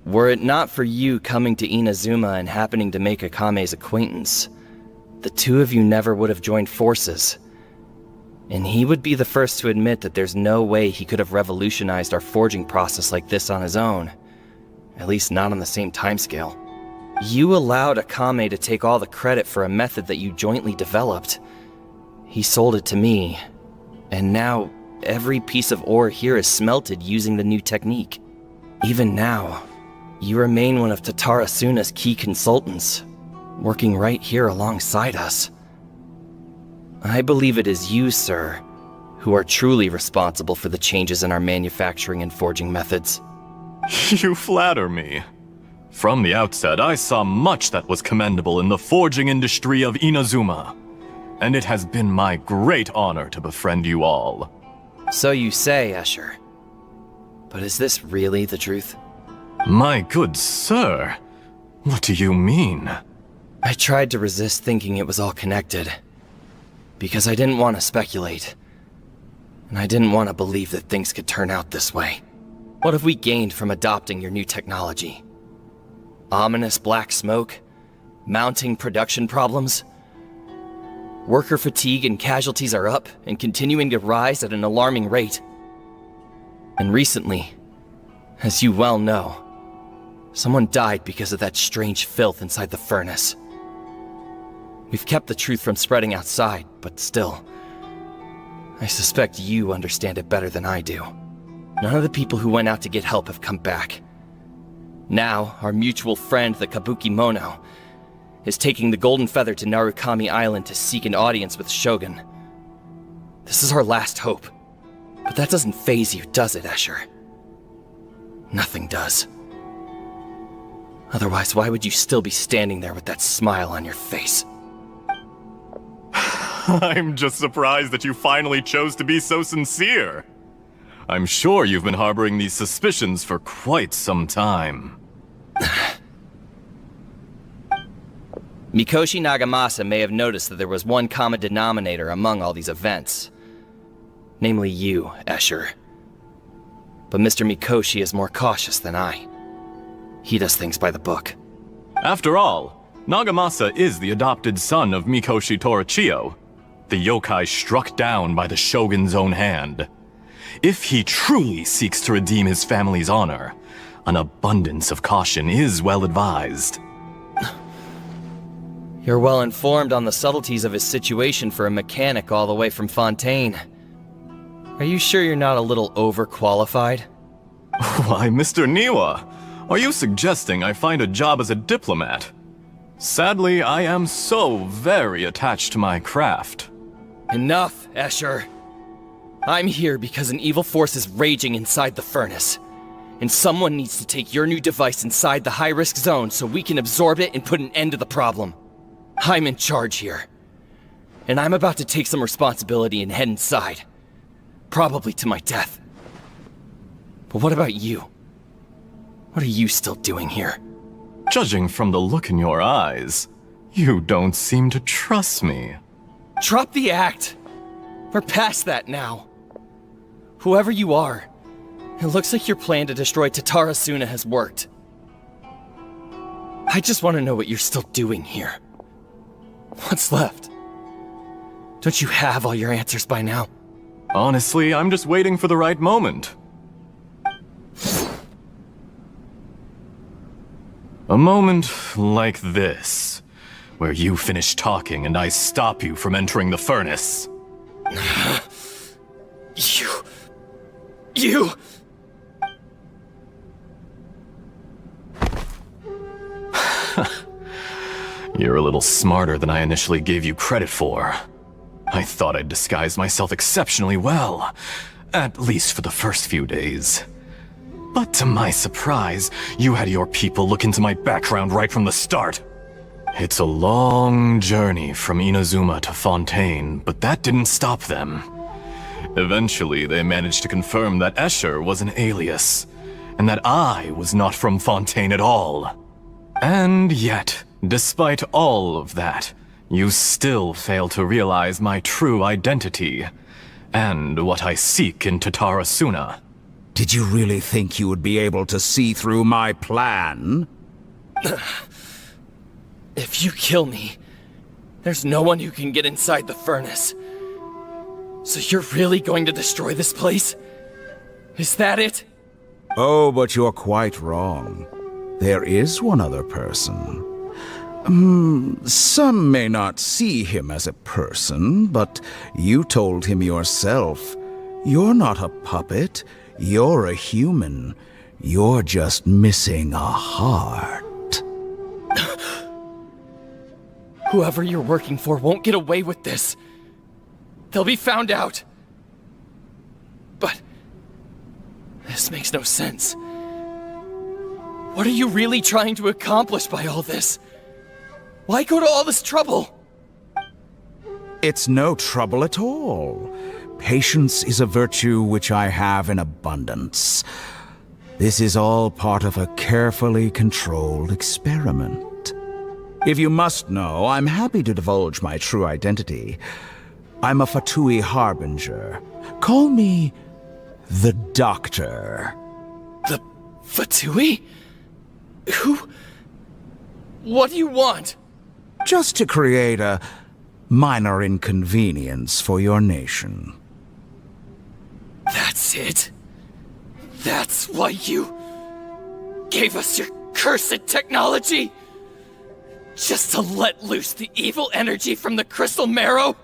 were it not for you coming to Inazuma and happening to make Akame's acquaintance, the two of you never would have joined forces. And he would be the first to admit that there's no way he could have revolutionized our forging process like this on his own. At least not on the same timescale. You allowed Akame to take all the credit for a method that you jointly developed. He sold it to me, and now every piece of ore here is smelted using the new technique. Even now, you remain one of Tatara Suna's key consultants, working right here alongside us. I believe it is you, sir, who are truly responsible for the changes in our manufacturing and forging methods. You flatter me. From the outset, I saw much that was commendable in the forging industry of Inazuma, and it has been my great honor to befriend you all. So you say, Escher. But is this really the truth? My good sir, what do you mean? I tried to resist thinking it was all connected. Because I didn't want to speculate. And I didn't want to believe that things could turn out this way. What have we gained from adopting your new technology? Ominous black smoke? Mounting production problems? Worker fatigue and casualties are up and continuing to rise at an alarming rate. And recently, as you well know, someone died because of that strange filth inside the furnace. We've kept the truth from spreading outside, but still, I suspect you understand it better than I do. None of the people who went out to get help have come back. Now, our mutual friend, the Kabuki Mono, is taking the Golden Feather to Narukami Island to seek an audience with Shogun. This is our last hope. But that doesn't faze you, does it, Escher? Nothing does. Otherwise, why would you still be standing there with that smile on your face? I'm just surprised that you finally chose to be so sincere. I'm sure you've been harboring these suspicions for quite some time. Mikoshi Nagamasa may have noticed that there was one common denominator among all these events. Namely you, Escher. But Mr. Mikoshi is more cautious than I. He does things by the book. After all, Nagamasa is the adopted son of Mikoshi Torichio, the yokai struck down by the Shogun's own hand. If he truly seeks to redeem his family's honor, an abundance of caution is well advised. You're well informed on the subtleties of his situation for a mechanic all the way from Fontaine. Are you sure you're not a little overqualified? Why, Mr. Niwa, are you suggesting I find a job as a diplomat? Sadly, I am so very attached to my craft. Enough, Escher. I'm here because an evil force is raging inside the furnace. And someone needs to take your new device inside the high-risk zone so we can absorb it and put an end to the problem. I'm in charge here. And I'm about to take some responsibility and head inside. Probably to my death. But what about you? What are you still doing here? Judging from the look in your eyes, you don't seem to trust me. Drop the act! We're past that now. Whoever you are, it looks like your plan to destroy Tatarasuna has worked. I just want to know what you're still doing here. What's left? Don't you have all your answers by now? Honestly, I'm just waiting for the right moment. A moment like this, where you finish talking and I stop you from entering the furnace. You... You're a little smarter than I initially gave you credit for. I thought I'd disguised myself exceptionally well, at least for the first few days. But to my surprise, you had your people look into my background right from the start. It's a long journey from Inazuma to Fontaine, but that didn't stop them. Eventually, they managed to confirm that Escher was an alias, and that I was not from Fontaine at all. And yet, despite all of that, you still fail to realize my true identity, and what I seek in Tatarasuna. Did you really think you would be able to see through my plan? If you kill me, there's no one who can get inside the furnace. So you're really going to destroy this place? Is that it? Oh, but you're quite wrong. There is one other person. Some may not see him as a person, but you told him yourself. You're not a puppet. You're a human. You're just missing a heart. Whoever you're working for won't get away with this. They'll be found out. But this makes no sense. What are you really trying to accomplish by all this? Why go to all this trouble? It's no trouble at all. Patience is a virtue which I have in abundance. This is all part of a carefully controlled experiment. If you must know, I'm happy to divulge my true identity. I'm a Fatui Harbinger. Call me the Doctor. The Fatui? Who? What do you want? Just to create a minor inconvenience for your nation. That's it? That's why you gave us your cursed technology? Just to let loose the evil energy from the crystal marrow?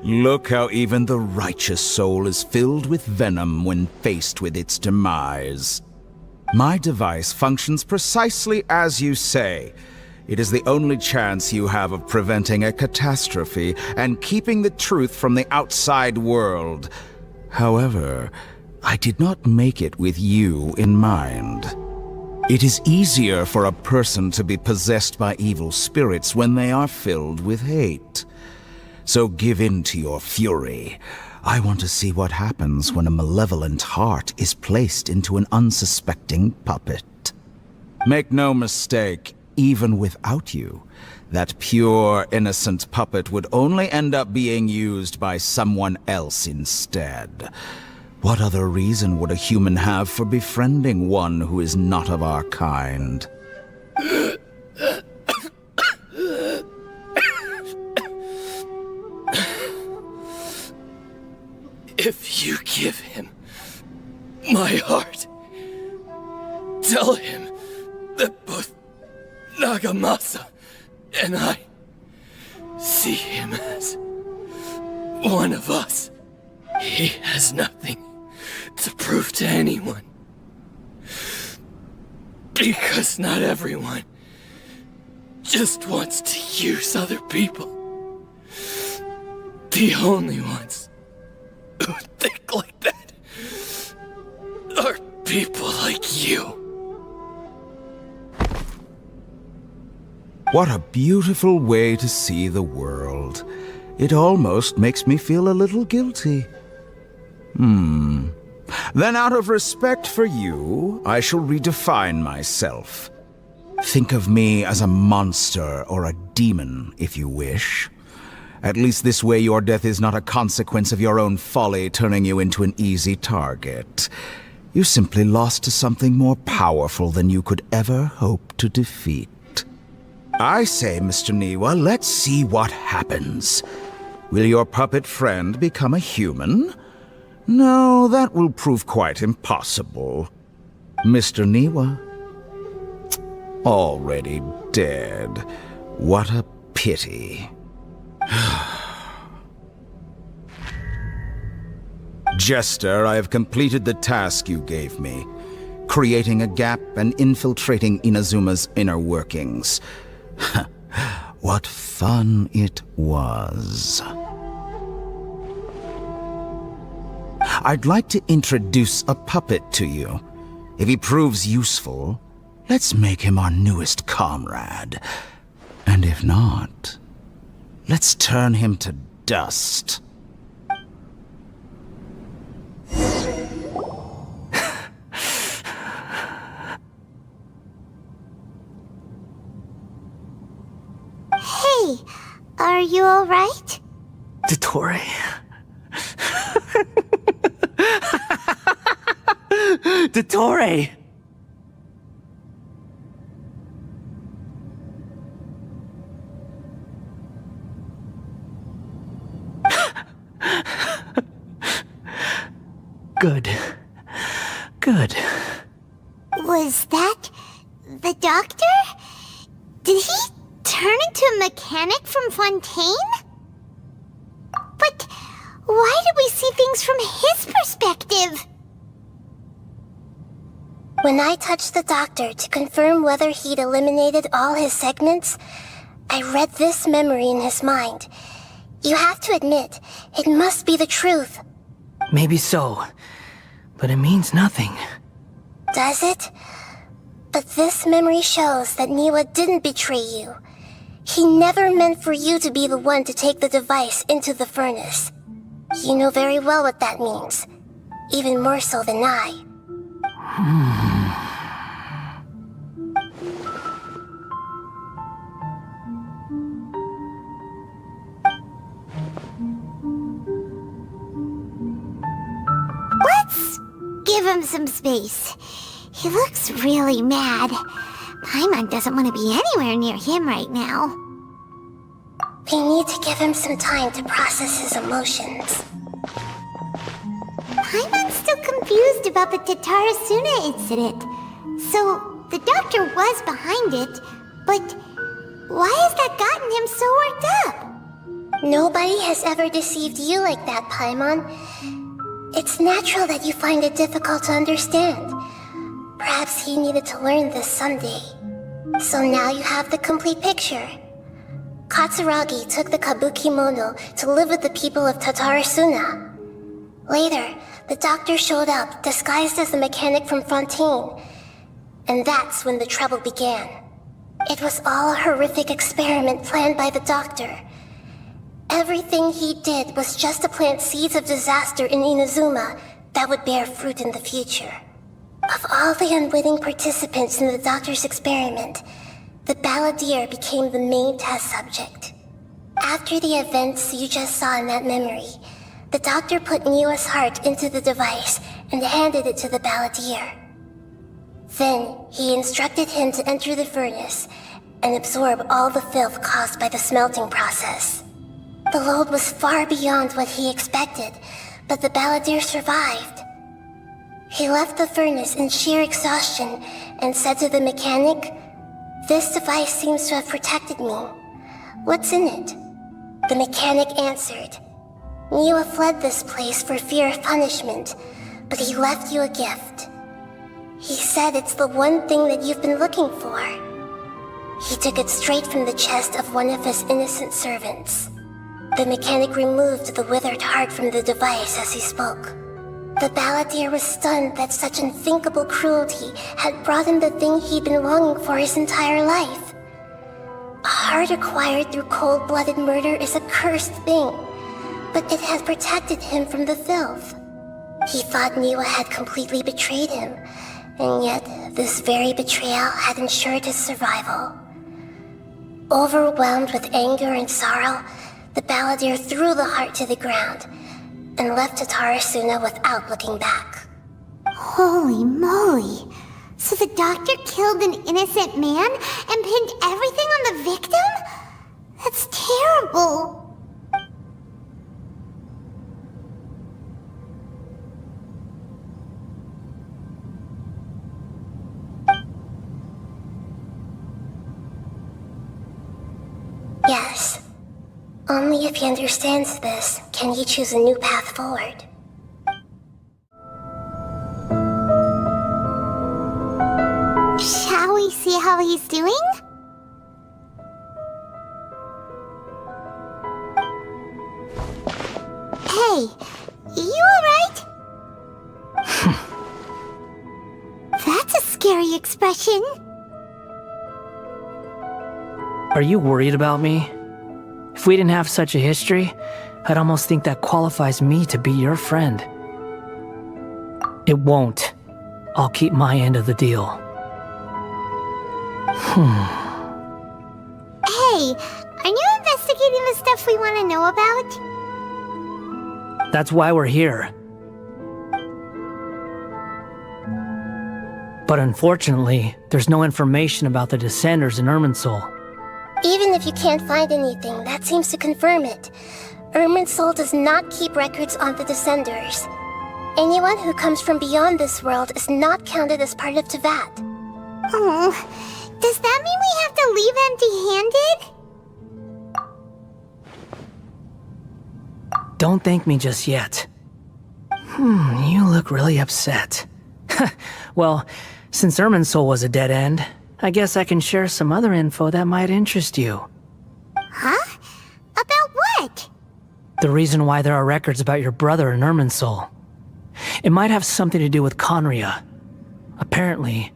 Look how even the righteous soul is filled with venom when faced with its demise. My device functions precisely as you say. It is the only chance you have of preventing a catastrophe and keeping the truth from the outside world. However, I did not make it with you in mind. It is easier for a person to be possessed by evil spirits when they are filled with hate. So give in to your fury. I want to see what happens when a malevolent heart is placed into an unsuspecting puppet. Make no mistake, even without you, that pure, innocent puppet would only end up being used by someone else instead. What other reason would a human have for befriending one who is not of our kind? If you give him my heart, tell him that both Nagamasa and I see him as one of us. He has nothing to prove to anyone. Because not everyone just wants to use other people. The only ones who think like that are people like you. What a beautiful way to see the world. It almost makes me feel a little guilty. Then out of respect for you, I shall redefine myself. Think of me as a monster or a demon, if you wish. At least this way your death is not a consequence of your own folly turning you into an easy target. You simply lost to something more powerful than you could ever hope to defeat. I say, Mr. Niwa, let's see what happens. Will your puppet friend become a human? No, that will prove quite impossible. Mr. Niwa? Already dead. What a pity. Jester, I have completed the task you gave me, creating a gap and infiltrating Inazuma's inner workings. What fun it was. I'd like to introduce a puppet to you. If he proves useful, let's make him our newest comrade. And if not, let's turn him to dust. Hey, are you alright? Dottore. Dottore! Good. Good. Was that the doctor? Did he turn into a mechanic from Fontaine? But why did we see things from his perspective? When I touched the doctor to confirm whether he'd eliminated all his segments, I read this memory in his mind. You have to admit, it must be the truth. Maybe so, but it means nothing. Does it? But this memory shows that Niwa didn't betray you. He never meant for you to be the one to take the device into the furnace. You know very well what that means. Even more so than I. Let's give him some space. He looks really mad. Paimon doesn't want to be anywhere near him right now. We need to give him some time to process his emotions. Paimon's still confused about the Tatarasuna incident. So, the doctor was behind it, but why has that gotten him so worked up? Nobody has ever deceived you like that, Paimon. It's natural that you find it difficult to understand. Perhaps he needed to learn this someday. So now you have the complete picture. Katsuragi took the Kabukimono to live with the people of Tatarasuna. Later, the doctor showed up, disguised as a mechanic from Fontaine. And that's when the trouble began. It was all a horrific experiment planned by the doctor. Everything he did was just to plant seeds of disaster in Inazuma that would bear fruit in the future. Of all the unwitting participants in the doctor's experiment, the balladeer became the main test subject. After the events you just saw in that memory, the doctor put Niwa's heart into the device and handed it to the balladeer. Then, he instructed him to enter the furnace and absorb all the filth caused by the smelting process. The load was far beyond what he expected, but the balladeer survived. He left the furnace in sheer exhaustion and said to the mechanic, "This device seems to have protected me. What's in it?" The mechanic answered, "Niwa fled this place for fear of punishment, but he left you a gift. He said it's the one thing that you've been looking for." He took it straight from the chest of one of his innocent servants. The mechanic removed the withered heart from the device as he spoke. The balladeer was stunned that such unthinkable cruelty had brought him the thing he'd been longing for his entire life. A heart acquired through cold-blooded murder is a cursed thing, but it had protected him from the filth. He thought Niwa had completely betrayed him, and yet this very betrayal had ensured his survival. Overwhelmed with anger and sorrow, the balladeer threw the heart to the ground and left Tatarasuna without looking back. Holy moly! So the doctor killed an innocent man and pinned everything on the victim? That's terrible! Yes. Only if he understands this can he choose a new path forward. Shall we see how he's doing? Hey, you alright? That's a scary expression. Are you worried about me? If we didn't have such a history, I'd almost think that qualifies me to be your friend. It won't. I'll keep my end of the deal. Hey, are you investigating the stuff we want to know about? That's why we're here. But unfortunately, there's no information about the Descenders in Irminsul. Even if you can't find anything, that seems to confirm it. Irminsul does not keep records on the Descenders. Anyone who comes from beyond this world is not counted as part of Tevat. Oh, does that mean we have to leave empty-handed? Don't thank me just yet. You look really upset. Well, since Irminsul was a dead end, I guess I can share some other info that might interest you. Huh? About what? The reason why there are records about your brother in Irminsul. It might have something to do with Conria. Apparently,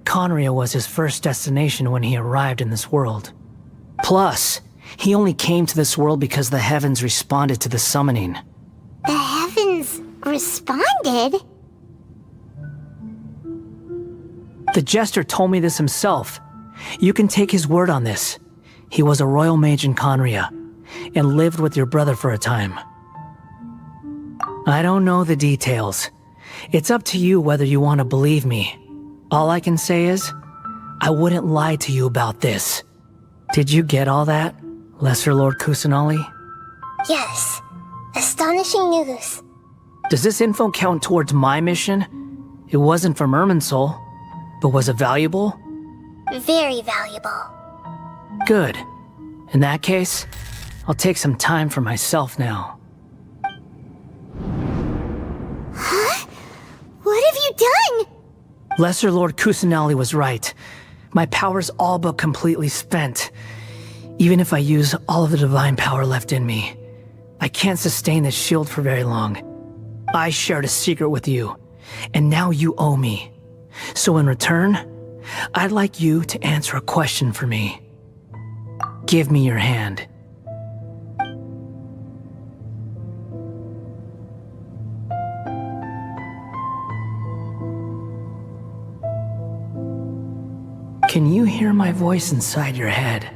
Conria was his first destination when he arrived in this world. Plus, he only came to this world because the heavens responded to the summoning. The heavens responded? The Jester told me this himself. You can take his word on this. He was a royal mage in Conria, and lived with your brother for a time. I don't know the details. It's up to you whether you want to believe me. All I can say is, I wouldn't lie to you about this. Did you get all that, Lesser Lord Kusanali? Yes. Astonishing news. Does this info count towards my mission? It wasn't from Irminsul, but was it valuable? Very valuable. Good. In that case, I'll take some time for myself now. Huh? What have you done? Lesser Lord Kusanali was right. My power's all but completely spent. Even if I use all of the divine power left in me, I can't sustain this shield for very long. I shared a secret with you, and now you owe me. So in return, I'd like you to answer a question for me. Give me your hand. Can you hear my voice inside your head?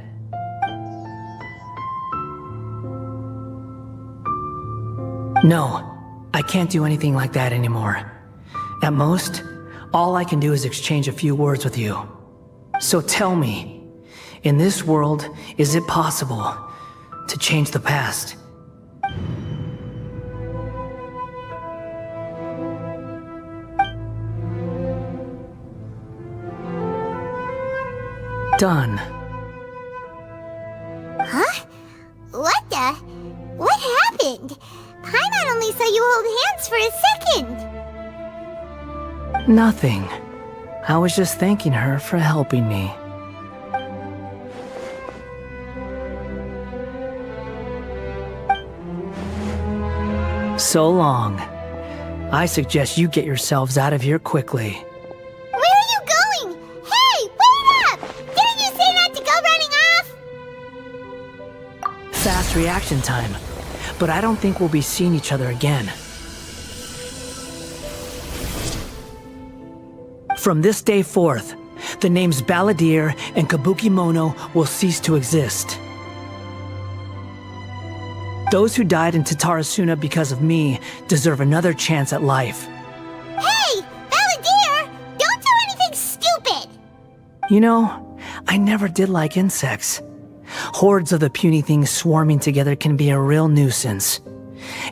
No, I can't do anything like that anymore. At most, all I can do is exchange a few words with you. So tell me, in this world, is it possible to change the past? Done. Huh? What the? What happened? Paimon only saw you hold hands for a second. Nothing. I was just thanking her for helping me. So long. I suggest you get yourselves out of here quickly. Where are you going? Hey, wait up! Didn't you say not to go running off? Fast reaction time. But I don't think we'll be seeing each other again. From this day forth, the names Balladeer and Kabukimono will cease to exist. Those who died in Tatarasuna because of me deserve another chance at life. Hey, Balladeer! Don't do anything stupid! You know, I never did like insects. Hordes of the puny things swarming together can be a real nuisance.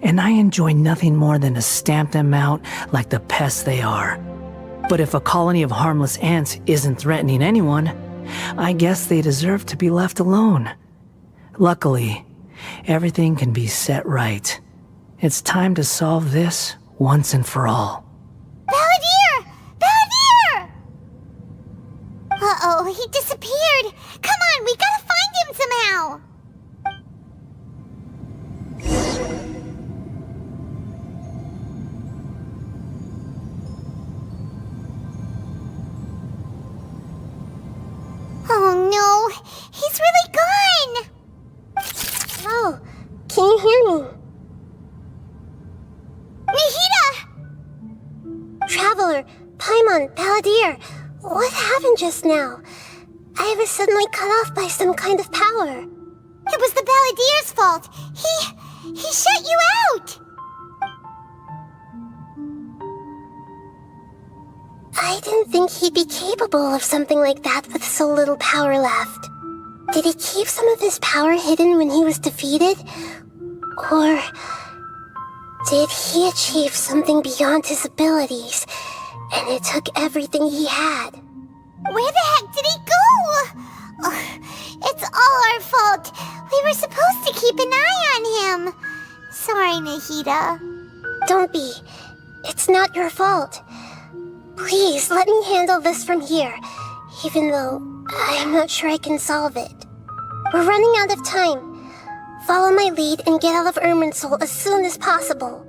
And I enjoy nothing more than to stamp them out like the pests they are. But if a colony of harmless ants isn't threatening anyone, I guess they deserve to be left alone. Luckily, everything can be set right. It's time to solve this once and for all. Balladeer! Balladeer! Uh-oh, he disappeared. Come on, we gotta find him somehow. Oh no, he's really gone! Oh, can you hear me? Nahida! Traveler, Paimon, Balladeer, what happened just now? I was suddenly cut off by some kind of power. It was the Balladeer's fault. He shut you out! I didn't think he'd be capable of something like that with so little power left. Did he keep some of his power hidden when he was defeated? Or did he achieve something beyond his abilities, and it took everything he had? Where the heck did he go? Ugh, it's all our fault. We were supposed to keep an eye on him. Sorry, Nahida. Don't be. It's not your fault. Please, let me handle this from here, even though I'm not sure I can solve it. We're running out of time. Follow my lead and get out of Irminsul as soon as possible.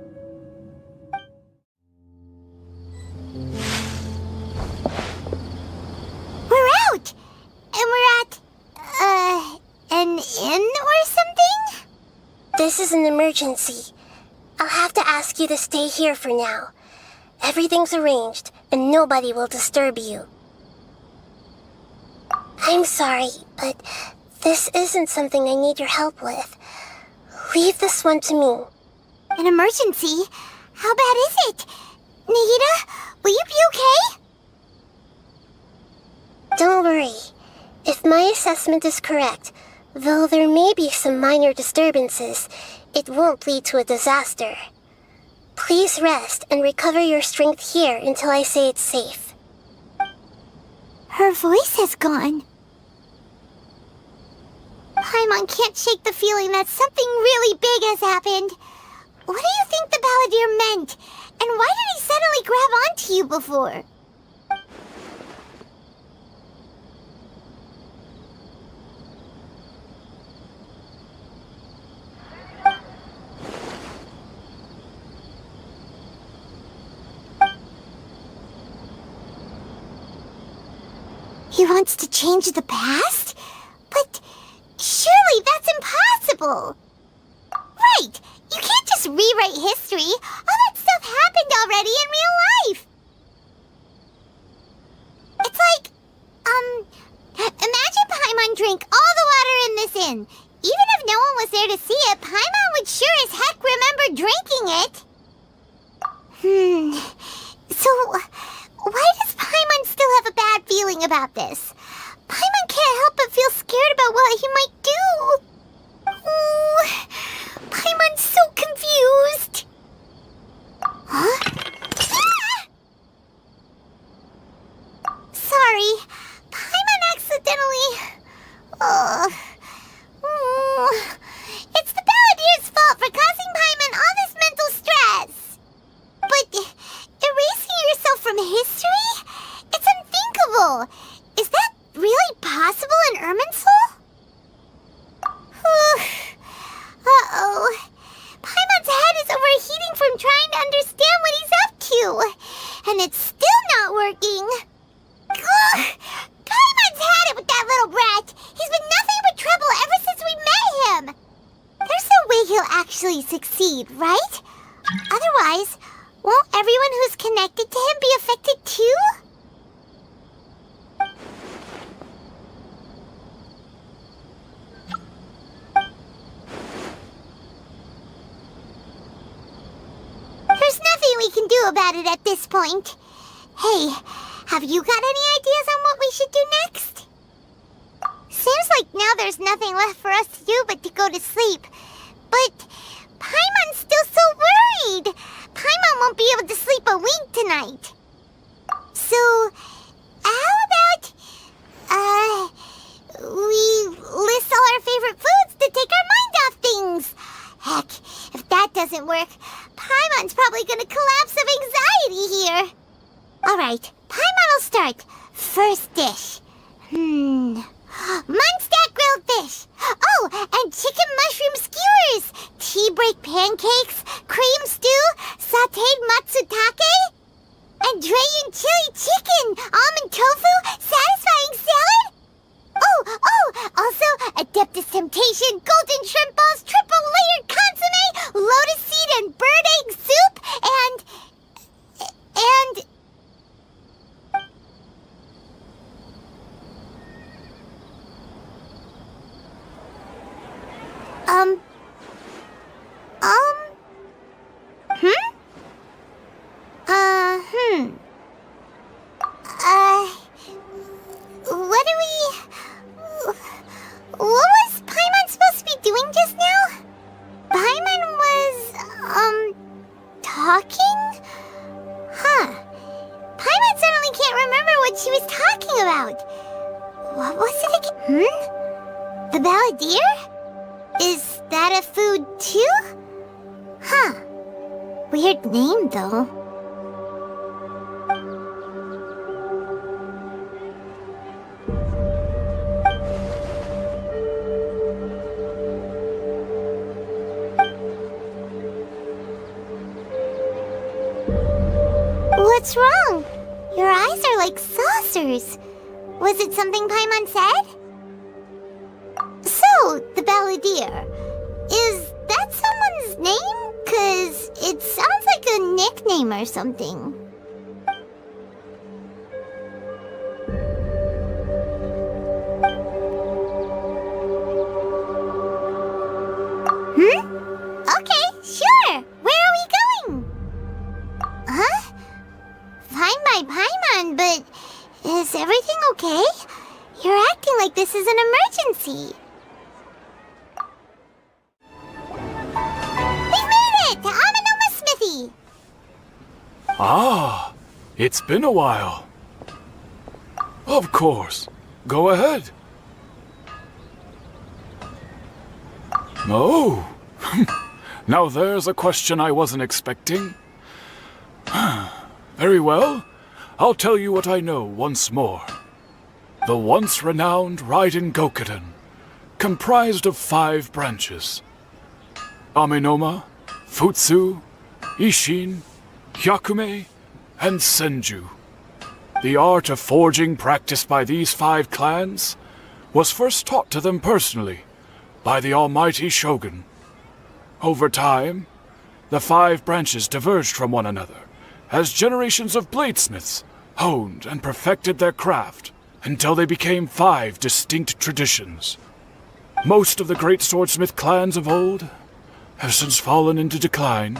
We're out! And we're at, an inn or something? This is an emergency. I'll have to ask you to stay here for now. Everything's arranged, and nobody will disturb you. I'm sorry, but this isn't something I need your help with. Leave this one to me. An emergency? How bad is it? Nahida, will you be okay? Don't worry. If my assessment is correct, though there may be some minor disturbances, it won't lead to a disaster. Please rest and recover your strength here until I say it's safe. Her voice has gone. Paimon can't shake the feeling that something really big has happened. What do you think the Balladeer meant? And why did he suddenly grab onto you before? He wants to change the past? But surely that's impossible! Right! You can't just rewrite history! All that stuff happened already in real life! It's like, drink all the water in this inn. Even if no one was there to see it, Paimon would sure as heck remember drinking it. So, why does Paimon still have a bad feeling about this? Paimon can't help but feel scared about what he might do. Oh, Paimon's so confused. Huh? Sorry, Paimon accidentally... It's the Balladeer's fault for causing Paimon all this mental stress. But erasing yourself from history? It's unthinkable. Is that really possible in Irminsul? Uh-oh. Paimon's head is overheating from trying to understand what he's up to. And it's still not working. Ugh. Paimon's had it with that little brat. He's been nothing but trouble ever since we met him. There's no way he'll actually succeed, right? Otherwise, won't everyone who's connected to him be affected too? There's nothing we can do about it at this point. Hey, have you got any ideas on what we should do next? Seems like now there's nothing left for us to do but to go to sleep. But Paimon's still so worried. Paimon won't be able to sleep a wink tonight. So, how about, we list all our favorite foods to take our mind off things? Heck, if that doesn't work, Paimon's probably gonna collapse of anxiety here. Alright, Paimon will start. First dish. Munstack grilled fish. Oh, and chicken mushroom skewers. Tea break pancakes. Cream stew. Sauteed matsutake. And Dragon chili chicken. Almond tofu. Satisfying salad. Oh, also Adeptus Temptation. Golden shrimp balls. Triple layered consomme. Lotus seed and bird egg soup. And... What was Paimon supposed to be doing just now? Paimon was, talking? Huh. Paimon suddenly can't remember what she was talking about. What was it again? The Balladeer? Is that a food too? Huh. Weird name, though. What's wrong? Your eyes are like saucers. Was it something Paimon said? So, the Balladeer. Is that someone's name? 'Cause it sounds like a nickname or something. Okay, sure. Where are we going? Huh? Fine by Paimon, but is everything okay? You're acting like this is an emergency. We made it! To Amanoma Smithy! Ah, it's been a while. Of course. Go ahead. Oh. Now there's a question I wasn't expecting. Very well. I'll tell you what I know once more. The once renowned Raiden Gokuden, comprised of 5 branches. Amenoma, Futsu, Ishin, Hyakume, and Senju. The art of forging practiced by these 5 clans was first taught to them personally by the almighty Shogun. Over time, the 5 branches diverged from one another as generations of bladesmiths honed and perfected their craft until they became 5 distinct traditions. Most of the great swordsmith clans of old have since fallen into decline,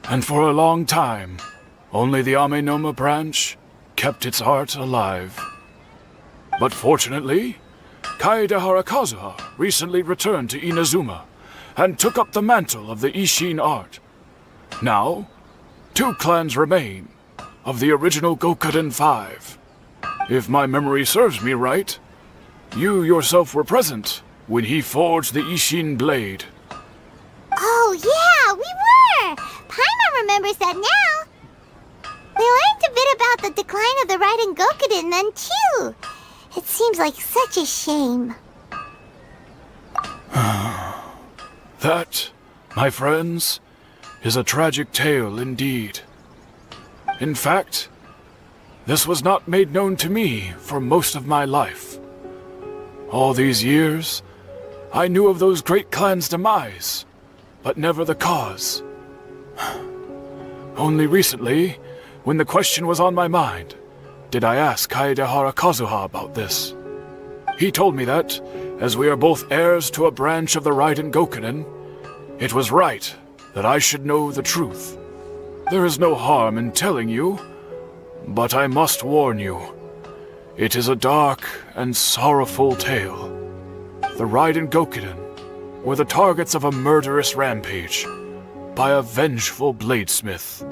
and for a long time, only the Amenoma branch kept its art alive. But fortunately, Kaedehara Kazuha recently returned to Inazuma and took up the mantle of the Ishin art. Now, 2 clans remain of the original Gokuden 5. If my memory serves me right, you yourself were present when he forged the Ishin blade. Oh yeah, we were! Paimon remembers that now. We learned a bit about the decline of the Raiden Gokuden then too. It seems like such a shame. That, my friends, is a tragic tale indeed. In fact, this was not made known to me for most of my life. All these years, I knew of those great clans' demise, but never the cause. Only recently, when the question was on my mind, did I ask Kaedehara Kazuha about this. He told me that, as we are both heirs to a branch of the Raiden Gokunen, it was right that I should know the truth. There is no harm in telling you, but I must warn you. It is a dark and sorrowful tale. The Raiden Gokuden were the targets of a murderous rampage by a vengeful bladesmith.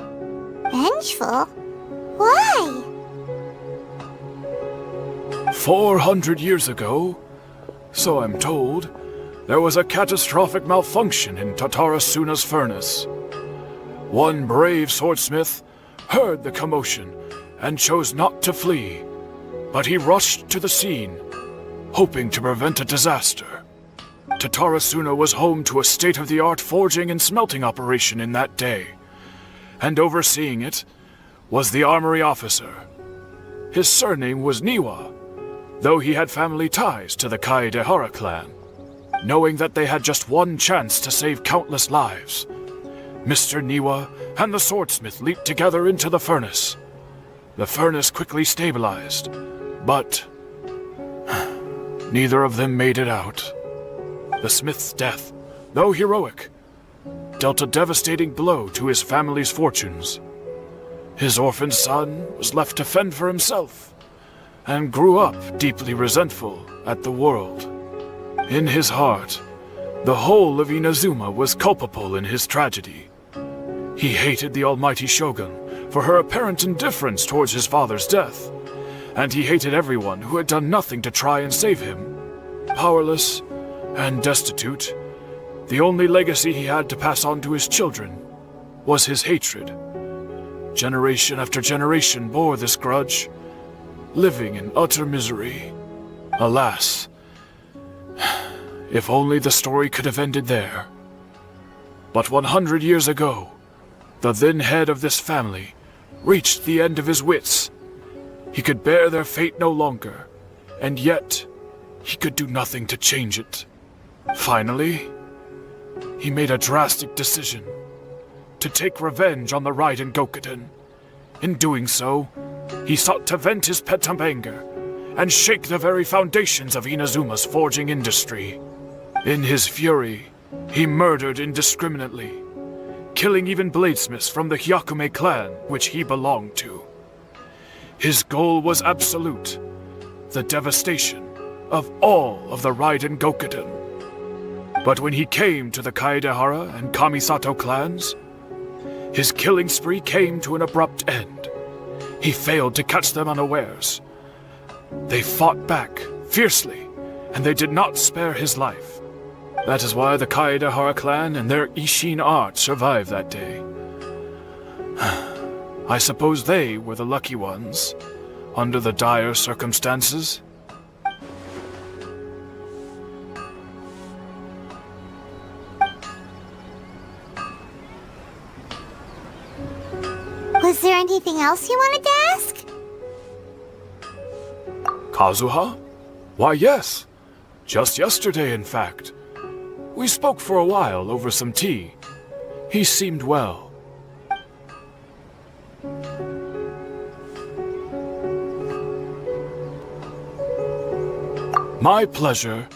Vengeful? Why? 400 years ago, so I'm told, there was a catastrophic malfunction in Tatarasuna's furnace. One brave swordsmith heard the commotion and chose not to flee, but he rushed to the scene, hoping to prevent a disaster. Tatarasuna was home to a state-of-the-art forging and smelting operation in that day, and overseeing it was the armory officer. His surname was Niwa, though he had family ties to the Kaedehara clan. Knowing that they had just one chance to save countless lives, Mr. Niwa and the swordsmith leaped together into the furnace. The furnace quickly stabilized, but neither of them made it out. The smith's death, though heroic, dealt a devastating blow to his family's fortunes. His orphaned son was left to fend for himself, and grew up deeply resentful at the world. In his heart, the whole of Inazuma was culpable in his tragedy. He hated the almighty shogun for her apparent indifference towards his father's death, and he hated everyone who had done nothing to try and save him. Powerless and destitute, the only legacy he had to pass on to his children was his hatred. Generation after generation bore this grudge, living in utter misery. Alas, if only the story could have ended there. But 100 years ago, the then head of this family reached the end of his wits. He could bear their fate no longer, and yet he could do nothing to change it. Finally, he made a drastic decision to take revenge on the Raiden Gokuden. In doing so, he sought to vent his pent up anger and shake the very foundations of Inazuma's forging industry. In his fury, he murdered indiscriminately, killing even bladesmiths from the Hyakume clan which he belonged to. His goal was absolute, the devastation of all of the Raiden Gokuden. But when he came to the Kaedehara and Kamisato clans, his killing spree came to an abrupt end. He failed to catch them unawares. They fought back fiercely, and they did not spare his life. That is why the Kaedehara clan and their Ishin art survived that day. I suppose they were the lucky ones, under the dire circumstances. Was there anything else you wanted to ask? Kazuha? Why, yes. Just yesterday, in fact. We spoke for a while over some tea. He seemed well. My pleasure.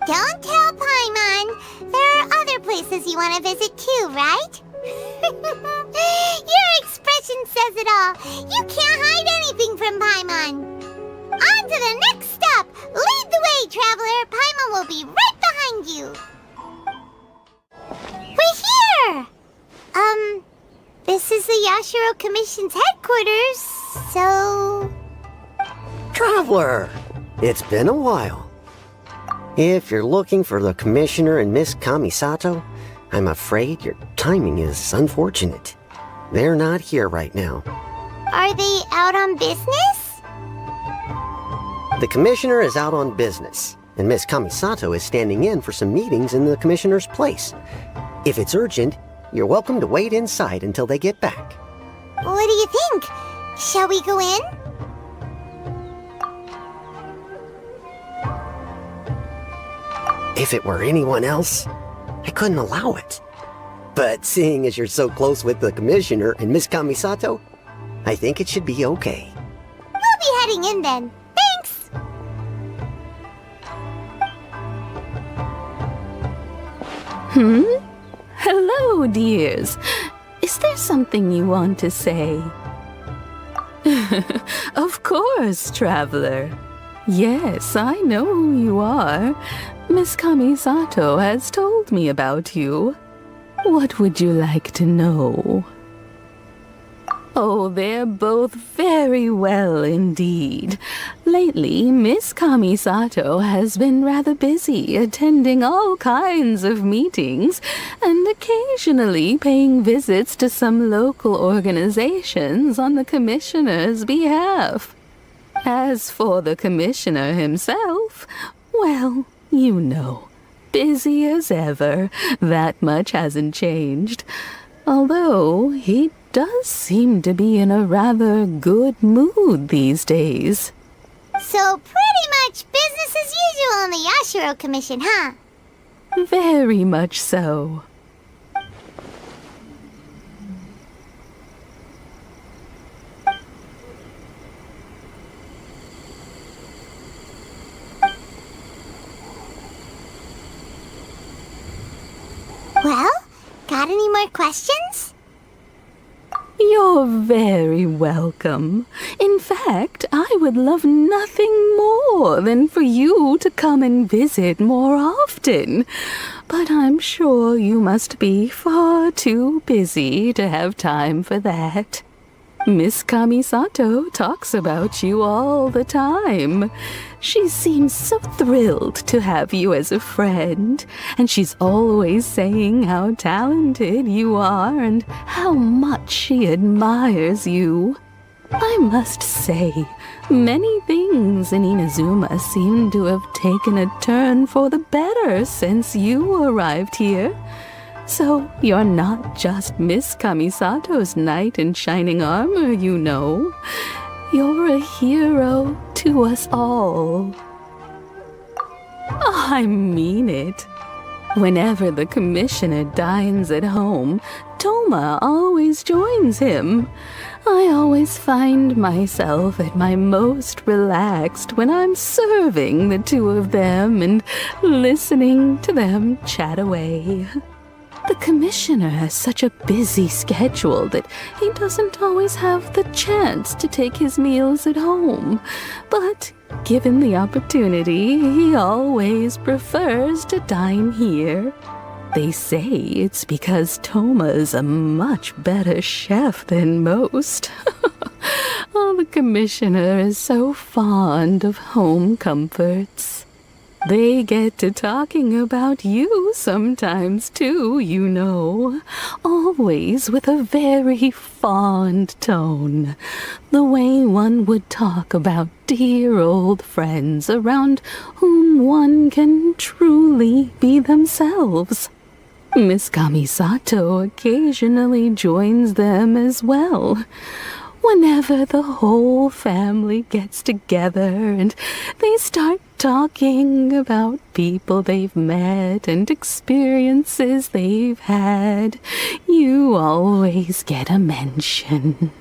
Don't tell Paimon. There are other places you want to visit too, right? Your expression says it all. You can't hide anything from Paimon. On to the next stop. Lead the way, traveler. Paimon will be right behind you. We're here! This is the Yashiro Commission's headquarters, so... Traveler! It's been a while. If you're looking for the Commissioner and Miss Kamisato, I'm afraid your timing is unfortunate. They're not here right now. Are they out on business? The Commissioner is out on business, and Miss Kamisato is standing in for some meetings in the Commissioner's place. If it's urgent, you're welcome to wait inside until they get back. What do you think? Shall we go in? If it were anyone else, I couldn't allow it. But seeing as you're so close with the Commissioner and Miss Kamisato, I think it should be okay. We'll be heading in then. Thanks! Hello, dears. Is there something you want to say? Of course, traveler. Yes, I know who you are. Miss Kamisato has told me about you. What would you like to know? Oh, they're both very well indeed. Lately, Miss Kamisato has been rather busy attending all kinds of meetings and occasionally paying visits to some local organizations on the Commissioner's behalf. As for the Commissioner himself, well, you know, busy as ever. That much hasn't changed. Although he does seem to be in a rather good mood these days. So pretty much business as usual in the Yashiro Commission, huh? Very much so. Well, got any more questions? You're very welcome. In fact, I would love nothing more than for you to come and visit more often. But I'm sure you must be far too busy to have time for that. Miss Kamisato talks about you all the time. She seems so thrilled to have you as a friend, and she's always saying how talented you are and how much she admires you. I must say, many things in Inazuma seem to have taken a turn for the better since you arrived here. So you're not just Miss Kamisato's knight in shining armor, you know. You're a hero to us all. I mean it. Whenever the Commissioner dines at home, Toma always joins him. I always find myself at my most relaxed when I'm serving the two of them and listening to them chat away. The Commissioner has such a busy schedule that he doesn't always have the chance to take his meals at home. But given the opportunity, he always prefers to dine here. They say it's because Toma is a much better chef than most. Oh, the Commissioner is so fond of home comforts. They get to talking about you sometimes too, you know. Always with a very fond tone. The way one would talk about dear old friends around whom one can truly be themselves. Miss Kamisato occasionally joins them as well. Whenever the whole family gets together and they start talking about people they've met and experiences they've had, you always get a mention.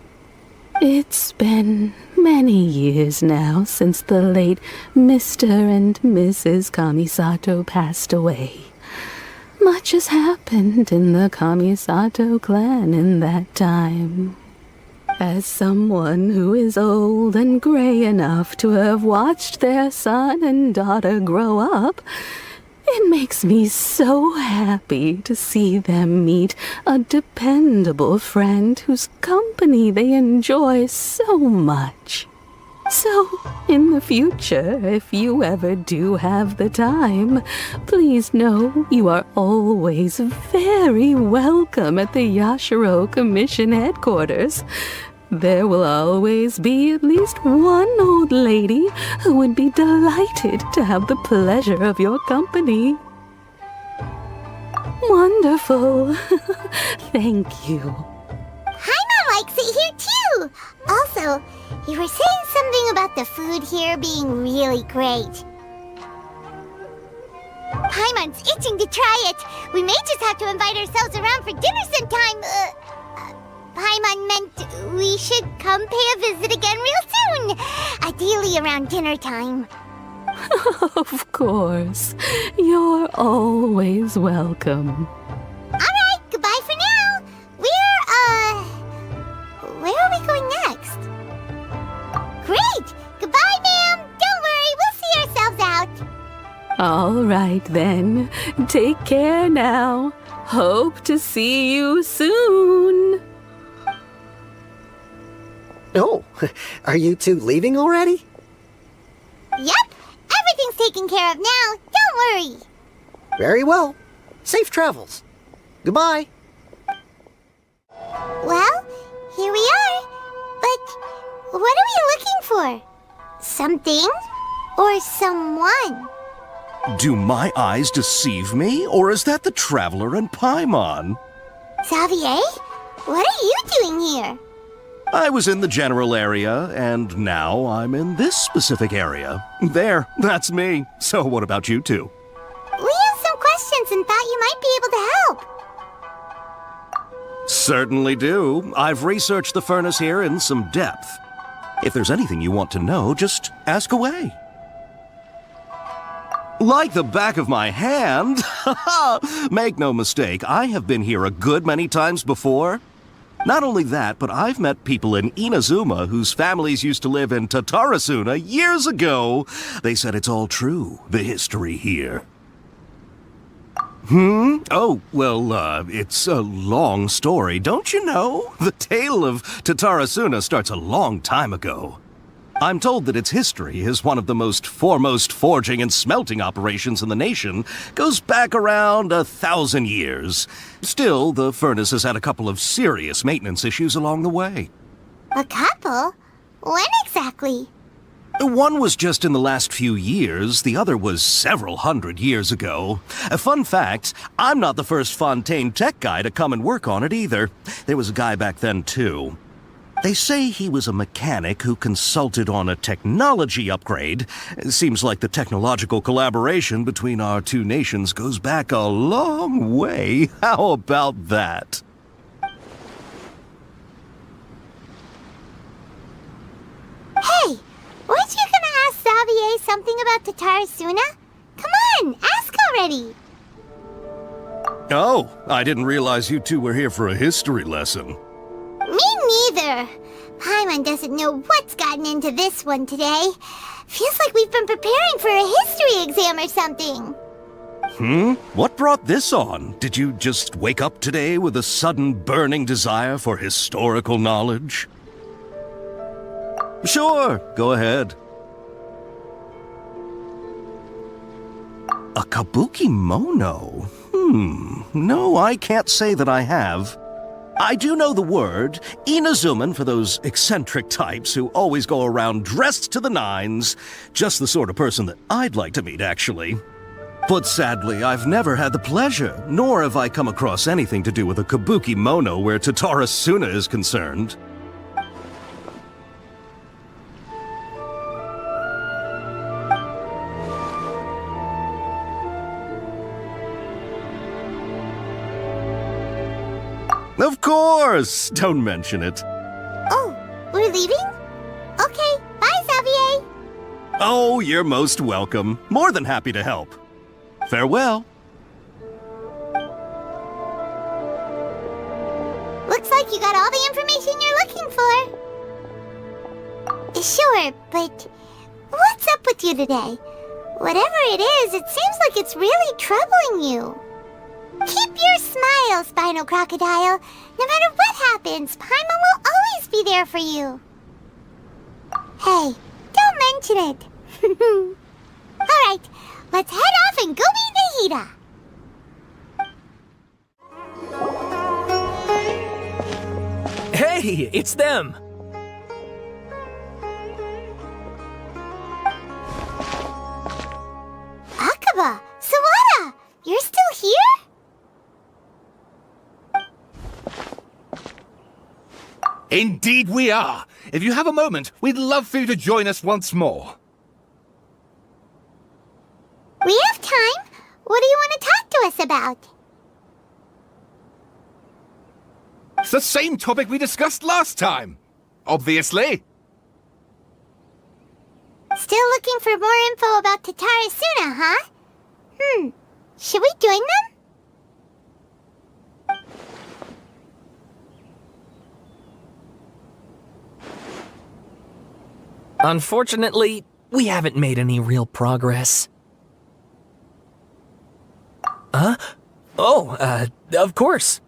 It's been many years now since the late Mr. and Mrs. Kamisato passed away. Much has happened in the Kamisato clan in that time. As someone who is old and gray enough to have watched their son and daughter grow up, it makes me so happy to see them meet a dependable friend whose company they enjoy so much. So, in the future, if you ever do have the time, please know you are always very welcome at the Yashiro Commission headquarters. There will always be at least one old lady who would be delighted to have the pleasure of your company. Wonderful. Thank you. Paimon likes it here too! Also, you were saying something about the food here being really great. Paimon's itching to try it. We may just have to invite ourselves around for dinner sometime. Paimon meant we should come pay a visit again real soon. Ideally around dinner time. Of course. You're always welcome. Alright, goodbye for now. Where are we going next? Great! Goodbye, ma'am! Don't worry, we'll see ourselves out. All right, then. Take care now. Hope to see you soon. Oh, are you two leaving already? Yep, everything's taken care of now. Don't worry. Very well. Safe travels. Goodbye. Well, here we are. But what are we looking for? Something or someone? Do my eyes deceive me, or is that the Traveler and Paimon? Xavier, what are you doing here? I was in the general area, and now I'm in this specific area. There, that's me. So what about you two? We have some questions and thought you might be able to help. Certainly do. I've researched the furnace here in some depth. If there's anything you want to know, just ask away. Like the back of my hand? Make no mistake, I have been here a good many times before. Not only that, but I've met people in Inazuma whose families used to live in Tatarasuna years ago. They said it's all true, the history here. Oh, well, it's a long story, don't you know? The tale of Tatarasuna starts a long time ago. I'm told that its history is one of the most foremost forging and smelting operations in the nation, goes back around 1,000 years. Still, the furnace has had a couple of serious maintenance issues along the way. A couple? When exactly? One was just in the last few years, the other was several hundred years ago. A fun fact, I'm not the first Fontaine tech guy to come and work on it either. There was a guy back then too. They say he was a mechanic who consulted on a technology upgrade. It seems like the technological collaboration between our two nations goes back a long way. How about that? Hey, weren't you gonna ask Xavier something about Tatarasuna? Come on, ask already. Oh, I didn't realize you two were here for a history lesson. Me neither. Paimon doesn't know what's gotten into this one today. Feels like we've been preparing for a history exam or something. What brought this on? Did you just wake up today with a sudden burning desire for historical knowledge? Sure, go ahead. A kabuki mono? No, I can't say that I have. I do know the word, Inazuman for those eccentric types who always go around dressed to the nines. Just the sort of person that I'd like to meet, actually. But sadly, I've never had the pleasure, nor have I come across anything to do with a kabuki mono where Tatarasuna is concerned. Of course! Don't mention it. Oh, were Oh, you're most welcome. More than happy to help. Farewell. Looks like you got all the information you're looking for. Sure, but what's up with you today? Whatever it is, it seems like it's really troubling you. Keep your smile, Spinal Crocodile. No matter what happens, Paimon will always be there for you. Hey, don't mention it. Alright, let's head off and go meet Nahida. Hey, it's them! Akaba, Sawada, you're still here? Indeed we are. If you have a moment, we'd love for you to join us once more. We have time. What do you want to talk to us about? It's the same topic we discussed last time. Obviously. Still looking for more info about Tatarasuna, huh? Should we join them? Unfortunately, we haven't made any real progress. Huh? Oh, of course.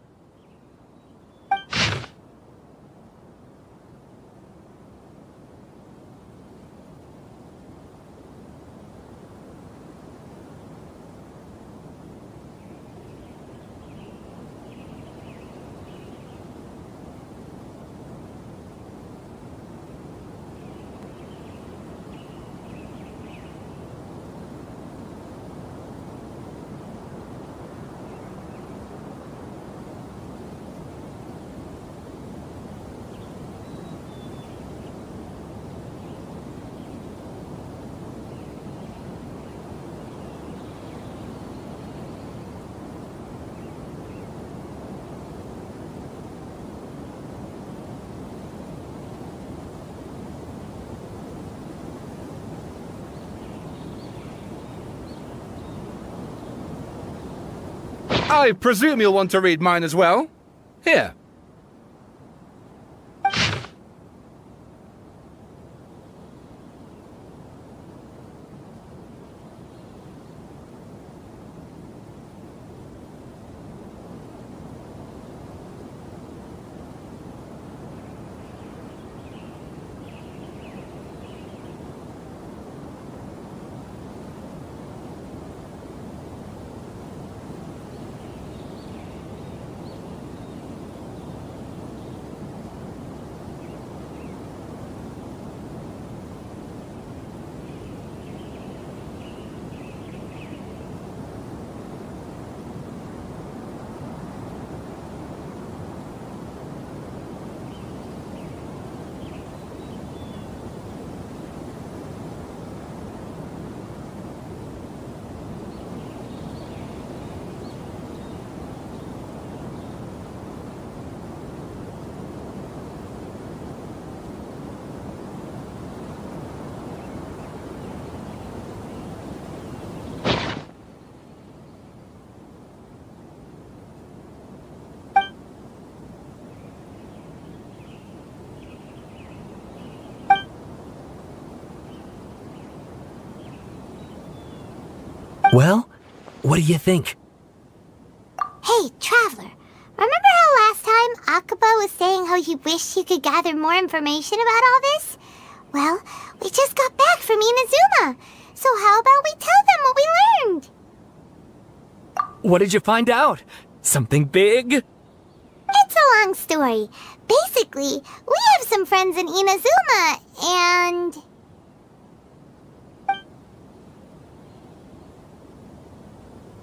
I presume you'll want to read mine as well. Here. Well, what do you think? Hey, Traveler. Remember how last time Akaba was saying how he wished he could gather more information about all this? Well, we just got back from Inazuma. So how about we tell them what we learned? What did you find out? Something big? It's a long story. Basically, we have some friends in Inazuma, and...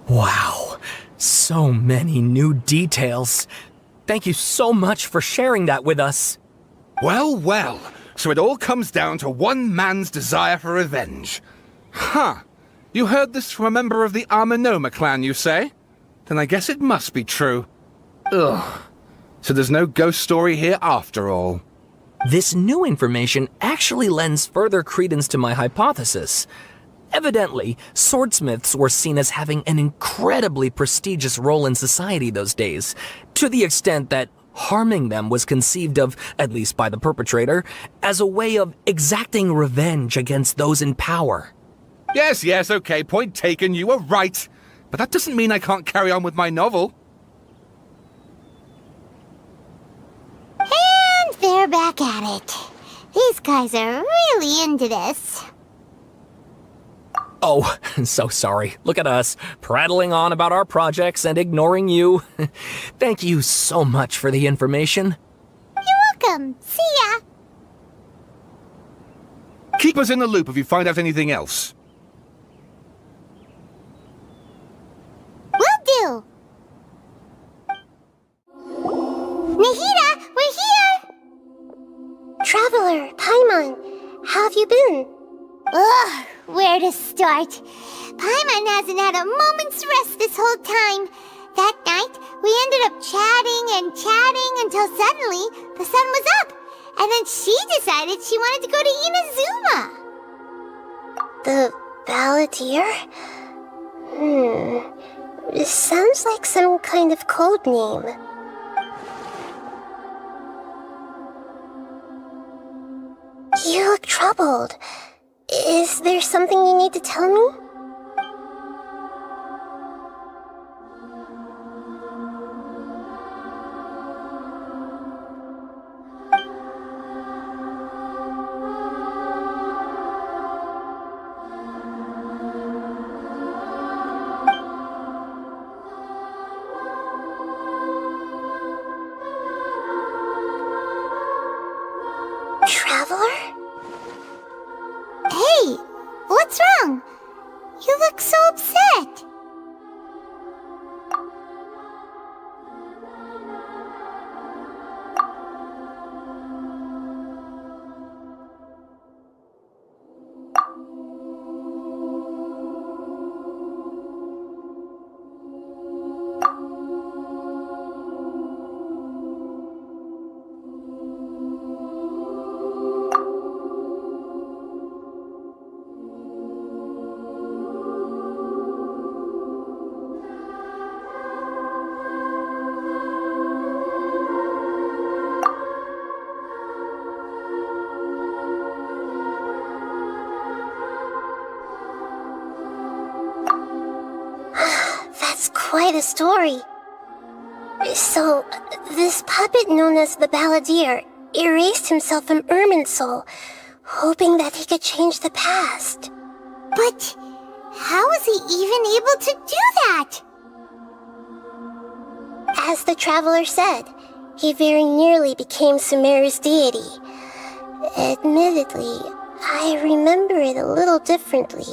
Wow, so many new details. Thank you so much for sharing that with us. Well, well, so it all comes down to one man's desire for revenge. Huh. You heard this from a member of the Amenoma clan, you say? Then I guess it must be true. Ugh. So there's no ghost story here after all. This new information actually lends further credence to my hypothesis. Evidently, swordsmiths were seen as having an incredibly prestigious role in society those days, to the extent that harming them was conceived of, at least by the perpetrator, as a way of exacting revenge against those in power. Yes, okay, point taken, you were right. But that doesn't mean I can't carry on with my novel. And they're back at it. These guys are really into this. Oh, so sorry. Look at us, prattling on about our projects and ignoring you. Thank you so much for the information. You're welcome. See ya. Keep us in the loop if you find out anything else. Will do. Nahida, we're here! Traveler, Paimon, how have you been? Ugh, where to start? Paimon hasn't had a moment's rest this whole time. That night, we ended up chatting until suddenly the sun was up. And then she decided she wanted to go to Inazuma. The Balladeer? This sounds like some kind of code name. You look troubled. Is there something you need to tell me? Traveler? Hey, what's wrong? You look so upset. That's quite a story. So, this puppet known as the Balladeer erased himself from Irminsul, hoping that he could change the past. But how was he even able to do that? As the Traveler said, he very nearly became Sumeru's deity. Admittedly, I remember it a little differently.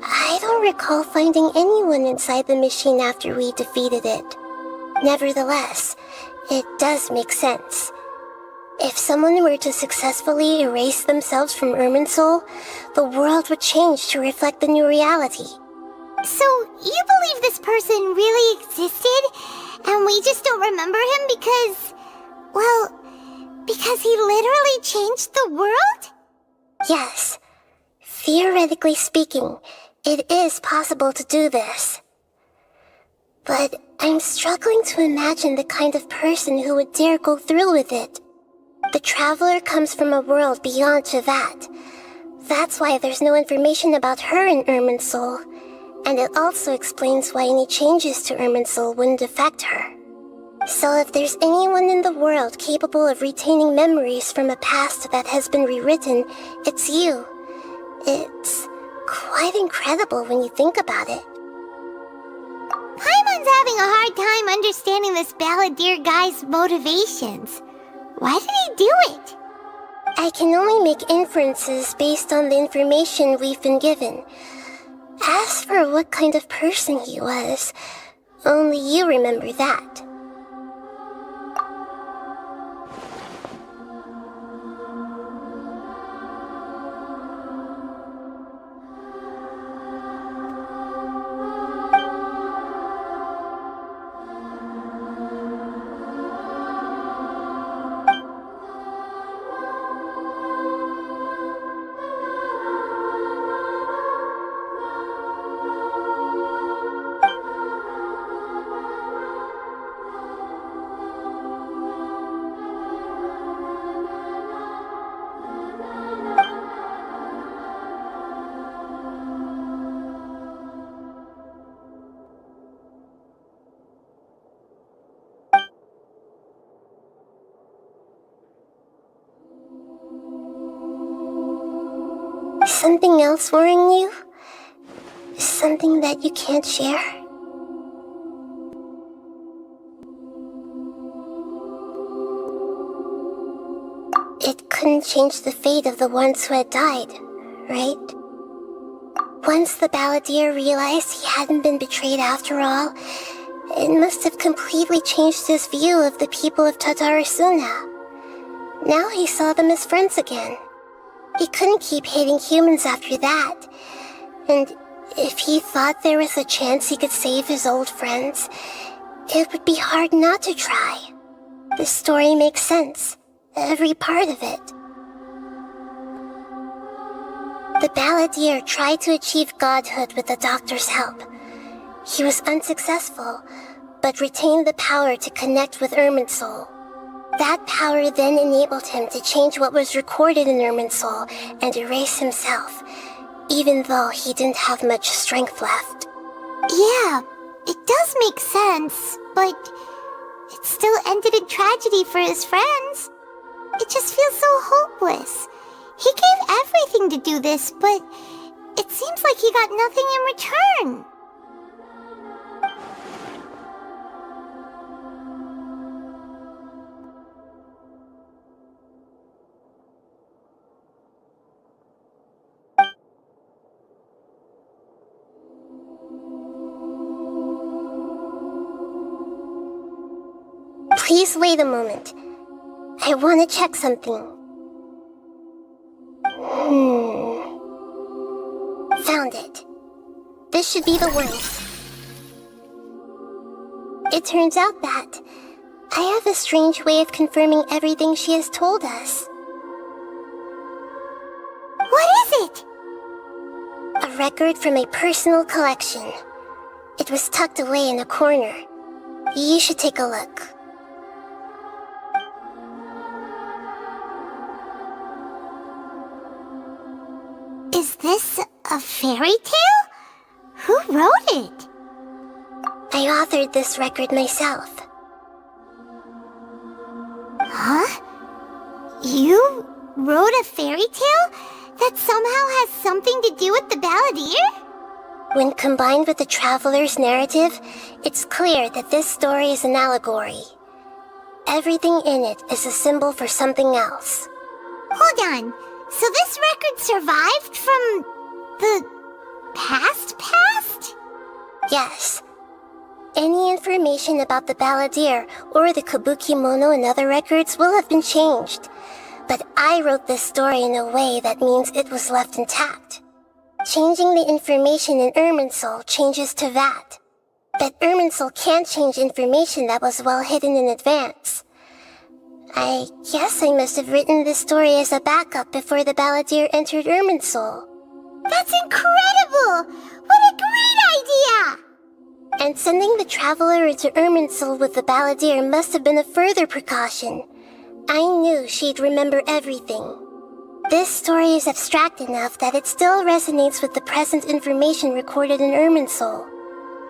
I don't recall finding anyone inside the machine after we defeated it. Nevertheless, it does make sense. If someone were to successfully erase themselves from Irminsul, the world would change to reflect the new reality. So, you believe this person really existed, and we just don't remember him because... well, because he literally changed the world? Yes. Theoretically speaking, it is possible to do this. But I'm struggling to imagine the kind of person who would dare go through with it. The Traveler comes from a world beyond Tevat. That's why there's no information about her in Irminsul, and it also explains why any changes to Irminsul wouldn't affect her. So if there's anyone in the world capable of retaining memories from a past that has been rewritten, it's you. It's quite incredible when you think about it. Paimon's having a hard time understanding this Balladeer guy's motivations. Why did he do it? I can only make inferences based on the information we've been given. As for what kind of person he was, only you remember that. something else worrying you? Something that you can't share? It couldn't change the fate of the ones who had died, right? Once the balladeer realized he hadn't been betrayed after all, it must have completely changed his view of the people of Tatarasuna. Now he saw them as friends again. He couldn't keep hating humans after that. And if he thought there was a chance he could save his old friends, it would be hard not to try. The story makes sense, every part of it. The balladeer tried to achieve godhood with the doctor's help. He was unsuccessful, but retained the power to connect with Irminsul. That power then enabled him to change what was recorded in Irminsul and erase himself, even though he didn't have much strength left. Yeah, it does make sense, but it still ended in tragedy for his friends. It just feels so hopeless. He gave everything to do this, but it seems like he got nothing in return. Please wait a moment. I want to check something. Found it. This should be the one. It turns out that I have a strange way of confirming everything she has told us. What is it? A record from a personal collection. It was tucked away in a corner. You should take a look. Is this a fairy tale? Who wrote it? I authored this record myself. Huh? You wrote a fairy tale that somehow has something to do with the balladeer? When combined with the traveler's narrative, it's clear that this story is an allegory. Everything in it is a symbol for something else. Hold on. So this record survived from the past? Yes. Any information about the balladeer or the kabuki mono in other records will have been changed. But I wrote this story in a way that means it was left intact. Changing the information in Irminsul changes to that. But Irminsul can't change information that was well hidden in advance. I guess I must have written this story as a backup before the balladeer entered Irminsul. That's incredible! What a great idea! And sending the traveler into Irminsul with the balladeer must have been a further precaution. I knew she'd remember everything. This story is abstract enough that it still resonates with the present information recorded in Irminsul.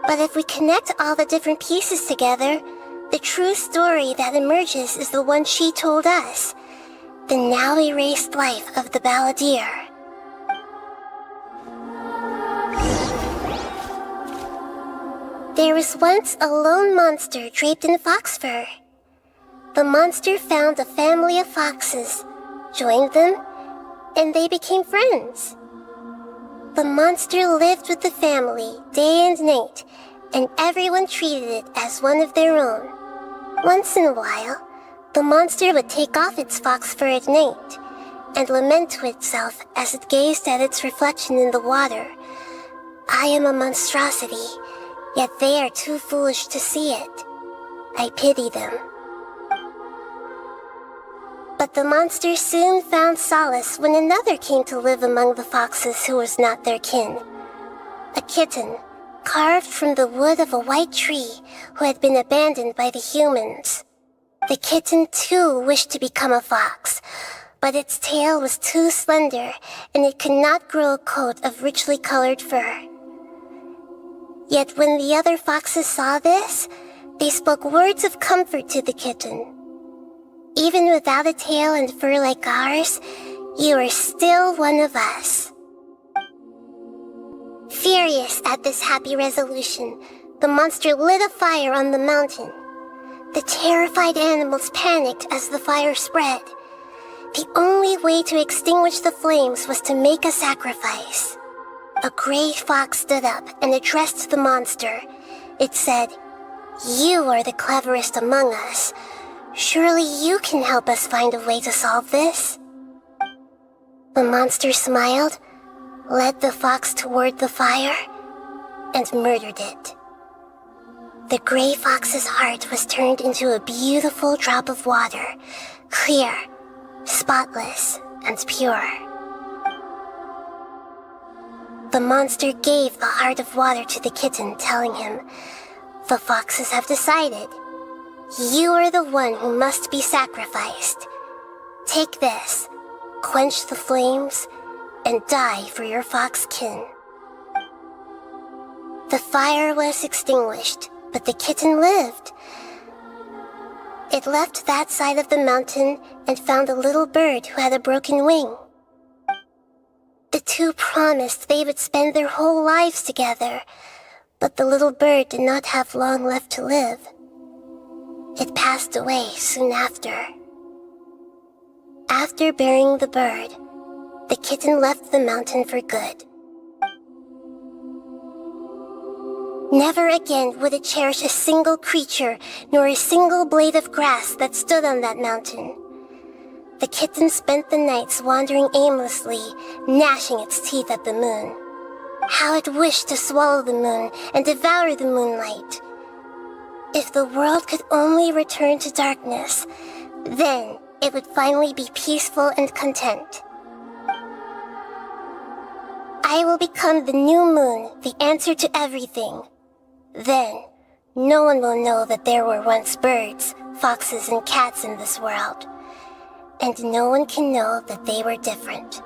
But if we connect all the different pieces together, the true story that emerges is the one she told us, the now erased life of the balladeer. There was once a lone monster draped in fox fur. The monster found a family of foxes, joined them, and they became friends. The monster lived with the family day and night, and everyone treated it as one of their own. Once in a while, the monster would take off its fox fur at night and lament to itself as it gazed at its reflection in the water. I am a monstrosity, yet they are too foolish to see it. I pity them. But the monster soon found solace when another came to live among the foxes who was not their kin. A kitten, carved from the wood of a white tree who had been abandoned by the humans. The kitten too wished to become a fox, but its tail was too slender and it could not grow a coat of richly colored fur. Yet when the other foxes saw this, they spoke words of comfort to the kitten. Even without a tail and fur like ours, you are still one of us. At this happy resolution, the monster lit a fire on the mountain. The terrified animals panicked as the fire spread. The only way to extinguish the flames was to make a sacrifice. A gray fox stood up and addressed the monster. It said, "You are the cleverest among us. Surely you can help us find a way to solve this." The monster smiled, led the fox toward the fire, and murdered it. The gray fox's heart was turned into a beautiful drop of water, clear, spotless, and pure. The monster gave the heart of water to the kitten, telling him, "The foxes have decided. You are the one who must be sacrificed. Take this, quench the flames, and die for your fox kin." The fire was extinguished, but the kitten lived. It left that side of the mountain and found a little bird who had a broken wing. The two promised they would spend their whole lives together, but the little bird did not have long left to live. It passed away soon after. After burying the bird, the kitten left the mountain for good. Never again would it cherish a single creature, nor a single blade of grass that stood on that mountain. The kitten spent the nights wandering aimlessly, gnashing its teeth at the moon. How it wished to swallow the moon and devour the moonlight. If the world could only return to darkness, then it would finally be peaceful and content. I will become the new moon, the answer to everything. Then, no one will know that there were once birds, foxes, and cats in this world. And no one can know that they were different.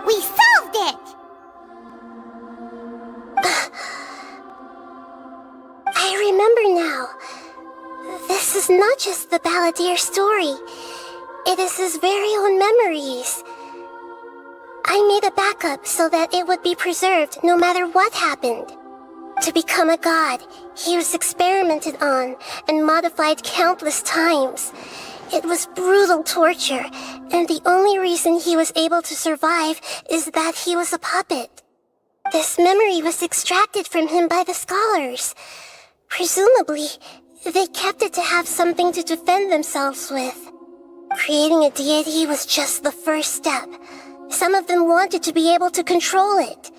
We solved it! I remember now. This is not just the Balladeer story. It is his very own memories. I made a backup so that it would be preserved no matter what happened. To become a god, he was experimented on and modified countless times. It was brutal torture, and the only reason he was able to survive is that he was a puppet. This memory was extracted from him by the scholars. Presumably, they kept it to have something to defend themselves with. Creating a deity was just the first step. Some of them wanted to be able to control it.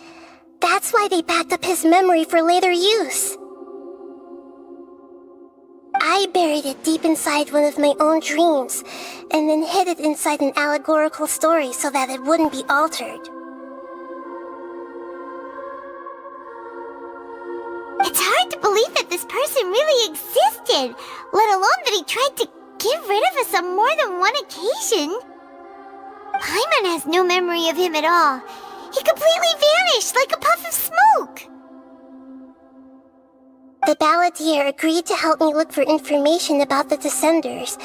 That's why they backed up his memory for later use. I buried it deep inside one of my own dreams, and then hid it inside an allegorical story so that it wouldn't be altered. It's hard to believe that this person really existed, let alone that he tried to get rid of us on more than one occasion. Paimon has no memory of him at all. He completely vanished like a puff of smoke. The Balladeer agreed to help me look for information about the Descenders,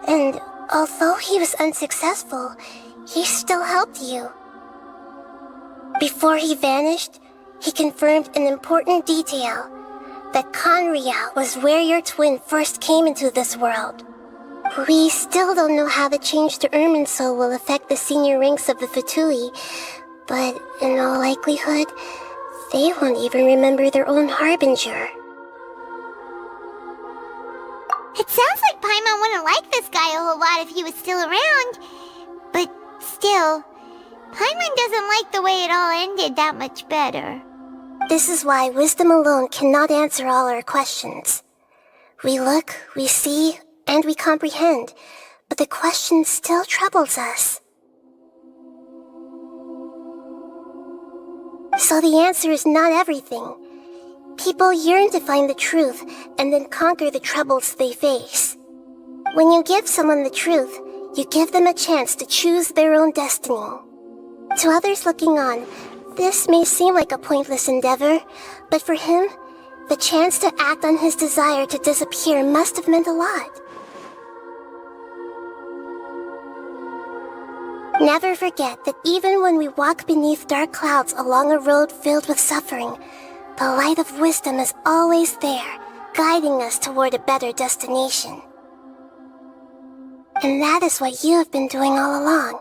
and although he was unsuccessful, he still helped you. Before he vanished, he confirmed an important detail, that Conria was where your twin first came into this world. We still don't know how the change to Irminsul will affect the senior ranks of the Fatui, but in all likelihood, they won't even remember their own Harbinger. It sounds like Paimon wouldn't like this guy a whole lot if he was still around. But still, Paimon doesn't like the way it all ended that much better. This is why wisdom alone cannot answer all our questions. We look, we see, and we comprehend, but the question still troubles us. So the answer is not everything. People yearn to find the truth and then conquer the troubles they face. When you give someone the truth, you give them a chance to choose their own destiny. To others looking on, this may seem like a pointless endeavor, but for him, the chance to act on his desire to disappear must have meant a lot. Never forget that even when we walk beneath dark clouds along a road filled with suffering, the light of wisdom is always there, guiding us toward a better destination. And that is what you have been doing all along.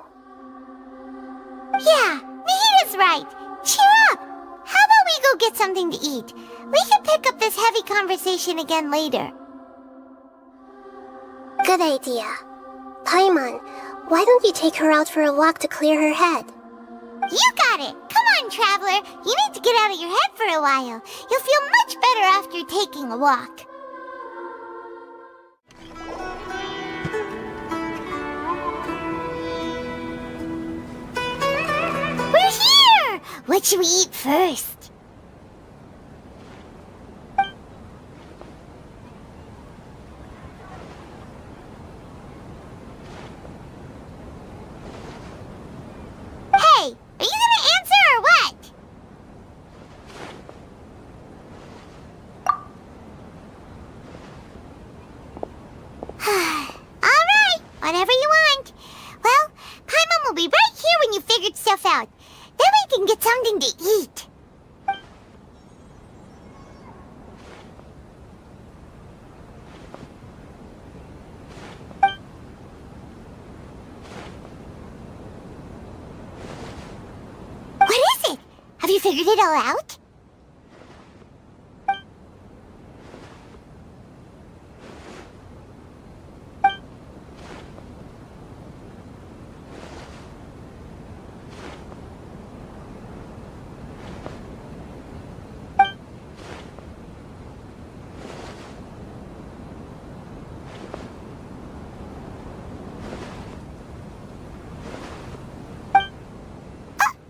Yeah, Nahita's right. Cheer up! How about we go get something to eat? We can pick up this heavy conversation again later. Good idea. Paimon, why don't you take her out for a walk to clear her head? You got it! Come on, Traveler! You need to get out of your head for a while. You'll feel much better after taking a walk. We're here! What should we eat first? Hey, are you gonna answer or what? Alright, whatever you want. Well, Paimon will be right here when you figured stuff out. Then we can get something to eat. What is it? Have you figured it all out?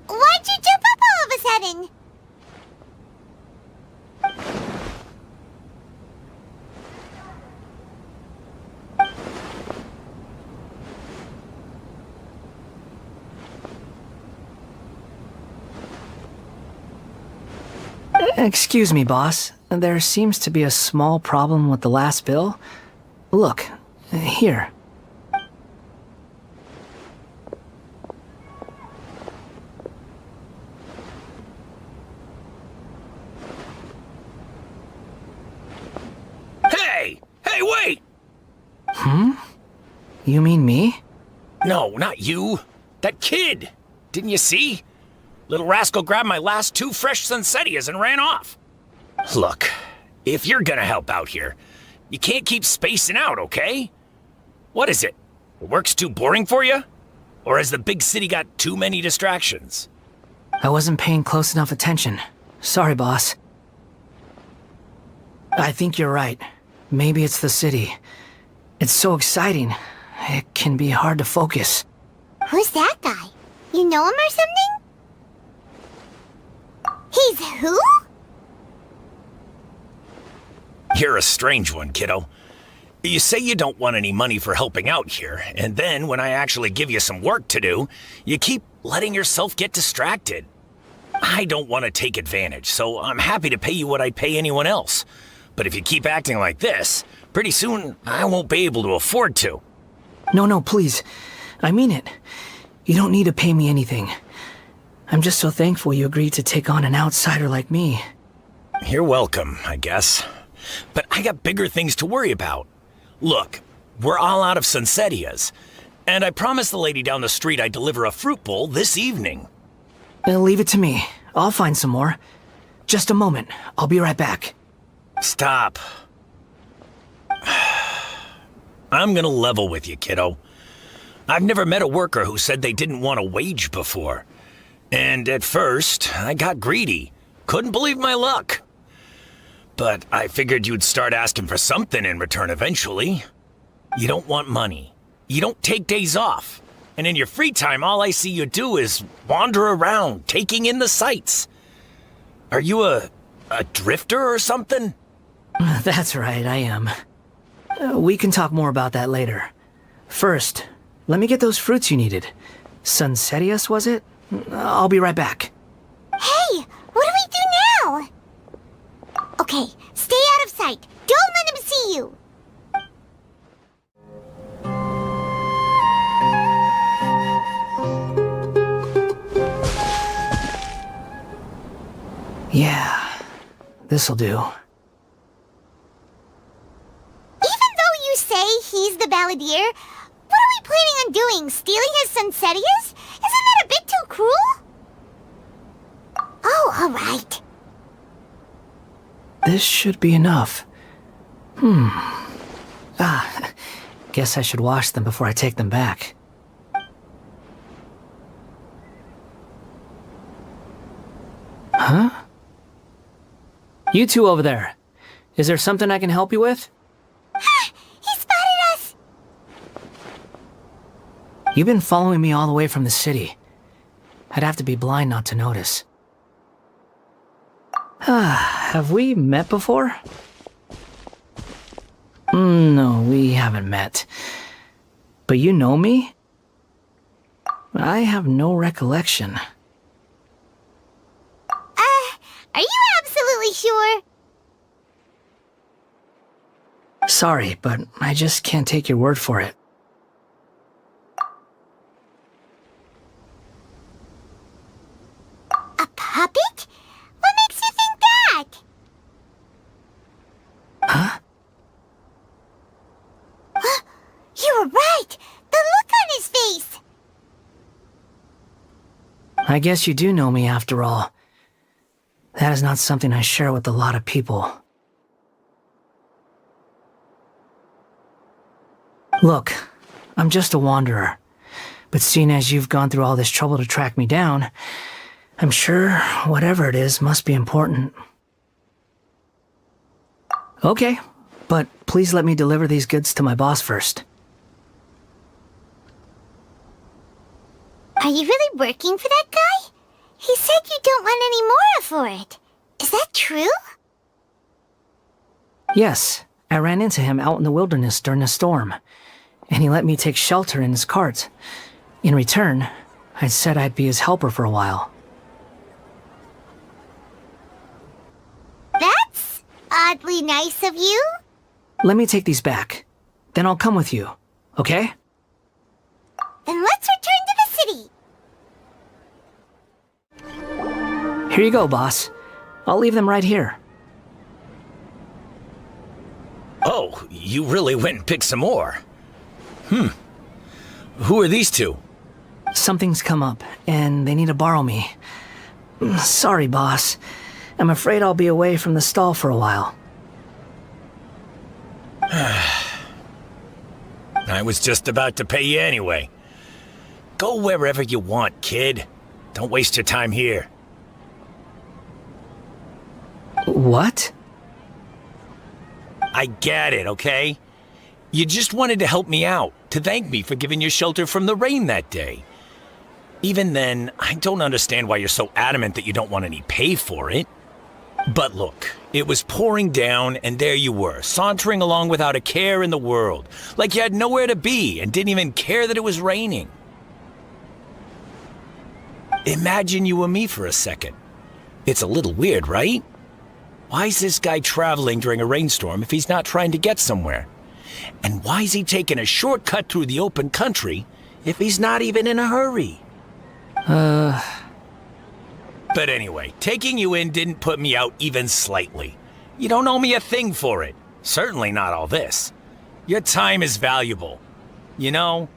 Why'd you jump up all of a sudden? Excuse me, boss. There seems to be a small problem with the last bill. Look, here. Hey! Hey, wait! You mean me? No, not you. That kid! Didn't you see? Little rascal grabbed my last 2 fresh Sunsettias and ran off. Look, if you're gonna help out here, you can't keep spacing out, okay? What is it? Work's too boring for you? Or has the big city got too many distractions? I wasn't paying close enough attention. Sorry, boss. I think you're right. Maybe it's the city. It's so exciting. It can be hard to focus. Who's that guy? You know him or something? He's who? You're a strange one, kiddo. You say you don't want any money for helping out here, and then when I actually give you some work to do, you keep letting yourself get distracted. I don't want to take advantage, so I'm happy to pay you what I'd pay anyone else. But if you keep acting like this, pretty soon I won't be able to afford to. No, please. I mean it. You don't need to pay me anything. I'm just so thankful you agreed to take on an outsider like me. You're welcome, I guess. But I got bigger things to worry about. Look, we're all out of Sunsettias, and I promised the lady down the street I'd deliver a fruit bowl this evening. Leave it to me. I'll find some more. Just a moment. I'll be right back. Stop. I'm gonna level with you, kiddo. I've never met a worker who said they didn't want a wage before. And at first, I got greedy. Couldn't believe my luck. But I figured you'd start asking for something in return eventually. You don't want money. You don't take days off. And in your free time, all I see you do is wander around, taking in the sights. Are you a drifter or something? That's right, I am. We can talk more about that later. First, let me get those fruits you needed. Sunsettias, was it? I'll be right back. Hey, what do we do now? Okay, stay out of sight. Don't let him see you. Yeah, this'll do. Even though you say he's the balladeer, what are we planning on doing? Stealing his Sunsetias? Isn't that a bit too cruel? Oh, alright. This should be enough. Guess I should wash them before I take them back. Huh? You two over there. Is there something I can help you with? He spotted us! You've been following me all the way from the city. I'd have to be blind not to notice. Have we met before? No, we haven't met. But you know me? I have no recollection. Are you absolutely sure? Sorry, but I just can't take your word for it. A puppet? What makes you think that? Huh? You were right! The look on his face! I guess you do know me after all. That is not something I share with a lot of people. Look, I'm just a wanderer. But seeing as you've gone through all this trouble to track me down, I'm sure whatever it is must be important. Okay, but please let me deliver these goods to my boss first. Are you really working for that guy? He said you don't want any more for it. Is that true? Yes, I ran into him out in the wilderness during a storm, and he let me take shelter in his cart. In return, I said I'd be his helper for a while. That's oddly nice of you. Let me take these back. Then I'll come with you, okay? Then let's return to the city. Here you go, boss. I'll leave them right here. Oh, you really went and picked some more. Who are these two? Something's come up, and they need to borrow me. Sorry, boss. I'm afraid I'll be away from the stall for a while. I was just about to pay you anyway. Go wherever you want, kid. Don't waste your time here. What? I get it, okay? You just wanted to help me out, to thank me for giving you shelter from the rain that day. Even then, I don't understand why you're so adamant that you don't want any pay for it. But look, it was pouring down, and there you were, sauntering along without a care in the world, like you had nowhere to be and didn't even care that it was raining. Imagine you were me for a second. It's a little weird, right? Why is this guy traveling during a rainstorm if he's not trying to get somewhere? And why is he taking a shortcut through the open country if he's not even in a hurry? But anyway, taking you in didn't put me out even slightly. You don't owe me a thing for it. Certainly not all this. Your time is valuable. You know,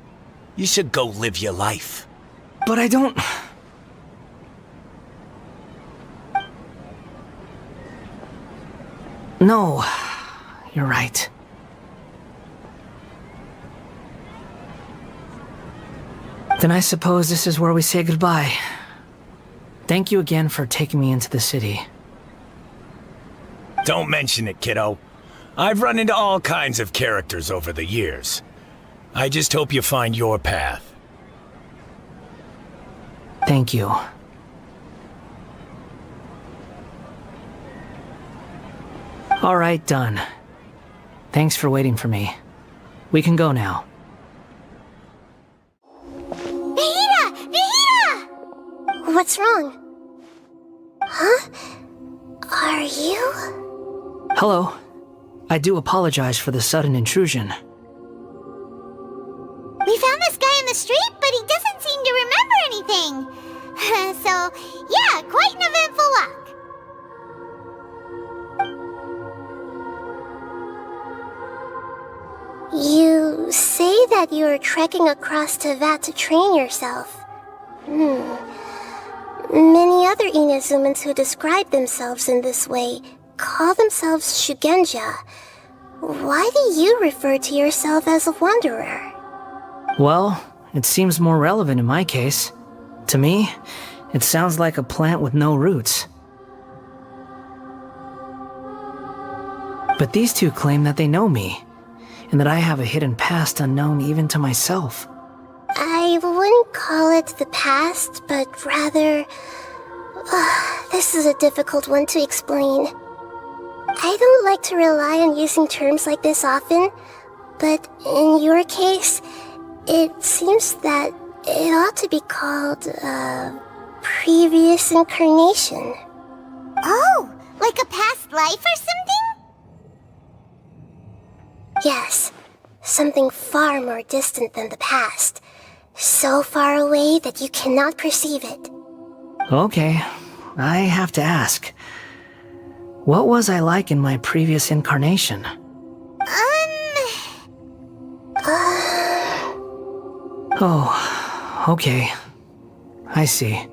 you should go live your life. But I don't... No, you're right. Then I suppose this is where we say goodbye. Thank you again for taking me into the city. Don't mention it, kiddo. I've run into all kinds of characters over the years. I just hope you find your path. Thank you. All right, done. Thanks for waiting for me. We can go now. Vahida! Vahida! What's wrong? Huh? Are you? Hello. I do apologize for the sudden intrusion. We found this guy in the street, but he doesn't seem to remember anything. So, yeah, quite an eventful walk. say that you are trekking across Teyvat to train yourself. Many other Inazumans who describe themselves in this way call themselves Shugenja. Why do you refer to yourself as a wanderer? Well, it seems more relevant in my case. To me, it sounds like a plant with no roots. But these two claim that they know me, and that I have a hidden past unknown even to myself. I wouldn't call it the past, but rather... this is a difficult one to explain. I don't like to rely on using terms like this often, but in your case, it seems that it ought to be called, previous incarnation. Oh, like a past life or something? Yes, something far more distant than the past. So far away that you cannot perceive it. Okay, I have to ask. What was I like in my previous incarnation? Oh, okay. I see.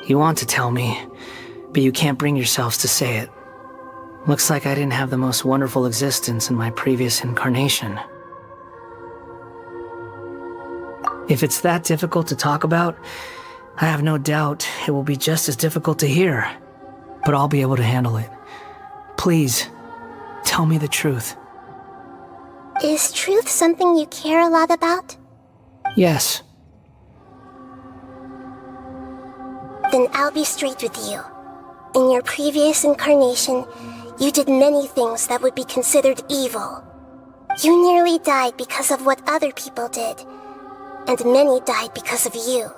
You want to tell me, but you can't bring yourselves to say it. Looks like I didn't have the most wonderful existence in my previous incarnation. If it's that difficult to talk about, I have no doubt it will be just as difficult to hear. But I'll be able to handle it. Please, tell me the truth. Is truth something you care a lot about? Yes. Then I'll be straight with you. In your previous incarnation, you did many things that would be considered evil. You nearly died because of what other people did, and many died because of you.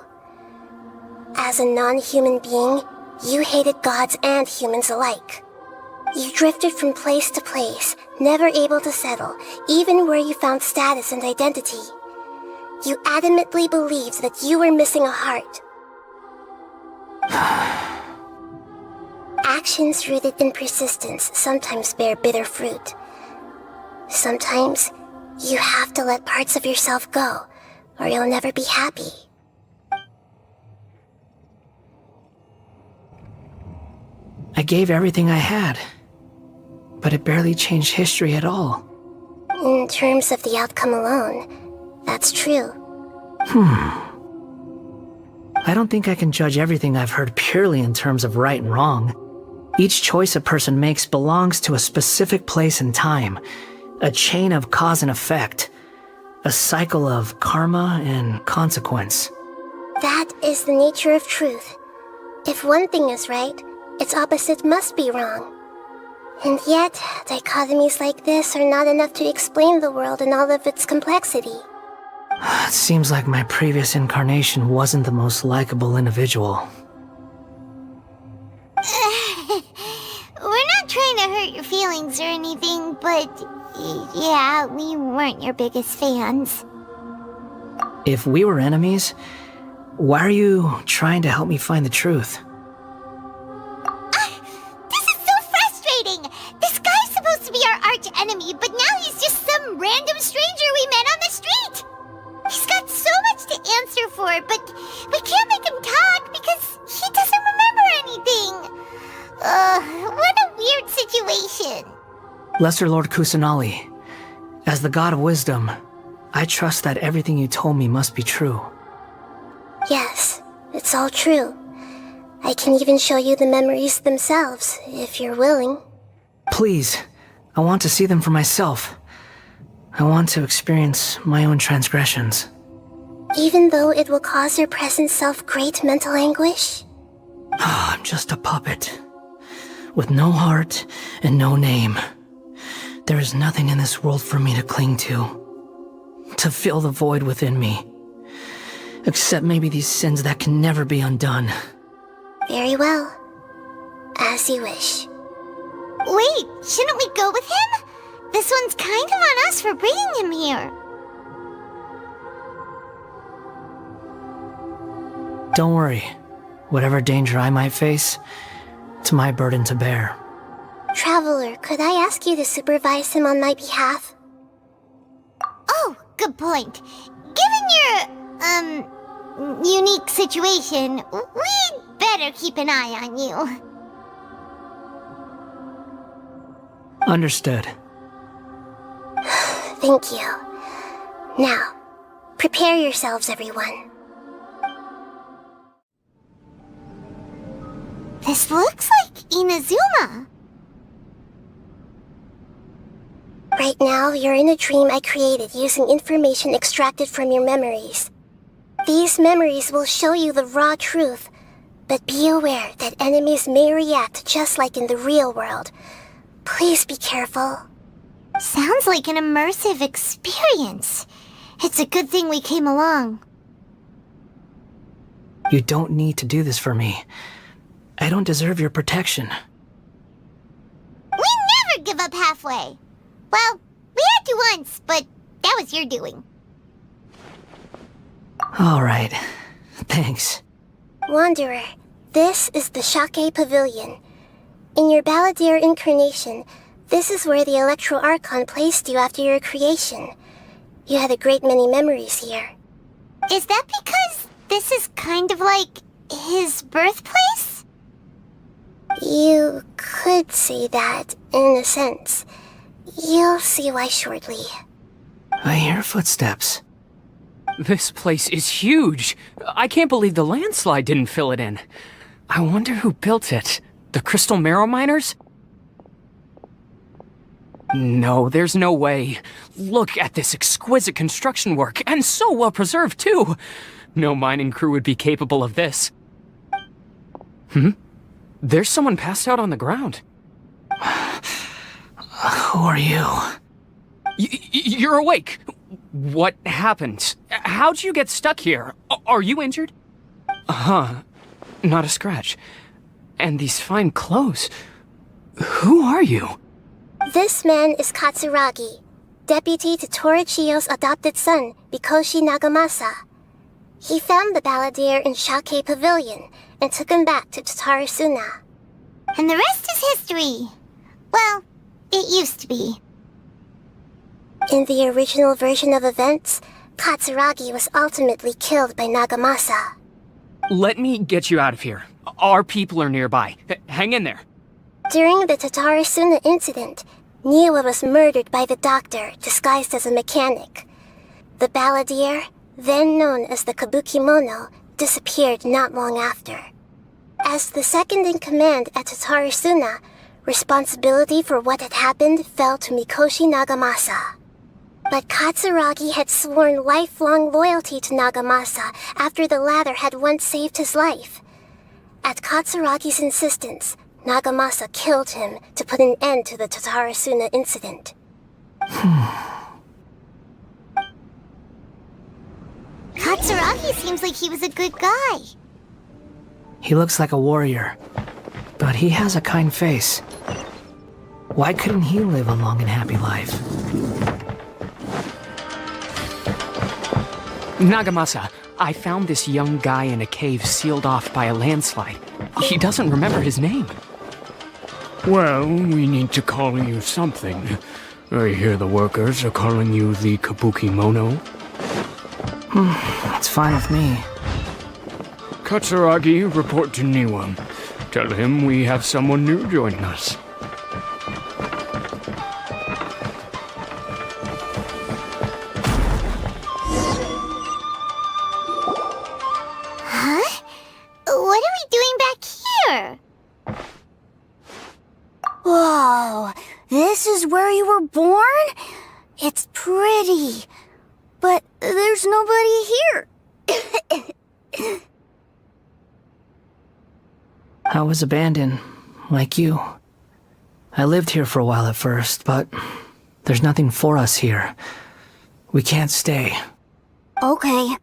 As a non-human being, you hated gods and humans alike. You drifted from place to place, never able to settle, even where you found status and identity. You adamantly believed that you were missing a heart. Actions rooted in persistence sometimes bear bitter fruit. Sometimes, you have to let parts of yourself go, or you'll never be happy. I gave everything I had, but it barely changed history at all. In terms of the outcome alone, that's true. I don't think I can judge everything I've heard purely in terms of right and wrong. Each choice a person makes belongs to a specific place and time, a chain of cause and effect, a cycle of karma and consequence. That is the nature of truth. If one thing is right, its opposite must be wrong. And yet, dichotomies like this are not enough to explain the world in all of its complexity. It seems like my previous incarnation wasn't the most likable individual. We're not trying to hurt your feelings or anything, but yeah, we weren't your biggest fans. If we were enemies, why are you trying to help me find the truth? This is so frustrating! This guy's supposed to be our arch enemy, but now he's just some random stranger we met on the street! He's got so much to answer for, but we can't make him talk because he doesn't remember anything! What a weird situation. Lesser Lord Kusanali, as the god of wisdom, I trust that everything you told me must be true. Yes, it's all true. I can even show you the memories themselves, if you're willing. Please, I want to see them for myself. I want to experience my own transgressions. Even though it will cause your present self great mental anguish? I'm just a puppet, with no heart and no name. There is nothing in this world for me to cling to fill the void within me. Except maybe these sins that can never be undone. Very well. As you wish. Wait, shouldn't we go with him? This one's kind of on us for bringing him here. Don't worry. Whatever danger I might face, it's my burden to bear. Traveler, could I ask you to supervise him on my behalf? Oh, good point. Given your, unique situation, we'd better keep an eye on you. Understood. Thank you. Now, prepare yourselves, everyone. This looks like Inazuma. Right now, you're in a dream I created using information extracted from your memories. These memories will show you the raw truth, but be aware that enemies may react just like in the real world. Please be careful. Sounds like an immersive experience. It's a good thing we came along. You don't need to do this for me. I don't deserve your protection. We never give up halfway. Well, we had to once, but that was your doing. All right. Thanks. Wanderer, this is the Shake Pavilion. In your Balladeer incarnation, this is where the Electro Archon placed you after your creation. You had a great many memories here. Is that because this is kind of like his birthplace? You could say that, in a sense. You'll see why shortly. I hear footsteps. This place is huge. I can't believe the landslide didn't fill it in. I wonder who built it. The Crystal Marrow Miners? No, there's no way. Look at this exquisite construction work, and so well preserved, too. No mining crew would be capable of this. There's someone passed out on the ground. Who are you? You're awake. What happened? How'd you get stuck here? Are you injured? Huh. Not a scratch. And these fine clothes. Who are you? This man is Katsuragi, deputy to Torichio's adopted son, Mikoshi Nagamasa. He found the Balladeer in Shake Pavilion and took him back to Tatarasuna. And the rest is history. Well, it used to be. In the original version of events, Katsuragi was ultimately killed by Nagamasa. Let me get you out of here. Our people are nearby. Hang in there. During the Tatarasuna incident, Niwa was murdered by the doctor disguised as a mechanic. The Balladeer, then known as the Kabukimono, disappeared not long after. As the second in command at Tatarasuna, responsibility for what had happened fell to Mikoshi Nagamasa. But Katsuragi had sworn lifelong loyalty to Nagamasa after the latter had once saved his life. At Katsuragi's insistence, Nagamasa killed him to put an end to the Tatarasuna incident. Katsuragi seems like he was a good guy. He looks like a warrior, but he has a kind face. Why couldn't he live a long and happy life? Nagamasa, I found this young guy in a cave sealed off by a landslide. He doesn't remember his name. Well, we need to call you something. I hear the workers are calling you the Kabukimono. It's fine with me. Katsuragi, report to Niwa. Tell him we have someone new joining us. Huh? What are we doing back here? Whoa, this is where you were born? It's pretty, but there's nobody here. I was abandoned, like you. I lived here for a while at first, but there's nothing for us here. We can't stay. Okay.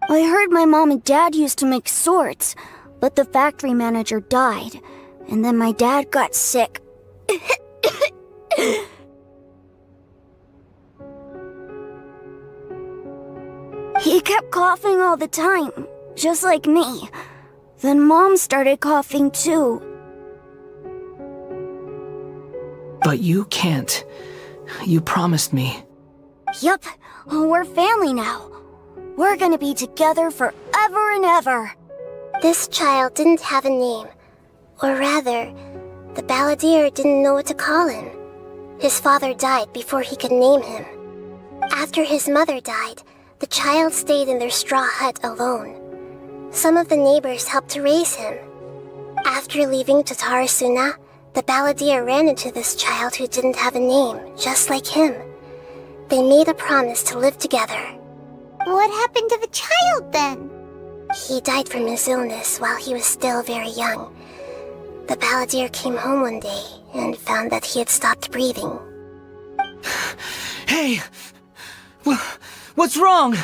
I heard my mom and dad used to make swords, but the factory manager died, and then my dad got sick. He kept coughing all the time, just like me. Then Mom started coughing too. But you can't. You promised me. Yup, we're family now. We're gonna be together forever and ever. This child didn't have a name. Or rather, the balladeer didn't know what to call him. His father died before he could name him. After his mother died, the child stayed in their straw hut alone. Some of the neighbors helped to raise him. After leaving Tatarasuna, the balladeer ran into this child who didn't have a name, just like him. They made a promise to live together. What happened to the child then? He died from his illness while he was still very young. The balladeer came home one day and found that he had stopped breathing. Hey! What's wrong?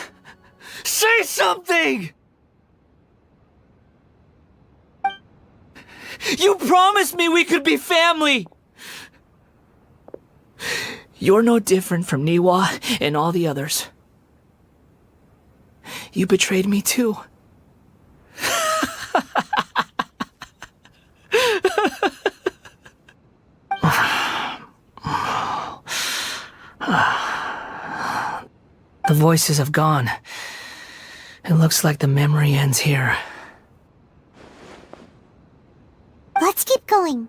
Say something! You promised me we could be family! You're no different from Niwa and all the others. You betrayed me too. The voices have gone. It looks like the memory ends here. Let's keep going.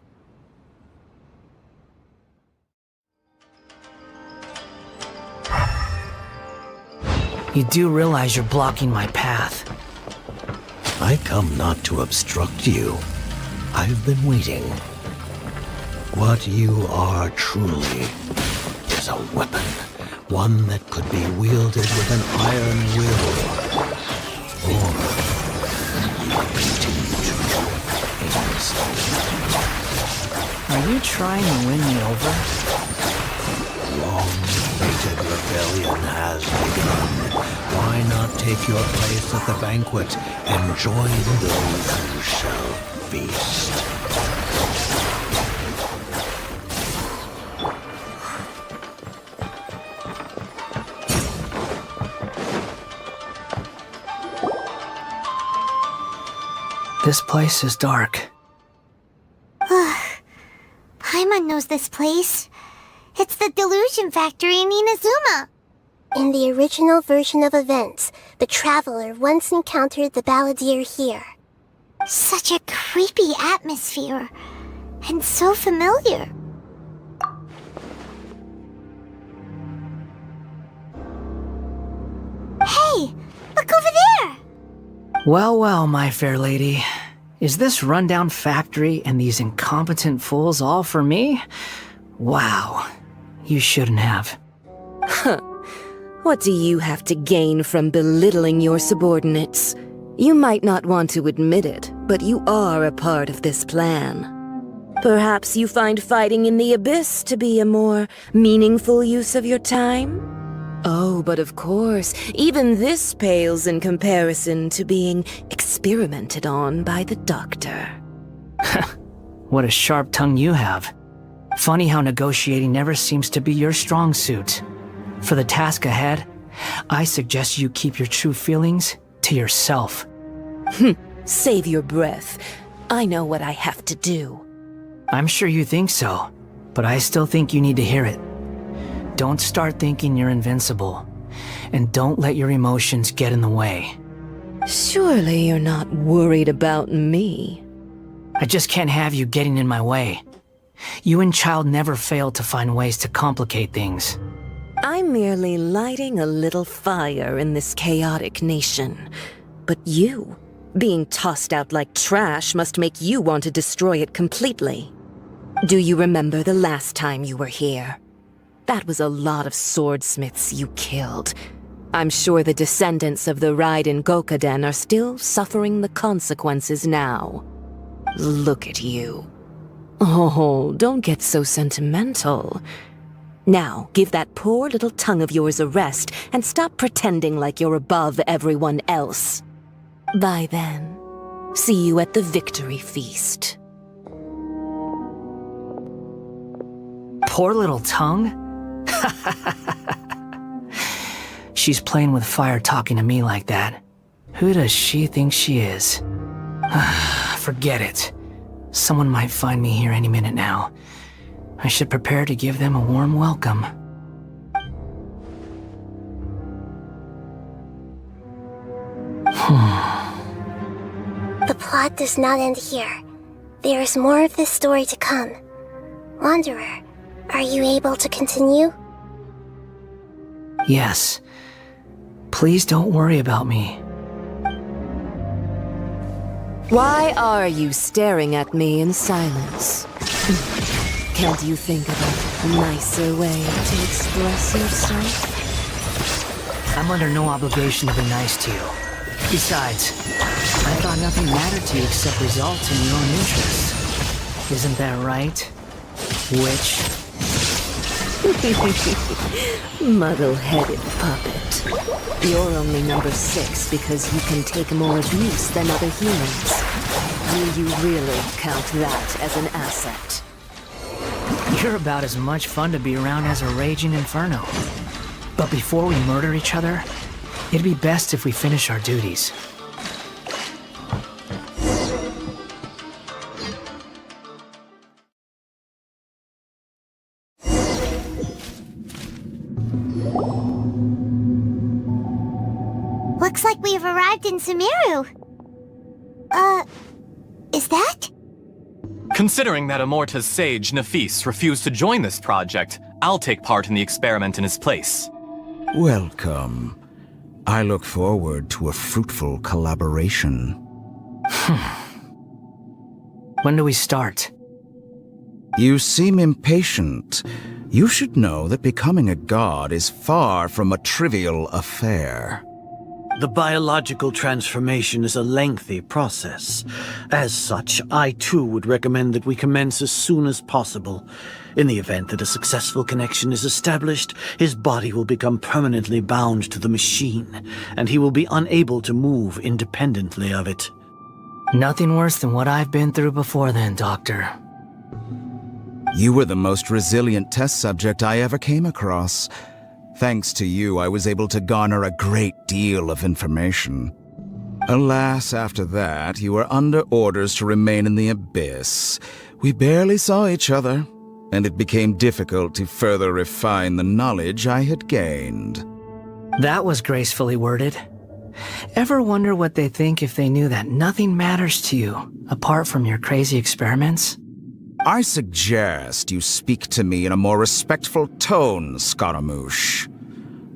You do realize you're blocking my path. I come not to obstruct you. I've been waiting. What you are truly is a weapon. One that could be wielded with an iron will. Or you continue to aimlessly. Are you trying to win me over? Long-fated rebellion has begun. Why not take your place at the banquet and join those who shall feast? This place is dark. Paimon knows this place. It's the Delusion Factory in Inazuma. In the original version of events, the Traveler once encountered the balladeer here. Such a creepy atmosphere. And so familiar. Hey! Look over there! Well, well, my fair lady. Is this rundown factory and these incompetent fools all for me? Wow. You shouldn't have. Huh. What do you have to gain from belittling your subordinates? You might not want to admit it, but you are a part of this plan. Perhaps you find fighting in the abyss to be a more meaningful use of your time? Oh, but of course, even this pales in comparison to being experimented on by the doctor. What a sharp tongue you have. Funny how negotiating never seems to be your strong suit. For the task ahead, I suggest you keep your true feelings to yourself. Save your breath. I know what I have to do. I'm sure you think so, but I still think you need to hear it. Don't start thinking you're invincible, and don't let your emotions get in the way. Surely you're not worried about me. I just can't have you getting in my way. You and Child never fail to find ways to complicate things. I'm merely lighting a little fire in this chaotic nation. But you, being tossed out like trash, must make you want to destroy it completely. Do you remember the last time you were here? That was a lot of swordsmiths you killed. I'm sure the descendants of the Raiden Gokaden are still suffering the consequences now. Look at you. Oh, don't get so sentimental. Now, give that poor little tongue of yours a rest and stop pretending like you're above everyone else. Bye then. See you at the victory feast. Poor little tongue? She's playing with fire talking to me like that. Who does she think she is? Forget it. Someone might find me here any minute now. I should prepare to give them a warm welcome. The plot does not end here. There is more of this story to come. Wanderer, are you able to continue? Yes. Please don't worry about me. Why are you staring at me in silence? Can't you think of a nicer way to express yourself? I'm under no obligation to be nice to you. Besides, I thought nothing mattered to you except results in your own interests. Isn't that right? Witch? Muddle-headed puppet. You're only number 6 because you can take more abuse than other humans. Do you really count that as an asset? You're about as much fun to be around as a raging inferno. But before we murder each other, it'd be best if we finish our duties. Looks like we have arrived in Sumero. Is that? Considering that Amorta's sage, Nafis, refused to join this project, I'll take part in the experiment in his place. Welcome. I look forward to a fruitful collaboration. When do we start? You seem impatient. You should know that becoming a god is far from a trivial affair. The biological transformation is a lengthy process. As such, I too would recommend that we commence as soon as possible. In the event that a successful connection is established, his body will become permanently bound to the machine, and he will be unable to move independently of it. Nothing worse than what I've been through before then, Doctor. You were the most resilient test subject I ever came across. Thanks to you, I was able to garner a great deal of information. Alas, after that, you were under orders to remain in the abyss. We barely saw each other, and it became difficult to further refine the knowledge I had gained. That was gracefully worded. Ever wonder what they think if they knew that nothing matters to you, apart from your crazy experiments? I suggest you speak to me in a more respectful tone, Scaramouche.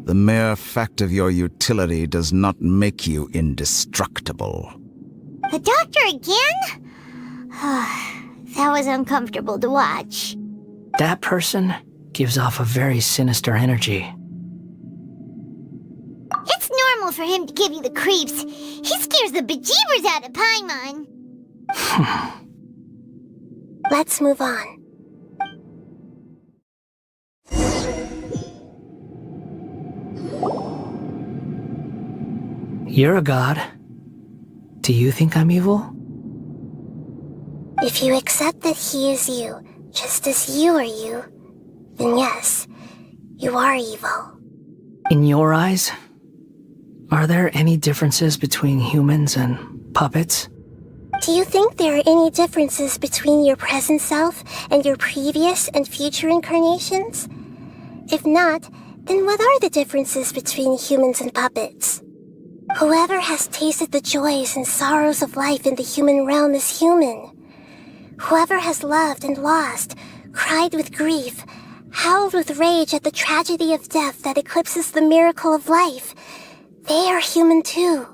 The mere fact of your utility does not make you indestructible. The doctor again? That was uncomfortable to watch. That person gives off a very sinister energy. It's normal for him to give you the creeps. He scares the bejeebers out of Paimon. Let's move on. You're a god. Do you think I'm evil? If you accept that he is you, just as you are you, then yes, you are evil. In your eyes, are there any differences between humans and puppets? Do you think there are any differences between your present self and your previous and future incarnations? If not, then what are the differences between humans and puppets? Whoever has tasted the joys and sorrows of life in the human realm is human. Whoever has loved and lost, cried with grief, howled with rage at the tragedy of death that eclipses the miracle of life, they are human too.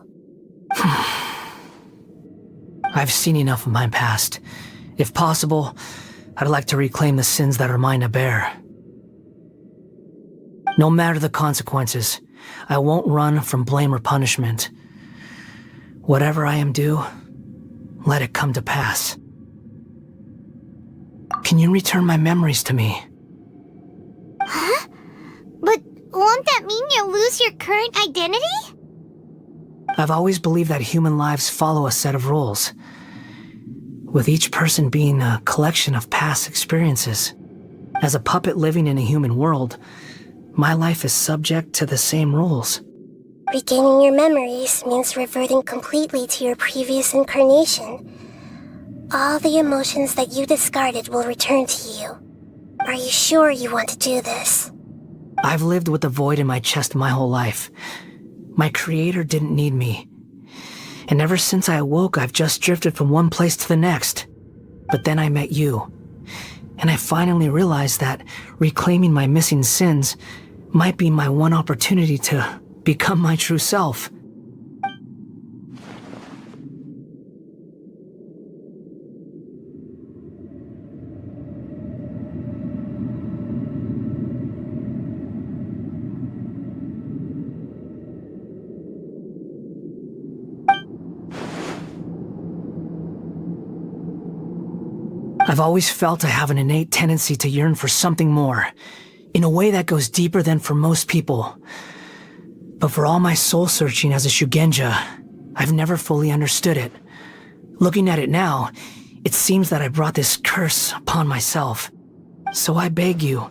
I've seen enough of my past. If possible, I'd like to reclaim the sins that are mine to bear. No matter the consequences, I won't run from blame or punishment. Whatever I am due, let it come to pass. Can you return my memories to me? Huh? But won't that mean you'll lose your current identity? I've always believed that human lives follow a set of rules, with each person being a collection of past experiences. As a puppet living in a human world, my life is subject to the same rules. Regaining your memories means reverting completely to your previous incarnation. All the emotions that you discarded will return to you. Are you sure you want to do this? I've lived with a void in my chest my whole life. My creator didn't need me. And ever since I awoke, I've just drifted from one place to the next. But then I met you. And I finally realized that reclaiming my missing sins might be my one opportunity to become my true self. I've always felt I have an innate tendency to yearn for something more, in a way that goes deeper than for most people. But for all my soul-searching as a Shugenja, I've never fully understood it. Looking at it now, it seems that I brought this curse upon myself. So I beg you,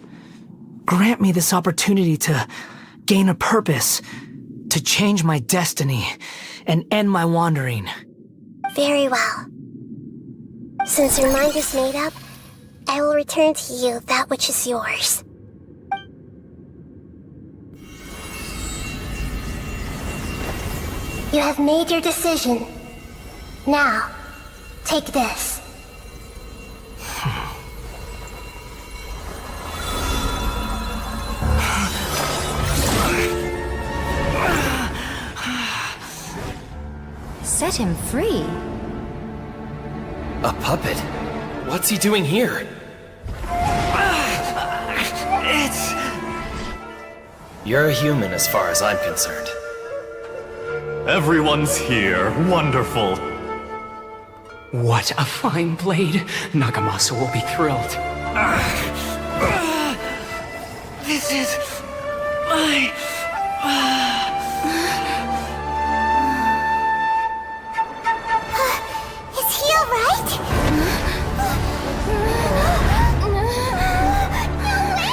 grant me this opportunity to gain a purpose, to change my destiny, and end my wandering. Very well. Since your mind is made up, I will return to you that which is yours. You have made your decision. Now, take this. Set him free. A puppet? What's he doing here? You're a human as far as I'm concerned. Everyone's here. Wonderful. What a fine blade. Nagamasa will be thrilled. This is my... Is he alright? No way!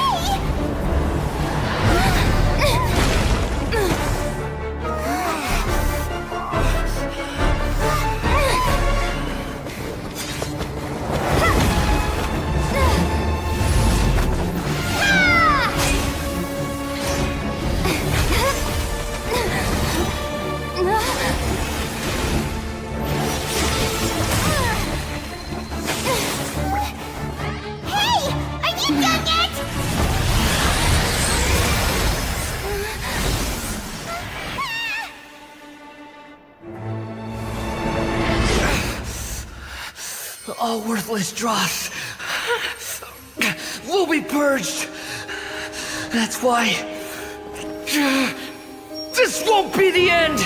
All worthless dross will be purged. That's why this won't be the end.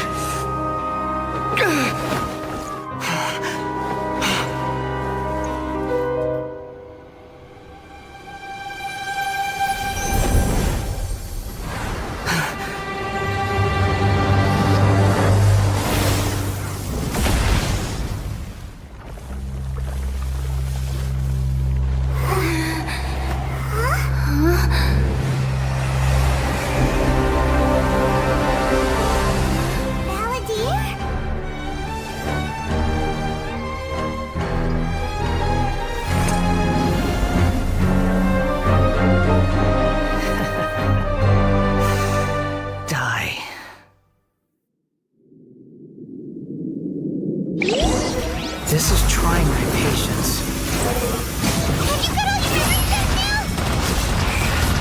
This is trying my patience.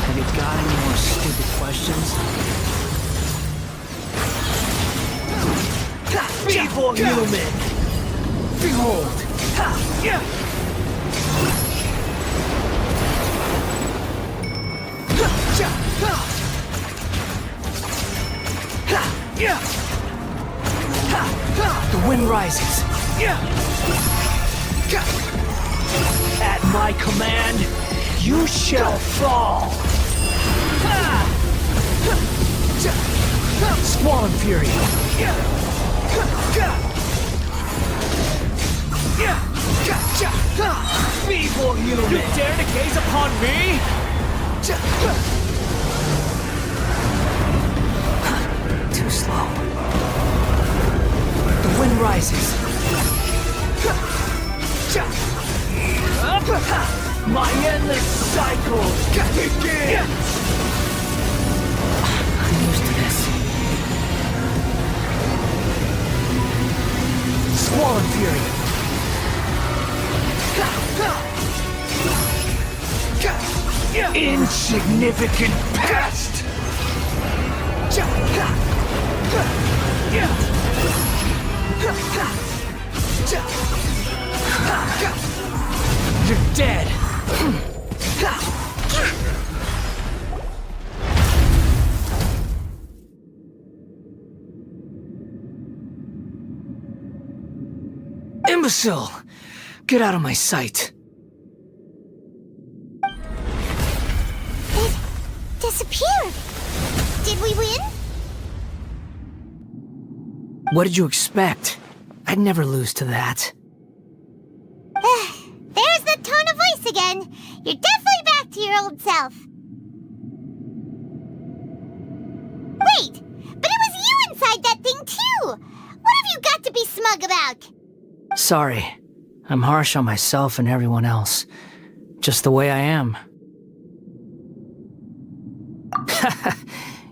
Have you got any more stupid questions? Evil human! Behold! The wind rises. At my command, you shall fall. Swollen Fury. Feeble human! You dare to gaze upon me? Too slow. The wind rises. My endless cycle begins! I'm used to this. fury. Insignificant past! You're dead! Imbecile! Get out of my sight! It disappeared! Did we win? What did you expect? I'd never lose to that. There's the tone of voice again. You're definitely back to your old self. Wait, but it was you inside that thing too! What have you got to be smug about? Sorry. I'm harsh on myself and everyone else. Just the way I am.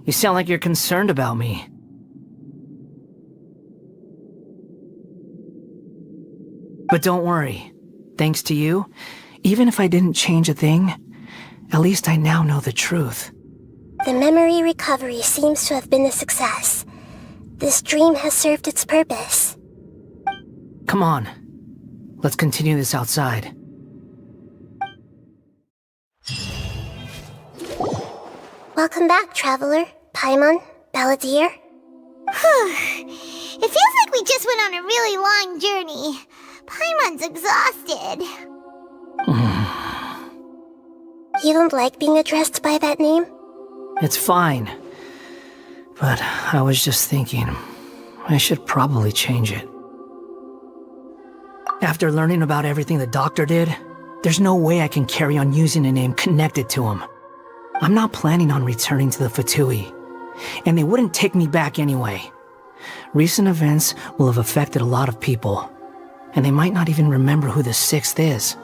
You sound like you're concerned about me. But don't worry. Thanks to you, even if I didn't change a thing, at least I now know the truth. The memory recovery seems to have been a success. This dream has served its purpose. Come on. Let's continue this outside. Welcome back, Traveler, Paimon, Balladeer. It feels like we just went on a really long journey. Paimon's exhausted. You don't like being addressed by that name? It's fine. But I was just thinking, I should probably change it. After learning about everything the doctor did, there's no way I can carry on using a name connected to him. I'm not planning on returning to the Fatui, and they wouldn't take me back anyway. Recent events will have affected a lot of people, and they might not even remember who the 6th is.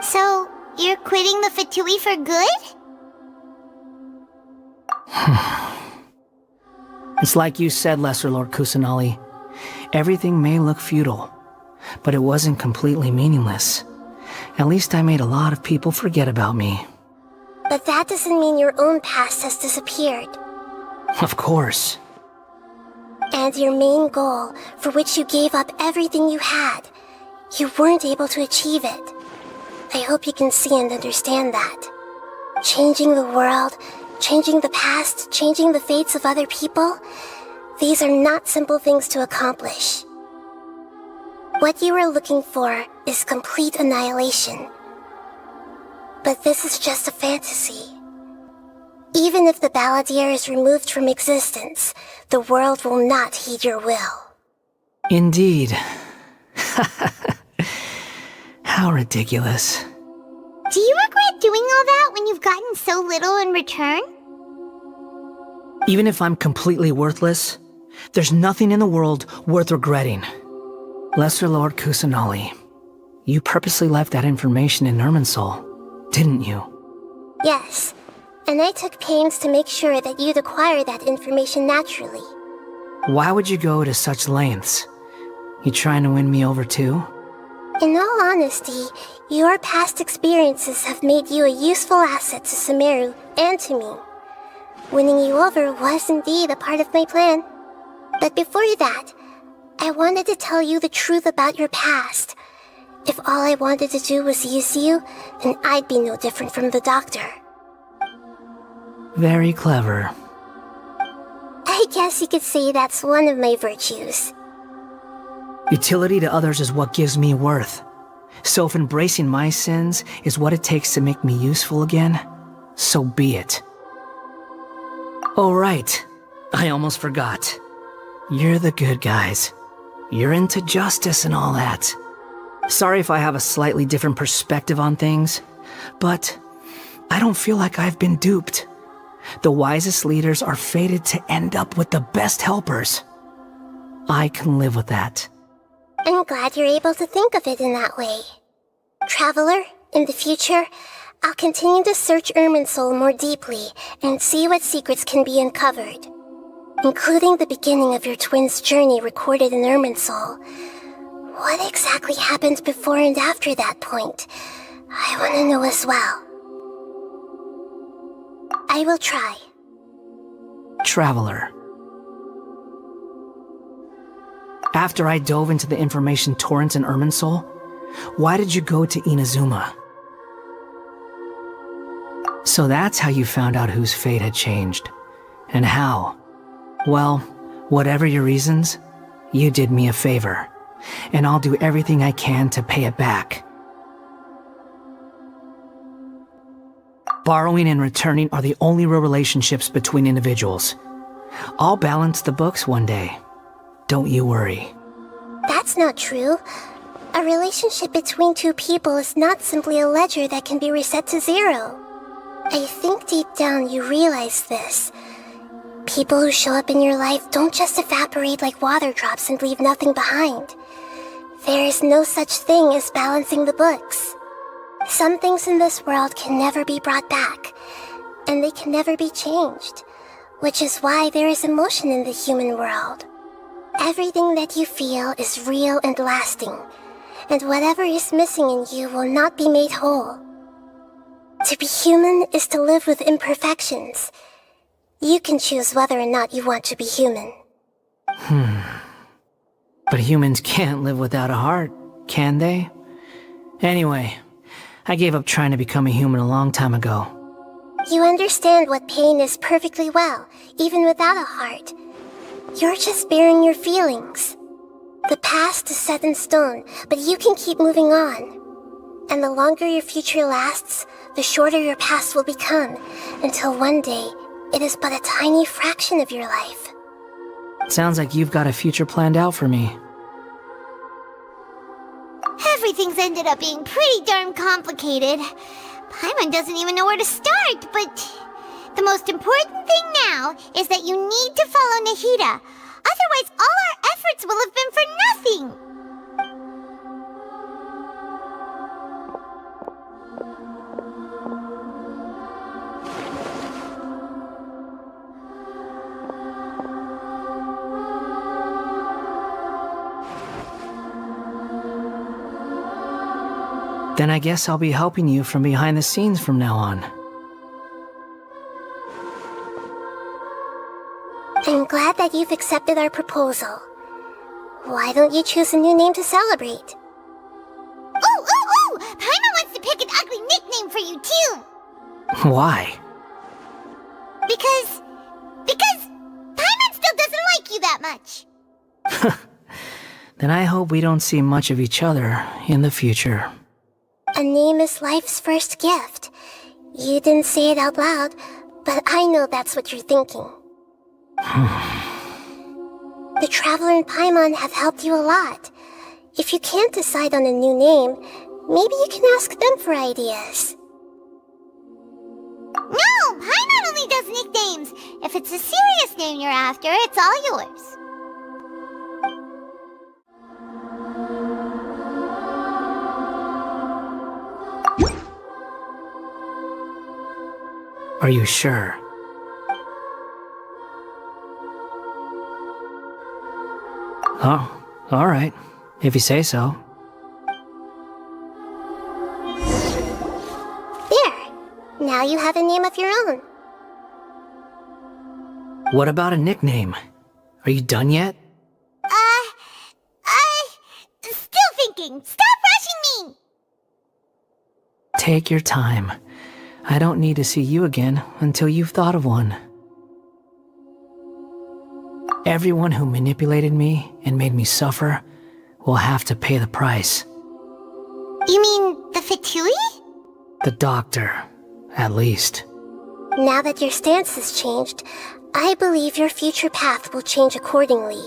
So, you're quitting the Fatui for good? It's like you said, Lesser Lord Kusanali. Everything may look futile, but it wasn't completely meaningless. At least I made a lot of people forget about me. But that doesn't mean your own past has disappeared. Of course. And your main goal, for which you gave up everything you had, you weren't able to achieve it. I hope you can see and understand that. Changing the world, changing the past, changing the fates of other people, these are not simple things to accomplish. What you were looking for is complete annihilation. But this is just a fantasy. Even if the Balladeer is removed from existence, the world will not heed your will. Indeed. How ridiculous. Do you regret doing all that when you've gotten so little in return? Even if I'm completely worthless, there's nothing in the world worth regretting. Lesser Lord Kusanali, you purposely left that information in Irminsul, didn't you? Yes, and I took pains to make sure that you'd acquire that information naturally. Why would you go to such lengths? You trying to win me over too? In all honesty, your past experiences have made you a useful asset to Sumero and to me. Winning you over was indeed a part of my plan. But before that, I wanted to tell you the truth about your past. If all I wanted to do was use you, then I'd be no different from the doctor. Very clever. I guess you could say that's one of my virtues. Utility to others is what gives me worth. So if embracing my sins is what it takes to make me useful again, so be it. Oh right, I almost forgot. You're the good guys. You're into justice and all that. Sorry if I have a slightly different perspective on things, but I don't feel like I've been duped. The wisest leaders are fated to end up with the best helpers. I can live with that. I'm glad you're able to think of it in that way. Traveler, in the future, I'll continue to search Irminsul more deeply and see what secrets can be uncovered, including the beginning of your twins' journey recorded in Irminsul. What exactly happened before and after that point? I want to know as well. I will try. Traveler. After I dove into the information torrent in Irminsul, why did you go to Inazuma? So that's how you found out whose fate had changed. And how? Well, whatever your reasons, you did me a favor. And I'll do everything I can to pay it back. Borrowing and returning are the only real relationships between individuals. I'll balance the books one day. Don't you worry. That's not true. A relationship between two people is not simply a ledger that can be reset to zero. I think deep down you realize this. People who show up in your life don't just evaporate like water drops and leave nothing behind. There is no such thing as balancing the books. Some things in this world can never be brought back, and they can never be changed, which is why there is emotion in the human world. Everything that you feel is real and lasting, and whatever is missing in you will not be made whole. To be human is to live with imperfections. You can choose whether or not you want to be human. But humans can't live without a heart, can they? Anyway, I gave up trying to become a human a long time ago. You understand what pain is perfectly well, even without a heart. You're just bearing your feelings. The past is set in stone, but you can keep moving on. And the longer your future lasts, the shorter your past will become, until one day, it is but a tiny fraction of your life. Sounds like you've got a future planned out for me. Everything's ended up being pretty darn complicated. Paimon doesn't even know where to start, but the most important thing now is that you need to follow Nahida. Otherwise, all our efforts will have been for nothing. Then I guess I'll be helping you from behind the scenes from now on. I'm glad that you've accepted our proposal. Why don't you choose a new name to celebrate? Ooh! Paimon wants to pick an ugly nickname for you, too! Why? Because Paimon still doesn't like you that much. Then I hope we don't see much of each other in the future. A name is life's first gift. You didn't say it out loud, but I know that's what you're thinking. The Traveler and Paimon have helped you a lot. If you can't decide on a new name, maybe you can ask them for ideas. No! Paimon only does nicknames! If it's a serious name you're after, it's all yours. Are you sure? Oh, alright. If you say so. There! Now you have a name of your own. What about a nickname? Are you done yet? Still thinking. Stop rushing me! Take your time. I don't need to see you again until you've thought of one. Everyone who manipulated me and made me suffer will have to pay the price. You mean the Fatui? The doctor, at least. Now that your stance has changed, I believe your future path will change accordingly.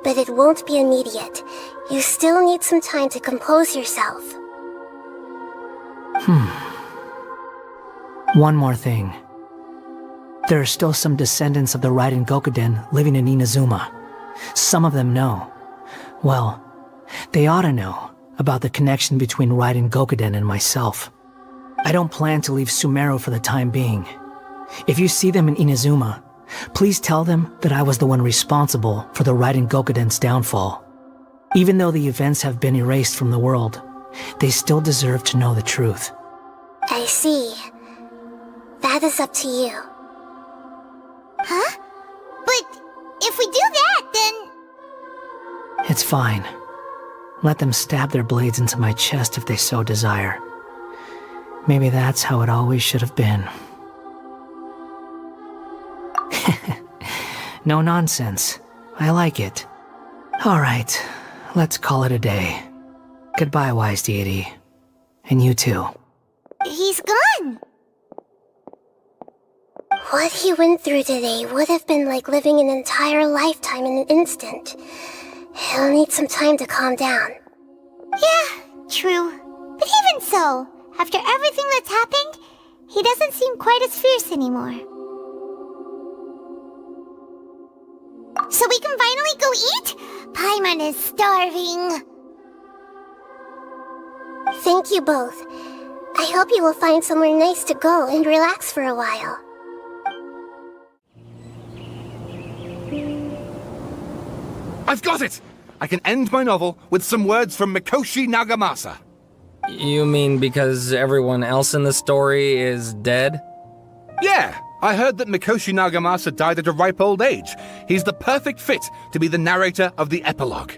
But it won't be immediate. You still need some time to compose yourself. One more thing. There are still some descendants of the Raiden Gokuden living in Inazuma. Some of them know. Well, they ought to know about the connection between Raiden Gokuden and myself. I don't plan to leave Sumero for the time being. If you see them in Inazuma, please tell them that I was the one responsible for the Raiden Gokuden's downfall. Even though the events have been erased from the world, they still deserve to know the truth. I see. That is up to you. Huh? But if we do that, then... It's fine. Let them stab their blades into my chest if they so desire. Maybe that's how it always should have been. No nonsense. I like it. Alright, let's call it a day. Goodbye, wise deity. And you too. He's gone! What he went through today would have been like living an entire lifetime in an instant. He'll need some time to calm down. Yeah, true. But even so, after everything that's happened, he doesn't seem quite as fierce anymore. So we can finally go eat? Paimon is starving. Thank you both. I hope you will find somewhere nice to go and relax for a while. I've got it! I can end my novel with some words from Mikoshi Nagamasa. You mean because everyone else in the story is dead? Yeah, I heard that Mikoshi Nagamasa died at a ripe old age. He's the perfect fit to be the narrator of the epilogue.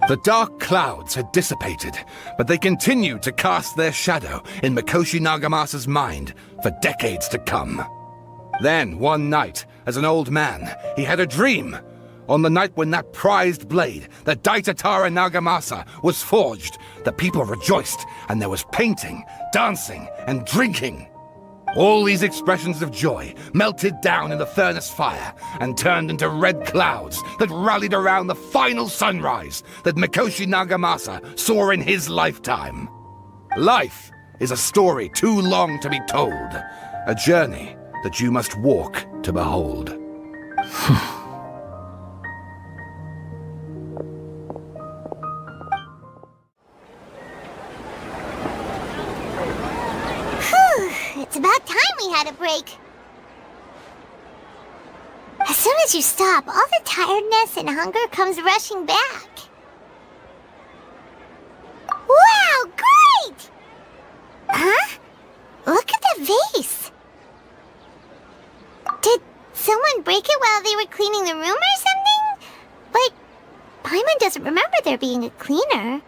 The dark clouds had dissipated, but they continued to cast their shadow in Mikoshi Nagamasa's mind for decades to come. Then, one night, as an old man, he had a dream. On the night when that prized blade, the Daitatara Nagamasa, was forged, the people rejoiced, and there was painting, dancing, and drinking. All these expressions of joy melted down in the furnace fire and turned into red clouds that rallied around the final sunrise that Mikoshi Nagamasa saw in his lifetime. Life is a story too long to be told, a journey that you must walk to behold. It's about time we had a break. As soon as you stop, all the tiredness and hunger comes rushing back. Wow, great! Huh? Look at the vase. Did someone break it while they were cleaning the room or something? But Paimon doesn't remember there being a cleaner.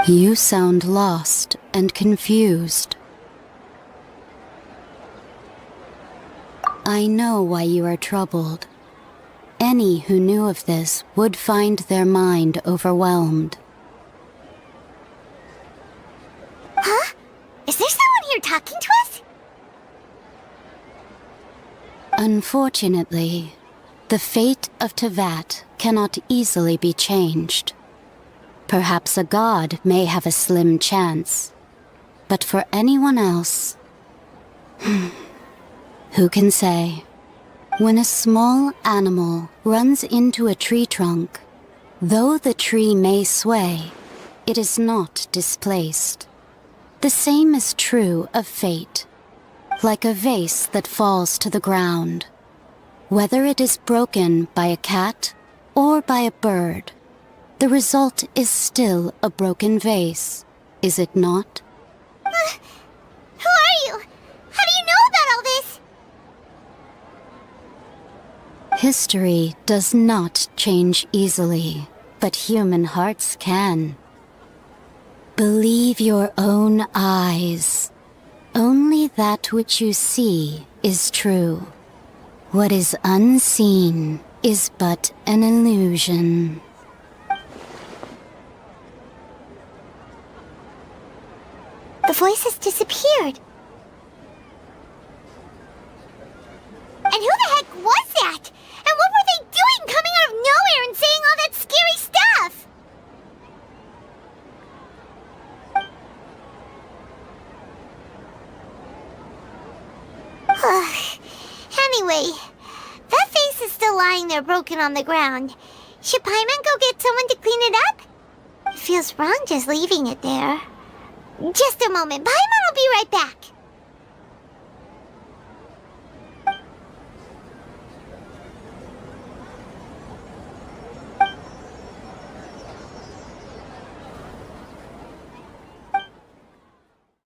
You sound lost and confused. I know why you are troubled. Any who knew of this would find their mind overwhelmed. Huh? Is there someone here talking to us? Unfortunately, the fate of Tevat cannot easily be changed. Perhaps a god may have a slim chance, but for anyone else, who can say? When a small animal runs into a tree trunk, though the tree may sway, it is not displaced. The same is true of fate, like a vase that falls to the ground. Whether it is broken by a cat or by a bird, the result is still a broken vase, is it not? Who are you? How do you know about all this? History does not change easily, but human hearts can. Believe your own eyes. Only that which you see is true. What is unseen is but an illusion. The voice has disappeared. And who the heck was that? And what were they doing coming out of nowhere and saying all that scary stuff? Anyway, that face is still lying there broken on the ground. Should Paimon go get someone to clean it up? It feels wrong just leaving it there. Just a moment. Paimon will be right back.